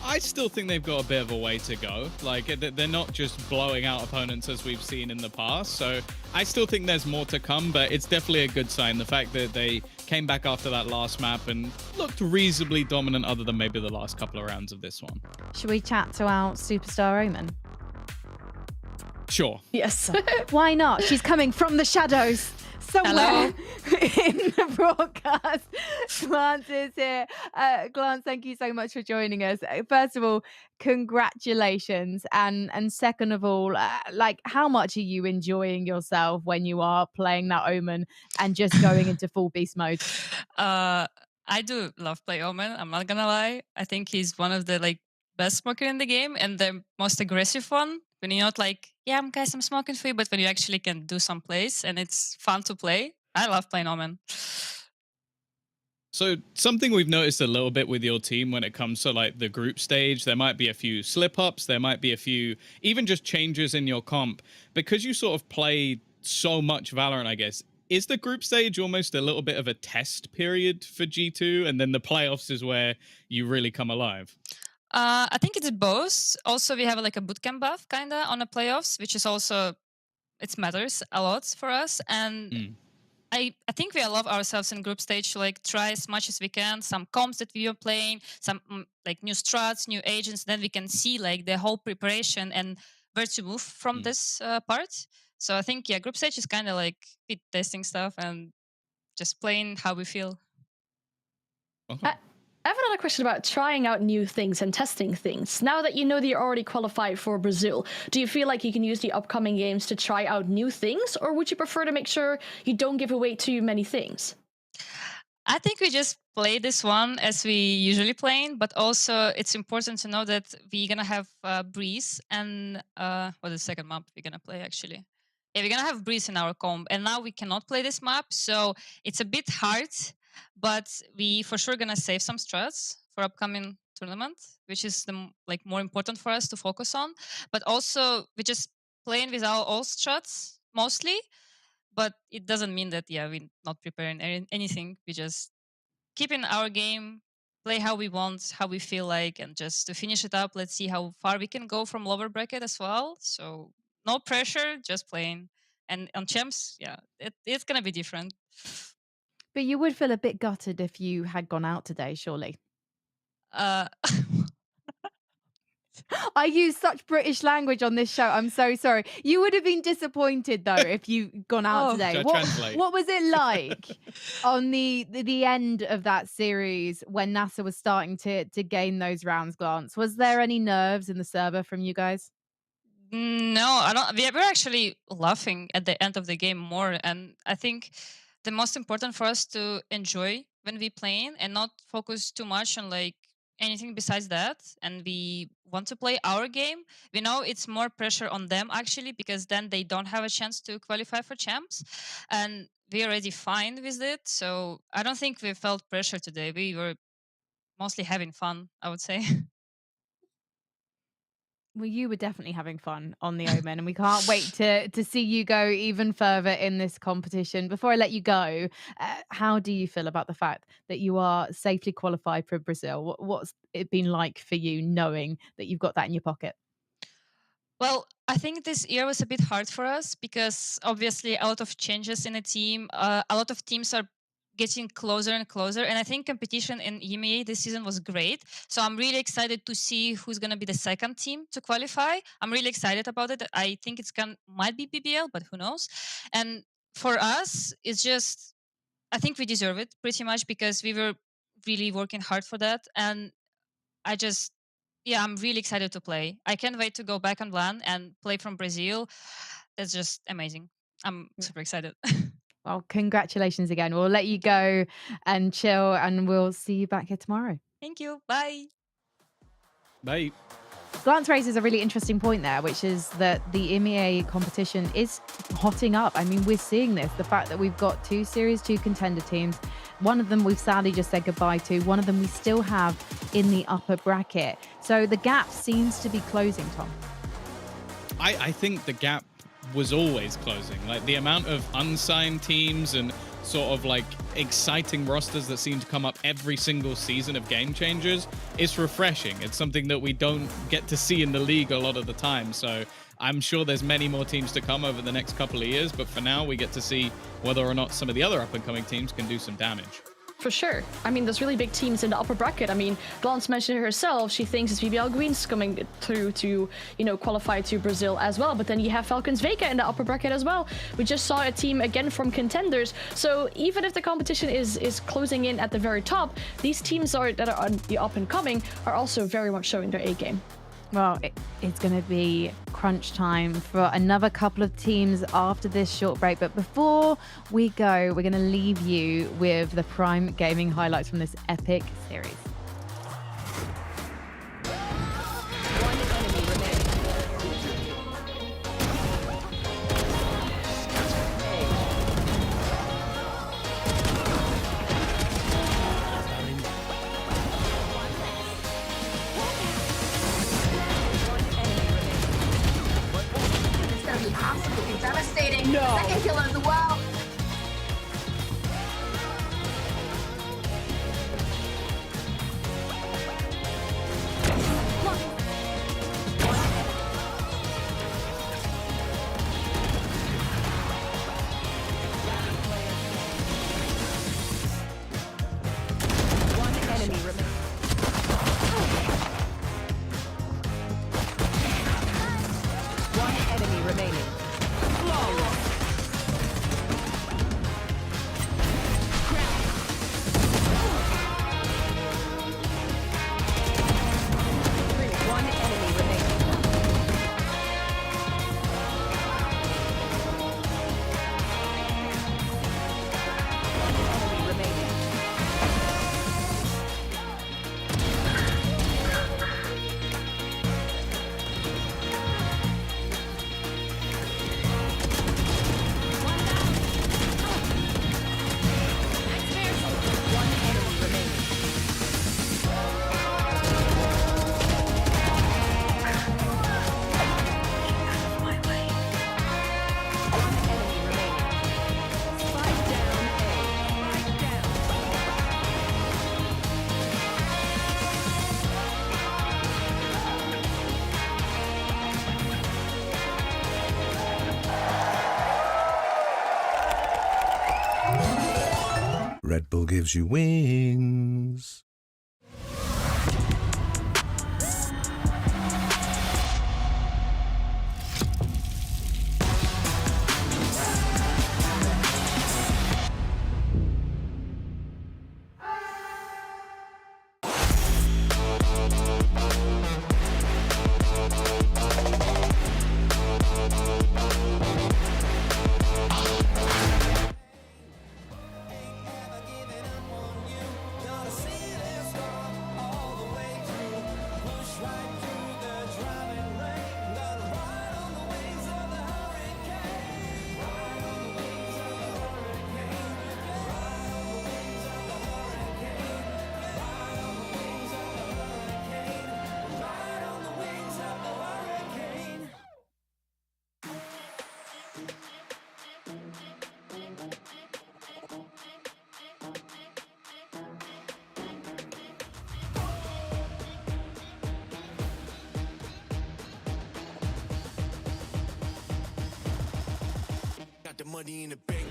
I still think they've got a bit of a way to go. Like, they're not just blowing out opponents as we've seen in the past. So I still think there's more to come, but it's definitely a good sign. The fact that they came back after that last map and looked reasonably dominant other than maybe the last couple of rounds of this one. Should we chat to our superstar Omen? Sure. Yes. Why not? She's coming from the shadows. Somewhere in the broadcast. Glance is here. Glance, thank you so much for joining us. First of all, congratulations. And second of all, like, how much are you enjoying yourself when you are playing that Omen and just going into full beast mode? I do love play Omen. I'm not gonna lie. I think he's one of the best smoker in the game and the most aggressive one. When you're not like, yeah, guys, I'm smoking for you, but when you actually can do some plays and it's fun to play. I love playing Omen. So something we've noticed a little bit with your team when it comes to like the group stage, there might be a few slip-ups, there might be a few even just changes in your comp. Because you sort of play so much Valorant, I guess, is the group stage almost a little bit of a test period for G2 and then the playoffs is where you really come alive? I think it's both. Also, we have a bootcamp buff kind of on the playoffs, which is also, it matters a lot for us. And I think we allow ourselves in group stage to try as much as we can, some comps that we are playing, some new strats, new agents, then we can see the whole preparation and where to move from this part. So I think, yeah, group stage is kind of bit testing stuff and just playing how we feel. I have another question about trying out new things and testing things. Now that you know that you're already qualified for Brazil, do you feel like you can use the upcoming games to try out new things, or would you prefer to make sure you don't give away too many things? I think we just play this one as we usually play, but also it's important to know that we're gonna have Breeze and what is the second map we're gonna play actually? Yeah, we're gonna have Breeze in our comp, and now we cannot play this map, so it's a bit hard. But we for sure gonna save some strats for upcoming tournament, which is the more important for us to focus on. But also we just playing with our old strats mostly. But it doesn't mean that we're not preparing anything. We just keep in our game, play how we want, how we feel like, and just to finish it up. Let's see how far we can go from lower bracket as well. So no pressure, just playing. And on champs, it's gonna be different. But you would feel a bit gutted if you had gone out today, surely. I use such British language on this show. I'm so sorry. You would have been disappointed though if you'd gone out today. What was it like on the end of that series when NASA was starting to gain those rounds, Glance? Was there any nerves in the server from you guys? No, I don't. We were actually laughing at the end of the game more, and I think the most important for us to enjoy when we playing and not focus too much on anything besides that. And we want to play our game. We know it's more pressure on them actually because then they don't have a chance to qualify for champs, and we're already fine with it. So I don't think we felt pressure today. We were mostly having fun, I would say. Well, you were definitely having fun on the Omen, and we can't wait to see you go even further in this competition. Before I let you go, how do you feel about the fact that you are safely qualified for Brazil? What's it been like for you knowing that you've got that in your pocket? Well, I think this year was a bit hard for us because obviously a lot of changes in the team. A lot of teams are getting closer and closer. And I think competition in EMEA this season was great. So I'm really excited to see who's going to be the second team to qualify. I'm really excited about it. I think might be BBL, but who knows? And for us, it's just, I think we deserve it pretty much because we were really working hard for that. And I'm really excited to play. I can't wait to go back on LAN and play from Brazil. That's just amazing. I'm super excited. Well, congratulations again. We'll let you go and chill, and we'll see you back here tomorrow. Thank you. Bye. Bye. Glance raises a really interesting point there, which is that the EMEA competition is hotting up. I mean, we're seeing this. The fact that we've got 2 Series 2 contender teams. One of them we've sadly just said goodbye to. One of them we still have in the upper bracket. So the gap seems to be closing, Tom. I think the gap was always closing. Like the amount of unsigned teams and sort of like exciting rosters that seem to come up every single season of Game Changers, it's refreshing. It's something that we don't get to see in the league a lot of the time. So I'm sure there's many more teams to come over the next couple of years, but for now we get to see whether or not some of the other up-and-coming teams can do some damage. For sure. I mean, there's really big teams in the upper bracket. I mean, Glance mentioned it herself. She thinks it's VBL Greens coming through to, qualify to Brazil as well. But then you have Falcons Vega in the upper bracket as well. We just saw a team again from contenders. So even if the competition is closing in at the very top, these teams that are on the up and coming are also very much showing their A game. Well, it's going to be crunch time for another couple of teams after this short break. But before we go, we're going to leave you with the Prime Gaming highlights from this epic series. Absolutely devastating. No. Second kill as well. One enemy remaining. One enemy remaining. One enemy remaining. One enemy remaining. One enemy remaining. One enemy remaining. Spike down A. Spike down. Red Bull gives you wings. Got the money in the bank.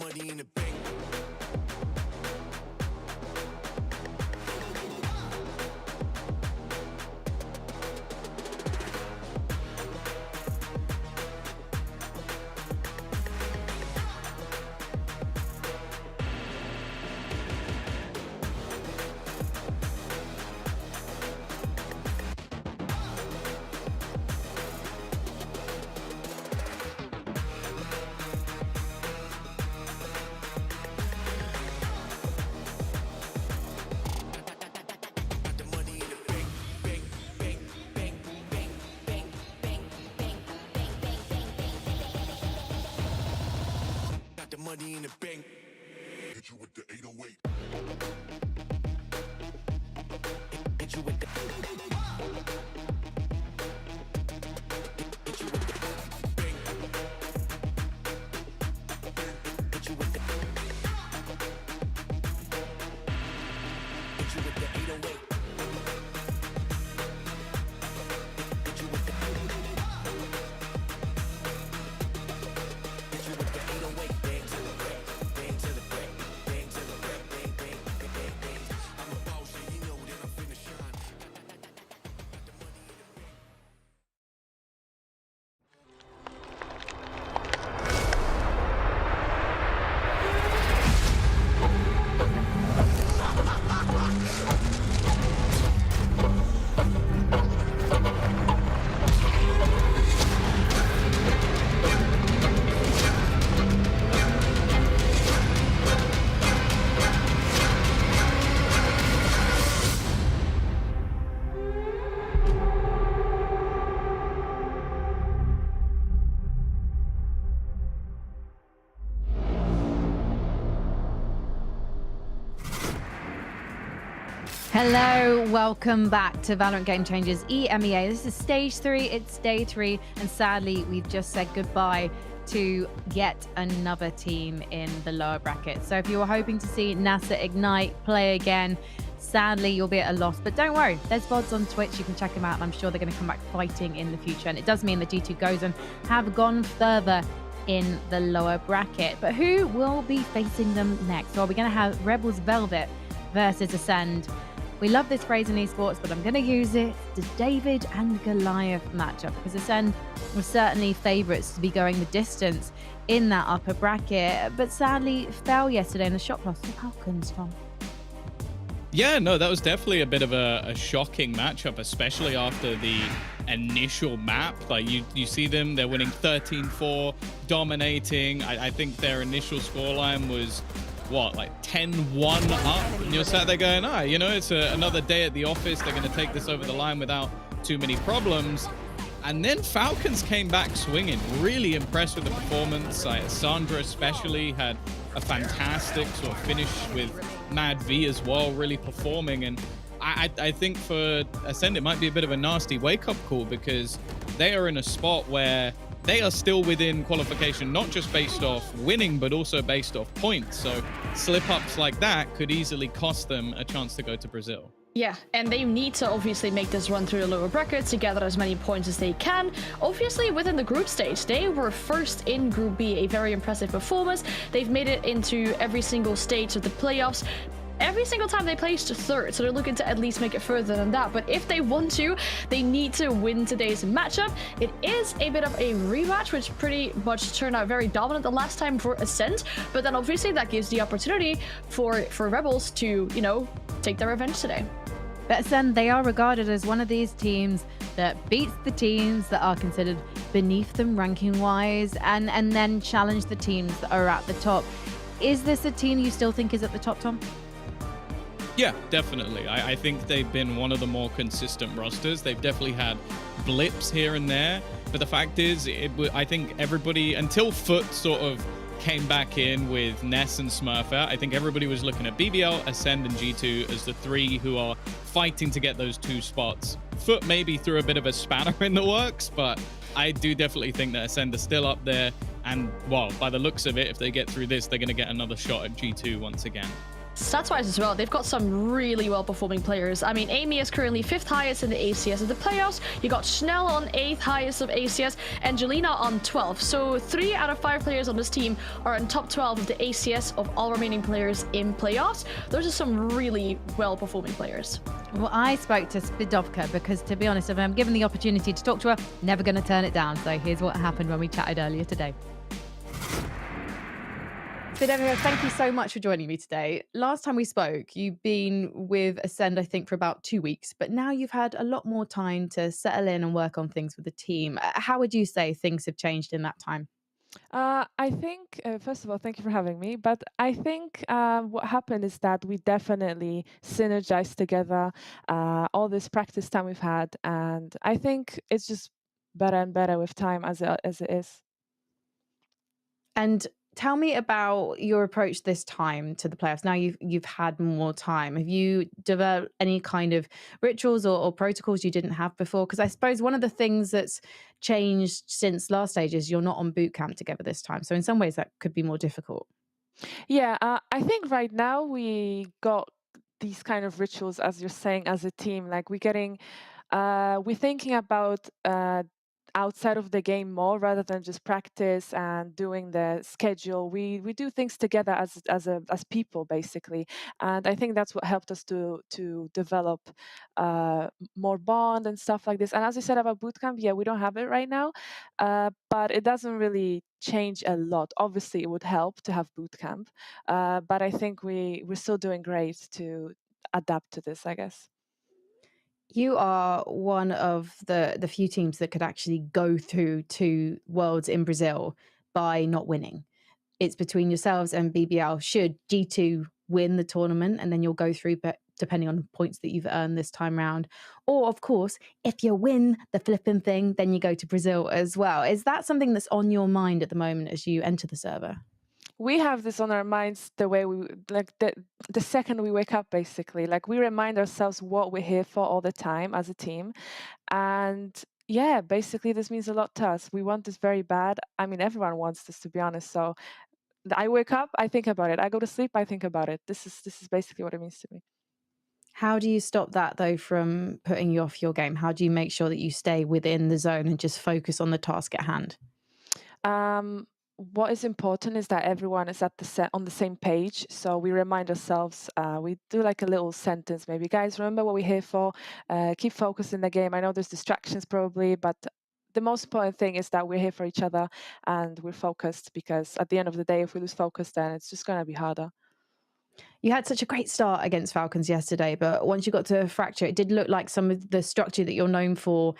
money in the bank. Got the money in the bank. Hit you with the 808. Hit you with the. Hit you with the bank. Hit you with the. Hit you with the 808. Hit you with the. Hit you with the 808. Bang to the break, bang to the break, bang to the break, bang, bang, bang, bang, bang. I'm a boss, and you know that I'm finna shine. Got the money in the bank. Hello, welcome back to VALORANT Game Changers EMEA. This is stage 3, it's day 3, and sadly we've just said goodbye to yet another team in the lower bracket. So if you were hoping to see NASA Ignite play again, sadly you'll be at a loss. But don't worry, there's VODs on Twitch, you can check them out, and I'm sure they're going to come back fighting in the future. And it does mean that G2 goes and have gone further in the lower bracket. But who will be facing them next? Well, we're going to have Rebels Velvet versus Ascend. We love this phrase in esports, but I'm going to use it, the David and Goliath matchup, because Ascend were certainly favourites to be going the distance in that upper bracket, but sadly fell yesterday in the shot loss to Falcons, Tom. Yeah, no, that was definitely a bit of a shocking matchup, especially after the initial map. Like, you see them, they're winning 13-4, dominating. I think their initial scoreline was, what, like 10-1 up? And you're sat there going, you know, it's another day at the office. They're going to take this over the line without too many problems. And then Falcons came back swinging. Really impressed with the performance. Sandra especially had a fantastic sort of finish with Mad V as well, really performing. And I think for Ascend, it might be a bit of a nasty wake-up call, because they are in a spot where they are still within qualification, not just based off winning, but also based off points. So slip-ups like that could easily cost them a chance to go to Brazil. Yeah, and they need to obviously make this run through the lower brackets to gather as many points as they can. Obviously, within the group stage, they were first in Group B, a very impressive performance. They've made it into every single stage of the playoffs. Every single time they placed third, so they're looking to at least make it further than that. But if they want to, they need to win today's matchup. It is a bit of a rematch, which pretty much turned out very dominant the last time for Ascent. But then obviously that gives the opportunity for Rebels to, you know, take their revenge today. But Ascend, they are regarded as one of these teams that beats the teams that are considered beneath them ranking-wise, and then challenge the teams that are at the top. Is this a team you still think is at the top, Tom? Yeah, definitely. I think they've been one of the more consistent rosters. They've definitely had blips here and there, but the fact is, I think everybody, until Foot sort of came back in with Ness and Smurfer, I think everybody was looking at BBL, Ascend, and G2 as the three who are fighting to get those 2 spots. Foot maybe threw a bit of a spanner in the works, but I do definitely think that Ascend are still up there. And, well, by the looks of it, if they get through this, they're going to get another shot at G2 once again. Stats-wise as well, they've got some really well-performing players. I mean, Amy is currently 5th highest in the ACS of the playoffs. You got Schnell on 8th highest of ACS, and Jelena on 12th. So 3 out of 5 players on this team are in top 12 of the ACS of all remaining players in playoffs. Those are some really well-performing players. Well, I spoke to Spidovka because, to be honest, if I'm given the opportunity to talk to her, never going to turn it down. So here's what happened when we chatted earlier today. Spidovka, thank you so much for joining me today. Last time we spoke, you've been with Ascend, I think, for about 2 weeks, but now you've had a lot more time to settle in and work on things with the team. How would you say things have changed in that time? I think, first of all, thank you for having me. But I think what happened is that we definitely synergized together all this practice time we've had. And I think it's just better and better with time as it is. And tell me about your approach this time to the playoffs. Now you've had more time. Have you developed any kind of rituals or protocols you didn't have before? Because I suppose one of the things that's changed since last stage is you're not on boot camp together this time. So in some ways that could be more difficult. Yeah, I think right now we got these kind of rituals, as you're saying, as a team. Like we're thinking about outside of the game more rather than just practice and doing the schedule. We do things together as people, basically, and I think that's what helped us to develop more bond and stuff like this. And as you said about bootcamp, yeah, we don't have it right now, but it doesn't really change a lot. Obviously, it would help to have bootcamp, but I think we're still doing great to adapt to this, I guess. You are one of the few teams that could actually go through to Worlds in Brazil by not winning. It's between yourselves and BBL. Should G2 win the tournament, and then you'll go through, but depending on the points that you've earned this time round. Or, of course, if you win the flipping thing, then you go to Brazil as well. Is that something that's on your mind at the moment as you enter the server? We have this on our minds the way we like the second we wake up, basically. Like we remind ourselves what we're here for all the time as a team. And yeah, basically this means a lot to us. We want this very bad. I mean, everyone wants this, to be honest. So I wake up, I think about it. I go to sleep, I think about it. This is basically what it means to me. How do you stop that, though, from putting you off your game? How do you make sure that you stay within the zone and just focus on the task at hand? What is important is that everyone is on the same page. So we remind ourselves, we do like a little sentence, maybe, guys, remember what we're here for, keep focused in the game. I know there's distractions probably, but the most important thing is that we're here for each other and we're focused, because at the end of the day, if we lose focus, then it's just going to be harder. You had such a great start against Falcons yesterday, but once you got to Fracture, it did look like some of the structure that you're known for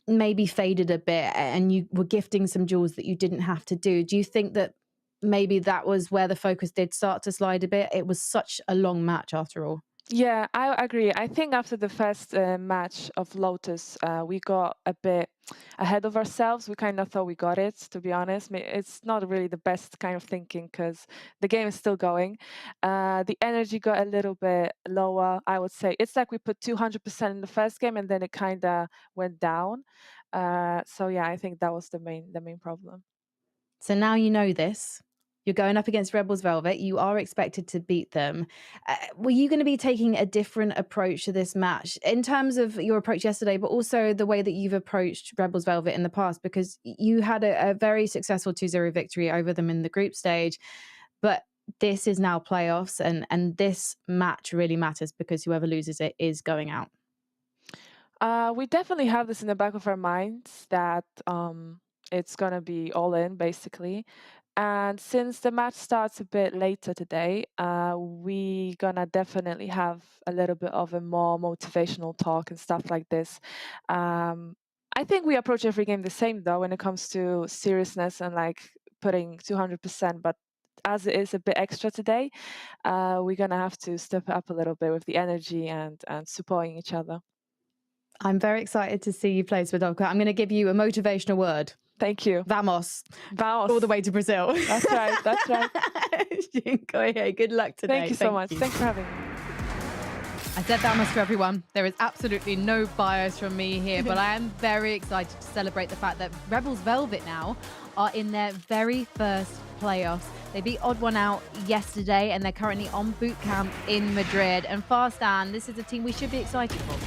maybe faded a bit, and you were gifting some jewels that you didn't have to do. Do you think that maybe that was where the focus did start to slide a bit? It was such a long match after all. Yeah, I agree. I think after the first match of Lotus, we got a bit ahead of ourselves. We kind of thought we got it, to be honest. It's not really the best kind of thinking because the game is still going. The energy got a little bit lower, I would say. It's like we put 200% in the first game and then it kind of went down. So yeah, I think that was the main problem. So now you know this. You're going up against Rebels Velvet. You are expected to beat them. Were you going to be taking a different approach to this match in terms of your approach yesterday, but also the way that you've approached Rebels Velvet in the past? Because you had a very successful 2-0 victory over them in the group stage. But this is now playoffs, and this match really matters because whoever loses it is going out. We definitely have this in the back of our minds that it's going to be all in, basically. And since the match starts a bit later today, we gonna definitely have a little bit of a more motivational talk and stuff like this. I think we approach every game the same, though, when it comes to seriousness and like putting 200%. But as it is a bit extra today, we're gonna have to step it up a little bit with the energy and supporting each other. I'm very excited to see you play Swadovka. I'm going to give you a motivational word. Thank you. Vamos. Vamos. All the way to Brazil. That's right. That's right. Good luck today. Thank you so much. Thanks for having me. I said vamos for everyone. There is absolutely no bias from me here, but I am very excited to celebrate the fact that Rebels Velvet now are in their very first playoffs. They beat Odd One Out yesterday, and they're currently on boot camp in Madrid. And Farstan, this is a team we should be excited for.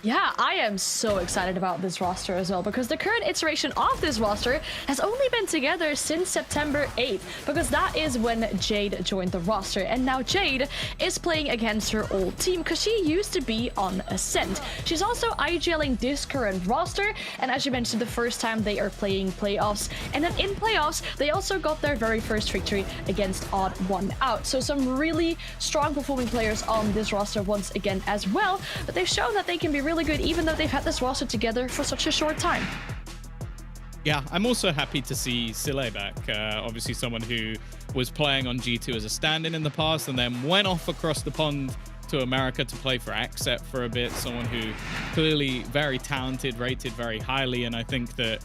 Yeah, I am so excited about this roster as well, because the current iteration of this roster has only been together since September 8th, because that is when Jade joined the roster. And now Jade is playing against her old team, because she used to be on Ascent. She's also IGLing this current roster, and as you mentioned, the first time they are playing playoffs. And then in playoffs, they also got their very first victory against Odd One Out. So some really strong performing players on this roster once again as well, but they've shown that they can be really good even though they've had this roster together for such a short time. Yeah, I'm also happy to see Sile back. Obviously someone who was playing on G2 as a stand-in the past and then went off across the pond to America to play for Accept for a bit. Someone who clearly very talented, rated very highly, and I think that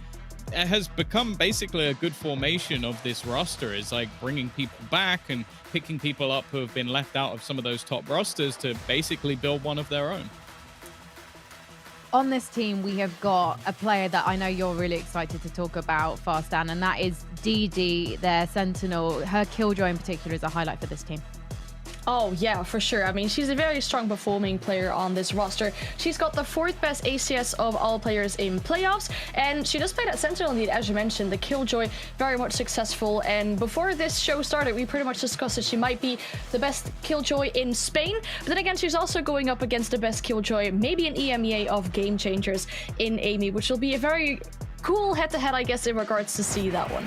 it has become basically a good formation of this roster, is like bringing people back and picking people up who have been left out of some of those top rosters to basically build one of their own. On this team, we have got a player that I know you're really excited to talk about, Farstan, and that is DD, their Sentinel. Her Killjoy in particular is a highlight for this team. Oh yeah, for sure. I mean, she's a very strong performing player on this roster. She's got the 4th best ACS of all players in playoffs, and she just played at Sentinel lead, as you mentioned. The Killjoy, very much successful, and before this show started, we pretty much discussed that she might be the best Killjoy in Spain, but then again, she's also going up against the best Killjoy, maybe an EMEA of Game Changers in EMEA, which will be a very cool head-to-head, I guess, in regards to see that one.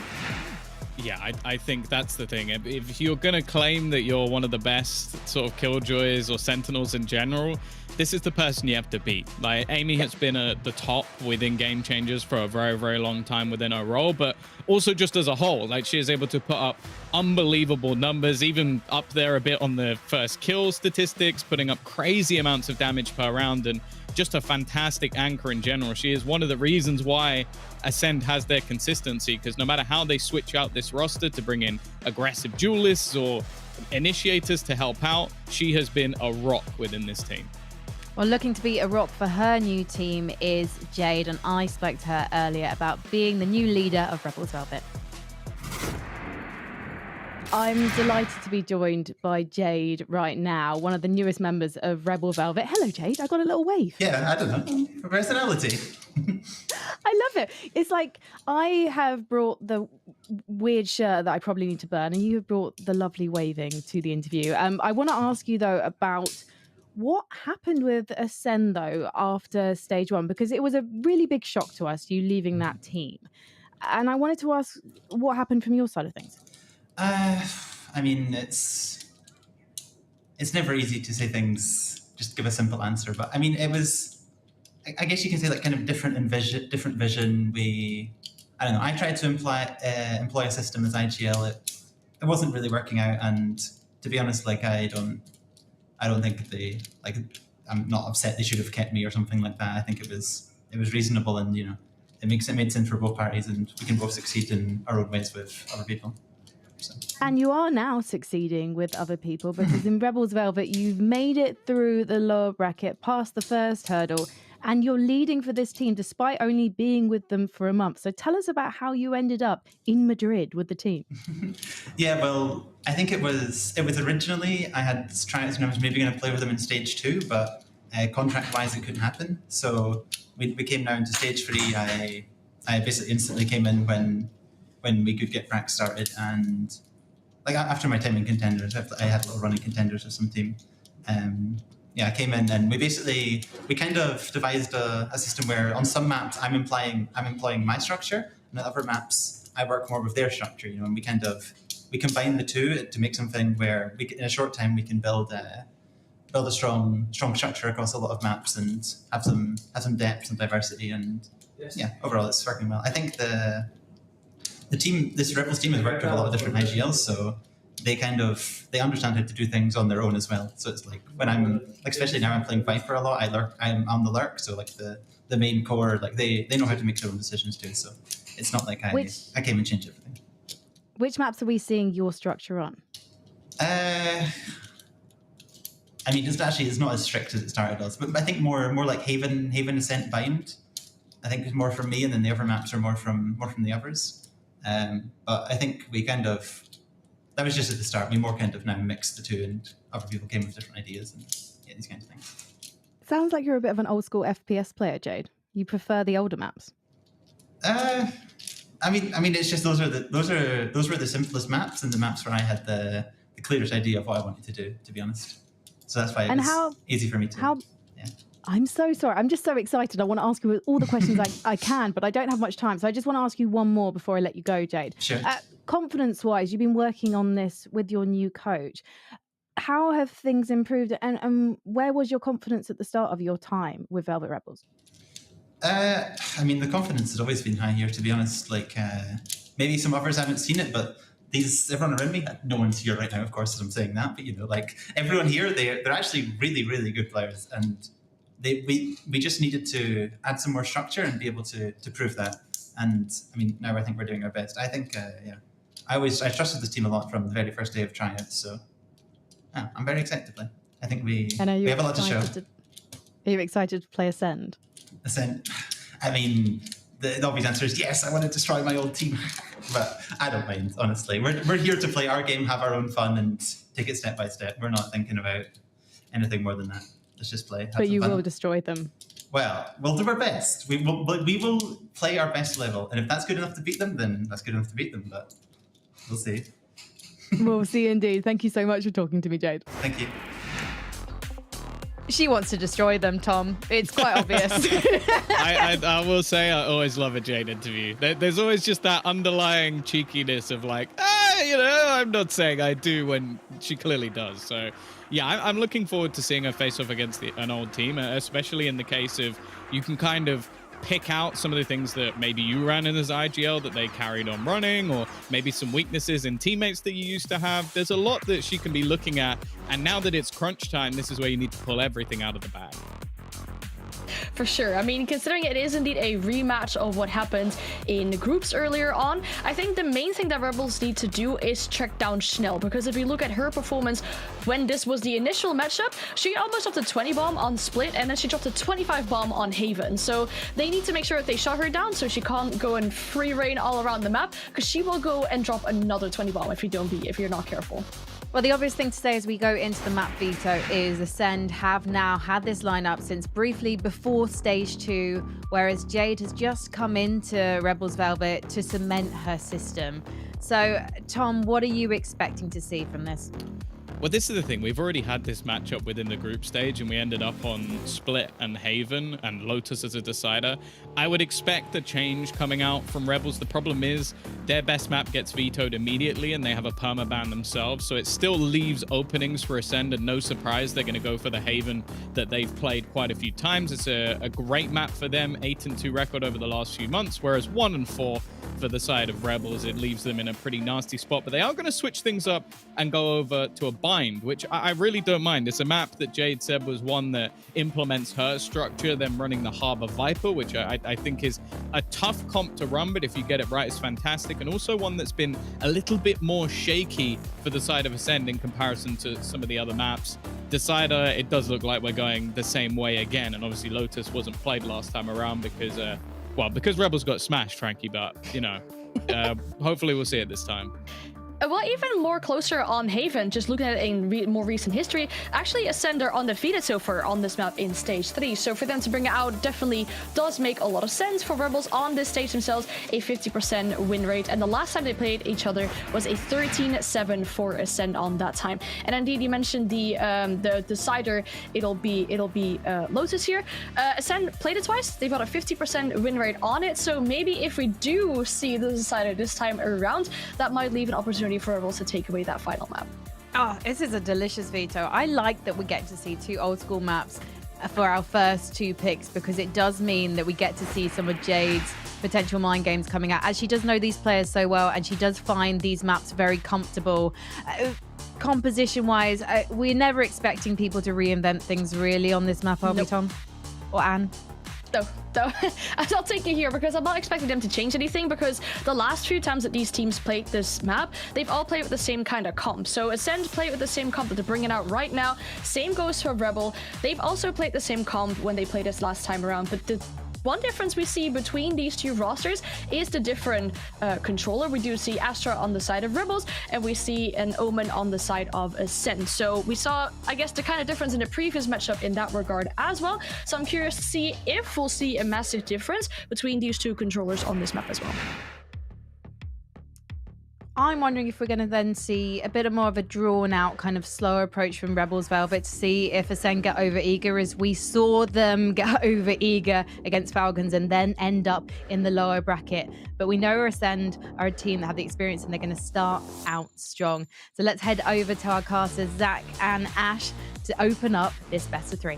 Yeah, I think that's the thing. If you're going to claim that you're one of the best sort of Killjoys or Sentinels in general, this is the person you have to beat. Like, Amy has been at the top within Game Changers for a very, very long time within her role, but also just as a whole. Like, she is able to put up unbelievable numbers, even up there a bit on the first kill statistics, putting up crazy amounts of damage per round, and just a fantastic anchor in general. She is one of the reasons why Ascend has their consistency, because no matter how they switch out this roster to bring in aggressive duelists or initiators to help out, she has been a rock within this team. Well, looking to be a rock for her new team is Jade, and I spoke to her earlier about being the new leader of Rebels Velvet. I'm delighted to be joined by Jade right now, one of the newest members of Rebel Velvet. Hello, Jade. I got a little wave. Yeah, I don't know. Personality. I love it. It's like I have brought the weird shirt that I probably need to burn, and you have brought the lovely waving to the interview. I want to ask you, though, about what happened with Ascend, though, after stage 1, because it was a really big shock to us, you leaving that team. And I wanted to ask what happened from your side of things. I mean, it's never easy to say things, just give a simple answer. But I mean, it was, I guess you can say, like, kind of different vision. I don't know. I tried to employ a system as IGL. It wasn't really working out, and to be honest, like, I don't think I'm not upset they should have kept me or something like that. I think it was reasonable, and you know, it made sense for both parties, and we can both succeed in our own ways with other people. So. And you are now succeeding with other people, because in Rebels Velvet, you've made it through the lower bracket, past the first hurdle, and you're leading for this team despite only being with them for a month. So tell us about how you ended up in Madrid with the team. Yeah, well, I think it was originally I had tried, and I was maybe going to play with them in stage 2, but contract-wise it couldn't happen. So we came now into stage 3. I basically instantly came in when we could get Frax started, and like after my time in Contenders, I had a little run in Contenders with some team. I came in, and we kind of devised a system where on some maps I'm employing my structure, and on other maps I work more with their structure. You know, and we combine the two to make something where in a short time we can build a strong structure across a lot of maps and have some depth and diversity, and overall it's working well. I think this Rebels team has worked with a lot of different IGLs, so they understand how to do things on their own as well. So it's like when I'm, like, especially now I'm playing Viper a lot, I'm on the lurk, so like the main core, like they know how to make their own decisions too. So it's not like I came and changed everything. Which maps are we seeing your structure on? I mean, it's not as strict as it started as, but I think more like Haven, Ascent, Bind. I think it's more from me, and then the other maps are more from the others. But I think we kind of, that was just at the start. We more kind of now mixed the two, and other people came with different ideas and yeah, these kinds of things. Sounds like you're a bit of an old school FPS player, Jade. You prefer the older maps? I mean, it's just those were the simplest maps and the maps where I had the clearest idea of what I wanted to do, to be honest. So that's why it was easy for me to. I'm so sorry. I'm just so excited. I want to ask you all the questions I can, but I don't have much time. So I just want to ask you one more before I let you go, Jade. Sure. Confidence-wise, you've been working on this with your new coach. How have things improved, and where was your confidence at the start of your time with Velvet Rebels? I mean, the confidence has always been high here, to be honest. Like, maybe some others haven't seen it, but everyone around me, no one's here right now, of course, as I'm saying that, but you know, like everyone here, they're actually really, really good players, and we just needed to add some more structure and be able to prove that. And I mean, now I think we're doing our best. I think, I trusted this team a lot from the very first day of tryouts, so yeah, I'm very excited to play. I think we have a lot to show. Are you excited to play Ascend? Ascend, I mean, the obvious answer is yes, I want to destroy my old team, but I don't mind, honestly. We're here to play our game, have our own fun, and take it step by step. We're not thinking about anything more than that. Let's just play. But you will destroy them. Well, we'll do our best. We will play our best level, and if that's good enough to beat them, then that's good enough to beat them, but we'll see. We'll see indeed. Thank you so much for talking to me, Jade. Thank you. She wants to destroy them, Tom. It's quite obvious. I will say I always love a Jade interview. There's always just that underlying cheekiness of like, I'm not saying I do when she clearly does. So yeah, I'm looking forward to seeing her face off against an old team, especially in the case of you can kind of pick out some of the things that maybe you ran in as IGL that they carried on running, or maybe some weaknesses in teammates that you used to have. There's a lot that she can be looking at, and now that it's crunch time, this is where you need to pull everything out of the bag. For sure. I mean, considering it is indeed a rematch of what happened in groups earlier on, I think the main thing that Rebels need to do is track down Schnell, because if you look at her performance when this was the initial matchup, she almost dropped a 20 bomb on Split, and then she dropped a 25 bomb on Haven. So they need to make sure that they shut her down so she can't go and free reign all around the map, because she will go and drop another 20 bomb if you're not careful. Well, the obvious thing to say as we go into the map veto is Ascend have now had this lineup since briefly before stage 2, whereas Jade has just come into Rebels Velvet to cement her system. So, Tom, what are you expecting to see from this? Well, this is the thing. We've already had this matchup within the group stage, and we ended up on Split and Haven and Lotus as a decider. I would expect a change coming out from Rebels. The problem is their best map gets vetoed immediately, and they have a permaban themselves, so it still leaves openings for Ascend, and no surprise they're going to go for the Haven that they've played quite a few times. It's a great map for them, 8-2 record over the last few months, whereas 1-4 for the side of Rebels. It leaves them in a pretty nasty spot, but they are going to switch things up and go over to a bind, which I really don't mind. It's a map that Jade said was one that implements her structure, them running the Harbor Viper, which I think is a tough comp to run, but if you get it right, it's fantastic. And also one that's been a little bit more shaky for the side of Ascend in comparison to some of the other maps. Decider, it does look like we're going the same way again, and obviously Lotus wasn't played last time around because Rebels got smashed, Frankie, but, hopefully we'll see it this time. Well, even more closer on Haven, just looking at it in more recent history, actually Ascend are undefeated so far on this map in stage 3. So for them to bring it out definitely does make a lot of sense for Rebels on this stage themselves, a 50% win rate. And the last time they played each other was a 13-7 for Ascend on that time. And indeed, you mentioned the decider, it'll be Lotus here. Ascend played it twice. They've got a 50% win rate on it. So maybe if we do see the decider this time around, that might leave an opportunity for Rebels to take away that final map. Oh, this is a delicious veto. I like that we get to see 2 old school maps for our first 2 picks, because it does mean that we get to see some of Jade's potential mind games coming out, as she does know these players so well, and she does find these maps very comfortable. Composition wise, we're never expecting people to reinvent things really on this map, are we, Tom? Or Anne? No, I'll take it here because I'm not expecting them to change anything, because the last few times that these teams played this map, they've all played with the same kind of comp. So Ascend played with the same comp that they're bringing out right now. Same goes for Rebel. They've also played the same comp when they played this last time around, but One difference we see between these two rosters is the different controller. We do see Astra on the side of Rebels, and we see an Omen on the side of Ascent. So we saw, I guess, the kind of difference in the previous matchup in that regard as well. So I'm curious to see if we'll see a massive difference between these two controllers on this map as well. I'm wondering if we're going to then see a bit more of a drawn-out, kind of slower approach from Rebels Velvet to see if Ascend get over-eager, as we saw them get over-eager against Falcons and then end up in the lower bracket. But we know Ascend are a team that have the experience and they're going to start out strong. So let's head over to our casters, Zach and Ash, to open up this best of 3.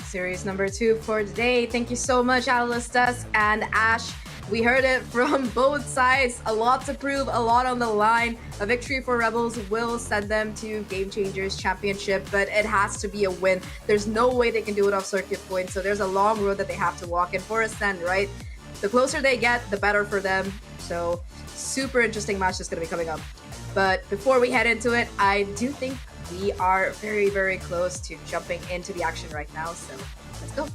Series number 2 for today. Thank you so much, Alice Dusk and Ash. We heard it from both sides. A lot to prove, a lot on the line. A victory for Rebels will send them to Game Changers Championship, but it has to be a win. There's no way they can do it off circuit points, so there's a long road that they have to walk in for Ascend, right? The closer they get, the better for them. So super interesting match is going to be coming up. But before we head into it, I do think we are very, very close to jumping into the action right now. So let's go.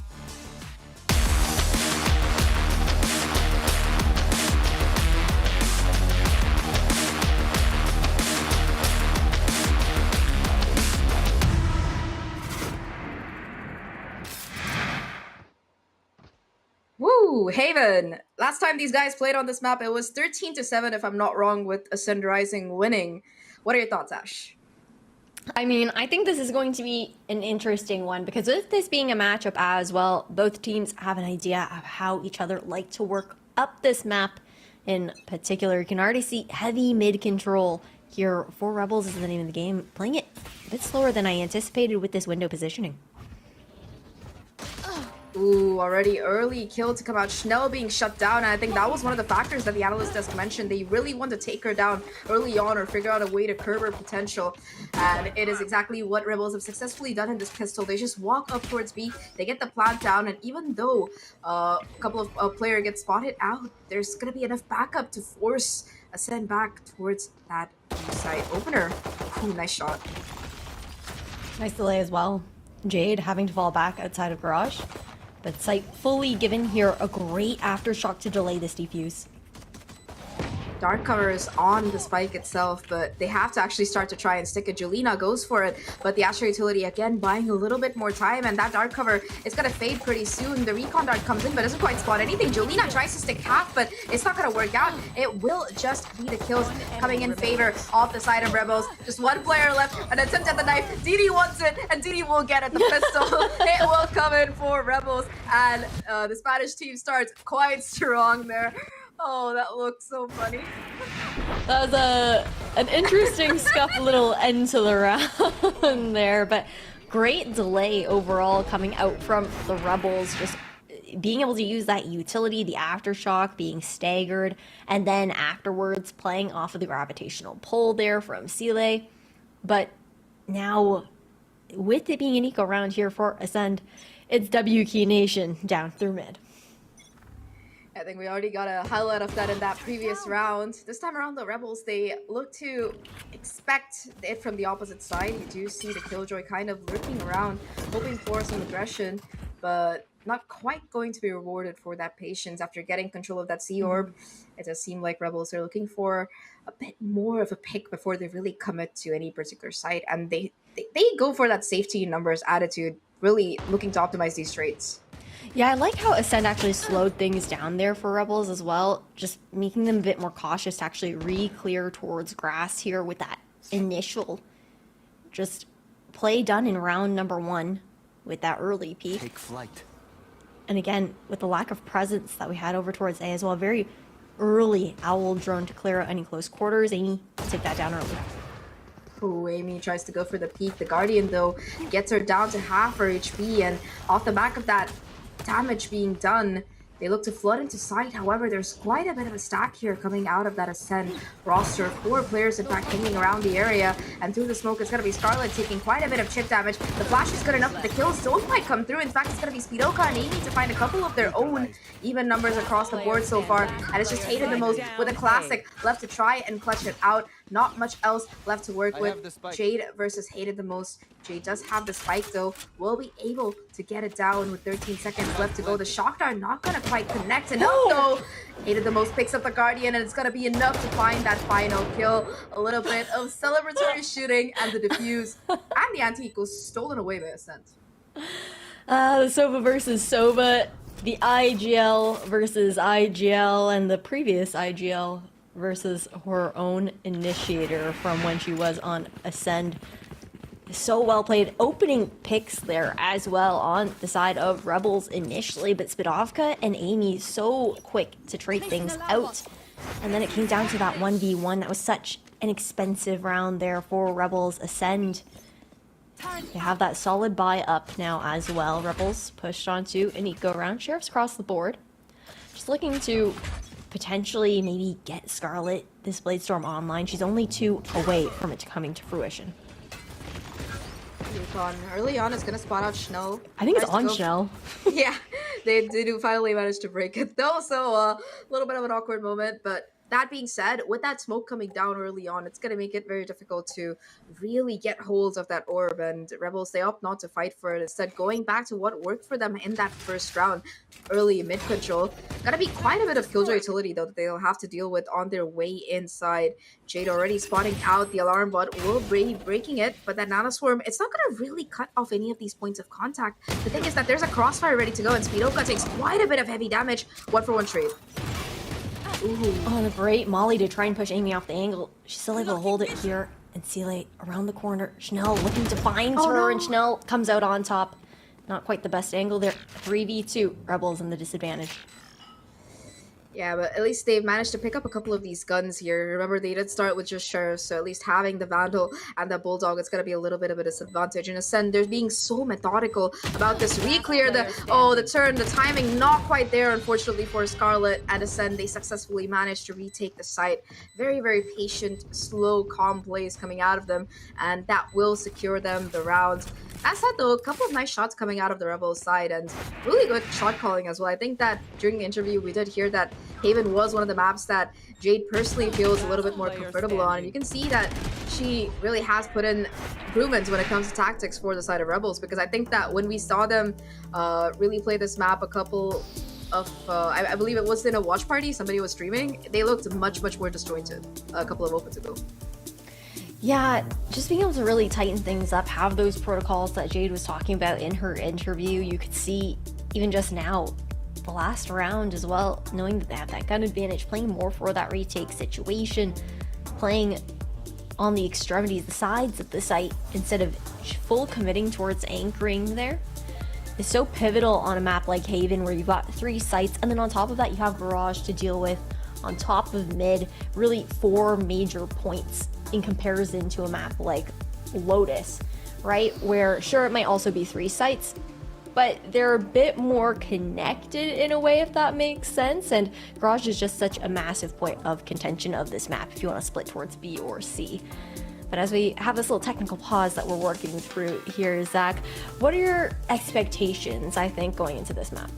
Woo, Haven. Last time these guys played on this map, it was 13-7 if I'm not wrong, with Ascend Rising winning. What are your thoughts, Ash? I mean, I think this is going to be an interesting one because with this being a matchup as well, both teams have an idea of how each other like to work up this map. In particular, you can already see heavy mid control here for Rebels is the name of the game, playing it a bit slower than I anticipated with this window positioning. Ooh, already early kill to come out. Schnell being shut down, and I think that was one of the factors that the analyst desk mentioned. They really want to take her down early on or figure out a way to curb her potential. And it is exactly what Rebels have successfully done in this pistol. They just walk up towards B, they get the plant down, and even though a couple of player gets spotted out, there's going to be enough backup to force Ascend back towards that side opener. Ooh, nice shot. Nice delay as well. Jade having to fall back outside of Garage. But Sight fully given here a great aftershock to delay this defuse. Dark cover is on the spike itself, but they have to actually start to try and stick it. Julina goes for it, but the Astra utility again buying a little bit more time, and that dark cover is going to fade pretty soon. The recon dart comes in, but doesn't quite spot anything. Julina tries to stick half, but it's not going to work out. It will just be the kills coming in favor of the side of Rebels. Just one player left, an attempt at the knife. DD wants it, and DD will get it. The pistol, it will come in for Rebels, and the Spanish team starts quite strong there. Oh, that looks so funny. That was an interesting scuff little end to the round there, but great delay overall coming out from the Rebels, just being able to use that utility, the aftershock, being staggered, and then afterwards playing off of the gravitational pull there from Sile. But now, with it being an eco round here for Ascend, it's W Key Nation down through mid. I think we already got a highlight of that in that previous round. This time around, the Rebels, they look to expect it from the opposite side. You do see the Killjoy kind of lurking around, hoping for some aggression, but not quite going to be rewarded for that patience after getting control of that Sea Orb. It does seem like Rebels are looking for a bit more of a pick before they really commit to any particular site, and they go for that safety in numbers attitude, really looking to optimize these traits. Yeah, I like how Ascend actually slowed things down there for Rebels as well, just making them a bit more cautious to actually re-clear towards grass here with that initial just play done in round number 1 with that early peak. Take flight. And again, with the lack of presence that we had over towards A as well, very early Owl drone to clear out any close quarters. Amy, take that down early. Ooh, Amy tries to go for the peak. The Guardian, though, gets her down to half her HP, and off the back of that damage being done, they look to flood into sight. However, there's quite a bit of a stack here coming out of that Ascend roster. 4 players, in fact, hanging around the area, and through the smoke, it's going to be Scarlet taking quite a bit of chip damage. The flash is good enough, but the kills don't quite come through. In fact, it's going to be Spidoka and Amy to find a couple of their own even numbers across the board so far, and it's just Hayden the most with a classic left to try and clutch it out. Not much else left to work with. Jade versus Hayden the most. Jade does have the spike though, will be able to get it down with 13 seconds left to go. The shock dart not gonna quite connect enough though. Hated the most picks up the Guardian, and it's gonna be enough to find that final kill. A little bit of celebratory shooting and the defuse and the antique was stolen away by Ascent. The Sova versus Sova, the IGL versus IGL, and the previous IGL versus her own initiator from when she was on Ascend. So well played. Opening picks there as well on the side of Rebels initially, but Spidovka and Amy so quick to trade things out. And then it came down to that 1v1. That was such an expensive round there for Rebels Ascend. They have that solid buy up now as well. Rebels pushed onto an eco round. Sheriffs across the board. Just looking to potentially maybe get Scarlet this Bladestorm online. She's only 2 away from it coming to fruition. Yukon early on is gonna spot out Schnell. I think it's Tries to on go- Schnell. Yeah, they do finally manage to break it though, so a little bit of an awkward moment. But that being said, with that smoke coming down early on, it's gonna make it very difficult to really get hold of that orb. And Rebels, they opt not to fight for it, instead going back to what worked for them in that first round, early mid control. Gotta be quite a bit of killjoy utility though that they'll have to deal with on their way inside. Jade already spotting out the alarm bot, will be breaking it, but that nanoswarm, it's not gonna really cut off any of these points of contact. The thing is that there's a crossfire ready to go, and Speedoka takes quite a bit of heavy damage. 1-for-1 trade. Ooh. Oh, the great Molly to try and push Amy off the angle. She's still able to hold it here. And Seeley around the corner. Schnell looking to find her, and Schnell comes out on top. Not quite the best angle there. 3v2. Rebels in the disadvantage. Yeah, but at least they've managed to pick up a couple of these guns here. Remember, they did start with just Sheriff, so at least having the Vandal and the Bulldog, it's going to be a little bit of a disadvantage. In Ascend, they're being so methodical about this re-clear. The turn, the timing, not quite there, unfortunately, for Scarlet. And Ascend, they successfully managed to retake the site. Very, very patient, slow, calm plays coming out of them, and that will secure them the round. That said, though, a couple of nice shots coming out of the Rebels side, and really good shot calling as well. I think that during the interview, we did hear that Haven was one of the maps that Jade personally feels a little bit more comfortable on. And you can see that she really has put in improvements when it comes to tactics for the side of Rebels, because I think that when we saw them really play this map a couple of, I believe it was in a watch party, somebody was streaming, they looked much, much more disjointed a couple of opens ago. Yeah, just being able to really tighten things up, have those protocols that Jade was talking about in her interview. You could see even just now, the last round as well, knowing that they have that gun advantage, playing more for that retake situation, playing on the extremities, the sides of the site, instead of full committing towards anchoring there, is so pivotal on a map like Haven, where you've got 3 sites, and then on top of that you have Barrage to deal with, on top of mid, really 4 major points in comparison to a map like Lotus, right? Where sure, it might also be 3 sites, but they're a bit more connected in a way, if that makes sense. And Garage is just such a massive point of contention of this map if you want to split towards B or C. But as we have this little technical pause that we're working through here, Zach, what are your expectations, I think, going into this map?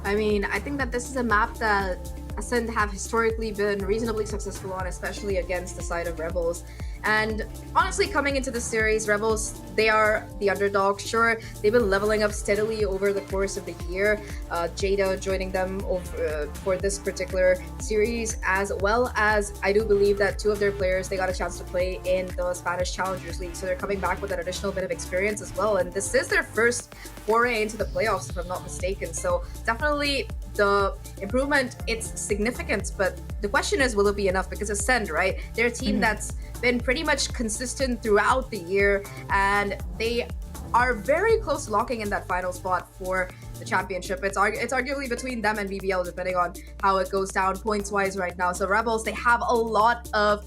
I mean, I think that this is a map that Ascend have historically been reasonably successful on, especially against the side of Rebels. And honestly, coming into the series, Rebels, they are the underdog. Sure, they've been leveling up steadily over the course of the year. Jada joining them over, for this particular series, as well as I do believe that 2 of their players, they got a chance to play in the Spanish Challengers League. So they're coming back with an additional bit of experience as well. And this is their first foray into the playoffs, if I'm not mistaken. So definitely the improvement, it's significant, but the question is, will it be enough? Because Ascend, right? They're a team that's been pretty much consistent throughout the year, and they are very close to locking in that final spot for the championship. It's arguably between them and VBL, depending on how it goes down points-wise right now. So Rebels, they have a lot of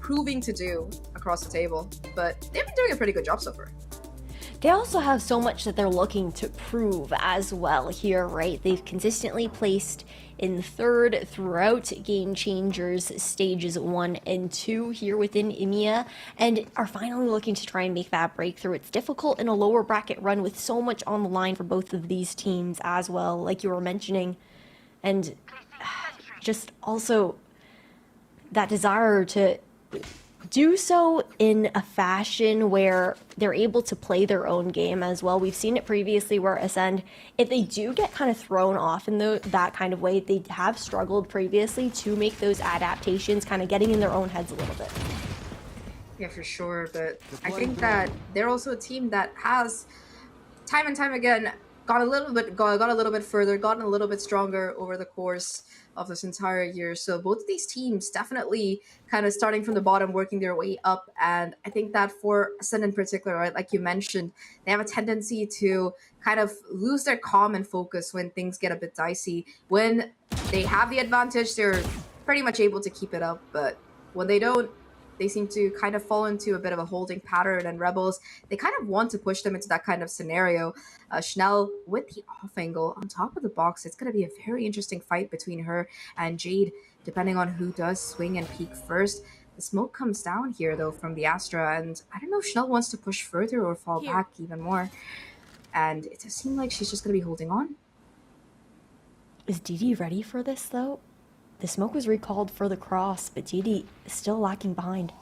proving to do across the table, but they've been doing a pretty good job so far. They also have so much that they're looking to prove as well here, right? They've consistently placed in 3rd throughout Game Changers stages 1 and 2 here within EMEA, and are finally looking to try and make that breakthrough. It's difficult in a lower bracket run with so much on the line for both of these teams as well, like you were mentioning, and just also that desire to do so in a fashion where they're able to play their own game as well. We've seen it previously where Ascend, if they do get kind of thrown off in that kind of way, they have struggled previously to make those adaptations, kind of getting in their own heads a little bit. Yeah, for sure. But I think that they're also a team that has time and time again got a little bit further, gotten a little bit stronger over the course of this entire year. So both of these teams definitely kind of starting from the bottom, working their way up. And I think that for Ascend in particular, right, like you mentioned, they have a tendency to kind of lose their calm and focus when things get a bit dicey. When they have the advantage, they're pretty much able to keep it up. But when they don't, they seem to kind of fall into a bit of a holding pattern, and Rebels, they kind of want to push them into that kind of scenario. Schnell with the off angle on top of the box. It's going to be a very interesting fight between her and Jade, depending on who does swing and peek first. The smoke comes down here, though, from the Astra, and I don't know if Schnell wants to push further or fall back even more. And it does seem like she's just going to be holding on. Is DD ready for this, though? The smoke was recalled for the cross, but DD is still lacking behind.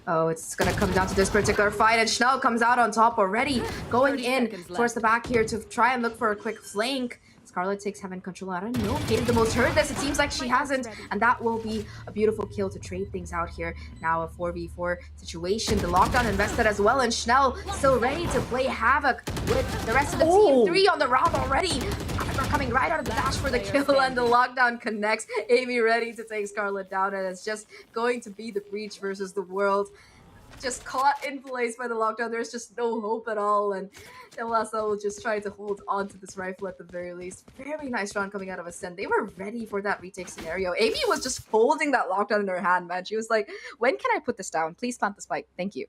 Oh, it's going to come down to this particular fight, and Schnell comes out on top already, going in towards the back here to try and look for a quick flank. Scarlet takes Heaven control. I don't know if Kate the most heard this. It seems like she hasn't, and that will be a beautiful kill to trade things out here. Now a 4v4 situation. The lockdown invested as well, and Schnell still ready to play havoc with the rest of the team. 3 on the round already. Coming right out of the dash for the kill, and the lockdown connects. Amy ready to take Scarlet down, and it's just going to be the breach versus the world. Just caught in place by the lockdown. There's just no hope at all, and LSL will just try to hold on to this rifle at the very least. Very nice round coming out of Ascend. They were ready for that retake scenario. Amy was just holding that lockdown in her hand, man. She was like, when can I put this down? Please plant the spike. Thank you.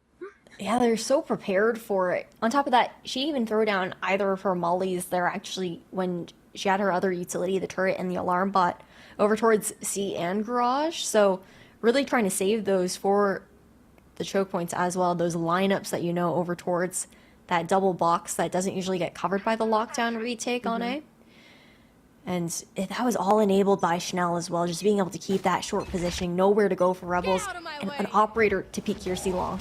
Yeah, they're so prepared for it. On top of that, she didn't even throw down either of her mollies there actually when she had her other utility, the turret and the alarm bot, over towards C and Garage. So really trying to save those for the choke points as well, those lineups that you know over towards that double box that doesn't usually get covered by the lockdown retake on A. And that was all enabled by Schnell as well, just being able to keep that short positioning, nowhere to go for Rebels, and an operator to peek here C long.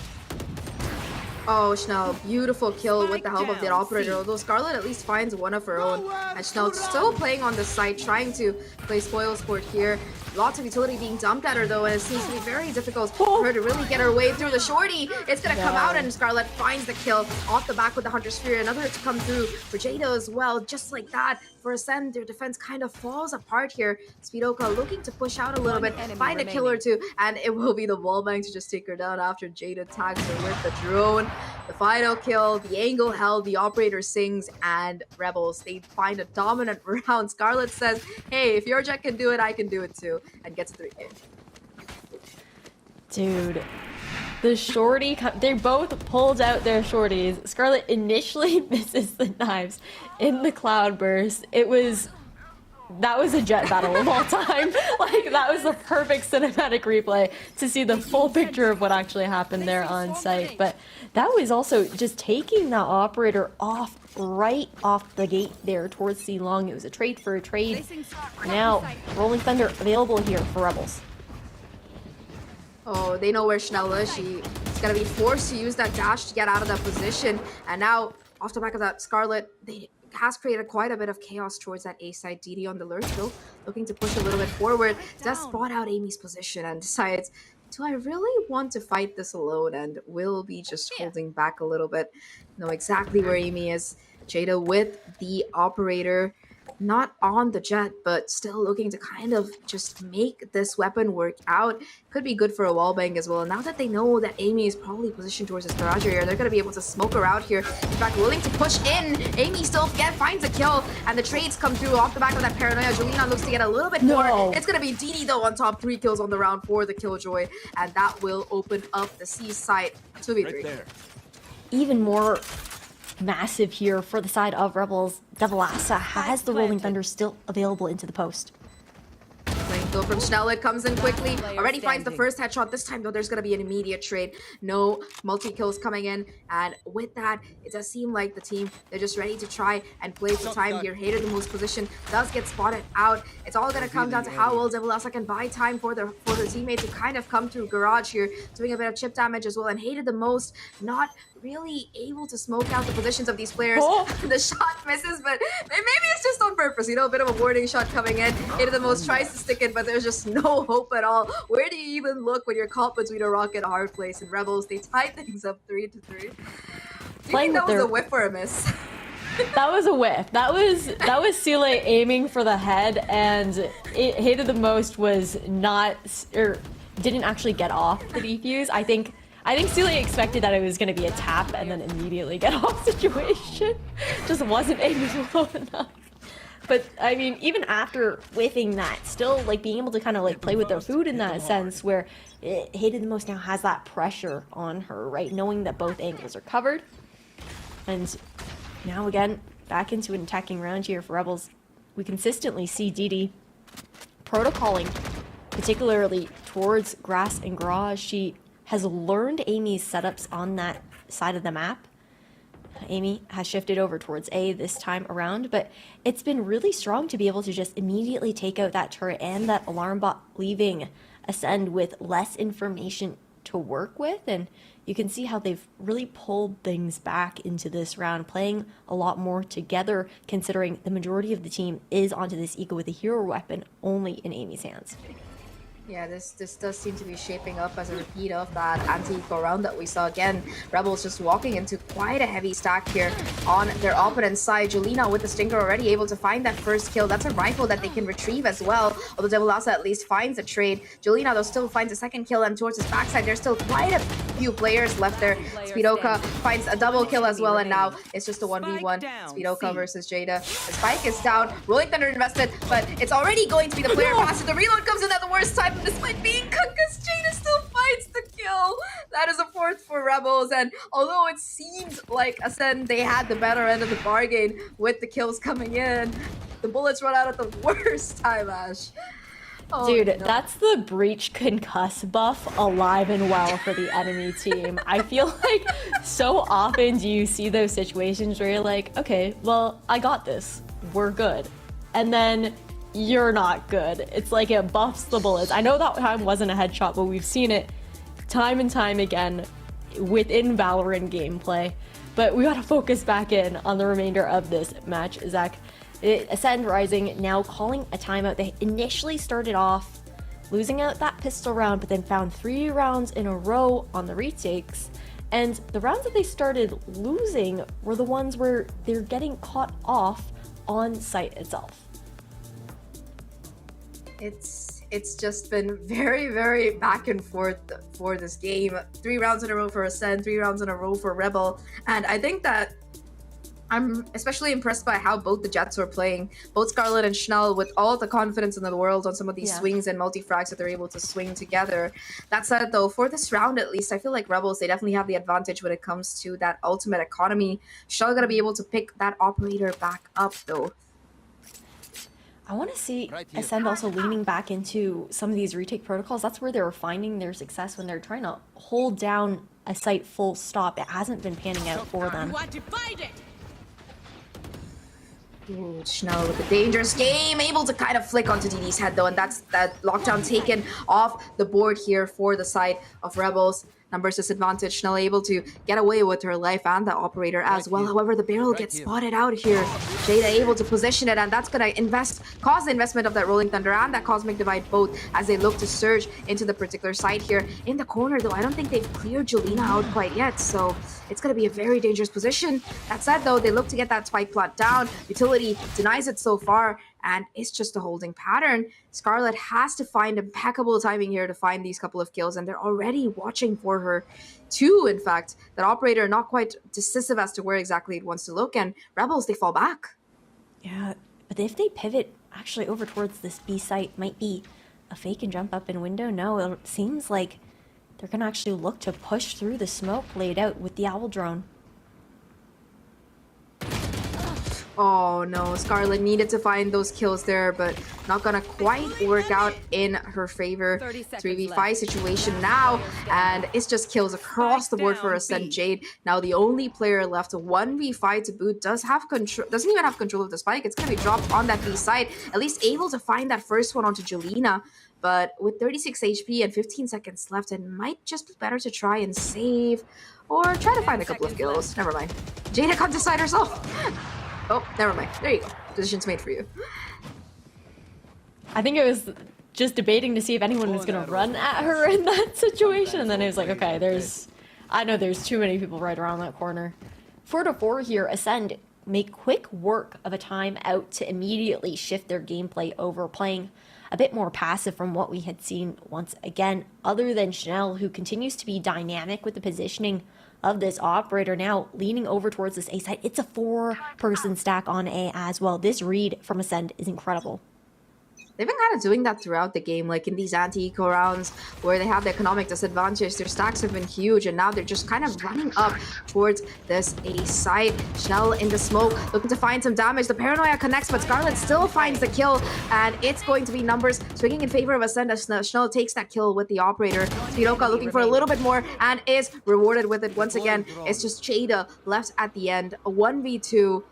Oh, Schnell, beautiful kill with the help of the operator, although Scarlet at least finds one of her own. And Schnell still playing on the side, trying to play spoil sport here. Lots of utility being dumped at her, though, and it seems to be very difficult for her to really get her way through the shorty. It's going to come out, and Scarlet finds the kill off the back with the Hunter Sphere. Another to come through for Jada as well, just like that. For Ascend, their defense kind of falls apart here. Speedoka looking to push out a little bit, find a kill or two, and it will be the wallbang to just take her down after Jada tags her with the drone. The final kill, the angle held, the operator sings, and Rebels, they find a dominant round. Scarlet says, hey, if your jet can do it, I can do it too, and gets 3K. Dude, the shorty, they both pulled out their shorties. Scarlet initially misses the knives in the cloudburst. That was a jet battle of all time. Like, that was the perfect cinematic replay to see the full picture of what actually happened there on site. But that was also just taking that operator off, right off the gate there towards C long. It was a trade for a trade. Now, Rolling Thunder available here for Rebels. Oh, they know where Schnell is. She's going to be forced to use that dash to get out of that position. And now, off the back of that, Scarlet, has created quite a bit of chaos towards that A side. DD on the lurch, though, looking to push a little bit forward. Does spot out Amy's position and decides, do I really want to fight this alone? And will be just holding back a little bit. Know exactly where Amy is. Jada with the operator. Not on the jet, but still looking to kind of just make this weapon work out. Could be good for a wallbang as well. Now that they know that Amy is probably positioned towards this garage area, they're going to be able to smoke her out here. In fact, willing to push in. Amy still finds a kill, and the trades come through off the back of that paranoia. Julina looks to get a little bit more. It's going to be DD, though, on top. 3 kills on the round for the Killjoy, and that will open up the C site 2v3. Right there. Even more massive here for the side of Rebels. Devilassa has the Rolling Thunder still available into the post. Playing Though from Schnell, it comes in quickly. Already finds the first headshot. This time, though, there's going to be an immediate trade. No multi-kills coming in. And with that, it does seem like the team, they're just ready to try and play for time here. Hater the most position does get spotted out. It's all going to come down to how well VALORANT can buy time for their teammate to kind of come through Garage here, doing a bit of chip damage as well. And Hated the most, not really able to smoke out the positions of these players. The shot misses, but maybe it's just on purpose, you know, a bit of a warning shot coming in. Hated the most tries to stick it, but there's just no hope at all. Where do you even look when you're caught between a rock and a hard place? And Rebels, they tied things up 3-3. Do you think that was a whiff or a miss? That was a whiff. That was Sile aiming for the head, and it Hated the most was not, or didn't actually get off the defuse. I think Sile expected that it was going to be a tap and then immediately get off situation. Just wasn't aiming low enough. But I mean, even after whiffing that, still like being able to kind of like play with their food in that sense, where it Hated the most now has that pressure on her, right? Knowing that both angles are covered. And now again, back into an attacking round here for Rebels. We consistently see DD protocoling, particularly towards Grass and Garage. She has learned Amy's setups on that side of the map. Amy has shifted over towards A this time around, but it's been really strong to be able to just immediately take out that turret and that alarm bot, leaving Ascend with less information to work with. And you can see how they've really pulled things back into this round, playing a lot more together, considering the majority of the team is onto this eco with a hero weapon only in Amy's hands. Yeah, this does seem to be shaping up as a repeat of that anti-eco round that we saw again. Rebels just walking into quite a heavy stack here on their opponent's side. Julina with the Stinker already able to find that first kill. That's a rifle that they can retrieve as well. Although Devilasa at least finds a trade. Julina though still finds a second kill, and towards his backside there's still quite a few players left there. Spidoka finds a double kill as well, and now it's just a 1v1. Spidoka versus Jada. The spike is down. Rolling Thunder invested, but it's already going to be the player faster. The reload comes in at the worst time. Despite being cooked, because Jada still fights the kill. That is a fourth for Rebels, and although it seemed like Ascend, they had the better end of the bargain with the kills coming in, the bullets run out at the worst time, Ash. Oh, dude, no. That's the breach concuss buff alive and well for the enemy team. I feel like so often do you see those situations where you're like, okay, well, I got this. We're good. And then you're not good. It's like it buffs the bullets. I know that time wasn't a headshot, but we've seen it time and time again within Valorant gameplay. But we gotta focus back in on the remainder of this match, Zach. Ascend Rising now calling a timeout. They initially started off losing out that pistol round, but then found 3 rounds in a row on the retakes. And the rounds that they started losing were the ones where they're getting caught off on site itself. It's just been very, very back and forth for this game. 3 rounds in a row for Ascend, 3 rounds in a row for Rebel. And I think that I'm especially impressed by how both the Jets were playing. Both Scarlet and Schnell with all the confidence in the world on some of these swings and multi-frags that they're able to swing together. That said, though, for this round at least, I feel like Rebels, they definitely have the advantage when it comes to that ultimate economy. Schnell gonna be able to pick that operator back up, though. I want to see Ascend also leaning back into some of these retake protocols. That's where they were finding their success when they're trying to hold down a site full stop. It hasn't been panning out for them. Ooh, Schnell with the dangerous game, able to kind of flick onto DD's head though, and that's that lockdown taken off the board here for the side of Rebels. Numbers disadvantage, Schnell able to get away with her life and the operator as well. However, the barrel gets spotted out here. Jada able to position it, and that's going to cause the investment of that Rolling Thunder and that Cosmic Divide both as they look to surge into the particular site here. In the corner, though, I don't think they've cleared Julina out quite yet, so it's going to be a very dangerous position. That said, though, they look to get that spike plant down. Utility denies it so far, and it's just a holding pattern. Scarlet has to find impeccable timing here to find these couple of kills, and they're already watching for her too. In fact, that operator not quite decisive as to where exactly it wants to look, and Rebels, they fall back. Yeah, but if they pivot actually over towards this B site, might be a fake and jump up in window. No, it seems like they're gonna actually look to push through the smoke laid out with the owl drone. Oh no, Scarlet needed to find those kills there, but not gonna quite work out in her favor. 3v5 situation now, and it's just kills across the board for Ascent. Jade, now the only player left, 1v5 to boot, doesn't even have control of the spike. It's gonna be dropped on that B side, at least able to find that first one onto Jelena. But with 36 HP and 15 seconds left, it might just be better to try and save or try to find a couple of kills. Never mind. Jada can't decide herself. Oh, never mind. There you go. Decision's made for you. I think it was just debating to see if anyone was going to run at her in that situation, and then it was like, okay, I know there's too many people right around that corner. 4-4 here, Ascend make quick work of a time out to immediately shift their gameplay over, playing a bit more passive from what we had seen once again, other than Chanel, who continues to be dynamic with the positioning of this operator, now leaning over towards this A side. It's a 4-person stack on A as well. This read from Ascend is incredible. They've been kind of doing that throughout the game, like in these anti-eco rounds where they have the economic disadvantage. Their stacks have been huge, and now they're just kind of running up towards this A side. Schnell in the smoke, looking to find some damage. The paranoia connects, but Scarlet still finds the kill, and it's going to be numbers swinging in favor of Ascend as Schnell takes that kill with the operator. Spiroka looking for a little bit more and is rewarded with it once again. It's just Jada left at the end, a 1v2.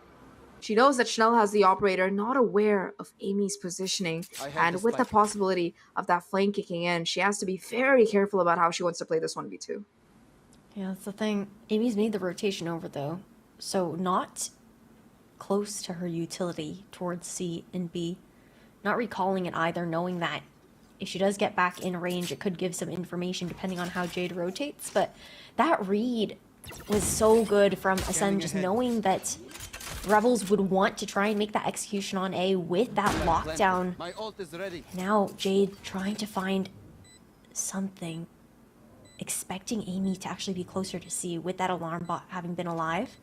She knows that Chanel has the operator, not aware of Amy's positioning, and with the possibility of that flame kicking in, she has to be very careful about how she wants to play this 1v2. Yeah, that's the thing. Amy's made the rotation over, though, so not close to her utility towards C and B. Not recalling it either, knowing that if she does get back in range, it could give some information depending on how Jade rotates, but that read was so good from Ascend, just knowing that Rebels would want to try and make that execution on A with that lockdown. Now Jade trying to find something, expecting Amy to actually be closer to C with that alarm bot having been alive,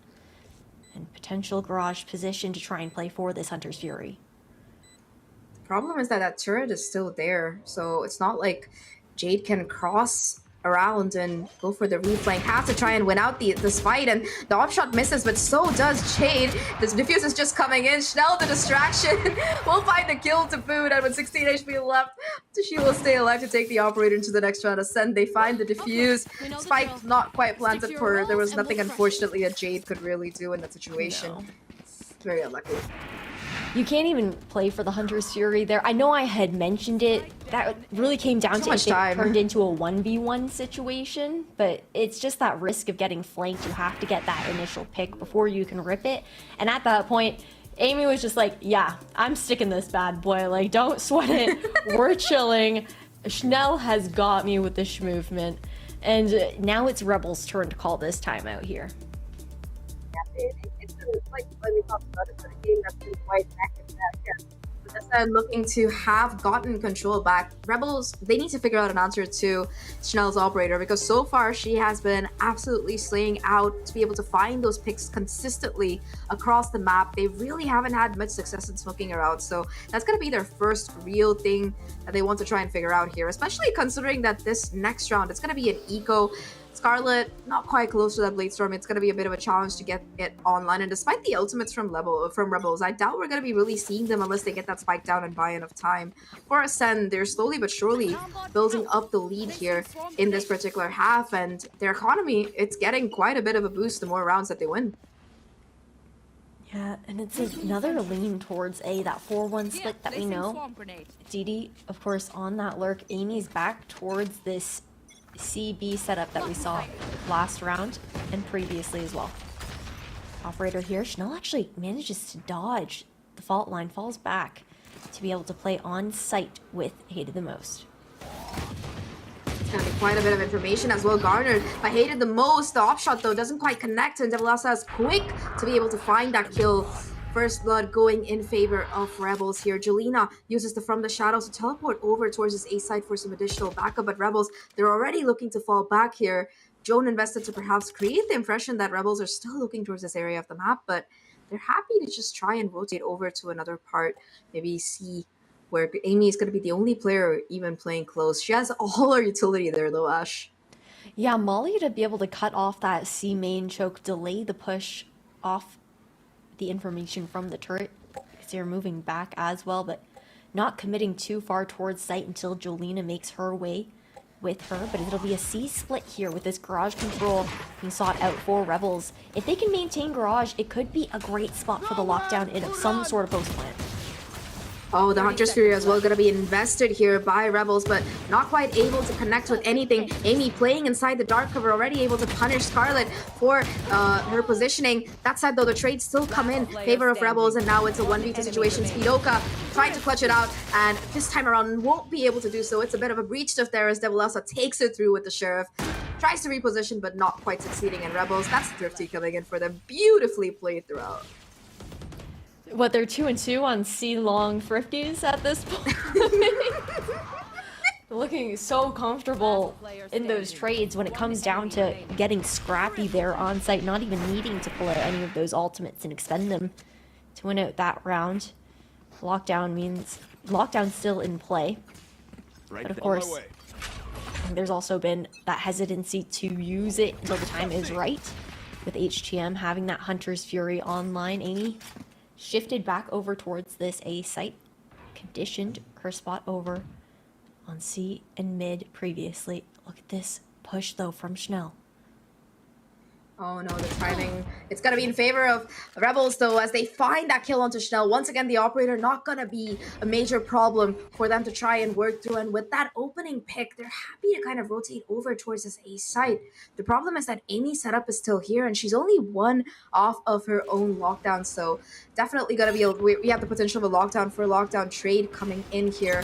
and potential garage position to try and play for this Hunter's Fury. The problem is that that turret is still there, so it's not like Jade can cross around and go for the reflank. Has to try and win out this fight, and the offshot misses, but so does Jade. This diffuse is just coming in. Schnell, the distraction, will find the kill to boot, and with 16 HP left, she will stay alive to take the operator into the next round. Ascend, they find the diffuse. Spike not quite planted for her. There was nothing, unfortunately, that Jade could really do in that situation. Very unlucky. You can't even play for the Hunter's Fury there. I know I had mentioned it. That really came down to if it turned into a 1v1 situation, but it's just that risk of getting flanked. You have to get that initial pick before you can rip it. And at that point, Amy was just like, yeah, I'm sticking this bad boy. Like, don't sweat it. We're chilling. Schnell has got me with this movement. And now it's Rebels' turn to call this timeout here. It's like when we talked about it, a game that's been quite active that yeah. With Ascend looking to have gotten control back, Rebels, they need to figure out an answer to Chanel's operator, because so far she has been absolutely slaying out to be able to find those picks consistently across the map. They really haven't had much success in smoking her out, so that's going to be their first real thing that they want to try and figure out here, especially considering that this next round, it's going to be an eco. Scarlet, not quite close to that Blade Storm. It's going to be a bit of a challenge to get it online. And despite the ultimates from Rebels, I doubt we're going to be really seeing them unless they get that spike down and buy enough time. For Ascend, they're slowly but surely building up the lead here in this particular half. And their economy, it's getting quite a bit of a boost the more rounds that they win. Yeah, and it's another lean towards A, that 4-1 split that we know. DD, of course, on that lurk. Amy's back towards this CB setup that we saw last round and previously as well. Operator here, Chanel actually manages to dodge the fault line, falls back to be able to play on site with Hated the Most. It's gonna be quite a bit of information as well garnered by Hated the Most. The offshot though doesn't quite connect, and Devilasa is quick to be able to find that kill. First blood going in favor of Rebels here. Jelena uses the From the Shadows to teleport over towards this A side for some additional backup, but Rebels, they're already looking to fall back here. Joan invested to perhaps create the impression that Rebels are still looking towards this area of the map, but they're happy to just try and rotate over to another part. Maybe see where Amy is going to be the only player even playing close. She has all her utility there though, Ash. Yeah, Molly to be able to cut off that C main choke, delay the push off the information from the turret because they're moving back as well, but not committing too far towards site until Jolina makes her way with her. But it'll be a C split here with this garage control being sought out for Rebels. If they can maintain garage, it could be a great spot for the lockdown in some sort of post plant. Oh, the Hunter's Fury as well going to be invested here by Rebels, but not quite able to connect with anything. Amy playing inside the dark cover, already able to punish Scarlet for her positioning. That said, though, the trades still come in favor of Rebels, and now it's a 1v2 situation. Speedoka trying to clutch it out, and this time around won't be able to do so. It's a bit of a breach of there as Devilessa takes it through with the Sheriff. Tries to reposition, but not quite succeeding in Rebels. That's Thrifty coming in for them. Beautifully played throughout. What, they're 2-2 on C-long Thrifties at this point? Looking so comfortable in those trades when it comes down to getting scrappy there on site, not even needing to pull out any of those ultimates and expend them to win out that round. Lockdown means lockdown's still in play. But of course, there's also been that hesitancy to use it until the time is right. With HTM having that Hunter's Fury online, Amy shifted back over towards this A site, conditioned her spot over on C and mid previously. Look at this push though from Schnell. Oh no, the timing. It's going to be in favor of Rebels though, as they find that kill onto Schnell. Once again, the operator not going to be a major problem for them to try and work through. And with that opening pick, they're happy to kind of rotate over towards this A site. The problem is that Amy's setup is still here, and she's only one off of her own lockdown. So definitely going to be, we have the potential of a lockdown for a lockdown trade coming in here.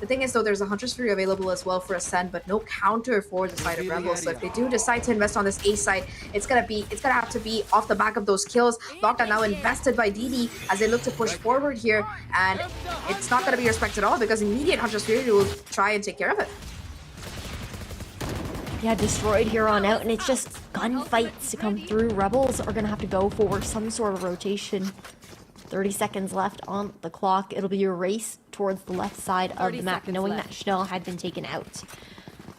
The thing is, though, there's a Hunter's Fury available as well for Ascend, but no counter for the side of Rebels. So if they do decide to invest on this A side, it's gonna have to be off the back of those kills. Lockdown now invested by DD as they look to push forward here, and it's not gonna be respected at all because immediate Hunter's Fury will try and take care of it. Yeah, destroyed here on out, and it's just gunfights to come through. Rebels are gonna have to go for some sort of rotation. 30 seconds left on the clock. It'll be a race towards the left side of the map, knowing that Schnell had been taken out.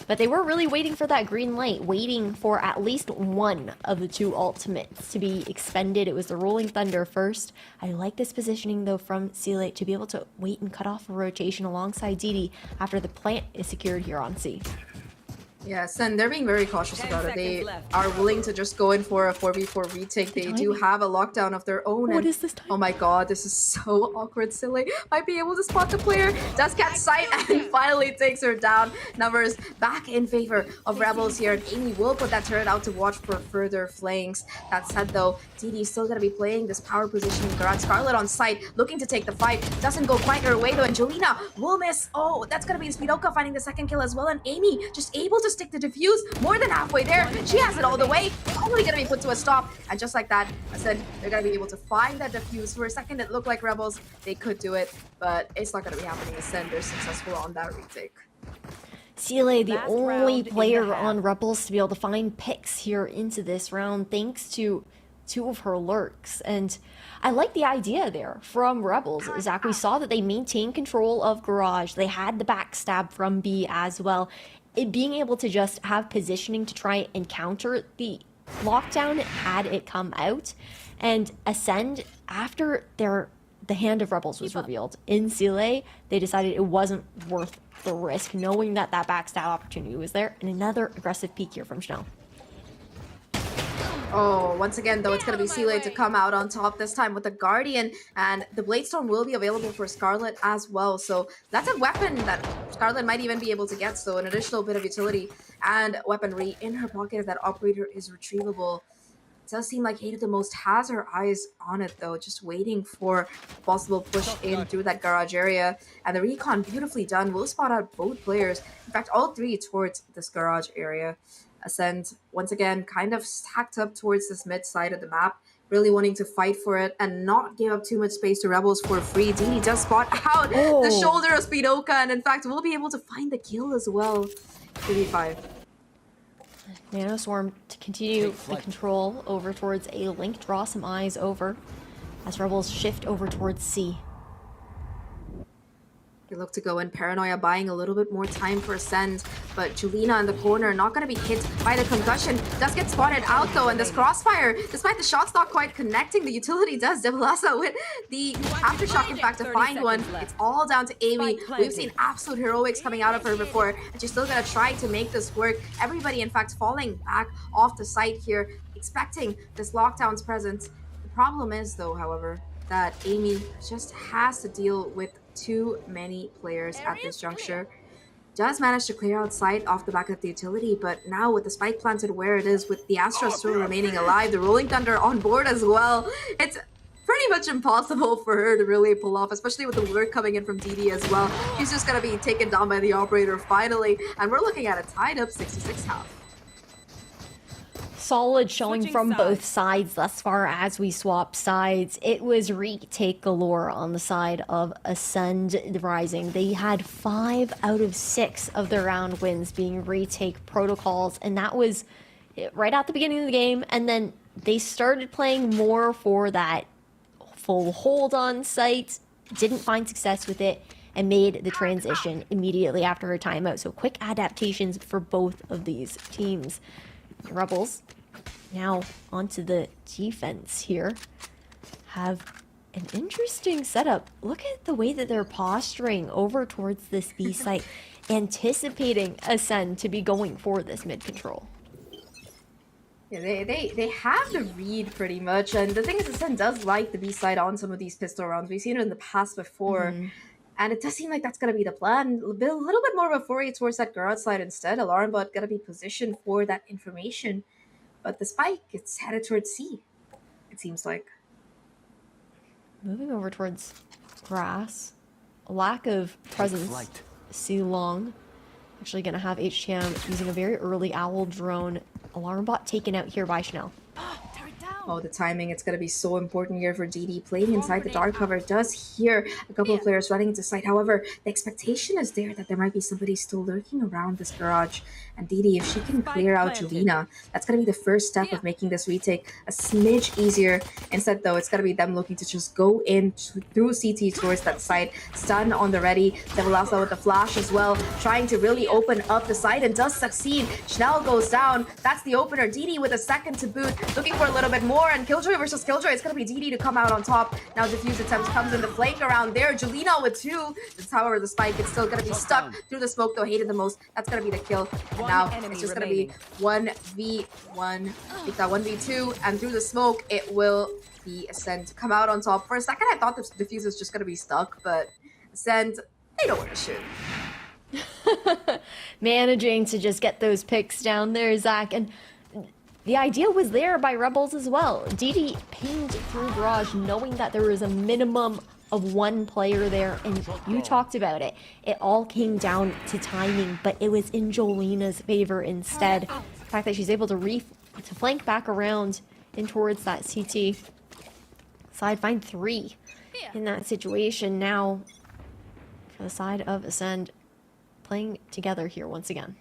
But they were really waiting for that green light, waiting for at least one of the two ultimates to be expended. It was the Rolling Thunder first. I like this positioning, though, from Sealate to be able to wait and cut off a rotation alongside DD after the plant is secured here on C. Yes, and they're being very cautious about it. They are willing to just go in for a 4v4 retake. They do have a lockdown of their own. What is this time? Oh my god, this is so awkward. Silly might be able to spot the player. Does catch sight and finally takes her down. Numbers back in favor of Rebels here, and Amy will put that turret out to watch for further flanks. That said, though, DD is still going to be playing this power position. Garage Scarlet on site, looking to take the fight. Doesn't go quite her way, though, and Jolina will miss. Oh, that's going to be Speedoka finding the second kill as well, and Amy just able to stick the defuse more than halfway there. She has it all the way. Only gonna be put to a stop. And just like that, I said they're gonna be able to find that defuse. For a second, it looked like Rebels. They could do it, but it's not gonna be happening. Ascend, they're successful on that retake. Sealay, the only player on Rebels to be able to find picks here into this round, thanks to two of her lurks. And I like the idea there from Rebels. Zach, we saw that they maintained control of Garage. They had the backstab from B as well. Being able to just have positioning to try and counter the lockdown had it come out. And Ascend, after the hand of Rebels was revealed in Sealay, they decided it wasn't worth the risk, knowing that that backstab opportunity was there. And another aggressive peek here from Schnell. Oh, once again, though, it's going to be Sealay to come out on top, this time with the Guardian, and the Bladestone will be available for Scarlet as well. So that's a weapon that Scarlet might even be able to get, so an additional bit of utility and weaponry in her pocket if that operator is retrievable. It does seem like Hate of the Most has her eyes on it, though, just waiting for a possible push in through that garage area. And the recon, beautifully done, will spot out both players, in fact, all three towards this garage area. Ascend, once again, kind of stacked up towards this mid side of the map, really wanting to fight for it and not give up too much space to Rebels for free. DD does spot out the shoulder of Speedoka, and in fact, will be able to find the kill as well. 3v5. Nanoswarm to continue the control over towards A link, draw some eyes over as Rebels shift over towards C. They look to go in. Paranoia buying a little bit more time for Ascend. but Julina in the corner, not going to be hit by the concussion. Does get spotted out though, and this crossfire, despite the shots not quite connecting, the utility does. Devilasa with the aftershock, in fact, to find one. It's all down to Amy. We've seen absolute heroics coming out of her before, and she's still going to try to make this work. Everybody, in fact, falling back off the site here, expecting this lockdown's presence. The problem is, though, however, that Amy just has to deal with too many players at this juncture. Does manage to clear out sight off the back of the utility, but now with the spike planted where it is, with the Astra still remaining alive, the Rolling Thunder on board as well, it's pretty much impossible for her to really pull off, especially with the work coming in from DD as well. She's just going to be taken down by the operator finally, and we're looking at a tied up 66 half. Solid showing from both sides thus far as we swap sides. It was retake galore on the side of Ascend Rising. They had 5 out of 6 of their round wins being retake protocols, and that was right at the beginning of the game. And then they started playing more for that full hold on site, didn't find success with it, and made the transition immediately after her timeout. So quick adaptations for both of these teams. The Rebels, now onto the defense here, have an interesting setup. Look at the way that they're posturing over towards this B site, anticipating Ascend to be going for this mid control. Yeah, they have the read pretty much, and the thing is, Ascend does like the B side on some of these pistol rounds. We've seen it in the past before. And it does seem like that's going to be the plan. A little bit more of a foray towards that garage side instead. Alarm bot going to be positioned for that information. But the spike, it's headed towards C, it seems like. Moving over towards grass. A lack of presence. C long. Actually going to have HTM using a very early owl drone. Alarm bot taken out here by Chanel. Oh, the timing, it's going to be so important here for DD. Playing inside the dark cover does hear a couple of players running into sight. However, the expectation is there that there might be somebody still lurking around this garage. And DD, if she can clear out Julina, that's going to be the first step of making this retake a smidge easier. Instead, though, it's going to be them looking to just go in through CT towards that site. Stun on the ready. Devilasa with the flash as well, trying to really open up the site, and does succeed. Chanel goes down. That's the opener. DD with a second to boot, looking for a little bit more, and Killjoy versus Killjoy. It's going to be DD to come out on top. Now defuse attempt comes in the flank around there. Julina with 2. The tower of the spike, it's still going to be stuck through the smoke, though. Hated the most. That's going to be the kill. And now it's just going to be 1v1. Take that 1v2, and through the smoke, it will be Ascend to come out on top. For a second, I thought the defuse was just going to be stuck, but Ascend, they know where to shoot. Managing to just get those picks down there, Zach, and the idea was there by Rebels as well. DD pinged through garage knowing that there was a minimum of 1 player there, and you talked about it. It all came down to timing, but it was in Jolina's favor instead. The fact that she's able to flank back around in towards that CT side, find 3 in that situation. Now for the side of Ascend, playing together here once again.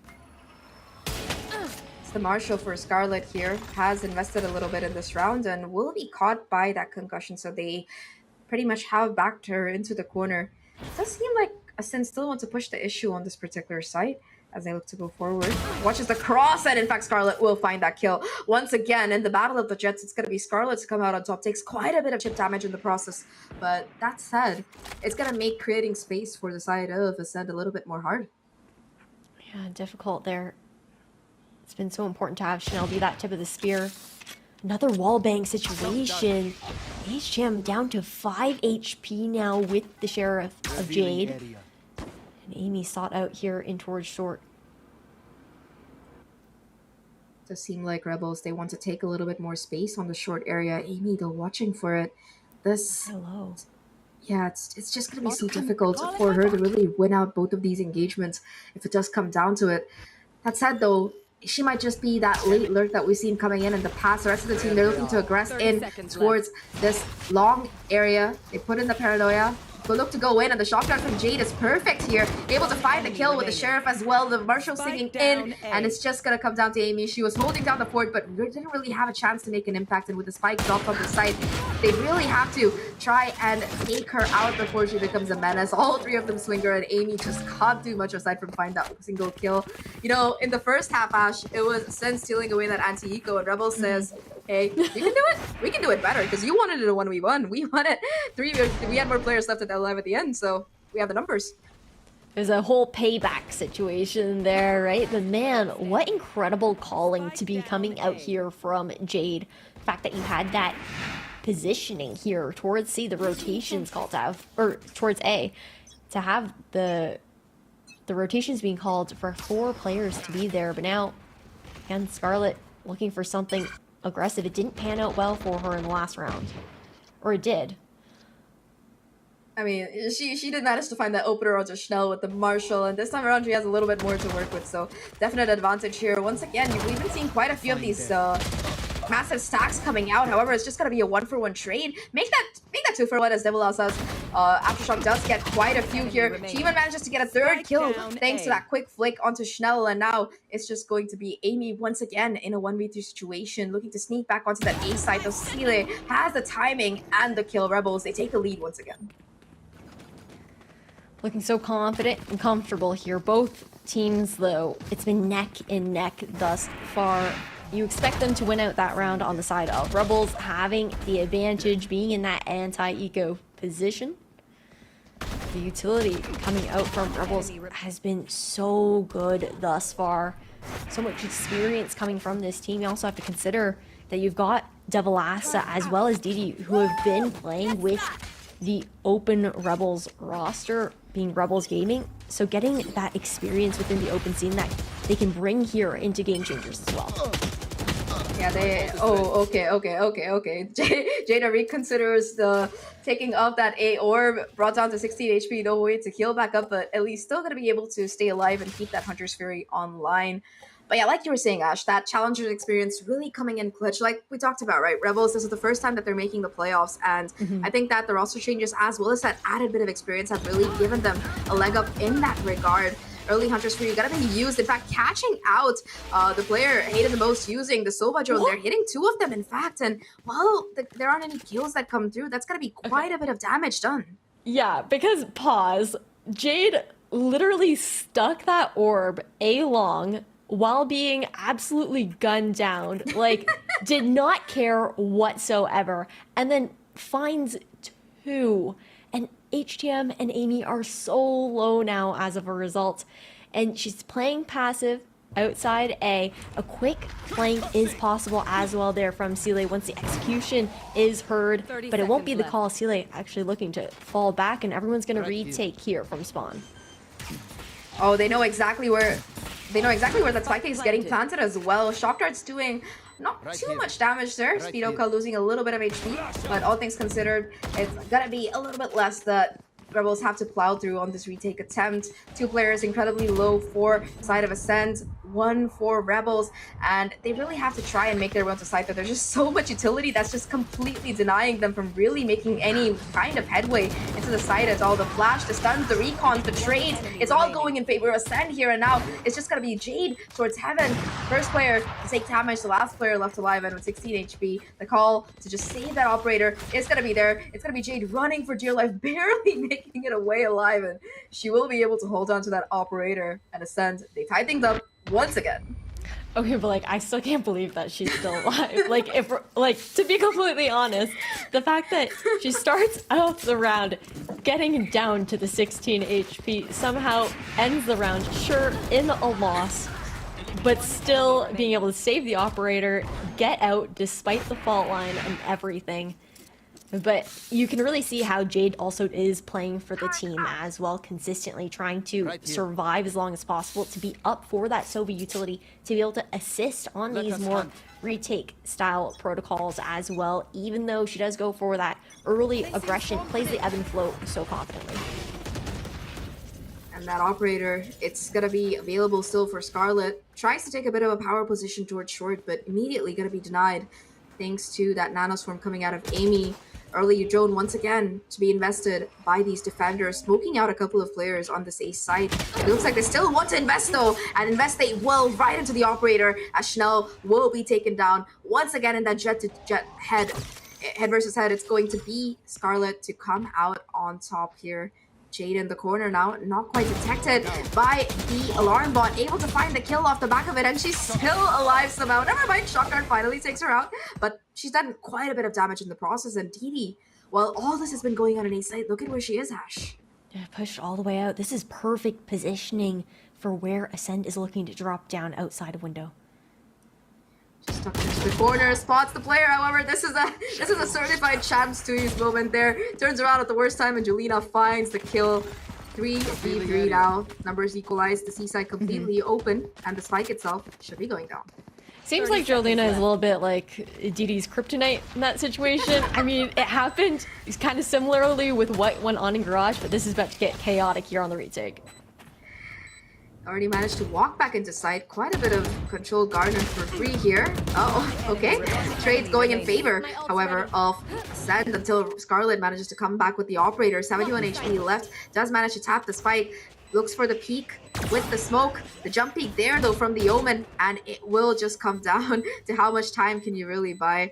The Marshal for Scarlet here has invested a little bit in this round and will be caught by that concussion, so they pretty much have backed her into the corner. It does seem like Ascend still want to push the issue on this particular site as they look to go forward. Watches the cross, and in fact Scarlet will find that kill. Once again, in the Battle of the Jets, it's going to be Scarlet to come out on top. Takes quite a bit of chip damage in the process, but that said, it's going to make creating space for the side of Ascend a little bit more hard. Yeah, difficult there. It's been so important to have Chanel be that tip of the spear. Another wallbang situation. HM down to 5 HP now with the Sheriff of Jade. And Amy sought out here in towards short. It does seem like Rebels, they want to take a little bit more space on the short area. Amy, though, watching for it. This... Hello. Yeah, it's just going to be so difficult for her to really win out both of these engagements if it does come down to it. That said, though, she might just be that late lurk that we've seen coming in the past. The rest of the team, they're looking to aggress in towards this long area. They put in the paranoia, but look to go in, and the shotgun from Jade is perfect here. Able to find the kill with the Sheriff as well. The Marshal singing in, and it's just gonna come down to Amy. She was holding down the fort, but didn't really have a chance to make an impact, and with the spike dropped on the side, they really have to try and take her out before she becomes a menace. All three of them swing her, and Amy just can't do much aside from find that single kill. You know, in the first half, Ash, it was Sen stealing away that anti-eco, and Rebel says, hey, you can do it. We can do it better, because you wanted it a 1v1. We wanted 3. We had more players left alive at the end, so we have the numbers. There's a whole payback situation there, right? But man, what incredible calling to be coming out here from Jade. The fact that you had that positioning here towards C, the rotations called out, or towards A, to have the rotations being called for 4 players to be there. But now, again, Scarlet looking for something aggressive. It didn't pan out well for her in the last round. Or it did. I mean, she did manage to find that opener onto Schnell with the Marshal, and this time around she has a little bit more to work with, so definite advantage here. Once again, we've been seeing quite a few of these massive stacks coming out. However, it's just gonna be a 1-for-1 trade. Make that 2-for-1 as Devil says. Aftershock does get quite a few here. She even manages to get a 3rd kill thanks to that quick flick onto Schnell, and now it's just going to be Amy once again in a 1v3 situation, looking to sneak back onto that A side. Though Sile has the timing and the kill. Rebels, they take the lead once again. Looking so confident and comfortable here. Both teams, though, it's been neck and neck thus far. You expect them to win out that round on the side of Rebels having the advantage, being in that anti-eco position. The utility coming out from Rebels has been so good thus far. So much experience coming from this team. You also have to consider that you've got Devilassa as well as Didi, who have been playing with the open Rebels roster, being Rebels Gaming. So getting that experience within the open scene that they can bring here into Game Changers as well. Yeah, they... Oh, okay. Jada reconsiders the taking of that A orb, brought down to 16 HP, no way to heal back up, but at least still going to be able to stay alive and keep that Hunter's Fury online. But yeah, like you were saying, Ash, that Challenger experience really coming in clutch, like we talked about, right? Rebels, this is the first time that they're making the playoffs, and I think that the roster changes as well as that added bit of experience have really given them a leg up in that regard. Early Hunters for you gotta be used. In fact, catching out the player hated the most using the Sova drone. They're hitting 2 of them, in fact, and while there aren't any kills that come through, that's gonna be quite a bit of damage done. Yeah, because pause. Jade literally stuck that orb A-long while being absolutely gunned down, like did not care whatsoever, and then finds 2. And HTM and Amy are so low now as of a result, and she's playing passive outside A. A quick flank is possible as well there from Sile once the execution is heard, but it won't be the call. Sile actually looking to fall back, and everyone's going to retake here from spawn. Oh, they know exactly where that spike is getting planted as well. Shock Dart's doing not too much damage there. Speedoka losing a little bit of HP, but all things considered, it's gonna be a little bit less that Rebels have to plow through on this retake attempt. 2 players incredibly low for side of Ascent, 1 for Rebels, and they really have to try and make their way to side. There's just so much utility that's just completely denying them from really making any kind of headway into the side at all. The flash, the stuns, the recons, the trades, it's all going in favor of Ascent here, and now it's just gonna be Jade towards Heaven. First player to take damage, the last player left alive, and with 16 HP, the call to just save that operator is gonna be there. It's gonna be Jade running for dear life, barely making it away alive, and she will be able to hold on to that operator and Ascent. They tie things up once again. Okay, but like I still can't believe that she's still alive. To be completely honest, the fact that she starts out the round getting down to the 16 HP, somehow ends the round, sure, in a loss, but still being able to save the operator, get out despite the fault line and everything. But you can really see how Jade also is playing for the team as well, consistently trying to survive as long as possible, to be up for that Sova utility, to be able to assist on these more retake style protocols as well, even though she does go for that early aggression, plays the ebb and flow so confidently. And that operator, it's gonna be available still for Scarlet. Tries to take a bit of a power position towards short, but immediately gonna be denied thanks to that nanoswarm coming out of Amy. Early drone once again to be invested by these defenders, smoking out a couple of players on this ace side. It looks like they still want to invest though, and invest they will right into the operator as Schnell will be taken down once again in that jet to jet head versus head. It's going to be Scarlet to come out on top here. Jade in the corner now, not quite detected by the alarm bot, able to find the kill off the back of it, and she's still alive somehow. Never mind, Shotgun finally takes her out, but she's done quite a bit of damage in the process. And Didi, while all this has been going on in A side, look at where she is, Ash. Yeah, pushed all the way out. This is perfect positioning for where Ascend is looking to drop down outside of window. Just tucked into the corner, spots the player. However, this is a certified chance to use moment there. Turns around at the worst time, and Julina finds the kill. 3v3 now. Numbers equalized. The C side completely open, and the spike itself should be going down. Seems like Jolina is a little bit like Didi's kryptonite in that situation. I mean, it happened kind of similarly with what went on in Garage, but this is about to get chaotic here on the retake. Already managed to walk back into site. Quite a bit of control garnered for free here. Oh, okay. Trade's going in favor, however, of Ascend until Scarlet manages to come back with the operator. 71 HP left. Does manage to tap the spike. Looks for the peak with the smoke. The jump peak there, though, from the Omen. And it will just come down to how much time can you really buy.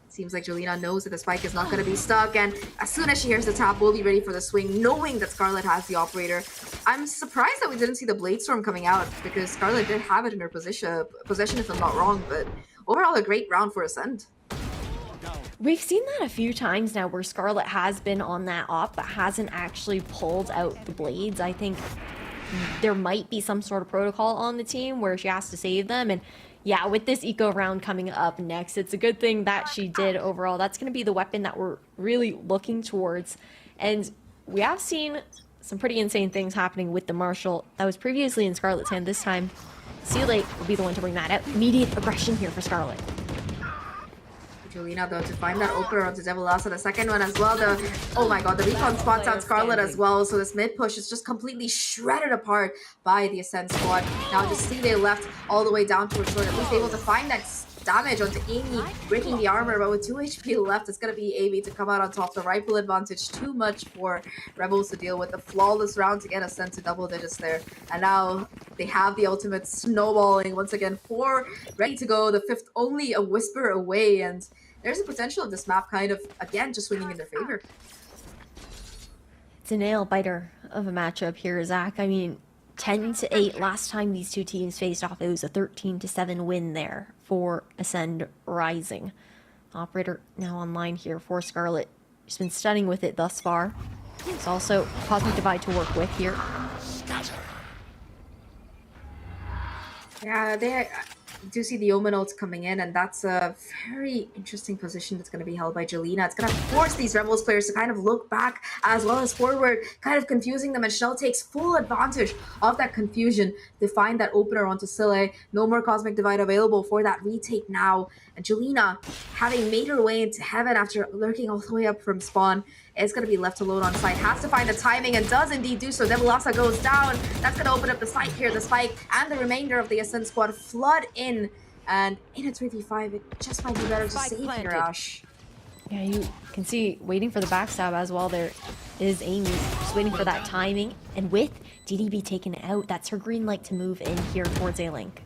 Seems like Jolina knows that the spike is not going to be stuck, and as soon as she hears the tap, we'll be ready for the swing, knowing that Scarlet has the operator. I'm surprised that we didn't see the Blade Storm coming out, because Scarlet did have it in her possession if I'm not wrong, but overall a great round for Ascend. We've seen that a few times now where Scarlet has been on that op, but hasn't actually pulled out the blades. I think there might be some sort of protocol on the team where she has to save them, and yeah, with this eco round coming up next, it's a good thing that she did overall. That's going to be the weapon that we're really looking towards. And we have seen some pretty insane things happening with the Marshall. That was previously in Scarlet's hand. This time, Sealate will be the one to bring that out. Immediate aggression here for Scarlet. Julina, though, to find that opener onto Devil Asa, the second one as well. Oh my god, the recon spots out Scarlet as well, so this mid push is just completely shredded apart by the Ascend squad. Now just see they left all the way down towards short, at least able to find that damage onto Amy, breaking the armor, but with 2 HP left, it's going to be Amy to come out on top. The rifle advantage, too much for Rebels to deal with. The flawless round to get Ascend to double digits there. And now they have the ultimate snowballing once again. 4 ready to go, the 5th only a whisper away, and there's a potential of this map kind of, again, just swinging in their favor. It's a nail-biter of a matchup here, Zach. I mean, 10-8 last time these two teams faced off. It was a 13-7 win there for Ascend Rising. Operator now online here for Scarlet. She's been stunning with it thus far. There's also Cosmic Divide to work with here. Yeah, they do see the Omen ults coming in, and that's a very interesting position that's going to be held by Jolina. It's going to force these Rebels players to kind of look back as well as forward, kind of confusing them, and Shell takes full advantage of that confusion to find that opener onto Sile. No more Cosmic Divide available for that retake now, and Jolina, having made her way into heaven after lurking all the way up from spawn, is going to be left alone on site. Has to find the timing and does indeed do so. Devilasa goes down. That's going to open up the site here. The spike and the remainder of the Ascend squad flood in. And in a 3v5, it just might be better to save here, Ash. Yeah, you can see waiting for the backstab as well. There is Amy just waiting for that timing. And with DDB taken out, that's her green light to move in here towards A-Link.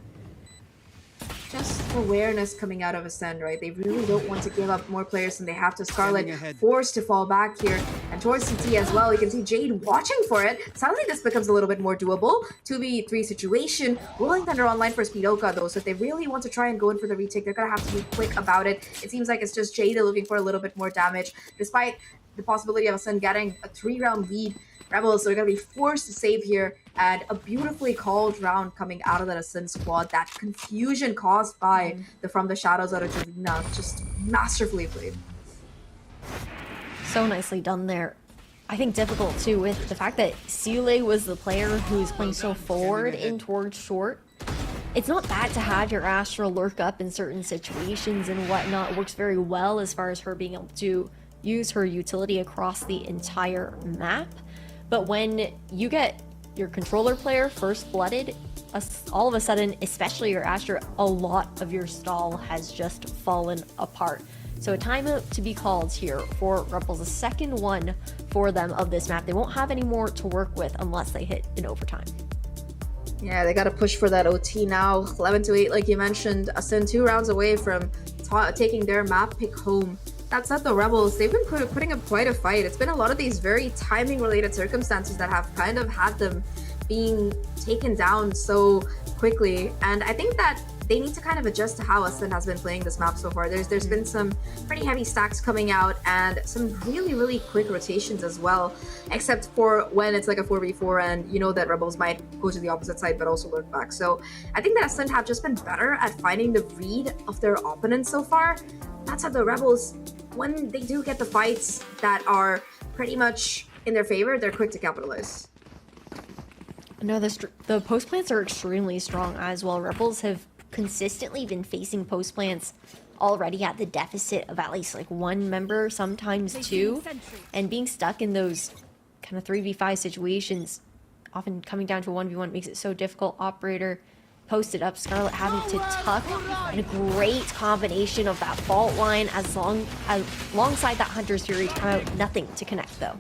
Just awareness coming out of Ascend, right? They really don't want to give up more players than they have to. Scarlet forced to fall back here. And towards CT as well, you can see Jade watching for it. Suddenly this becomes a little bit more doable. 2v3 situation. Rolling Thunder online for Speedoka though, so if they really want to try and go in for the retake, they're going to have to be quick about it. It seems like it's just Jade looking for a little bit more damage. Despite the possibility of Ascend getting a 3-round lead, Rebels are going to be forced to save here, and a beautifully called round coming out of that Ascend squad. That confusion caused by the From the Shadows out of Jolina, just masterfully played. So nicely done there. I think difficult too with the fact that Sile was the player who's playing so forward in towards short. It's not bad to have your Astra lurk up in certain situations and whatnot. It works very well as far as her being able to use her utility across the entire map. But when you get your controller player first blooded, all of a sudden, especially your Astra, a lot of your stall has just fallen apart. So a timeout to be called here for Rebels, the second one for them of this map. They won't have any more to work with unless they hit in overtime. Yeah, they got to push for that OT now. 11-8, like you mentioned. Ascend 2 rounds away from taking their map pick home. That said, the Rebels, they've been putting up quite a fight. It's been a lot of these very timing-related circumstances that have kind of had them being taken down so quickly. And I think that they need to kind of adjust to how Ascend has been playing this map so far. There's been some pretty heavy stacks coming out and some really, really quick rotations as well, except for when it's like a 4v4 and you know that Rebels might go to the opposite side but also lurk back. So I think that Ascend have just been better at finding the read of their opponents so far. That's how the Rebels, when they do get the fights that are pretty much in their favor, they're quick to capitalize. No, the post plants are extremely strong as well. Rebels have consistently been facing post plants already at the deficit of at least like one member, sometimes two, and being stuck in those kind of 3v5 situations, often coming down to a 1v1 makes it so difficult. Operator posted up, Scarlet having to tuck, and a great combination of that fault line alongside that Hunter's Fury to come out. Nothing to connect though.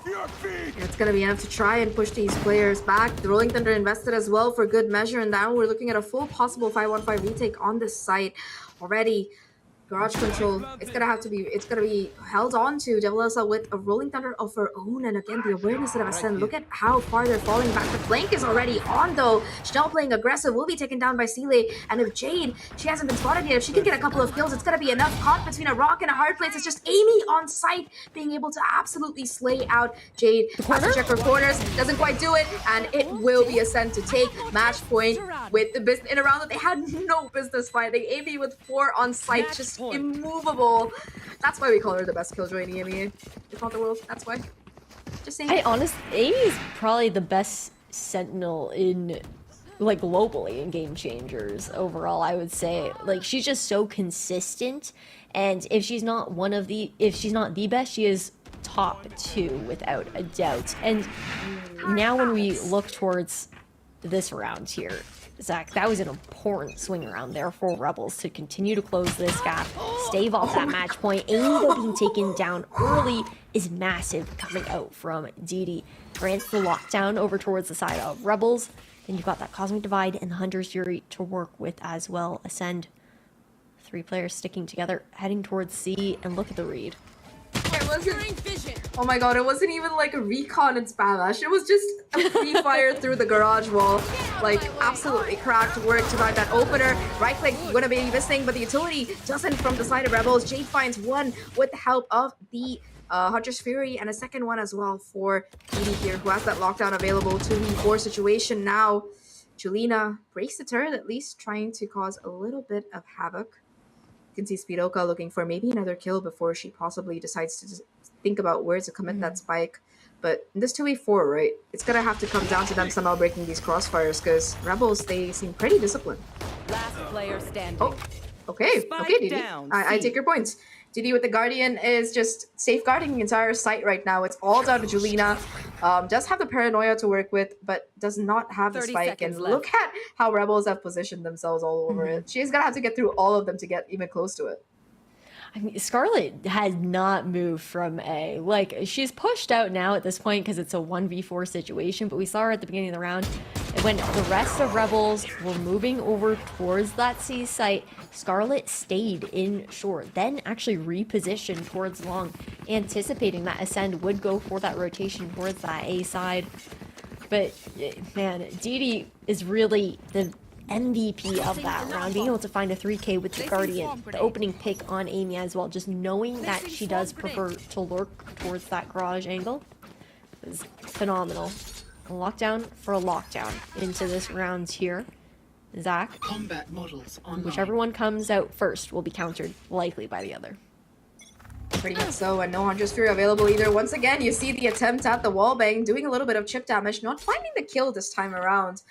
It's going to be enough to try and push these players back. The Rolling Thunder invested as well for good measure, and now we're looking at a full possible 5-1-5 retake on this site already. Garage control, it's gonna be held on to. WSL with a Rolling Thunder of her own, and again the awareness of Ascend. Look at how far they're falling back. The flank is already on though. Chanel playing aggressive, will be taken down by Seeley, and if Jade, she hasn't been spotted yet, if she can get a couple of kills, it's gonna be enough. Caught between a rock and a hard place. It's just Amy on site being able to absolutely slay out Jade. Has to check her corners, doesn't quite do it, and it will be Ascend to take match point with the business in a round that they had no business fighting. Amy with 4 on site, just immovable. That's why we call her the best killjoy in EMEA, if not the world. That's why. Just saying. Amy is probably the best sentinel in, like, globally in Game Changers overall, I would say. Like, she's just so consistent, and if she's not the best, she is top 2 without a doubt. And now when we look towards this round here, Zach, that was an important swing around there for Rebels to continue to close this gap, stave off that match point. Amy, though, being taken down early is massive coming out from DD. Grants the lockdown over towards the side of Rebels. Then you've got that Cosmic Divide and the Hunter's Fury to work with as well. Ascend, 3 players sticking together, heading towards C, and look at the read. It wasn't, oh my god, it wasn't even like a recon and spamash. It was just a free fire through the garage wall. Like, absolutely cracked work to find that opener. Right click, gonna be missing, but the utility doesn't from the side of Rebels. Jade finds one with the help of the Hunter's Fury, and a second one as well for Edie here, who has that lockdown available. 2v4 situation now. Julina breaks the turret, at least trying to cause a little bit of havoc. You can see Spidoka looking for maybe another kill before she possibly decides to think about where to commit that spike. But in this 2v4, right, it's gonna have to come down to them somehow breaking these crossfires, because Rebels, they seem pretty disciplined. Last player standing. Oh, okay, okay, Didi. I take your points. Didi with the Guardian is just safeguarding the entire site right now. It's all down to Julina. Does have the paranoia to work with, but does not have the spike. And look at how Rebels have positioned themselves all over it. She's gonna have to get through all of them to get even close to it. I mean, Scarlet has not moved from A. Like, she's pushed out now at this point because it's a 1v4 situation, but we saw her at the beginning of the round. And when the rest of Rebels were moving over towards that C site, Scarlet stayed in short, then actually repositioned towards long, anticipating that Ascend would go for that rotation towards that A side. But, man, Didi is really the MVP of that round, being able to find a 3K with the Guardian, the opening pick on Amy as well, just knowing that she does prefer to lurk towards that garage angle is phenomenal. A lockdown for a lockdown into this round here. Zach, whichever one comes out first will be countered likely by the other. Pretty much so, and no Hunter's Fury available either. Once again, you see the attempt at the wallbang, doing a little bit of chip damage, not finding the kill this time around.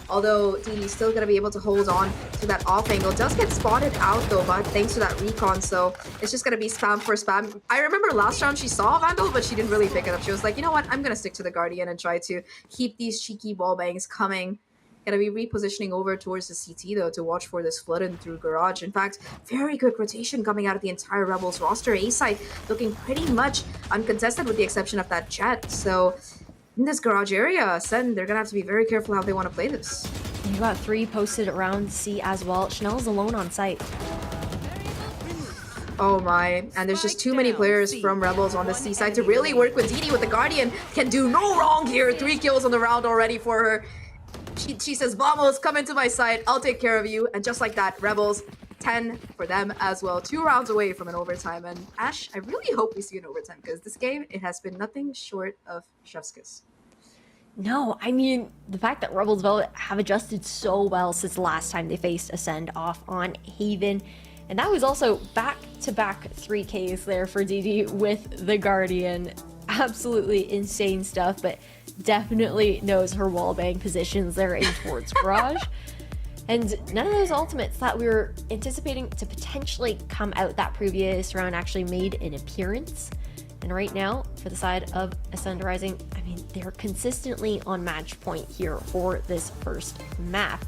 Although Didi's still going to be able to hold on to that off angle. Does get spotted out though, but thanks to that recon, so it's just going to be spam for spam. I remember last round she saw Vandal, but she didn't really pick it up. She was like, you know what, I'm going to stick to the Guardian and try to keep these cheeky wallbangs coming. Gonna be repositioning over towards the CT though to watch for this flood in through Garage. In fact, very quick rotation coming out of the entire Rebels roster. A side looking pretty much uncontested with the exception of that Jet. So in this Garage area, Sen, they're gonna have to be very careful how they want to play this. You got 3 posted around C as well. Chanel's alone on site. Oh my, and there's just too many players from Rebels on the C side to really work with Didi with the Guardian. Can do no wrong here. 3 kills on the round already for her. She says, Vamos, come into my side. I'll take care of you. And just like that, Rebels, 10 for them as well. 2 rounds away from an overtime. And Ash, I really hope we see an overtime because this game, it has been nothing short of chef's kiss. No, I mean, the fact that Rebels have adjusted so well since the last time they faced a send-off on Haven. And that was also back-to-back 3Ks there for DD with the Guardian. Absolutely insane stuff, but definitely knows her wallbang positions there in towards Garage. And none of those ultimates that we were anticipating to potentially come out that previous round actually made an appearance. And right now, for the side of Ascend Rising, I mean, they're consistently on match point here for this first map.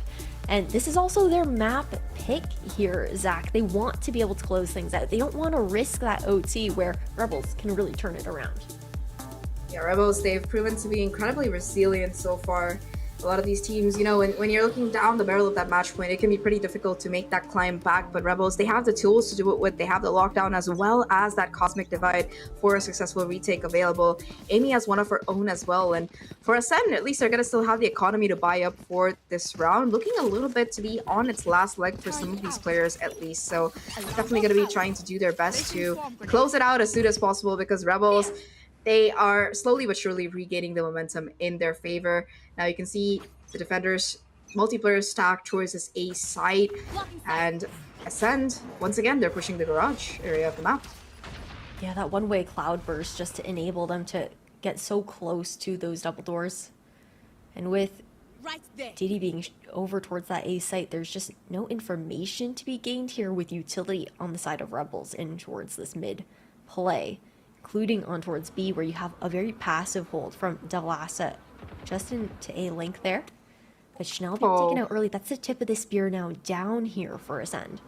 And this is also their map pick here, Zach. They want to be able to close things out. They don't want to risk that OT where Rebels can really turn it around. Yeah, Rebels, they've proven to be incredibly resilient so far. A lot of these teams, you know, when you're looking down the barrel of that match point, it can be pretty difficult to make that climb back. But Rebels, they have the tools to do it with. They have the lockdown as well as that Cosmic Divide for a successful retake available. Amy has one of her own as well. And for Ascend, at least they're going to still have the economy to buy up for this round. Looking a little bit to be on its last leg for some of these players at least. So definitely going to be trying to do their best to close it out as soon as possible because Rebels, they are slowly but surely regaining the momentum in their favor. Now you can see the defenders, multiplayer stacked towards this A side, and Ascend, once again, they're pushing the Garage area of the map. Yeah, that one-way cloud burst just to enable them to get so close to those double doors. And with Didi being over towards that A site, there's just no information to be gained here with utility on the side of Rebels in towards this mid play, including on towards B, where you have a very passive hold from Delassa just into A link there. But Chanel being taken out early. That's the tip of the spear now down here for Ascend.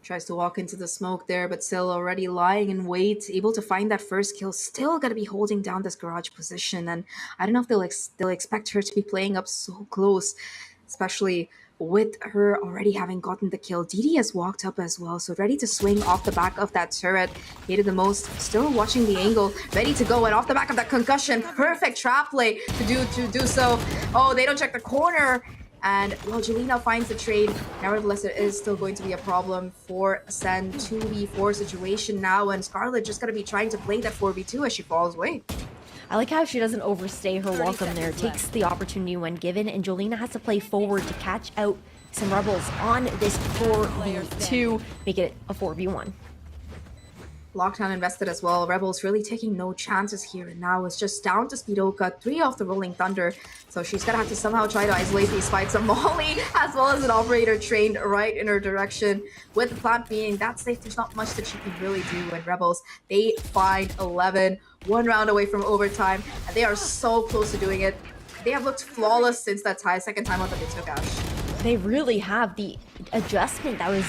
Tries to walk into the smoke there, but still already lying in wait, able to find that first kill. Still going to be holding down this Garage position, and I don't know if they'll expect her to be playing up so close, especially with her already having gotten the kill. Didi has walked up as well, so ready to swing off the back of that turret. Hated the most, still watching the angle, ready to go, and off the back of that concussion, perfect trap play to do so. Oh, they don't check the corner, and well, Jelena finds the trade. Nevertheless, it is still going to be a problem for Ascend. 2v4 situation now, and Scarlet just gonna be trying to play that 4v2 as she falls away. I like how she doesn't overstay her welcome there, takes the opportunity when given, and Jolena has to play forward to catch out some Rebels on this 4v2, make it a 4v1. Lockdown invested as well. Rebels really taking no chances here, and now it's just down to Speedoka, 3 off the Rolling Thunder. So she's gonna have to somehow try to isolate these fights. A Molly, as well as an operator trained right in her direction. With the plant being that safe, there's not much that she can really do. And Rebels, they find 11, 1 round away from overtime, and they are so close to doing it. They have looked flawless since that second time out that they took Ash. They really have. The adjustment that was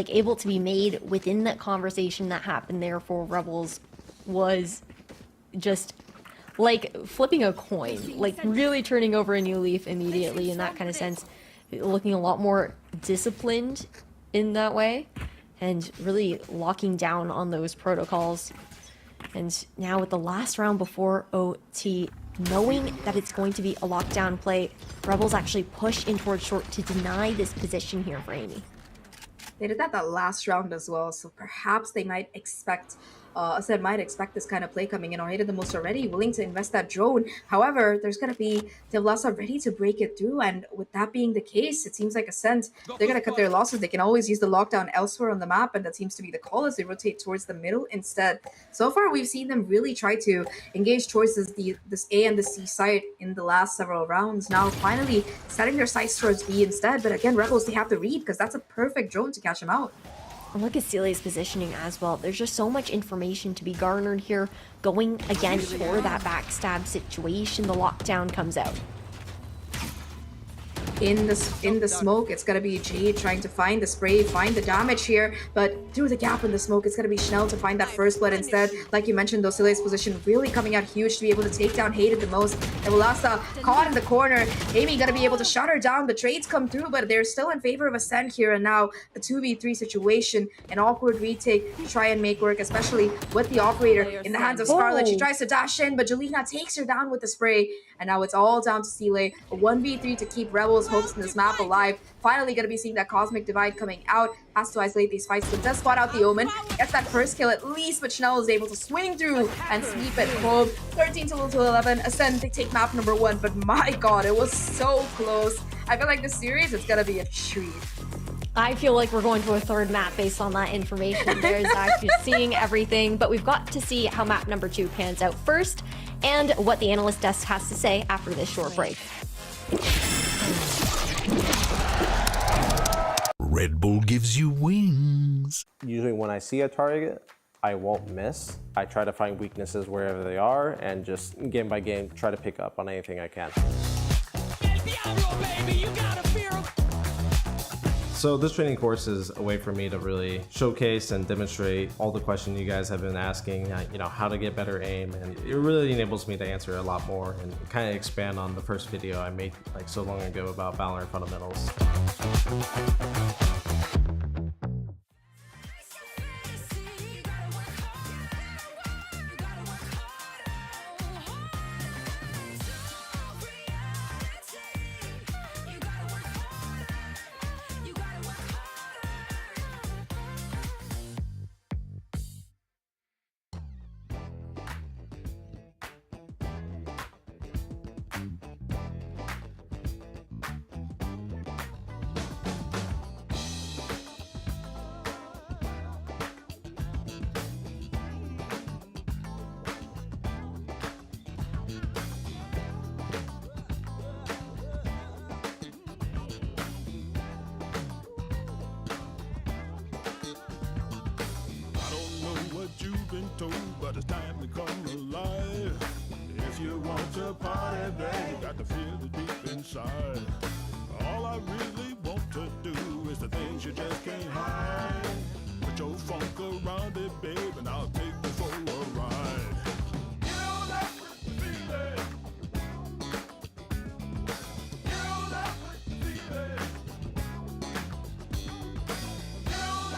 able to be made within that conversation that happened there for Rebels was just like flipping a coin, like really turning over a new leaf immediately in that kind of sense, looking a lot more disciplined in that way and really locking down on those protocols. And now with the last round before OT, knowing that it's going to be a lockdown play, Rebels actually push in towards short to deny this position here for Amy. They did that last round as well, so perhaps they might expect Ascend might expect this kind of play coming in. Or hated the most already, willing to invest that drone. However, there's going to be Devlasa ready to break it through, and with that being the case, it seems like Ascend, they're going to cut their losses. They can always use the lockdown elsewhere on the map, and that seems to be the call as they rotate towards the middle instead. So far, we've seen them really try to engage towards this A and the C site in the last several rounds. Now, finally, setting their sights towards B instead, but again, Rebels, they have to read, because that's a perfect drone to catch them out. And look at Celia's positioning as well. There's just so much information to be garnered here. Going again for that backstab situation, the lockdown comes out. in the smoke. It's gonna be G trying to find the spray, find the damage here, but through the gap in the smoke, it's gonna be Schnell to find that first blood instead. Like you mentioned, though, Sile's position really coming out huge to be able to take down Hated the most. And Velasta caught in the corner. Amy gonna be able to shut her down. The trades come through, but they're still in favor of Ascend here, and now a 2v3 situation, an awkward retake to try and make work, especially with the operator in the hands of Scarlet. She tries to dash in, but Jelena takes her down with the spray, and now it's all down to Sile. A 1v3 to keep Rebels' hopes in this map alive. Finally gonna be seeing that Cosmic Divide coming out. Has to isolate these fights, but does spot out the Omen. Gets that first kill at least, but Schnell is able to swing through and sweep it home. 13-11. Ascend, they take map number 1, but my god, it was so close. I feel like this series, it's gonna be a treat. I feel like we're going to a third map based on that information. There's actually seeing everything, but we've got to see how map number 2 pans out first and what the analyst desk has to say after this short break. Red Bull gives you wings. Usually when I see a target, I won't miss. I try to find weaknesses wherever they are and just game by game try to pick up on anything I can. So this training course is a way for me to really showcase and demonstrate all the questions you guys have been asking, you know, how to get better aim, and it really enables me to answer a lot more and kind of expand on the first video I made like so long ago about VALORANT fundamentals. But it's time to come alive. If you want to party, babe, got to feel it deep inside. All I really want to do is the things you just can't hide. Put your funk around it, babe, and I'll take you for a ride. You know that feeling. You know that feeling. You know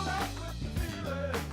that feeling.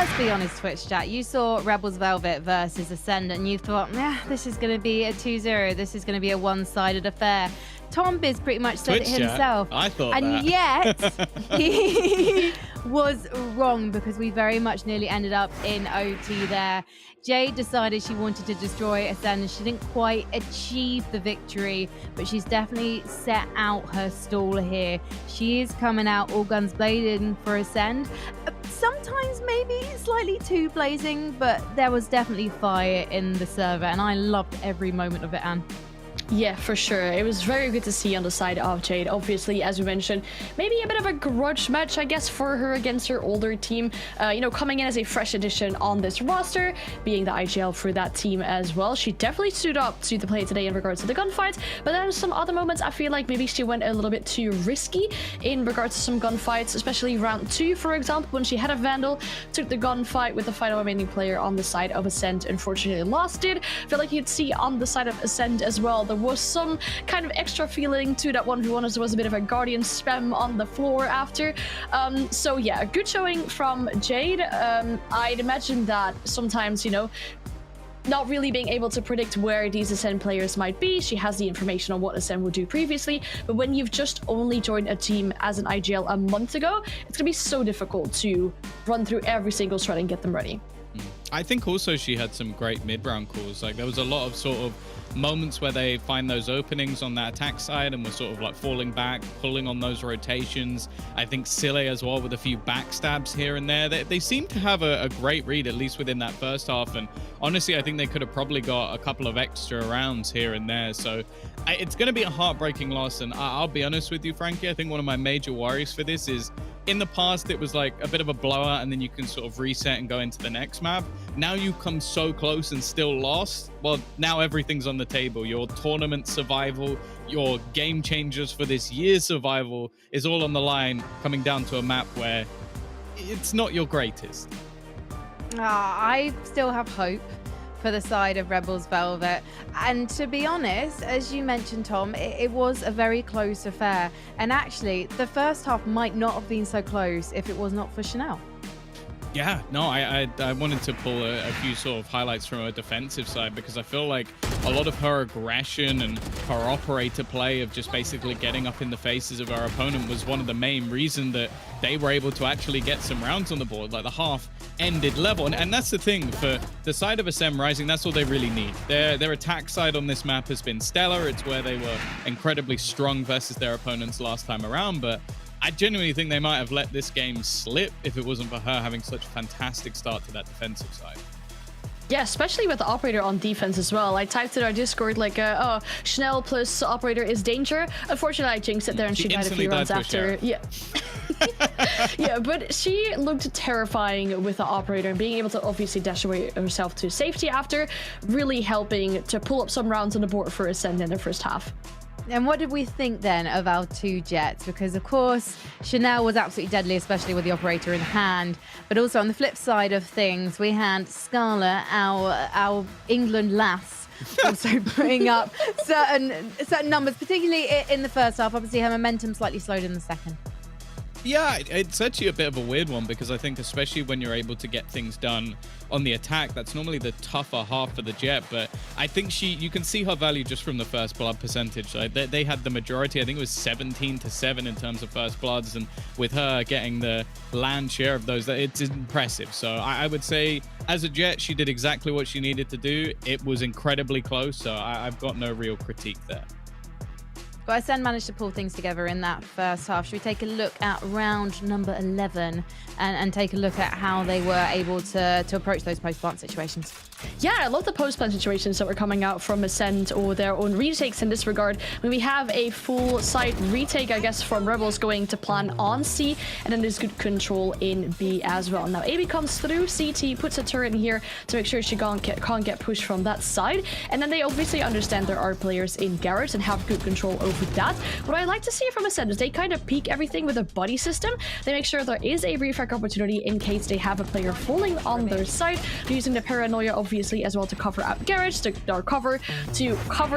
let's be honest, Twitch chat. You saw Rebels Velvet versus Ascend, and you thought, nah, this is going to be a 2-0. This is going to be a one-sided affair. Tom Biz pretty much said Twitch it himself. Chat. I thought and that. yet, he was wrong because we very much nearly ended up in OT there. Jade decided she wanted to destroy Ascend, and she didn't quite achieve the victory, but she's definitely set out her stall here. She is coming out all guns blazing for Ascend. Sometimes maybe slightly too blazing, but there was definitely fire in the server, and I loved every moment of it, Anne. Yeah, for sure. It was very good to see on the side of Jade. Obviously, as we mentioned, maybe a bit of a grudge match, I guess, for her against her older team. You know, coming in as a fresh addition on this roster, being the IGL for that team as well. She definitely stood up to the play today in regards to the gunfights, but then some other moments I feel like maybe she went a little bit too risky in regards to some gunfights, especially round 2, for example, when she had a Vandal, took the gunfight with the final remaining player on the side of Ascend, unfortunately lost it. I feel like you'd see on the side of Ascend as well, there was some kind of extra feeling to that 1v1 as there was a bit of a Guardian spam on the floor after. So yeah, good showing from Jade. I'd imagine that sometimes, you know, not really being able to predict where these Ascend players might be. She has the information on what Ascend would do previously, but when you've just only joined a team as an IGL a month ago, it's gonna be so difficult to run through every single strat and get them ready. I think also she had some great mid-round calls. Like there was a lot of sort of moments where they find those openings on that attack side and were sort of like falling back, pulling on those rotations. I think Sile as well with a few backstabs here and there. They seem to have a great read, at least within that first half. And honestly, I think they could have probably got a couple of extra rounds here and there. So it's going to be a heartbreaking loss. And I'll be honest with you, Frankie, I think one of my major worries for this is in the past, it was like a bit of a blowout and then you can sort of reset and go into the next map. Now you come so close and still lost. Well, now everything's on the table. Your tournament survival, your game changers for this year's survival is all on the line, coming down to a map where it's not your greatest. I still have hope for the side of Rebels Velvet. And to be honest, as you mentioned, Tom, it was a very close affair. And actually, the first half might not have been so close if it was not for Chanel. Yeah, no, I wanted to pull a few sort of highlights from her defensive side because I feel like a lot of her aggression and her operator play of just basically getting up in the faces of our opponent was one of the main reasons that they were able to actually get some rounds on the board. Like the half ended level, and that's the thing for the side of SM Rising. That's all they really need. Their attack side on this map has been stellar. It's where they were incredibly strong versus their opponents last time around, but I genuinely think they might have let this game slip if it wasn't for her having such a fantastic start to that defensive side. Yeah, especially with the operator on defense as well. I typed in our Discord like, oh, Chanel plus operator is danger. Unfortunately, I jinxed it there and she died a few rounds after. Yeah. Yeah, but she looked terrifying with the operator and being able to obviously dash away herself to safety after, really helping to pull up some rounds on the board for Ascend in the first half. And what did we think then of our two Jets? Because, of course, Chanel was absolutely deadly, especially with the operator in hand. But also on the flip side of things, we had Scala, our England lass, also putting up certain numbers, particularly in the first half. Obviously, her momentum slightly slowed in the second. Yeah, it's actually a bit of a weird one because I think especially when you're able to get things done on the attack, that's normally the tougher half for the Jet. But I think you can see her value just from the first blood percentage. Like they had the majority. I think it was 17-7 in terms of first bloods, and with her getting the land share of those, it's impressive. So I would say as a Jet, she did exactly what she needed to do. It was incredibly close, so I've got no real critique there. But Ascend managed to pull things together in that first half. Should we take a look at round number 11 and take a look at how they were able to approach those post-plant situations? Yeah, I love the post-plant situations that were coming out from Ascend or their own retakes in this regard. When we have a full site retake, I guess, from Rebels going to plan on C, and then there's good control in B as well. Now, AB comes through, CT puts a turret in here to make sure she can't get pushed from that side, and then they obviously understand there are players in Garrett and have good control over with that. What I like to see from Ascend is they kind of peek everything with a buddy system. They make sure there is a refrag opportunity in case they have a player falling on their side, using the paranoia obviously as well to cover up Garage, to cover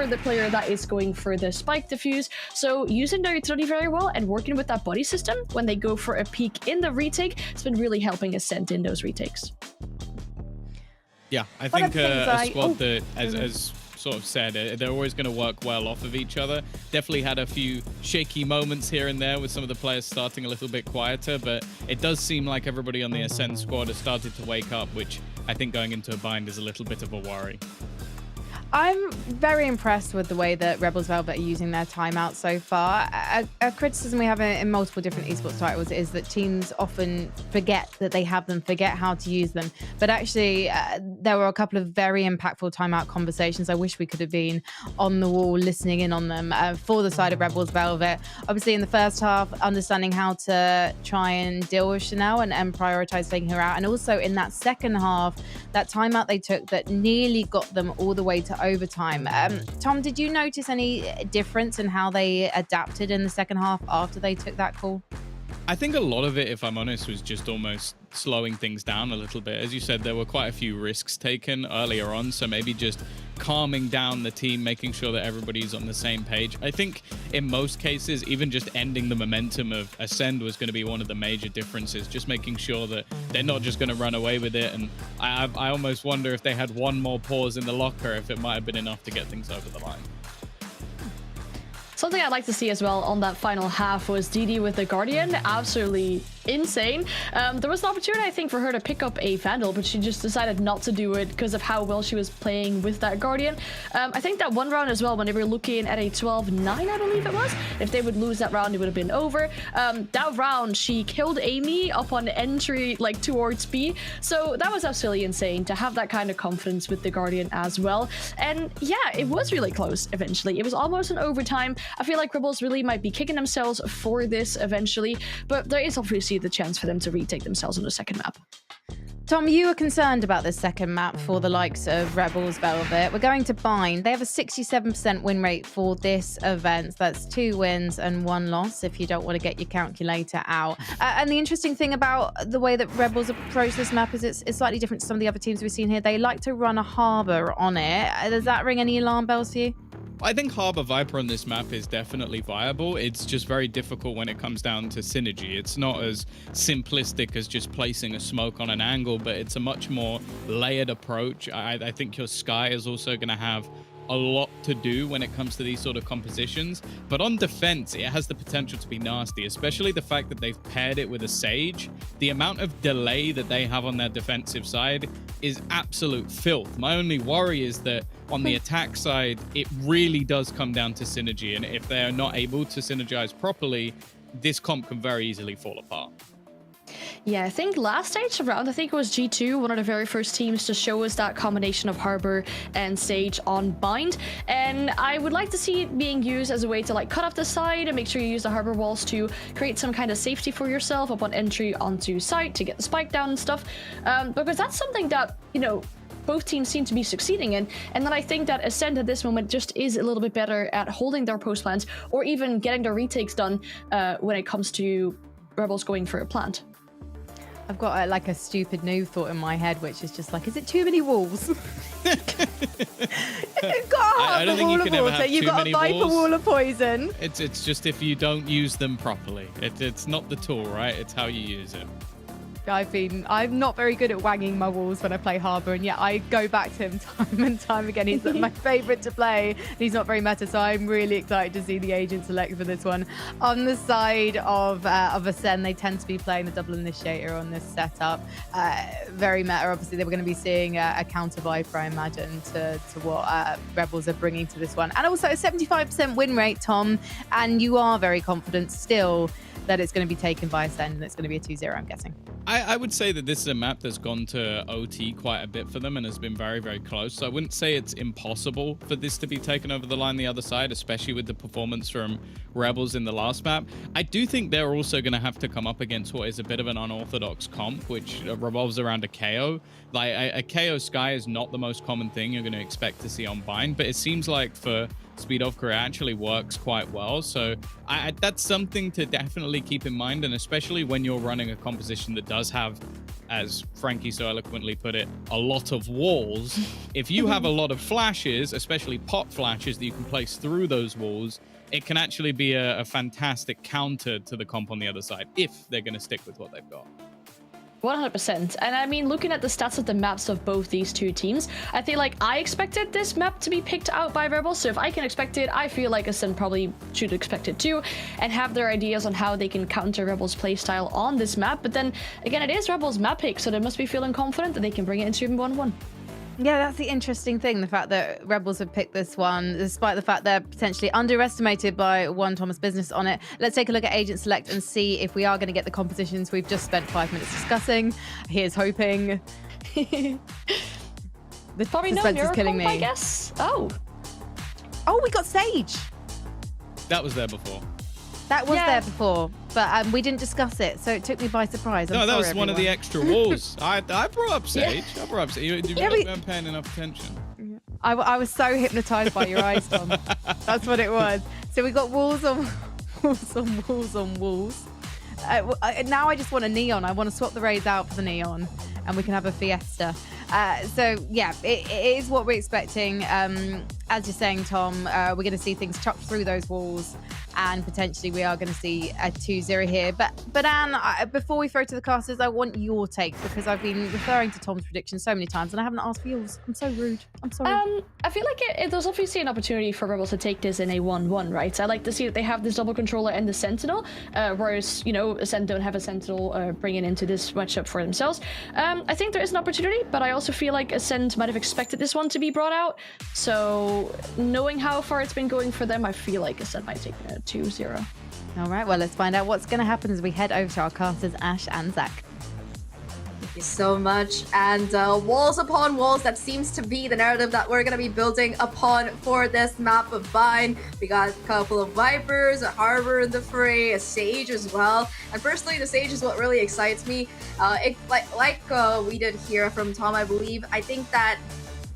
the player that is going for the spike defuse. So using their utility very well and working with that buddy system when they go for a peek in the retake, it's been really helping Ascend in those retakes. Yeah, I think a squad that, as sort of said, they're always going to work well off of each other. Definitely had a few shaky moments here and there with some of the players starting a little bit quieter, but it does seem like everybody on the Ascend squad has started to wake up, which I think going into a bind is a little bit of a worry. I'm very impressed with the way that Rebels Velvet are using their timeout so far. A criticism we have in multiple different esports titles is that teams often forget that they have them, forget how to use them. But actually, there were a couple of very impactful timeout conversations. I wish we could have been on the wall listening in on them for the side of Rebels Velvet. Obviously, in the first half, understanding how to try and deal with Chanel and prioritize taking her out. And also in that second half, that timeout they took that nearly got them all the way to overtime. Tom, did you notice any difference in how they adapted in the second half after they took that call? I think a lot of it, if I'm honest, was just almost slowing things down a little bit. As you said, there were quite a few risks taken earlier on, so maybe just calming down the team, making sure that everybody's on the same page. I think in most cases, even just ending the momentum of Ascend was going to be one of the major differences, just making sure that they're not just going to run away with it. And I almost wonder if they had one more pause in the locker, if it might have been enough to get things over the line. Something I'd like to see as well on that final half was Didi with the Guardian. Absolutely insane. There was an opportunity, I think, for her to pick up a Vandal, but she just decided not to do it because of how well she was playing with that Guardian. I think that one round as well, when they were looking at a 12-9, I believe it was, if they would lose that round, it would have been over. That round, she killed Amy up on entry, like towards B. So that was absolutely insane to have that kind of confidence with the Guardian as well. And yeah, it was really close eventually. It was almost an overtime. I feel like Rebels really might be kicking themselves for this eventually, but there is obviously the chance for them to retake themselves on the second map. Tom, you were concerned about this second map for the likes of Rebels Velvet. We're going to Bind. They have a 67% win rate for this event. That's 2 wins and 1 loss if you don't want to get your calculator out. And the interesting thing about the way that Rebels approach this map is it's slightly different to some of the other teams we've seen here. They like to run a Harbor on it. Does that ring any alarm bells for you? I think Harbor Viper on this map is definitely viable. It's just very difficult when it comes down to synergy. It's not as simplistic as just placing a smoke on an angle, but it's a much more layered approach. I think your Sky is also going to have a lot to do when it comes to these sort of compositions, but on defense it has the potential to be nasty, especially the fact that they've paired it with a Sage. The amount of delay that they have on their defensive side is absolute filth. My only worry is that on the attack side it really does come down to synergy, and if they're not able to synergize properly, this comp can very easily fall apart. Yeah, I think last stage around, I think it was G2, one of the very first teams to show us that combination of Harbor and Sage on Bind. And I would like to see it being used as a way to like cut off the side and make sure you use the Harbor walls to create some kind of safety for yourself upon entry onto site to get the spike down and stuff. Because that's something that, you know, both teams seem to be succeeding in. And then I think that Ascend at this moment just is a little bit better at holding their post plants or even getting their retakes done when it comes to Rebels going for a plant. I've got like a stupid new thought in my head, which is just like, is it too many walls? You've got I don't think you can ever have You've too got many a Viper walls. wall of poison. It's just if you don't use them properly. It's not the tool, right? It's how you use it. I'm not very good at wagging my walls when I play Harbor, and yet I go back to him time and time again. He's my favorite to play. He's not very meta, so I'm really excited to see the agent select for this one. On the side of Ascend, they tend to be playing the double initiator on this setup. Very meta. Obviously, they were going to be seeing a counter Viper, I imagine, to what Rebels are bringing to this one. And also a 75% win rate, Tom, and you are very confident still that it's going to be taken by Ascend and it's going to be a 2-0, I'm guessing. I would say that this is a map that's gone to OT quite a bit for them and has been very, very close. So I wouldn't say it's impossible for this to be taken over the line the other side, especially with the performance from Rebels in the last map. I do think they're also going to have to come up against what is a bit of an unorthodox comp, which revolves around a KO. Like a KO Sky is not the most common thing you're going to expect to see on Bind, but it seems like for speed of career actually works quite well. So that's something to definitely keep in mind, and especially when you're running a composition that does have, as Frankie so eloquently put it, a lot of walls. If you have a lot of flashes, especially pop flashes that you can place through those walls, it can actually be a fantastic counter to the comp on the other side if they're going to stick with what they've got. 100%. And I mean, looking at the stats of the maps of both these two teams, I feel like I expected this map to be picked out by Rebels. So if I can expect it, I feel like Ascend probably should expect it too, and have their ideas on how they can counter Rebels' playstyle on this map. But then again, it is Rebels' map pick, so they must be feeling confident that they can bring it into 1-1. Yeah, that's the interesting thing, the fact that Rebels have picked this one, despite the fact they're potentially underestimated by one Thomas Business on it. Let's take a look at Agent Select and see if we are going to get the compositions we've just spent 5 minutes discussing. Here's hoping. The Probably no suspense is killing Mirror me. Comp, I guess. Oh, we got Sage. That was there before. That was there before, but we didn't discuss it, so it took me by surprise. No, I'm that sorry, was one of the everyone. extra walls. I brought up Sage. Yeah. I brought up Sage. You Yeah, really but- weren't paying enough attention. I was so hypnotized by your eyes, Tom. That's what it was. So we got walls on walls on walls on walls. Now I just want a neon. I want to swap the raids out for the neon, and we can have a fiesta. So yeah, it is what we're expecting. As you're saying, Tom, we're going to see things chucked through those walls, and potentially we are going to see a 2-0 here. But Anne, before we throw to the casters, I want your take, because I've been referring to Tom's prediction so many times and I haven't asked for yours. I'm so rude. I'm sorry. I feel like there's obviously an opportunity for Rebels to take this in a 1-1, right? I like to see that they have this double controller and the Sentinel, whereas, you know, Ascend don't have a Sentinel bringing into this matchup for themselves. I think there is an opportunity, but I also feel like Ascend might have expected this one to be brought out. So knowing how far it's been going for them, I feel like Ascend might take a 2-0. All right, well, let's find out what's going to happen as we head over to our casters, Ash and Zach. Thank you so much. And walls upon walls, that seems to be the narrative that we're going to be building upon for this map of Vine. We got a couple of Vipers, a Harbor in the fray, a Sage as well. And personally, the Sage is what really excites me. We did hear from Tom, I believe. I think that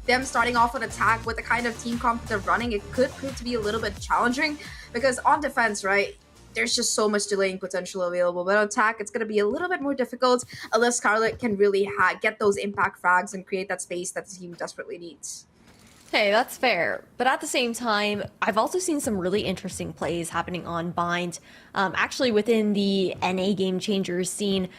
them starting off on attack with the kind of team comp they're running, it could prove to be a little bit challenging, because on defense, right, there's just so much delaying potential available. But on attack, it's going to be a little bit more difficult unless Scarlet can really get those impact frags and create that space that the team desperately needs. Hey, that's fair. But at the same time, I've also seen some really interesting plays happening on Bind. Actually, within the NA Game Changers scene,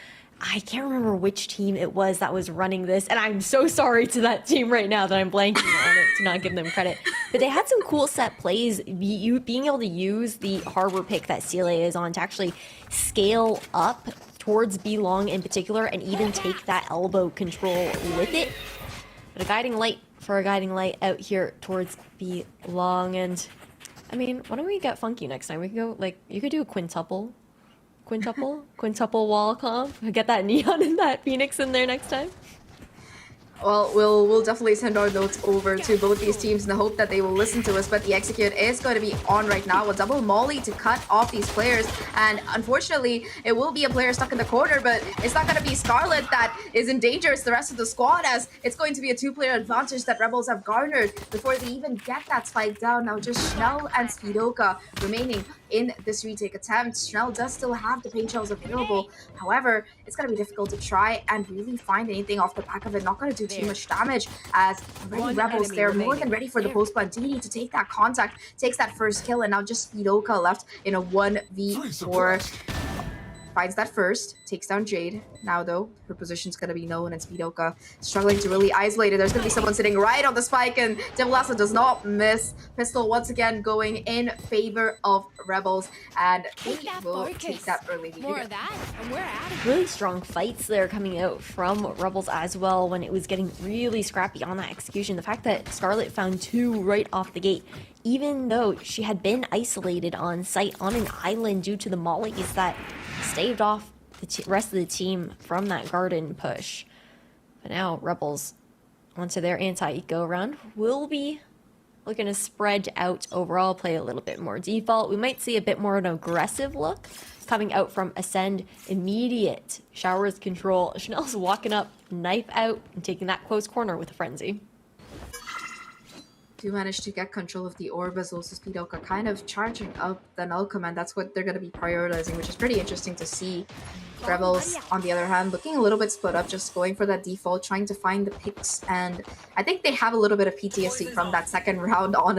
I can't remember which team it was that was running this, and I'm so sorry to that team right now that I'm blanking on it to not give them credit. But they had some cool set plays, being able to use the Harbor pick that CLA is on to actually scale up towards B Long in particular, and even take that elbow control with it. But a guiding light for a guiding light out here towards B Long, and I mean, why don't we get funky next time? We can go, like, you could do a quintuple wall comp. Get that neon and that Phoenix in there next time. Well, we'll definitely send our notes over to both these teams in the hope that they will listen to us. But the execute is going to be on right now with double molly to cut off these players. And unfortunately, it will be a player stuck in the corner, but it's not going to be Scarlet that is in danger. It's the rest of the squad, as it's going to be a 2-player advantage that Rebels have garnered before they even get that spike down. Now just Schnell and Speedoka remaining in this retake attempt. Schnell does still have the paint shells available. However, it's going to be difficult to try and really find anything off the back of it. Not going to do too much damage, as already Rebels, they're more than ready for the post plant. DD to take that contact, takes that first kill, and now just Speedoka left in a 1v4. Finds that first, takes down Jade. Now though, her position's gonna be known, and Speedoka struggling to really isolate it. There's gonna be someone sitting right on the spike, and Devilassa does not miss. Pistol once again going in favor of Rebels, and they will take that early lead. More of that, and we're at it. Really strong fights there coming out from Rebels as well when it was getting really scrappy on that execution. The fact that Scarlet found 2 right off the gate, even though she had been isolated on site on an island due to the mollies that staved off the rest of the team from that garden push. But now Rebels, onto their anti-eco round, will be looking to spread out overall, play a little bit more default. We might see a bit more of an aggressive look coming out from Ascend. Immediate showers control. Chanel's walking up, knife out, and taking that close corner with a frenzy. do manage to get control of the orb as well. So Speedoka kind of charging up the null command. That's what they're going to be prioritizing, which is pretty interesting to see. Rebels, on the other hand, looking a little bit split up, just going for that default, trying to find the picks. And I think they have a little bit of PTSD from that second round on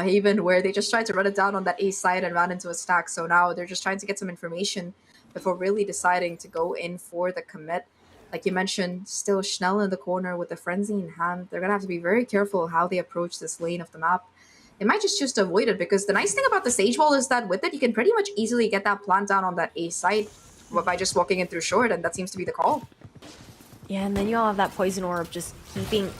Haven, where they just tried to run it down on that A side and ran into a stack. So now they're just trying to get some information before really deciding to go in for the commit. Like you mentioned, still Schnell in the corner with the frenzy in hand. They're going to have to be very careful how they approach this lane of the map. They might just choose to avoid it, because the nice thing about the Sage Wall is that with it, you can pretty much easily get that plant down on that A side by just walking in through short, and that seems to be the call. Yeah, and then you all have that Poison Orb just keeping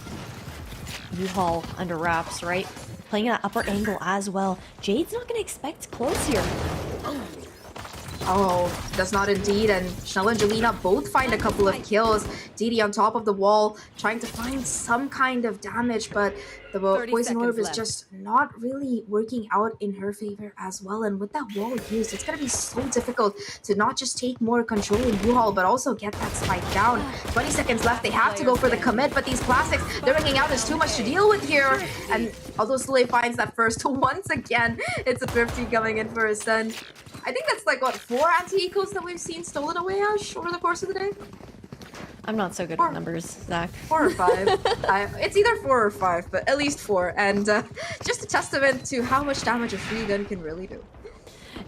U-Haul under wraps, right? Playing at upper angle as well. Jade's not going to expect close here. Oh, does not indeed, and Schnell and Jelena both find a couple of kills. Didi on top of the wall, trying to find some kind of damage, but the Poison Orb is just not really working out in her favor as well. And with that wall used, it's going to be so difficult to not just take more control in U-Haul, but also get that spike down. 20 seconds left, they have to go for the commit, but these plastics, they're ringing out. There's too much to deal with here. And although Soleil finds that first, once again, it's a Thrifty coming in for a send. I think that's like, what, 4 anti-ecos that we've seen stolen away, Ash, over the course of the day? I'm not so good with numbers, Zach. 4 or 5. It's either 4 or 5, but at least 4. And just a testament to how much damage a free gun can really do.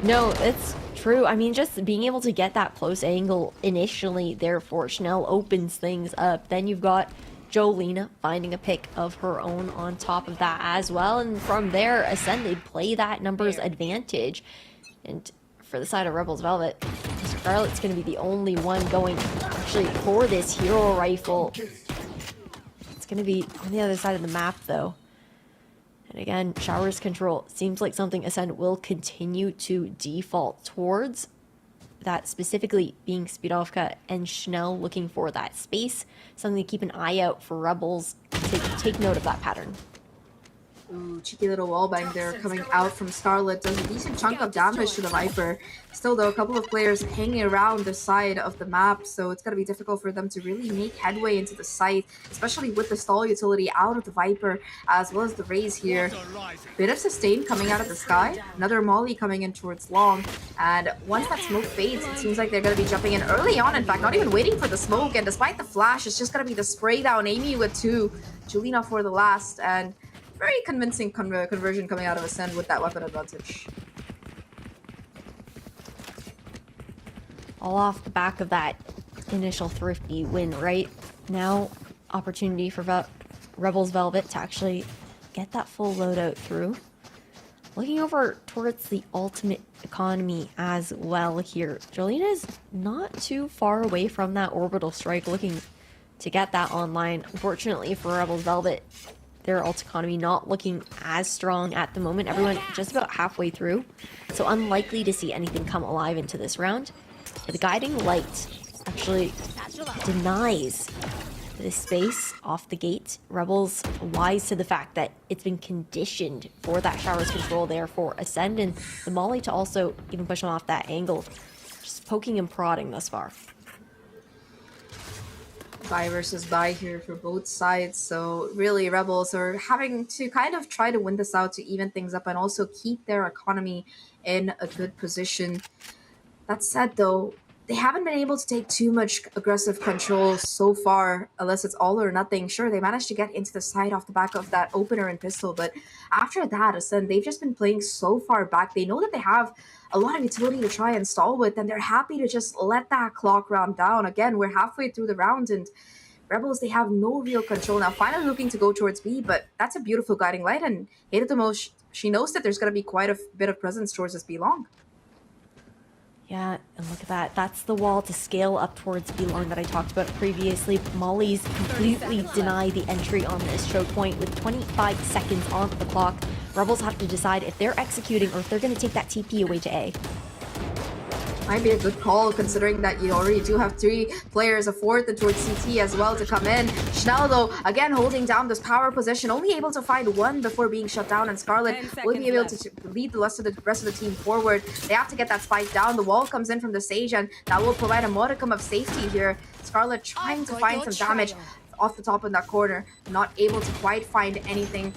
No, it's true. I mean, just being able to get that close angle initially there for Schnell opens things up. Then you've got Jolena finding a pick of her own on top of that as well. And from there, Ascend, they play that numbers advantage. And for the side of Rebels Velvet, Scarlet's going to be the only one going actually for this hero rifle. It's going to be on the other side of the map, though. And again, Showers control seems like something Ascend will continue to default towards. That specifically being Speedovka and Schnell looking for that space. Something to keep an eye out for Rebels to take note of that pattern. Ooh, cheeky little wallbang there coming out from Scarlet. Does a decent chunk of damage to the Viper. Still, though, a couple of players hanging around the side of the map, so it's going to be difficult for them to really make headway into the site, especially with the stall utility out of the Viper, as well as the Raze here. Bit of sustain coming out of the sky. Another Molly coming in towards long, and once that smoke fades, it seems like they're going to be jumping in early on, in fact, not even waiting for the smoke, and despite the flash, it's just going to be the spray down. Amy with 2, Julina for the last, and very convincing conversion coming out of Ascend with that weapon advantage. All off the back of that initial Thrifty win, right? Now, opportunity for Rebels Velvet to actually get that full loadout through. Looking over towards the ultimate economy as well here. Jolena is not too far away from that orbital strike, looking to get that online. Unfortunately for Rebels Velvet, their ult economy not looking as strong at the moment. Everyone just about halfway through, so unlikely to see anything come alive into this round. But the Guiding Light actually denies this space off the gate. Rebels wise to the fact that it's been conditioned for that Showers control there for Ascend, and the Molly to also even push him off that angle. Just poking and prodding thus far. Buy versus buy here for both sides, so really Rebels are having to kind of try to win this out to even things up and also keep their economy in a good position. That said, though, they haven't been able to take too much aggressive control so far, unless it's all or nothing. Sure, they managed to get into the side off the back of that opener and pistol, but after that, Ascend, they've just been playing so far back. They know that they have a lot of utility to try and stall with, and they're happy to just let that clock round down. Again, we're halfway through the round, and Rebels, they have no real control now. Finally looking to go towards B, but that's a beautiful Guiding Light, and hated the most, she knows that there's going to be quite a bit of presence towards this B long. Yeah, and look at that. That's the wall to scale up towards B-Long that I talked about previously. Molly's completely deny the entry on this choke point with 25 seconds on the clock. Rebels have to decide if they're executing or if they're going to take that TP away to A. Might be a good call considering that you already do have 3 players, a fourth and towards CT as well to come in. Schnell, though, again holding down this power position, only able to find 1 before being shut down, and Scarlet will be able to lead the rest of the team forward. They have to get that spike down. The wall comes in from the Sage, and that will provide a modicum of safety here. Scarlet trying to find some damage off the top of that corner, not able to quite find anything.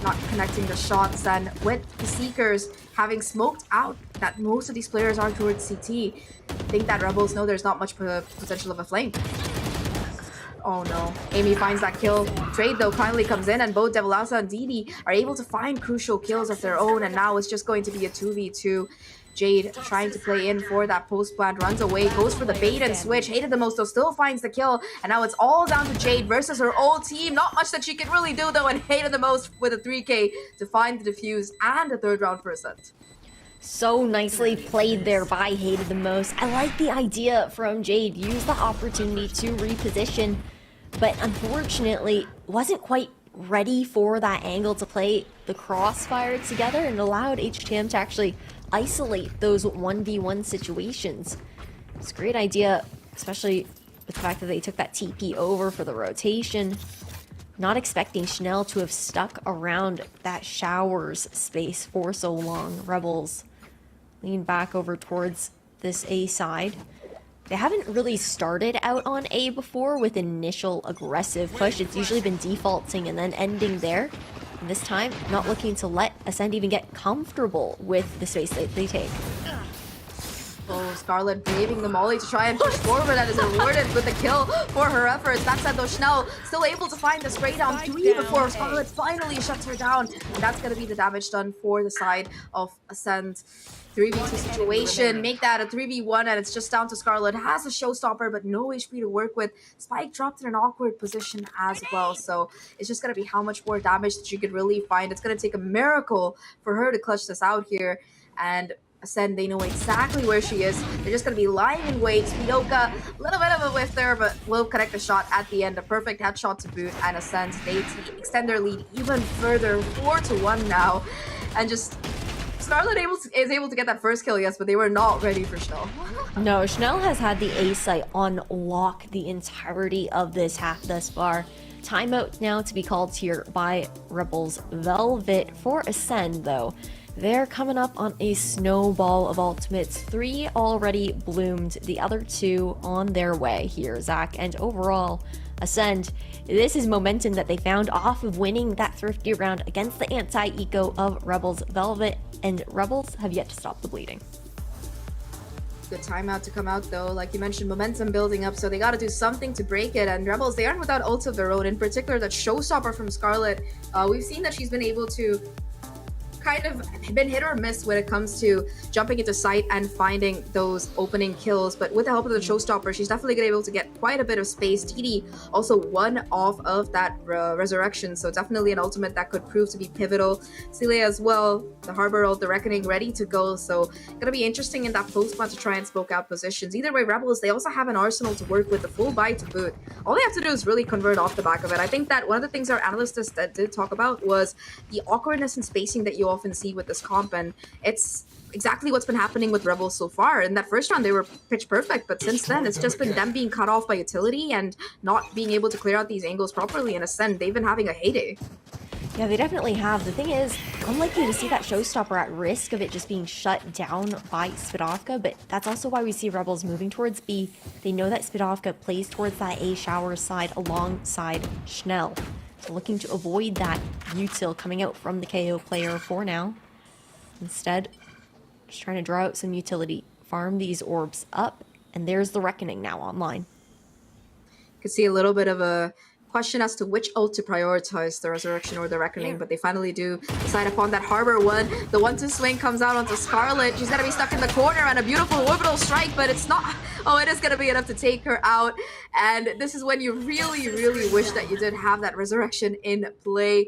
not connecting the shots, and with the Seekers having smoked out that most of these players are towards CT, I think that Rebels know there's not much potential of a flank. Oh no. Amy finds that kill. Trade though kindly comes in, and both Devilasa and DD are able to find crucial kills of their own, and now it's just going to be a 2v2. Jade trying to play in for that post plant, runs away, goes for the bait and switch. Hated the most though, still finds the kill, and now it's all down to Jade versus her old team. Not much that she can really do though, and Hated the most with a 3k to find the defuse and a third round %. So nicely played there by Hated the most. I like the idea from Jade. Use the opportunity to reposition, but unfortunately wasn't quite ready for that angle to play the crossfire together, and allowed HTM to actually isolate those 1v1 situations. It's a great idea, especially with the fact that they took that TP over for the rotation. Not expecting Chanel to have stuck around that showers space for so long. Rebels lean back over towards this A side. They haven't really started out on A before with initial aggressive push. It's usually been defaulting and then ending there. And this time, not looking to let Ascend even get comfortable with the space that they take. Oh, Scarlet braving the molly to try and push forward, and is rewarded with the kill for her efforts. That said though, Chanel still able to find the spray down 3 before Scarlet finally shuts her down. And that's going to be the damage done for the side of Ascend. 3v2 situation, make that a 3v1, and it's just down to Scarlet. Has a showstopper, but no HP to work with. Spike dropped in an awkward position as well, so it's just going to be how much more damage that you could really find. It's going to take a miracle for her to clutch this out here, and Ascend, they know exactly where she is. They're just going to be lying in wait. Speedoka, a little bit of a whiff there, but will connect the shot at the end. A perfect headshot to boot, and Ascend, they extend their lead even further, 4-1 now, and just Scarlet is able to get that first kill, yes, but they were not ready for Chanel. No, Chanel has had the A site on lock the entirety of this half thus far. Timeout now to be called here by Rebels. Velvet for Ascend, though. They're coming up on a snowball of ultimates. 3 already bloomed, the other 2 on their way here, Zach. And overall, Ascend, this is momentum that they found off of winning that thrifty round against the anti-eco of Rebels. Velvet and Rebels have yet to stop the bleeding. Good timeout to come out though. Like you mentioned, momentum building up, so they got to do something to break it. And Rebels, they aren't without ults of their own. In particular, that showstopper from Scarlet. We've seen that she's been able to kind of been hit or miss when it comes to jumping into sight and finding those opening kills, but with the help of the showstopper, she's definitely gonna be able to get quite a bit of space. TD also one off of that resurrection, so definitely an ultimate that could prove to be pivotal. Celia as well, the Harbor ult, the Reckoning ready to go, so gonna be interesting in that post spot to try and smoke out positions. Either way, Rebels, they also have an arsenal to work with, the full buy to boot. All they have to do is really convert off the back of it. I think that one of the things our analysts that did talk about was the awkwardness and spacing that you often see with this comp, and it's exactly what's been happening with Rebels so far. In that first round, they were pitch perfect, but since then, it's just been them being cut off by utility and not being able to clear out these angles properly. And Ascend, they've been having a heyday. Yeah, they definitely have. The thing is, unlikely to see that showstopper at risk of it just being shut down by Spidovka, but that's also why we see Rebels moving towards B. They know that Spidovka plays towards that A shower side alongside Schnell. So looking to avoid that util coming out from the KO player for now. Instead, just trying to draw out some utility, farm these orbs up, and there's the Reckoning now online. Could see a little bit of a question as to which ult to prioritize, the Resurrection or the Reckoning, but they finally do decide upon that Harbor one. The 1-2 swing comes out onto Scarlet. She's gonna be stuck in the corner, and a beautiful orbital strike, but it's not. Oh, it is gonna be enough to take her out. And this is when you really, really wish that you did have that Resurrection in play.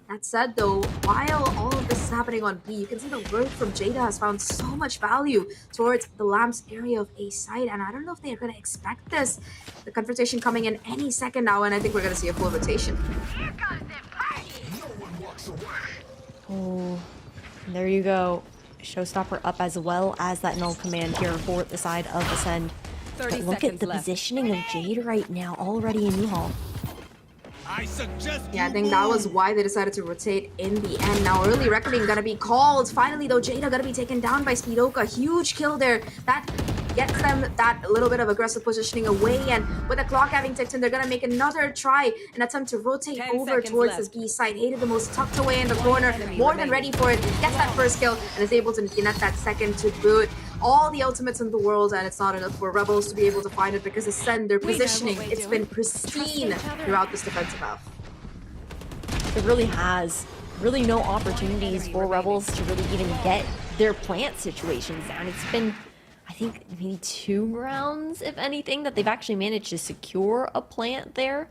That said though, while all of this is happening on B, you can see the work from Jada has found so much value towards the Lamps area of A side, and I don't know if they're going to expect this. The confrontation coming in any second now, and I think we're going to see a full rotation. Oh, there you go. Showstopper up as well as that null command here for the side of Ascend. But look at the positioning of Jade right now, already in U-Haul. Yeah, I think that was why they decided to rotate in the end. Now, early Reckoning gonna be called. Finally, though, Jada gonna be taken down by Speedoka. Huge kill there. That gets them that little bit of aggressive positioning away, and with the clock having ticked in, they're gonna make another try and attempt to rotate over towards this B side. Hated the most, tucked away in the corner, more than ready for it, gets that first kill, and is able to net that second to boot. All the ultimates in the world, and it's not enough for Rebels to be able to find it because Ascend, their positioning, it's been pristine throughout this defensive half. It really has. Really no opportunities for Rebels to really even get their plant situations down. It's been, I think, maybe 2 rounds, if anything, that they've actually managed to secure a plant there.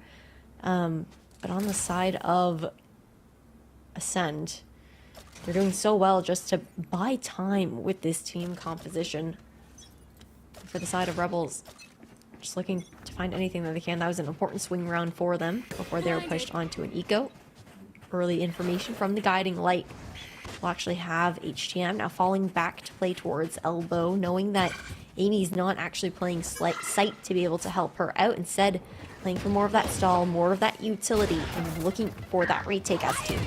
But on the side of Ascend, they're doing so well just to buy time with this team composition. For the side of Rebels, just looking to find anything that they can. That was an important swing round for them before they were pushed onto an eco. Early information from the guiding light. We'll actually have HTM now falling back to play towards elbow, knowing that Amy's not actually playing sight to be able to help her out. Instead, playing for more of that stall, more of that utility, and looking for that retake as team.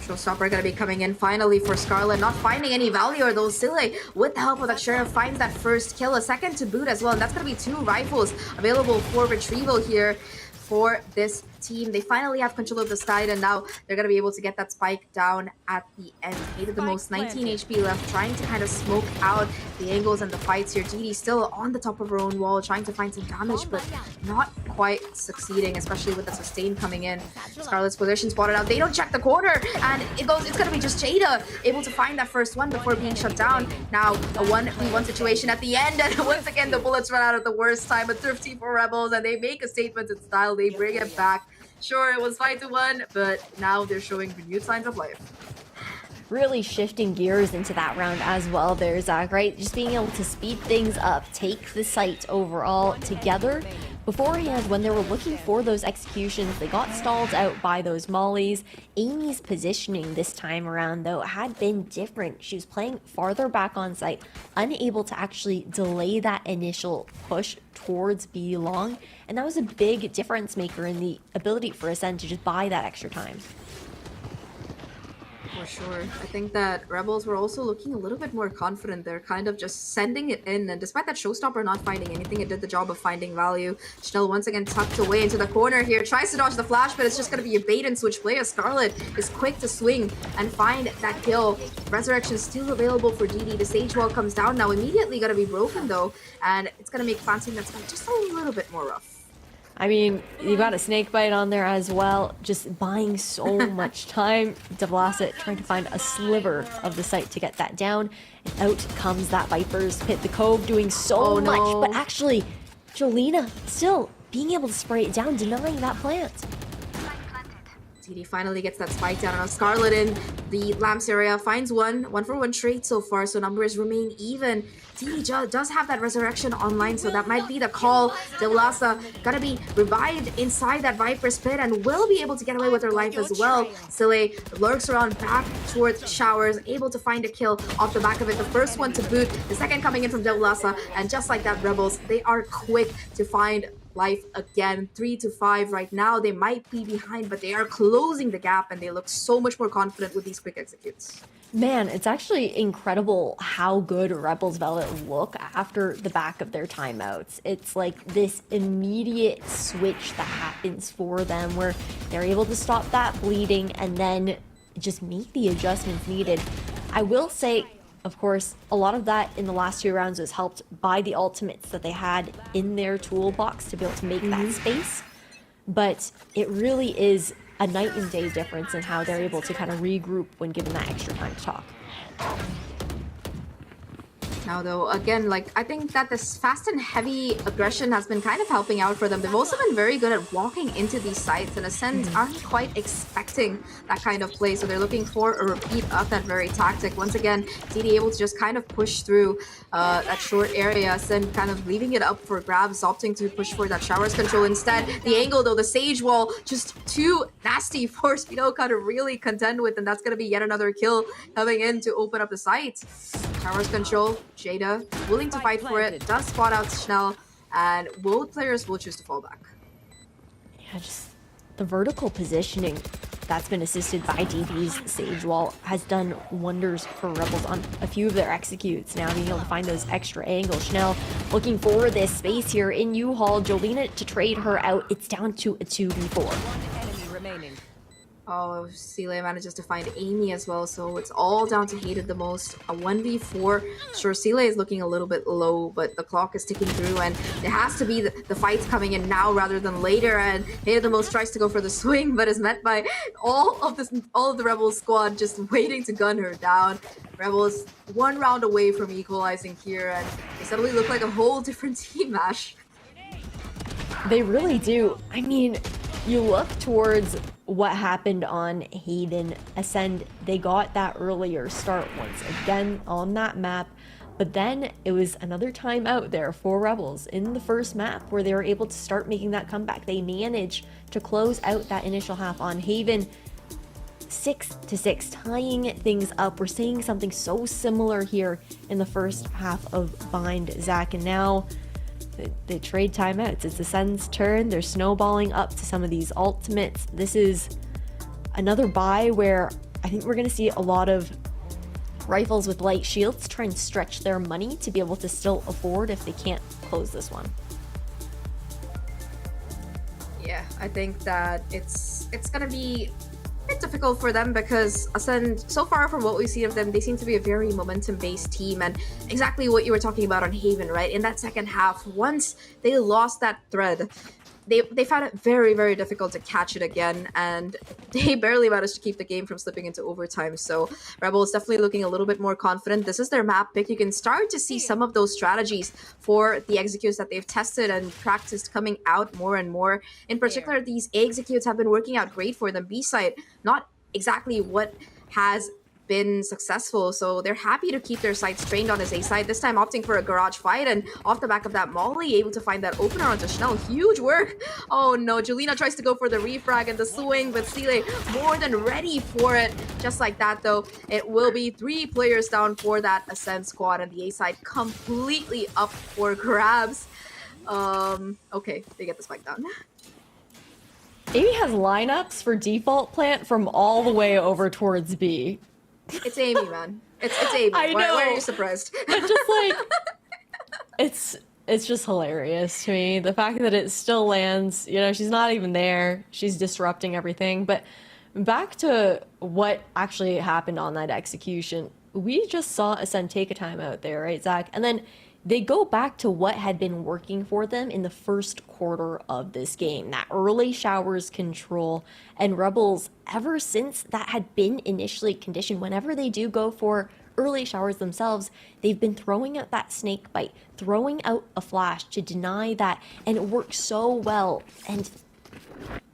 Showstopper gonna be coming in finally for Scarlet, not finding any value, though Sile, with the help of that Sheriff, finds that first kill, a second to boot as well, and that's gonna be 2 rifles available for retrieval here for this team. They finally have control of the side, and now they're going to be able to get that spike down at the end. Hated the most, 19 HP left, trying to kind of smoke out the angles and the fights here. DD still on the top of her own wall, trying to find some damage, but not quite succeeding, especially with the sustain coming in. Scarlet's position spotted out. They don't check the corner, and it's going to be just Jada able to find that first one before being shut down. Now, a 1v1 situation at the end, and once again, the bullets run out at the worst time. A thrifty for Rebels, and they make a statement in style. They bring it back. Sure, it was 5-1, but now they're showing renewed signs of life. Really shifting gears into that round as well there, Zach, right? Just being able to speed things up, take the site overall together. Beforehand, when they were looking for those executions, they got stalled out by those mollies. Amy's positioning this time around, though, had been different. She was playing farther back on site, unable to actually delay that initial push towards B long, and that was a big difference maker in the ability for Ascend to just buy that extra time. For sure. I think that Rebels were also looking a little bit more confident. They're kind of just sending it in, and despite that Showstopper not finding anything, it did the job of finding value. Chanel once again tucked away into the corner here, tries to dodge the flash, but it's just going to be a bait and switch play as Scarlet is quick to swing and find that kill. Resurrection still available for DD. The stage wall comes down now, immediately going to be broken though, and it's going to make planting that's just a little bit more rough. I mean, you got a snake bite on there as well, just buying so much time. Devlasa trying to find a sliver of the site to get that down, and out comes that Viper's Pit. The Cove doing so much, but actually, Jolena still being able to spray it down, denying that plant. TD finally gets that spike down on Scarlet in the lamps area, finds one for one trade so far, so numbers remain even. TD does have that resurrection online, so that might be the call. Devlasa gonna be revived inside that Viper's Pit and will be able to get away with her life as well. Sile lurks around back towards Showers, able to find a kill off the back of it. The first one to boot, the second coming in from Devlasa, and just like that, Rebels, they are quick to find life again. 3-5 right now. They might be behind, but they are closing the gap, and they look so much more confident with these quick executes. Man, it's actually incredible how good Rebels Velvet look after the back of their timeouts. It's like this immediate switch that happens for them where they're able to stop that bleeding and then just make the adjustments needed. I will say, of course, a lot of that in the last 2 rounds was helped by the ultimates that they had in their toolbox to be able to make that space. But it really is a night and day difference in how they're able to kind of regroup when given that extra time to talk. Now though, again, like, I think that this fast and heavy aggression has been kind of helping out for them. They've also been very good at walking into these sites, and Ascend aren't quite expecting that kind of play, so they're looking for a repeat of that very tactic. Once again, DD able to just kind of push through that short area, Ascend kind of leaving it up for grabs, opting to push for that Showers control instead. The angle though, the Sage Wall, just too nasty for Speedo to really contend with, and that's going to be yet another kill coming in to open up the site. Showers control, Jada willing to fight for it, does spot out Schnell, and both players will choose to fall back. Yeah, just the vertical positioning that's been assisted by DB's Sage Wall, has done wonders for Rebels on a few of their executes. Now being able to find those extra angles. Chanel looking for this space here in U-Haul. Jolina to trade her out. It's down to a 2v4. One enemy remaining. Oh, Seele manages to find Amy as well, so it's all down to Hated the most. A 1v4. Sure, Seele is looking a little bit low, but the clock is ticking through, and it has to be the fights coming in now rather than later. And Hated the most tries to go for the swing, but is met by all of the Rebels squad just waiting to gun her down. Rebels 1 round away from equalizing here, and they suddenly look like a whole different team, Ash. They really do. I mean, you look towards what happened on Haven Ascend. They got that earlier start once again on that map, but then it was another time out there for Rebels in the first map where they were able to start making that comeback. They managed to close out that initial half on Haven 6-6, tying things up. We're seeing something so similar here in the first half of Bind, Zach, and now they trade timeouts. It's Ascend's turn. They're snowballing up to some of these ultimates. This is another buy where I think we're going to see a lot of rifles with light shields try and stretch their money to be able to still afford if they can't close this one. Yeah, I think that it's going to be bit difficult for them because Ascend, so far from what we've seen of them, they seem to be a very momentum-based team, and exactly what you were talking about on Haven, right? In that second half, once they lost that thread, they found it very, very difficult to catch it again, and they barely managed to keep the game from slipping into overtime. So Rebel is definitely looking a little bit more confident. This is their map pick. You can start to see some of those strategies for the executes that they've tested and practiced coming out more and more. In particular, these executes have been working out great for them. B-side, not exactly what has been successful, so they're happy to keep their sights trained on his A side, this time opting for a garage fight, and off the back of that Molly able to find that opener onto Chanel. Huge work. Oh no, Julina tries to go for the refrag and the swing, but Seele more than ready for it. Just like that though, it will be 3 players down for that Ascend squad, and the A side completely up for grabs. Okay, they get the spike down. Amy has lineups for default plant from all the way over towards B. It's Amy, man. It's Amy. I know. Why are you surprised? But just like, it's just hilarious to me. The fact that it still lands, you know, she's not even there. She's disrupting everything. But back to what actually happened on that execution. We just saw Ascend take a timeout there, right, Zach? And then they go back to what had been working for them in the first quarter of this game, that early showers control. And Rebels, ever since that had been initially conditioned, whenever they do go for early showers themselves, they've been throwing out that snake bite, throwing out a flash to deny that, and it works so well. And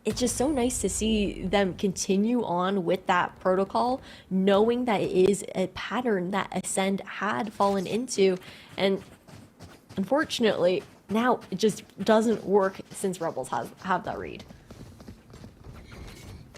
it's just so nice to see them continue on with that protocol, knowing that it is a pattern that Ascend had fallen into. And unfortunately, now it just doesn't work since Rebels have that read.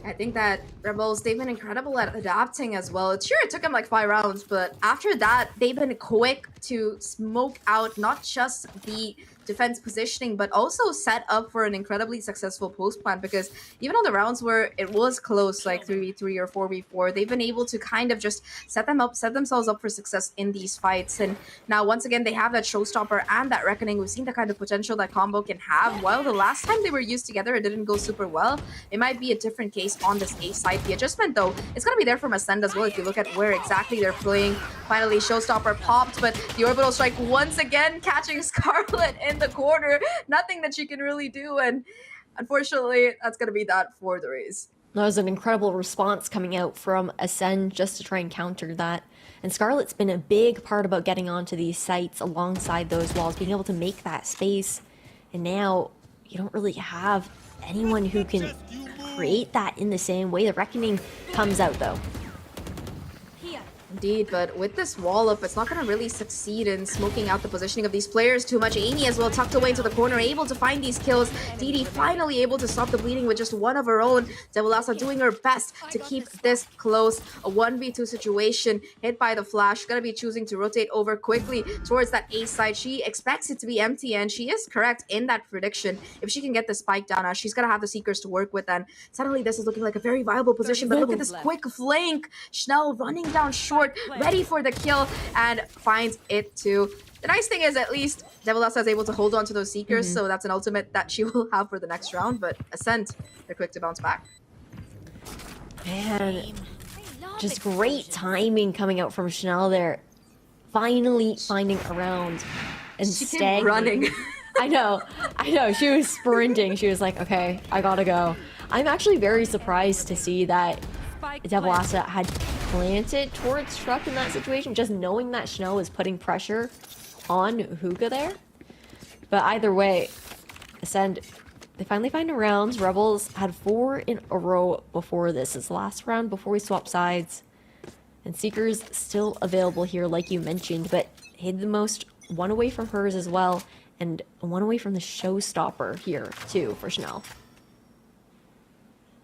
I think that Rebels, they've been incredible at adapting as well. Sure, it took them like 5 rounds, but after that, they've been quick to smoke out not just the defense positioning, but also set up for an incredibly successful post plan, because even on the rounds where it was close, like 3v3 or 4v4, they've been able to kind of just set themselves up for success in these fights. And now once again, they have that showstopper and that reckoning. We've seen the kind of potential that combo can have. While the last time they were used together, it didn't go super well. It might be a different case on this A side. The adjustment though, it's gonna be there from Ascend as well if you look at where exactly they're playing. Finally, showstopper popped, but the orbital strike once again catching Scarlet in the corner. Nothing that she can really do, and unfortunately, that's going to be that for the race. That was an incredible response coming out from Ascend just to try and counter that. And Scarlet's been a big part about getting onto these sites alongside those walls, being able to make that space. And now you don't really have anyone who can create that in the same way. The Reckoning comes out though. Indeed, but with this wall up, it's not going to really succeed in smoking out the positioning of these players too much. Amy as well tucked away into the corner, able to find these kills. Didi finally able to stop the bleeding with just one of her own. Devilasa doing her best to keep this close. A 1v2 situation, hit by the flash. Going to be choosing to rotate over quickly towards that A side. She expects it to be empty, and she is correct in that prediction. If she can get the spike down, she's going to have the Seekers to work with, and suddenly this is looking like a very viable position. But look at this quick flank. Schnell running down short, ready for the kill, and finds it too. The nice thing is at least Devilasa is able to hold on to those Seekers, so that's an ultimate that she will have for the next round, but Ascent, they're quick to bounce back. Man, just great timing coming out from Schnell there. Finally finding a round and staying running. I know. She was sprinting. She was like, okay, I gotta go. I'm actually very surprised to see that Devilasa had planted towards Truck in that situation, just knowing that Schnell was putting pressure on Hookah there. But either way, Ascend, they finally find a round. Rebels had 4 in a row before this. It's the last round before we swap sides. And Seekers still available here, like you mentioned, but hid the most, 1 away from hers as well, and 1 away from the showstopper here, too, for Schnell.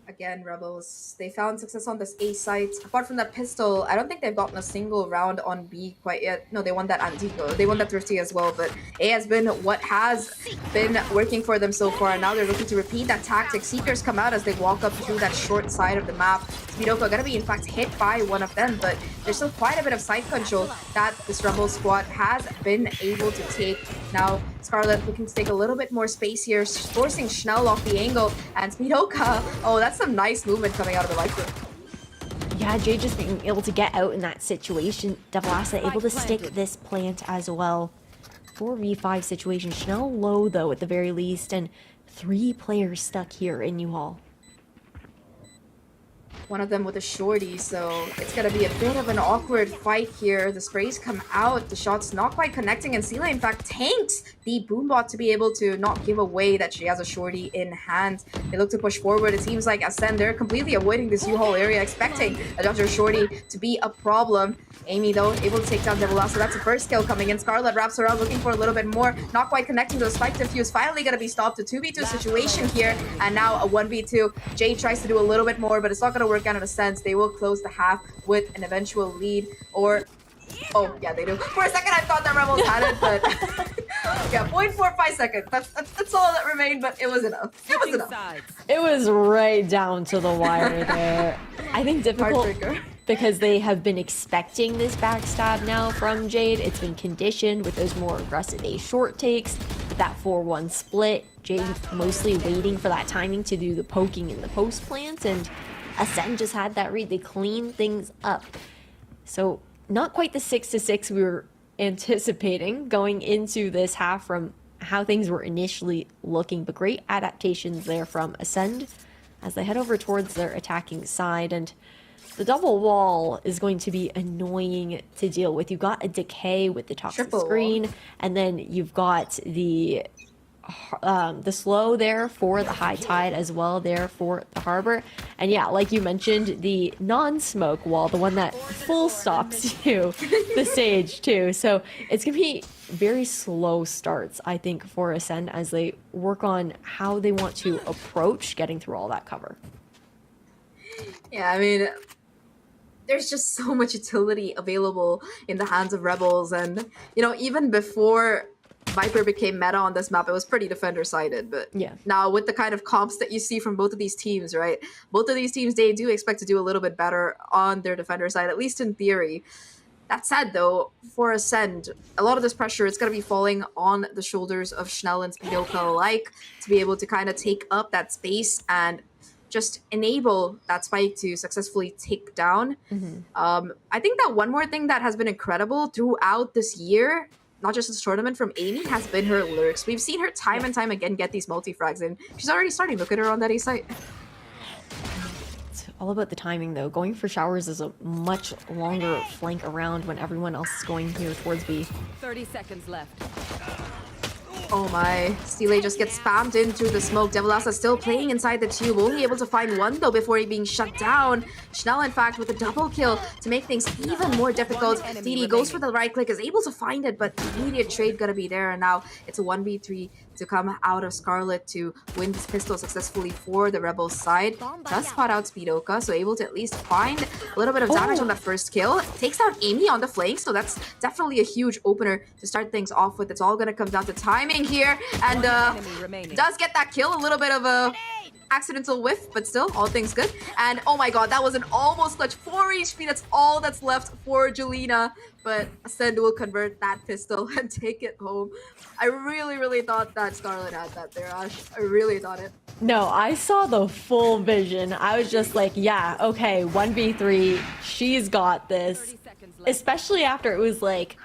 Again, Rebels, they found success on this A site. Apart from that pistol, I don't think they've gotten a single round on B quite yet. No, they won that Antico. They won that Thrifty as well, but A has been what has been working for them so far, and now they're looking to repeat that tactic. Seekers come out as they walk up through that short side of the map. Speedoka gonna be, in fact, hit by one of them, but there's still quite a bit of side control that this Rebel squad has been able to take. Now, Scarlet looking to take a little bit more space here, forcing Schnell off the angle, and Speedoka, oh, that's some nice movement coming out of the Viper. Yeah, Jade just being able to get out in that situation. Devilasa able to stick this plant as well. 4v5 situation. Schnell low, though, at the very least, and 3 players stuck here in U-Haul. One of them with a shorty, so it's gonna be a bit of an awkward fight here. The sprays come out, the shots not quite connecting, and Sela in fact tanks the Boombot to be able to not give away that she has a shorty in hand. They look to push forward. It seems like Ascend, they're completely avoiding this U-Haul area, expecting a Dr. Shorty to be a problem. Amy, though, able to take down Devilasa. So that's the first kill coming in. Scarlet wraps around looking for a little bit more, not quite connecting to the spike defuse. Finally gonna be stopped. A 2v2 situation here, and now a 1v2. Jade tries to do a little bit more, but it's not gonna work out in a sense. They will close the half with an eventual lead, or oh yeah, they do. For a second I thought that Rebels had it, but yeah, 0.45 seconds. That's all that remained, but it was enough. It was enough. It was right down to the wire there. I think difficult because they have been expecting this backstab now from Jade. It's been conditioned with those more aggressive A short takes, with that 4-1 split. Jade mostly waiting for that timing to do the poking in the post plant, and Ascend just had that read. They cleaned things up. So not quite the 6-6 we were anticipating going into this half from how things were initially looking, but great adaptations there from Ascend as they head over towards their attacking side. And the double wall is going to be annoying to deal with. You've got a decay with the toxic screen, and then you've got the slow there for the high tide as well there for the harbor. And yeah, like you mentioned, the non-smoke wall, the one that full stops you, the stage too. So it's gonna be very slow starts, I think, for Ascend as they work on how they want to approach getting through all that cover. Yeah, I mean, there's just so much utility available in the hands of Rebels, and you know, even before Viper became meta on this map, it was pretty defender-sided, but yeah, now with the kind of comps that you see from both of these teams, right? Both of these teams, they do expect to do a little bit better on their defender side, at least in theory. That said, though, for Ascend, a lot of this pressure is going to be falling on the shoulders of Schnell and Speedoka alike to be able to kind of take up that space and just enable that spike to successfully take down. I think that one more thing that has been incredible throughout this year, not just this tournament, from Amy, has been her lurks. We've seen her time and time again get these multi-frags, and she's already starting. Look at her on that A site. It's all about the timing, though. Going for showers is a much longer flank around when everyone else is going here towards B. 30 seconds left. Oh my, Steelay just gets spammed in through the smoke. Devilasa still playing inside the tube, only able to find one though before he being shut down. Schnell, in fact, with a double kill to make things even more difficult. DD goes for the right click, is able to find it, but the immediate trade gonna be there, and now it's a 1v3 to come out of Scarlet to win this pistol successfully for the Rebels side. Does spot out Speedoka, so able to at least find a little bit of damage on the first kill. Takes out Amy on the flank, so that's definitely a huge opener to start things off with. It's all gonna come down to timing here, and does get that kill. A little bit of a accidental whiff, but still, all things good. And oh my god, that was an almost clutch. 4 HP, that's all that's left for Jelena. But Ascend will convert that pistol and take it home. I really thought that Scarlet had that there, Ash. I really thought it. No, I saw the full vision. I was just like, yeah, okay, 1v3, she's got this. Especially after it was like,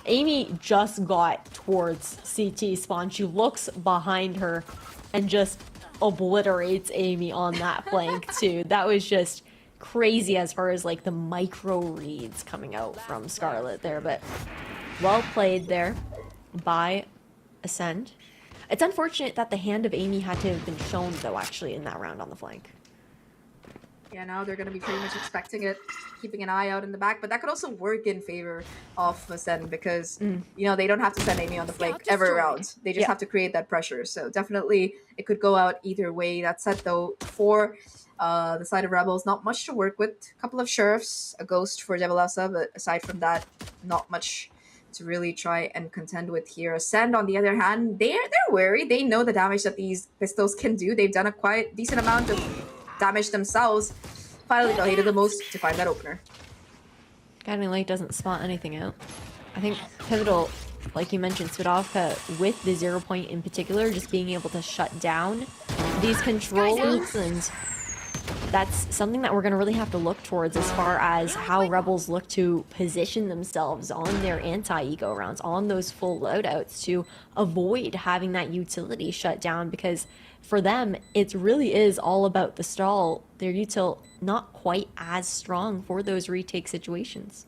Amy just got towards CT spawn. She looks behind her and just obliterates Amy on that flank too. That was just crazy as far as like the micro reads coming out from Scarlet there, but well played there by Ascend. It's unfortunate that the hand of Amy had to have been shown though actually in that round on the flank. Yeah, now they're going to be pretty much expecting it, keeping an eye out in the back, but that could also work in favor of Ascend because, you know, they don't have to send Amy on the flank every round. They just have to create that pressure. So definitely it could go out either way. That said, though, for the side of Rebels, not much to work with. A couple of Sheriffs, a Ghost for Devilasa, but aside from that, not much to really try and contend with here. Ascend, on the other hand, they're wary. They know the damage that these pistols can do. They've done a quite decent amount of damage themselves. Finally, they'll hate it the most to find that opener. Guiding Light doesn't spot anything out. I think pivotal, like you mentioned, Svidovka, with the 0 point in particular, just being able to shut down these controls, and that's something that we're going to really have to look towards as far as how Rebels look to position themselves on their anti-eco rounds, on those full loadouts, to avoid having that utility shut down, because for them, it really is all about the stall. Their util not quite as strong for those retake situations.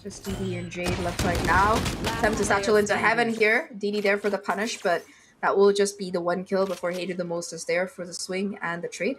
Just DD and Jade left right now. Attempt to satchel into heaven here. DD there for the punish, but that will just be the one kill before Hated the Most is there for the swing and the trade.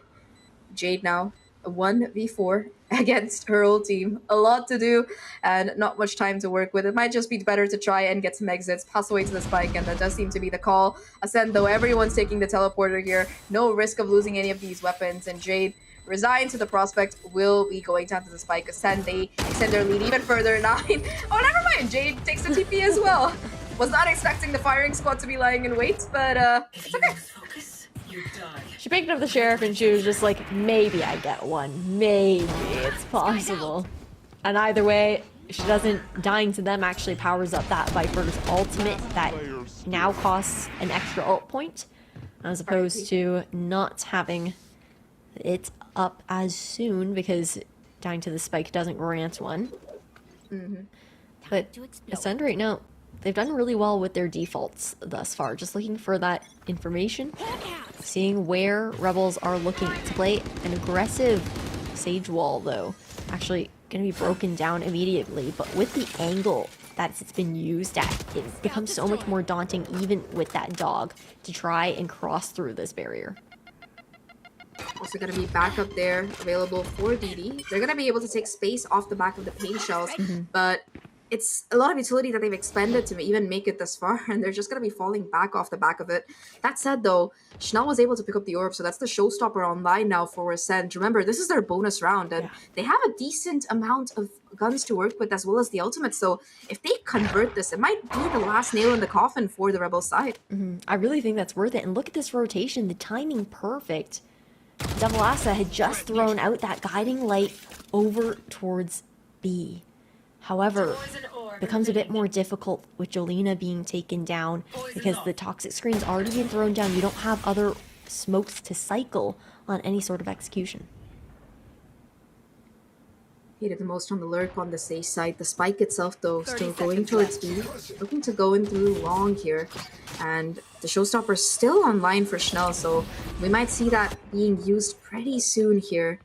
Jade now, a 1v4 against her old team. A lot to do and not much time to work with. It might just be better to try and get some exits, pass away to the spike, and that does seem to be the call. Ascend, though, everyone's taking the teleporter here. No risk of losing any of these weapons, and Jade, resigned to the prospect, will be going down to the spike. Ascend, they extend their lead even further. 9. Oh, never mind. Jade takes the TP as well. Was not expecting the firing squad to be lying in wait, but it's okay. She picked up the Sheriff and she was just like, maybe I get one. Maybe it's possible. And either way, she doesn't. Dying to them actually powers up that Viper's ultimate that now costs an extra ult point, as opposed to not having it up as soon because Dying to the Spike doesn't grant one. But Ascend right now, they've done really well with their defaults thus far. Just looking for that information, seeing where Rebels are looking to play. An aggressive Sage Wall, though, actually going to be broken down immediately. But with the angle that it's been used at, it becomes so much more daunting, even with that dog, to try and cross through this barrier. Also going to be backup there available for DD. They're going to be able to take space off the back of the paint shells, but it's a lot of utility that they've expended to even make it this far, and they're just going to be falling back off the back of it. That said, though, Schnell was able to pick up the orb, so that's the showstopper online now for Ascend. Remember, this is their bonus round, and they have a decent amount of guns to work with as well as the ultimate, so if they convert this, it might be the last nail in the coffin for the Rebel side. I really think that's worth it, and look at this rotation, the timing perfect. Devilasa had just thrown out that guiding light over towards B. However, becomes a bit more difficult with Jelena being taken down because the toxic screen's already been thrown down. You don't have other smokes to cycle on any sort of execution. Hated the most on the lurk on the safe side. The spike itself, though, still going towards B. Looking to go in through long here. And the showstopper's still online for Schnell, so we might see that being used pretty soon here.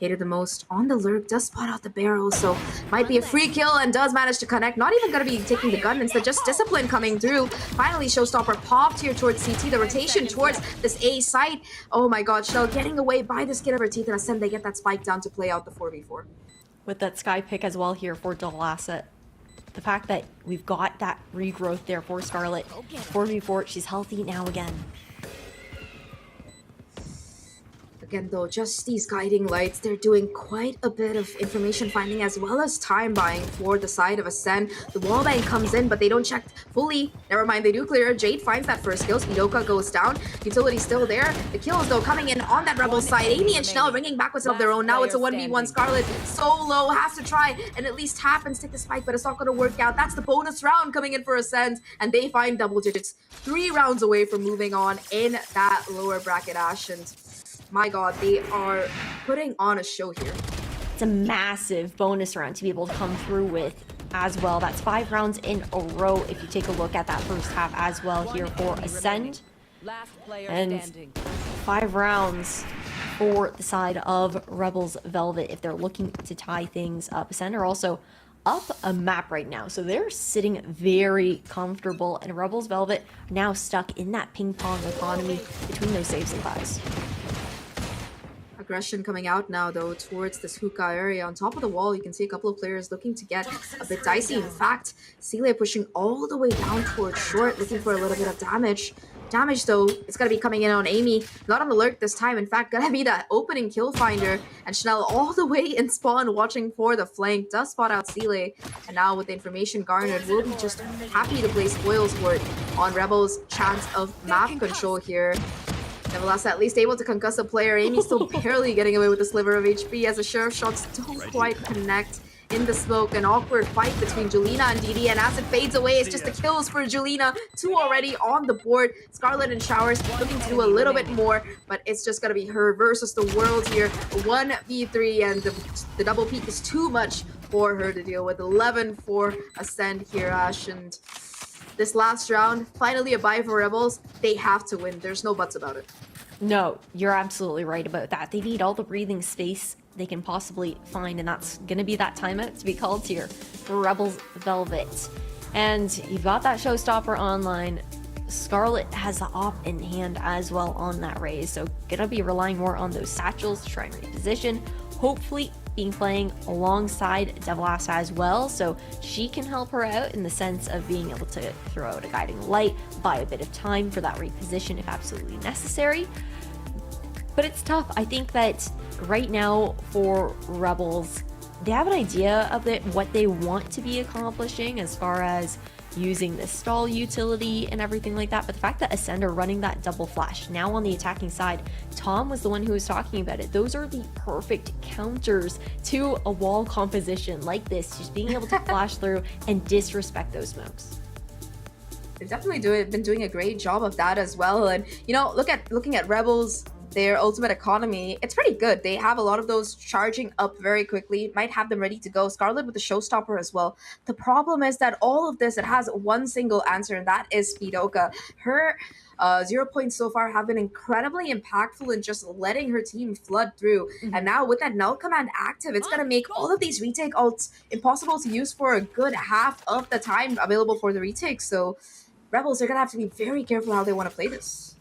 hated the most on the lurk, does spot out the barrel, so might be a free kill and does manage to connect. Not even going to be taking the gun, instead just Discipline coming through. Finally, Showstopper popped here towards CT, the rotation towards this A site. Oh my god, Shell getting away by the skin of her teeth, and Ascend, they get that spike down to play out the 4v4. With that Sky pick as well here for Delasset. The fact that we've got that regrowth there for Scarlet. 4v4, she's healthy now again. Again though, just these guiding lights, they're doing quite a bit of information finding as well as time buying for the side of Ascend. The wallbang comes in, but they don't check fully. Never mind, they do clear. Jade finds that first kill. Spidoka goes down. Utility still there. The kills though coming in on that Rebel side. Amy and Schnell ringing backwards of their own. Now it's a 1v1. Scarlet solo has to try and at least happens take the spike, but it's not going to work out. That's the bonus round coming in for Ascend, and they find double digits. 3 rounds away from moving on in that lower bracket, Ash. And my god, they are putting on a show here. It's a massive bonus round to be able to come through with as well. That's 5 rounds in a row if you take a look at that first half as well here for Ascend. And 5 rounds for the side of Rebels Velvet if they're looking to tie things up. Ascend are also up a map right now, so they're sitting very comfortable, and Rebels Velvet are now stuck in that ping pong economy between those saves and buys. Aggression coming out now though towards this hookah area. On top of the wall, you can see a couple of players looking to get a bit dicey. In fact, Celia pushing all the way down towards short, looking for a little bit of damage. Damage though, it's gonna be coming in on Amy. Not on the lurk this time. In fact, gonna be that opening kill finder. And Chanel all the way in spawn watching for the flank. Does spot out Celia. And now with the information garnered, we'll be just happy to play spoils for it on Rebels' chance of map control here. Nevertheless, at least able to concuss a player. Amy still barely getting away with a sliver of HP as the Sheriff shots don't quite connect in the smoke. An awkward fight between Julina and DD, and as it fades away, it's just the kills for Julina. 2 already on the board. Scarlet and Showers looking to do a little bit more, but it's just going to be her versus the world here. 1v3, and the double peak is too much for her to deal with. 11 for Ascend here, Ash, and this last round, finally a bye for Rebels. They have to win. There's no buts about it. No, you're absolutely right about that. They need all the breathing space they can possibly find, and that's going to be that timeout to be called here for Rebels Velvet. And you've got that showstopper online. Scarlet has the op in hand as well on that raise, so gonna be relying more on those satchels to try and reposition. Hopefully being playing alongside Devilas as well, so she can help her out in the sense of being able to throw out a guiding light, buy a bit of time for that reposition if absolutely necessary. But it's tough. I think that right now for Rebels, they have an idea of what they want to be accomplishing as far as using the stall utility and everything like that, but the fact that Ascend are running that double flash now on the attacking side, Tom was the one who was talking about it. Those are the perfect counters to a wall composition like this, just being able to flash through and disrespect those smokes. They've definitely been doing a great job of that as well. And you know, looking at Rebels, their ultimate economy, it's pretty good. They have a lot of those charging up very quickly, might have them ready to go. Scarlet with the showstopper as well. The problem is that all of this, it has one single answer, and that is Spidoka. Her 0 points so far have been incredibly impactful in just letting her team flood through. And now with that null command active, it's going to make all of these retake ults impossible to use for a good half of the time available for the retake. So Rebels are going to have to be very careful how they want to play this.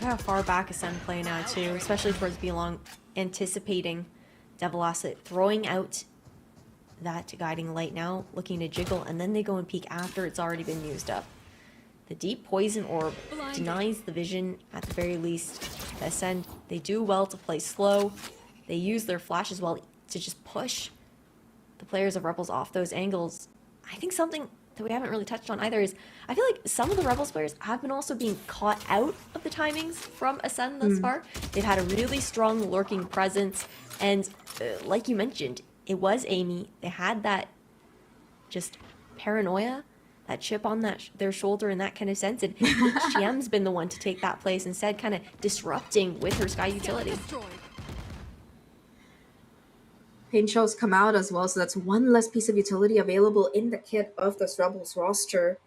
Look how far back Ascend play now too, especially towards Belong, anticipating Devilas throwing out that guiding light now, looking to jiggle, and then they go and peek after it's already been used up. The deep poison orb denies the vision at the very least. Ascend, they do well to play slow. They use their flash as well to just push the players of Rebels off those angles. I think something that we haven't really touched on either is I feel like some of the Rebels players have been also being caught out of the timings from Ascend thus far. They've had a really strong lurking presence, and like you mentioned, it was Amy. They had that just paranoia, that chip on their shoulder in that kind of sense, and GM's been the one to take that place instead, kind of disrupting with her Sky utility. Pain shells come out as well, so that's one less piece of utility available in the kit of this Rebels roster.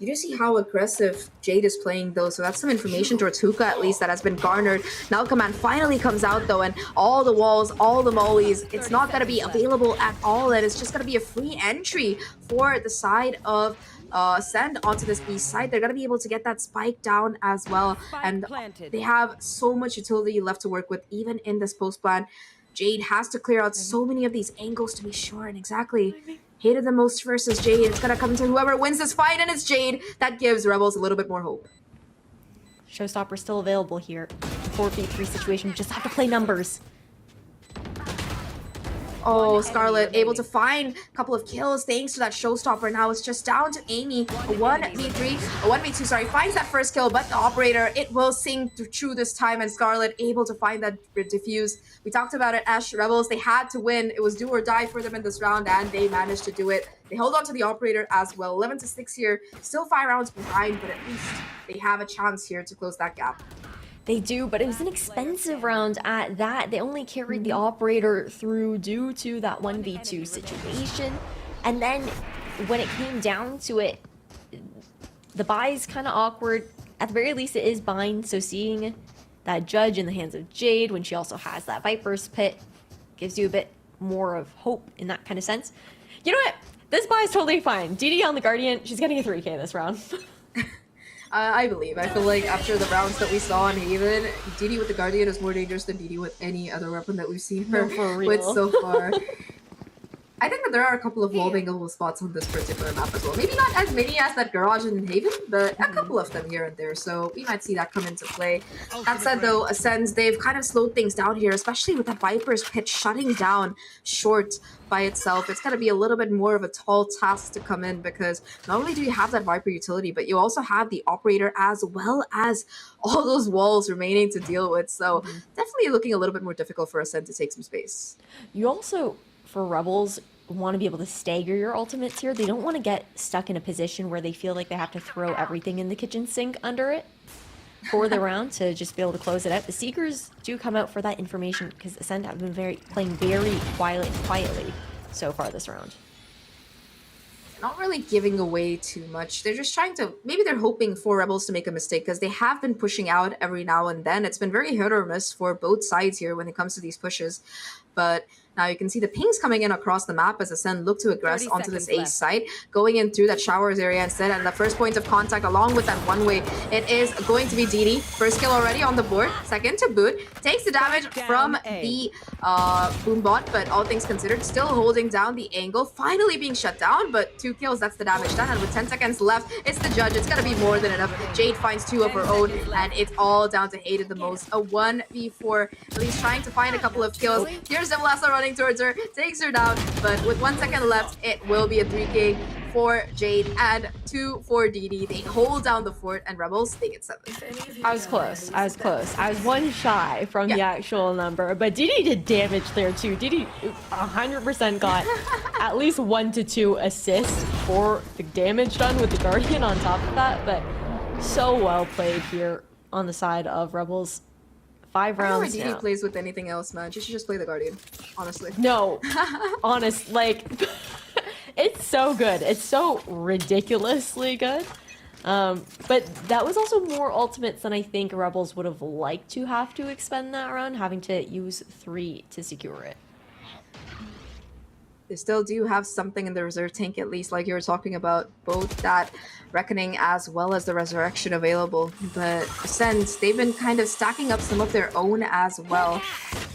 You do see how aggressive Jade is playing though, so that's some information towards Hookah at least that has been garnered. Now Command finally comes out though, and all the walls, all the mollies, it's not going to be available at all, and it's just going to be a free entry for the side of Send onto this B side. They're going to be able to get that spike down as well, and they have so much utility left to work with even in this post plan. Jade has to clear out so many of these angles to be sure, and exactly hated the most versus Jade. It's gonna come to whoever wins this fight, and it's Jade. That gives Rebels a little bit more hope. Showstopper still available here. 4v3 situation, just have to play numbers. Oh, Scarlet able to find a couple of kills thanks to that Showstopper. Now it's just down to Amy. A 1v2, sorry, finds that first kill, but the operator, it will sing through this time, and Scarlet able to find that diffuse. We talked about it, Ash. Rebels, they had to win. It was do or die for them in this round, and they managed to do it. They held on to the operator as well. 11-6 here, still 5 rounds behind, but at least they have a chance here to close that gap. They do, but it was an expensive round at that. They only carried the operator through due to that 1v2 situation. And then when it came down to it, the buy's kind of awkward. At the very least, it is bind. So seeing that judge in the hands of Jade when she also has that Viper's Pit gives you a bit more of hope in that kind of sense. You know what? This buy is totally fine. DD on the Guardian, she's getting a 3k this round. I believe. I feel like after the rounds that we saw in Haven, DD with the Guardian is more dangerous than DD with any other weapon that we've seen her with so far. I think that there are a couple of wall bangable spots on this particular map as well. Maybe not as many as that garage in Haven, but a couple of them here and there. So we might see that come into play. That said though, Ascends, they've kind of slowed things down here, especially with the Viper's Pit shutting down short by itself. It's going to be a little bit more of a tall task to come in, because not only do you have that Viper utility, but you also have the operator as well as all those walls remaining to deal with. So definitely looking a little bit more difficult for Ascend to take some space. You also, for Rebels, want to be able to stagger your ultimates here. They don't want to get stuck in a position where they feel like they have to throw everything in the kitchen sink under it for the round to just be able to close it out. The Seekers do come out for that information because Ascend have been playing very quietly so far this round. Not really giving away too much. They're just trying to, maybe they're hoping for Rebels to make a mistake, because they have been pushing out every now and then. It's been very hit or miss for both sides here when it comes to these pushes. But now you can see the pings coming in across the map as Ascend look to aggress onto this A site, going in through that showers area instead. And the first point of contact along with that one way, it is going to be DD. First kill already on the board. Second to boot. Takes the damage from the boom bot, but all things considered, still holding down the angle. Finally being shut down, but 2 kills, that's the damage done. And with 10 seconds left, it's the judge. It's going to be more than enough. Jade finds 2 of her own, and it's all down to Hated the most. A 1v4, at least trying to find a couple of kills. Here's Devlasa running towards her, takes her down, but with 1 second left, it will be a 3k for Jade and 2 for DD. They hold down the fort, and Rebels, they get 7. I was close. I was 1 shy from the actual number, but DD did damage there too. DD 100% got at least 1 to 2 assists for the damage done with the Guardian on top of that, but so well played here on the side of Rebels. 5 rounds I don't know why DD plays with anything else, man. She should just play the Guardian, honestly. No, honest, like, it's so good. It's so ridiculously good. But that was also more ultimates than I think Rebels would have liked to have to expend that round, having to use 3 to secure it. They still do have something in the reserve tank, at least, like you were talking about, both that Reckoning as well as the Resurrection available. But Ascend, they've been kind of stacking up some of their own as well.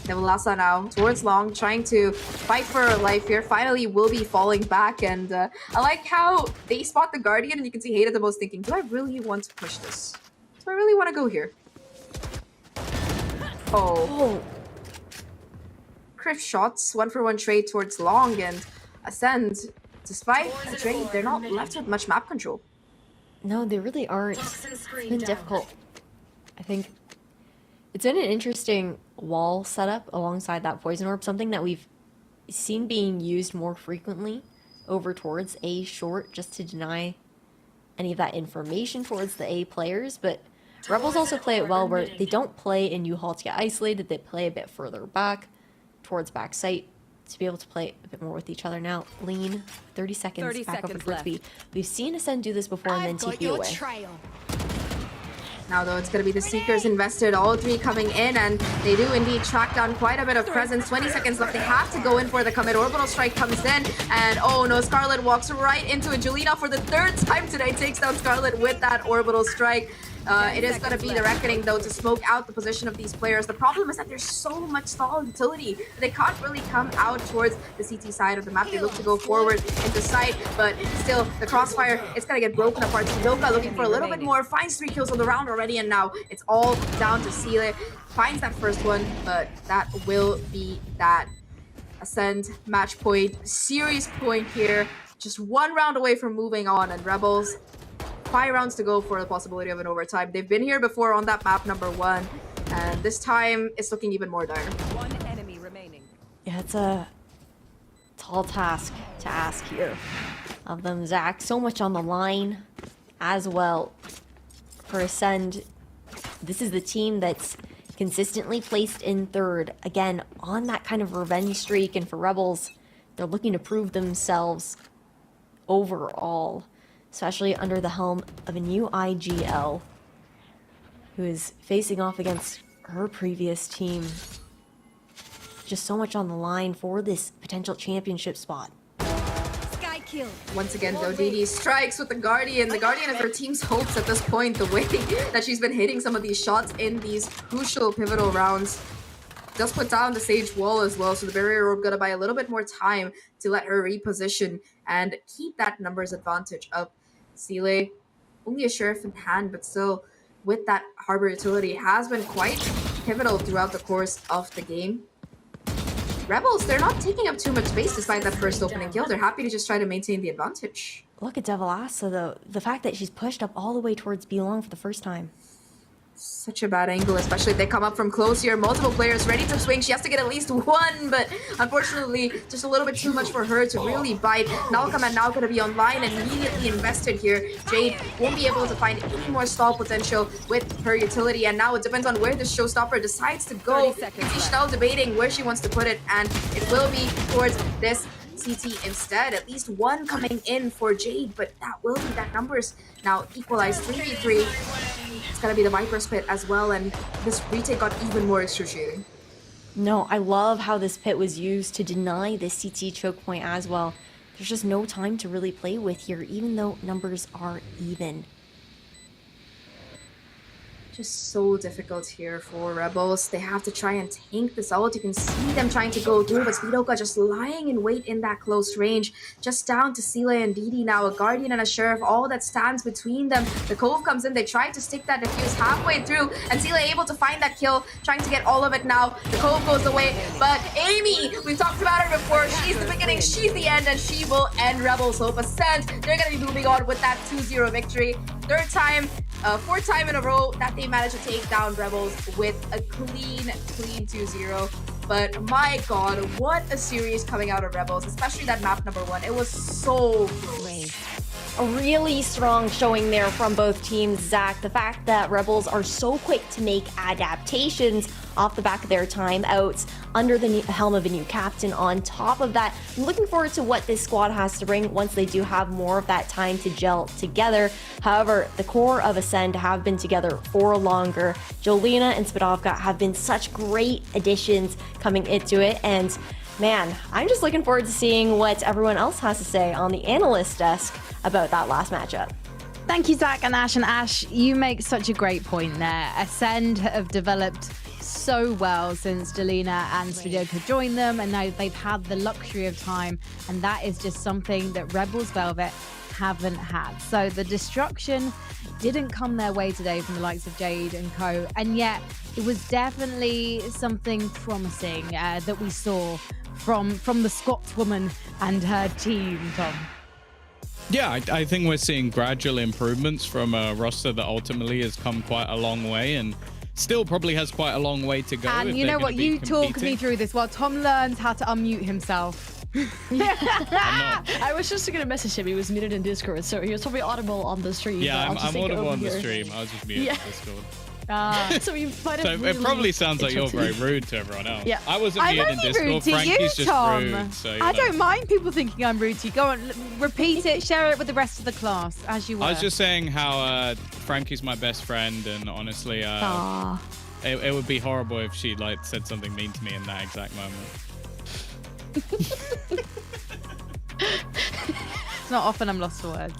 Devlasa now towards Long, trying to fight for her life here. Finally will be falling back, and I like how they spot the Guardian, and you can see Hated the most thinking, do I really want to push this? Do I really want to go here? Oh. Crisp shots, 1-for-1 trade towards Long, and Ascend, despite the trade, they're not left with much map control. No, they really aren't. It's been difficult. I think it's been an interesting wall setup alongside that Poison Orb, something that we've seen being used more frequently over towards A short, just to deny any of that information towards the A players. But Rebels also play it well, where they don't play in U-Haul to get isolated, they play a bit further back towards backside, to be able to play a bit more with each other. Now, Lean, 30 seconds 30 back over seconds towards B. We've seen Ascend do this before and then TP away. Now, though, it's going to be the Seekers invested, all three coming in, and they do indeed track down quite a bit of presence. 20 seconds left. They have to go in for the commit. Orbital Strike comes in, and oh no, Scarlet walks right into it. Julina, for the third time today, takes down Scarlet with that Orbital Strike. It is going to be the reckoning, though, to smoke out the position of these players. The problem is that there's so much stall utility. They can't really come out towards the CT side of the map. They look to go forward into sight, but still, the crossfire, it's going to get broken apart. Sidoka looking for a little bit more, finds 3 kills on the round already, and now it's all down to Sile. Finds that first one, but that will be that. Ascend, match point, series point here. Just 1 round away from moving on, and Rebels, 5 rounds to go for the possibility of an overtime. They've been here before on that map number 1, and this time it's looking even more dire. 1 enemy remaining. Yeah, it's a tall task to ask here of them, Zach. So much on the line as well for Ascend. This is the team that's consistently placed in 3rd. Again, on that kind of revenge streak, and for Rebels, they're looking to prove themselves overall, especially under the helm of a new IGL who is facing off against her previous team. Just so much on the line for this potential championship spot. Sky kill. Once again, though, DD strikes with the Guardian. The Guardian is her team's hopes at this point, the way that she's been hitting some of these shots in these crucial, pivotal rounds. Does put down the Sage wall as well, so the Barrier Orb gonna buy a little bit more time to let her reposition and keep that numbers advantage up. Sile, only a Sheriff in hand, but still, with that Harbor utility, has been quite pivotal throughout the course of the game. Rebels, they're not taking up too much space despite that first opening kill. They're happy to just try to maintain the advantage. Look at Devilassa, though. The fact that she's pushed up all the way towards B long for the first time. Such a bad angle, especially if they come up from close here. Multiple players ready to swing. She has to get at least 1, but unfortunately, just a little bit too much for her to really bite. Nalkaman now going to be online and immediately invested here. Jade won't be able to find any more stall potential with her utility, and now it depends on where the showstopper decides to go. She's now debating where she wants to put it, and it will be towards this CT instead. At least 1 coming in for Jade, but that will be that numbers now equalized 3v3. It's gonna be the Viper split as well, and this retake got even more excruciating. No, I love how this pit was used to deny the CT choke point as well. There's just no time to really play with here, even though numbers are even. Just so difficult here for Rebels. They have to try and tank this out. You can see them trying to go through, but Speedoka just lying in wait in that close range. Just down to Sile and DD now. A Guardian and a Sheriff, all that stands between them. The Cove comes in. They try to stick that defuse halfway through, and Sile able to find that kill, trying to get all of it now. The Cove goes away, but Amy, we've talked about her before. She's the beginning, she's the end, and she will end Rebels' hope. Ascent, they're going to be moving on with that 2-0 victory. 4th time in a row that they managed to take down Rebels with a clean 2-0. But my god, what a series coming out of Rebels, especially that map number 1. It was so great. A really strong showing there from both teams, Zach. The fact that Rebels are so quick to make adaptations off the back of their timeouts under the helm of a new captain. On top of that, I'm looking forward to what this squad has to bring once they do have more of that time to gel together. However, the core of Ascend have been together for longer. Jolina and Spadovka have been such great additions coming into it, and man, I'm just looking forward to seeing what everyone else has to say on the analyst desk about that last matchup. Thank you, Zach and Ash. And Ash, you make such a great point there. Ascend have developed so well since Delina and Svidioka joined them, and now they've had the luxury of time, and that is just something that Rebels Velvet haven't had. So the destruction didn't come their way today from the likes of Jade and co, and yet it was definitely something promising that we saw from the Scotswoman and her team, Tom. Yeah, I think we're seeing gradual improvements from a roster that ultimately has come quite a long way and still probably has quite a long way to go. And you know what? You talk me through this while Tom learns how to unmute himself. I was just going to message him. He was muted in Discord, so he was probably audible on the stream. Yeah, I'm I'll just audible on the here. stream. I was just muted in Discord. So we might So have it probably sounds like you're interrupted. very rude to everyone else. Yeah. I wasn't I'm muted in only Discord. rude to you, Frankie's just Tom. rude. So, I don't mind people thinking I'm rude to you. Go on, repeat it, share it with the rest of the class as you were. I was just saying how Frankie's my best friend, and honestly, Aw. it would be horrible if she like said something mean to me in that exact moment. It's not often I'm lost for words.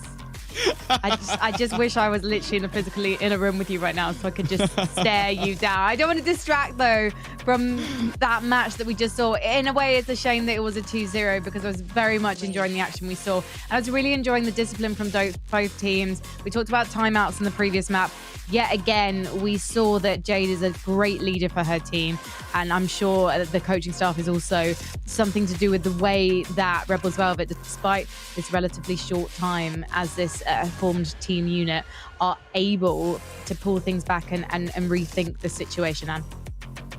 I just wish I was literally physically in a room with you right now so I could just stare you down. I don't want to distract though from that match that we just saw. In a way, it's a shame that it was a 2-0 because I was very much enjoying the action we saw. I was really enjoying the discipline from both teams. We talked about timeouts in the previous map. Yet again, we saw that Jade is a great leader for her team. And I'm sure the coaching staff is also something to do with the way that Rebels Velvet, despite this relatively short time as this formed team unit, are able to pull things back and rethink the situation, Anne.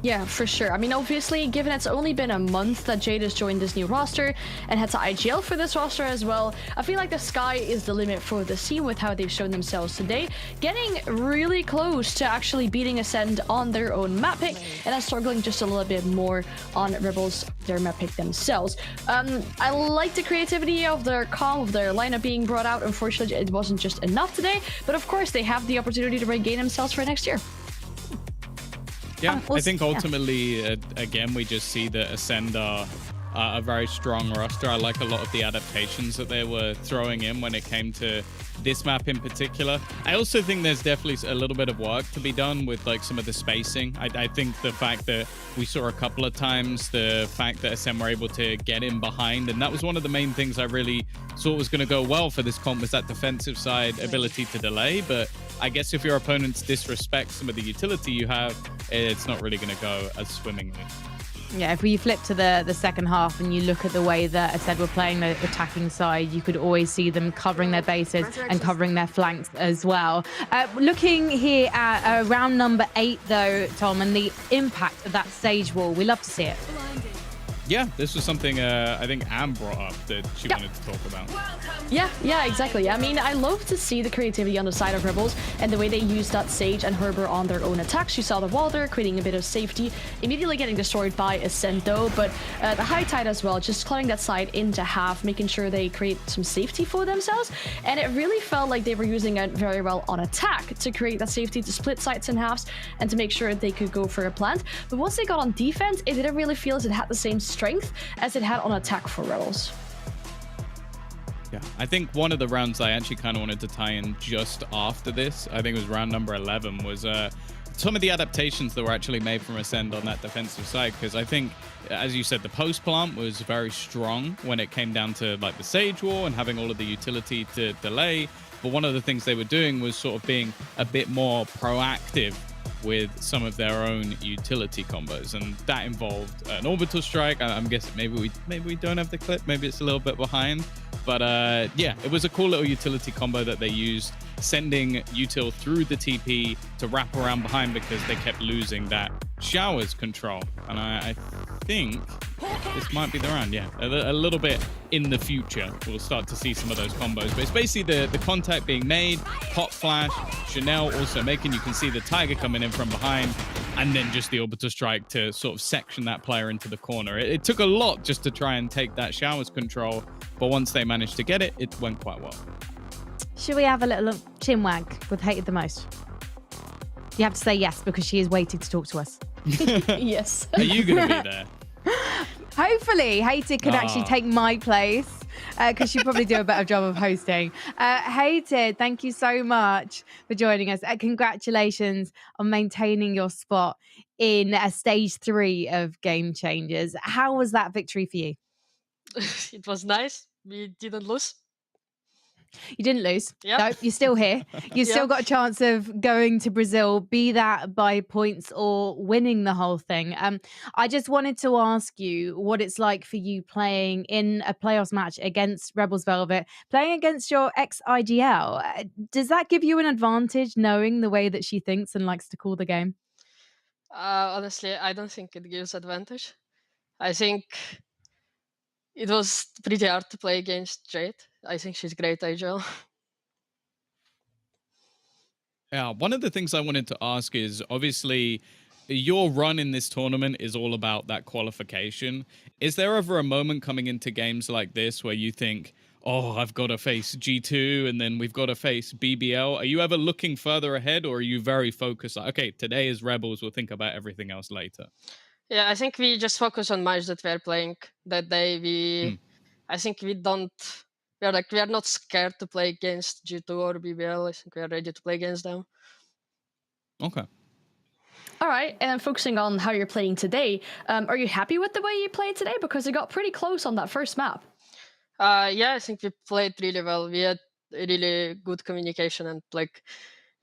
Yeah, for sure. I mean, obviously, given it's only been a month that Jade has joined this new roster and had to IGL for this roster as well, I feel like the sky is the limit for the team with how they've shown themselves today, getting really close to actually beating Ascend on their own map pick, and then struggling just a little bit more on Rebels, their map pick themselves. I like the creativity of their comp, of their lineup being brought out. Unfortunately, it wasn't just enough today, but of course, they have the opportunity to regain themselves for next year. Yeah, I think ultimately, again, we just see that Ascend are a very strong roster. I like a lot of the adaptations that they were throwing in when it came to this map in particular. I also think there's definitely a little bit of work to be done with like some of the spacing. I think the fact that we saw a couple of times the fact that SM were able to get in behind, and that was one of the main things I really thought was going to go well for this comp, was that defensive side ability to delay. But I guess if your opponents disrespect some of the utility you have, it's not really going to go as swimmingly. Yeah, if we flip to the second half and you look at the way that I said we're playing the attacking side, you could always see them covering their bases and covering their flanks as well. Looking here at round number 8, though, Tom, and the impact of that stage wall, we love to see it. Yeah, this was something I think Anne brought up that she wanted to talk about. Yeah, exactly. I mean, I love to see the creativity on the side of Rebels and the way they use that Sage and Herber on their own attacks. You saw the wall there, creating a bit of safety, immediately getting destroyed by Ascent though, but the high tide as well, just cutting that side into half, making sure they create some safety for themselves. And it really felt like they were using it very well on attack to create that safety, to split sides in halves and to make sure they could go for a plant. But once they got on defense, it didn't really feel as it had the same strength as it had on attack for Rebels. Yeah, I think one of the rounds I actually kind of wanted to tie in just after this, I think it was round number 11, was some of the adaptations that were actually made from Ascend on that defensive side. Because I think, as you said, the post plant was very strong when it came down to like the Sage Wall and having all of the utility to delay. But one of the things they were doing was sort of being a bit more proactive with some of their own utility combos, and that involved an orbital strike. I'm guessing maybe we don't have the clip, maybe it's a little bit behind, but yeah, it was a cool little utility combo that they used, sending util through the TP to wrap around behind because they kept losing that showers control. And I think this might be the round. Yeah, a little bit in the future we'll start to see some of those combos, but it's basically the contact being made, pop flash, Chanel also making, you can see the Tiger coming in from behind, and then just the orbital strike to sort of section that player into the corner. It took a lot just to try and take that showers control, but once they managed to get it, it went quite well. Should we have a little chin wag with hated the most? You have to say yes because she is waiting to talk to us. Yes. Are you going to be there? Hopefully, Hated can actually take my place because she'd probably do a better job of hosting. Hated, thank you so much for joining us. Congratulations on maintaining your spot in stage 3 of Game Changers. How was that victory for you? It was nice. We didn't lose. You didn't lose. Yep. No, you're still here. You've still Yep. got a chance of going to Brazil, be that by points or winning the whole thing. I just wanted to ask you what it's like for you playing in a playoffs match against Rebels Velvet, playing against your ex-IGL. Does that give you an advantage knowing the way that she thinks and likes to call the game? Honestly, I don't think it gives advantage. I think it was pretty hard to play against Jade. I think she's great, IGL. Yeah, one of the things I wanted to ask is obviously your run in this tournament is all about that qualification. Is there ever a moment coming into games like this where you think, oh, I've got to face G2 and then we've got to face BBL? Are you ever looking further ahead, or are you very focused? Like, okay, today is Rebels. We'll think about everything else later. Yeah, I think we just focus on match that we're playing that day. I think we are not scared to play against G2 or BBL. I think we are ready to play against them. Okay. All right, and focusing on how you're playing today, are you happy with the way you played today? Because it got pretty close on that first map. Yeah, I think we played really well. We had really good communication, and like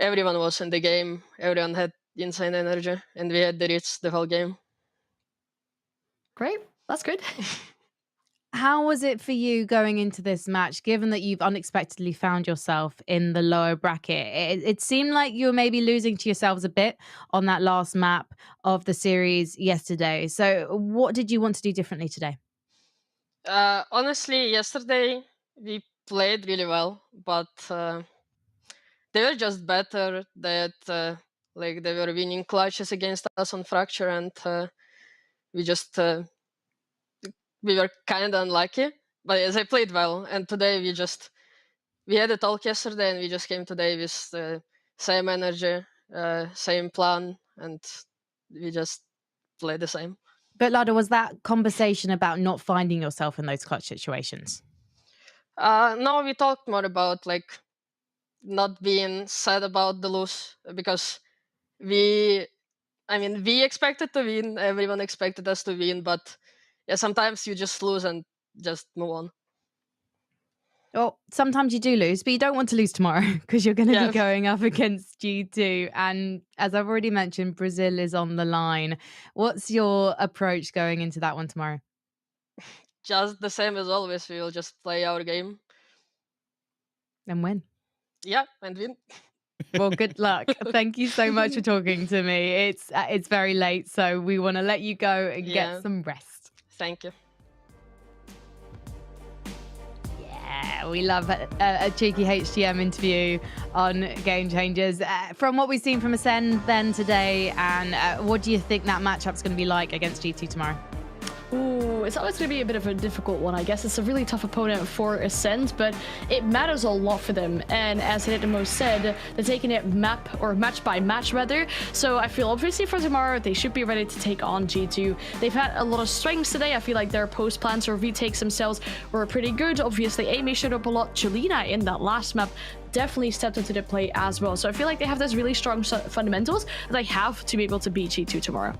everyone was in the game. Everyone had insane energy, and we had the reach the whole game. Great, that's good. How was it for you going into this match, given that you've unexpectedly found yourself in the lower bracket? It seemed like you were maybe losing to yourselves a bit on that last map of the series yesterday. So what did you want to do differently today? Honestly, yesterday we played really well, but they were just better. That like they were winning clutches against us on Fracture, and we just we were kind of unlucky. But as I played well, and today we had a talk yesterday, and we just came today with the same energy, same plan, and we just played the same. But Lada, was that conversation about not finding yourself in those clutch situations? No, we talked more about like not being sad about the lose, because we expected to win. Everyone expected us to win, but yeah, sometimes you just lose and just move on. Well, sometimes you do lose, but you don't want to lose tomorrow because you're going to be going up against G2. And as I've already mentioned, Brazil is on the line. What's your approach going into that one tomorrow? Just the same as always. We will just play our game. And win. Yeah, and win. Well, good luck. Thank you so much for talking to me. It's very late, so we want to let you go and get some rest. Thank you. Yeah, we love a cheeky HTM interview on Game Changers. From what we've seen from Ascend then today, and what do you think that matchup's going to be like against G2 tomorrow? Ooh, it's always going to be a bit of a difficult one, I guess. It's a really tough opponent for Ascent, but it matters a lot for them. And as Hitamo said, they're taking it map or match by match rather. So I feel obviously for tomorrow, they should be ready to take on G2. They've had a lot of strengths today. I feel like their post plants or retakes themselves were pretty good. Obviously, Amy showed up a lot. Chelina in that last map definitely stepped into the play as well. So I feel like they have those really strong fundamentals that they have to be able to beat G2 tomorrow.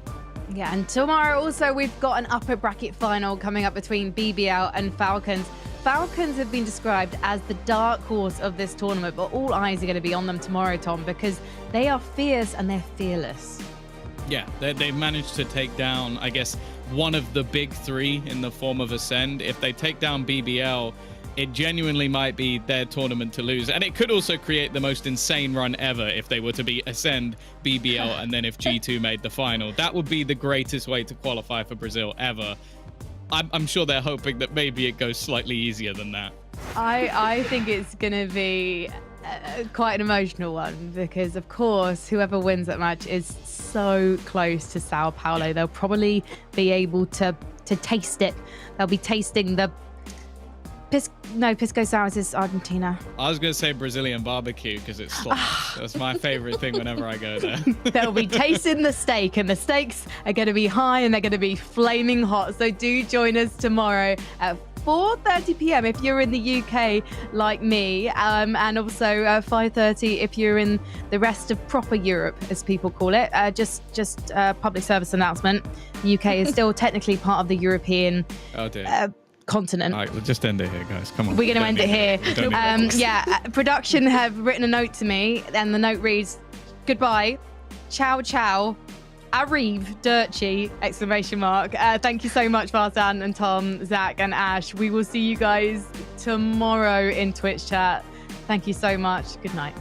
Yeah, and tomorrow also we've got an upper bracket final coming up between BBL and Falcons. Falcons have been described as the dark horse of this tournament, but all eyes are going to be on them tomorrow, Tom, because they are fierce and they're fearless. Yeah, they've managed to take down, I guess, one of the big three in the form of Ascend. If they take down BBL, it genuinely might be their tournament to lose. And it could also create the most insane run ever if they were to beat Ascend, BBL, and then if G2 made the final. That would be the greatest way to qualify for Brazil ever. I'm sure they're hoping that maybe it goes slightly easier than that. I think it's going to be quite an emotional one because, of course, whoever wins that match is so close to Sao Paulo. They'll probably be able to taste it. They'll be tasting the Pisco Sours is Argentina. I was going to say Brazilian barbecue because it's slaps. That's my favorite thing whenever I go there. They'll be tasting the steak, and the steaks are going to be high and they're going to be flaming hot. So do join us tomorrow at 4:30 p.m. if you're in the UK like me, and also 5:30 if you're in the rest of proper Europe, as people call it. Just public service announcement. The UK is still technically part of the European continent. All right, we'll just end it here, guys. Come on. We're going to end it here. Production have written a note to me, and the note reads, "Goodbye, ciao, ciao, arrive, Dirty!" ! Thank you so much, Varzan and Tom, Zach and Ash. We will see you guys tomorrow in Twitch chat. Thank you so much. Good night.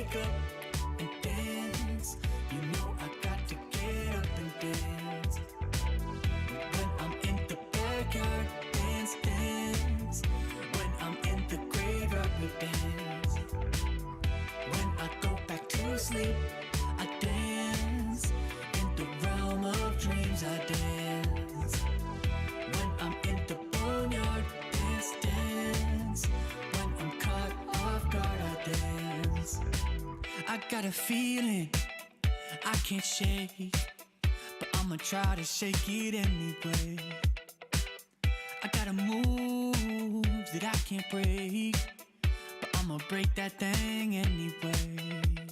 wake up and dance. You know I got to get up and dance. When I'm in the backyard, dance, dance. When I'm in the graveyard, we dance. When I go back to sleep, I dance. In the realm of dreams, I dance. When I'm in the boneyard, dance, dance. When I'm caught off guard, I dance. I got a feeling I can't shake, but I'ma try to shake it anyway. I got a moves that I can't break, but I'ma break that thing anyway.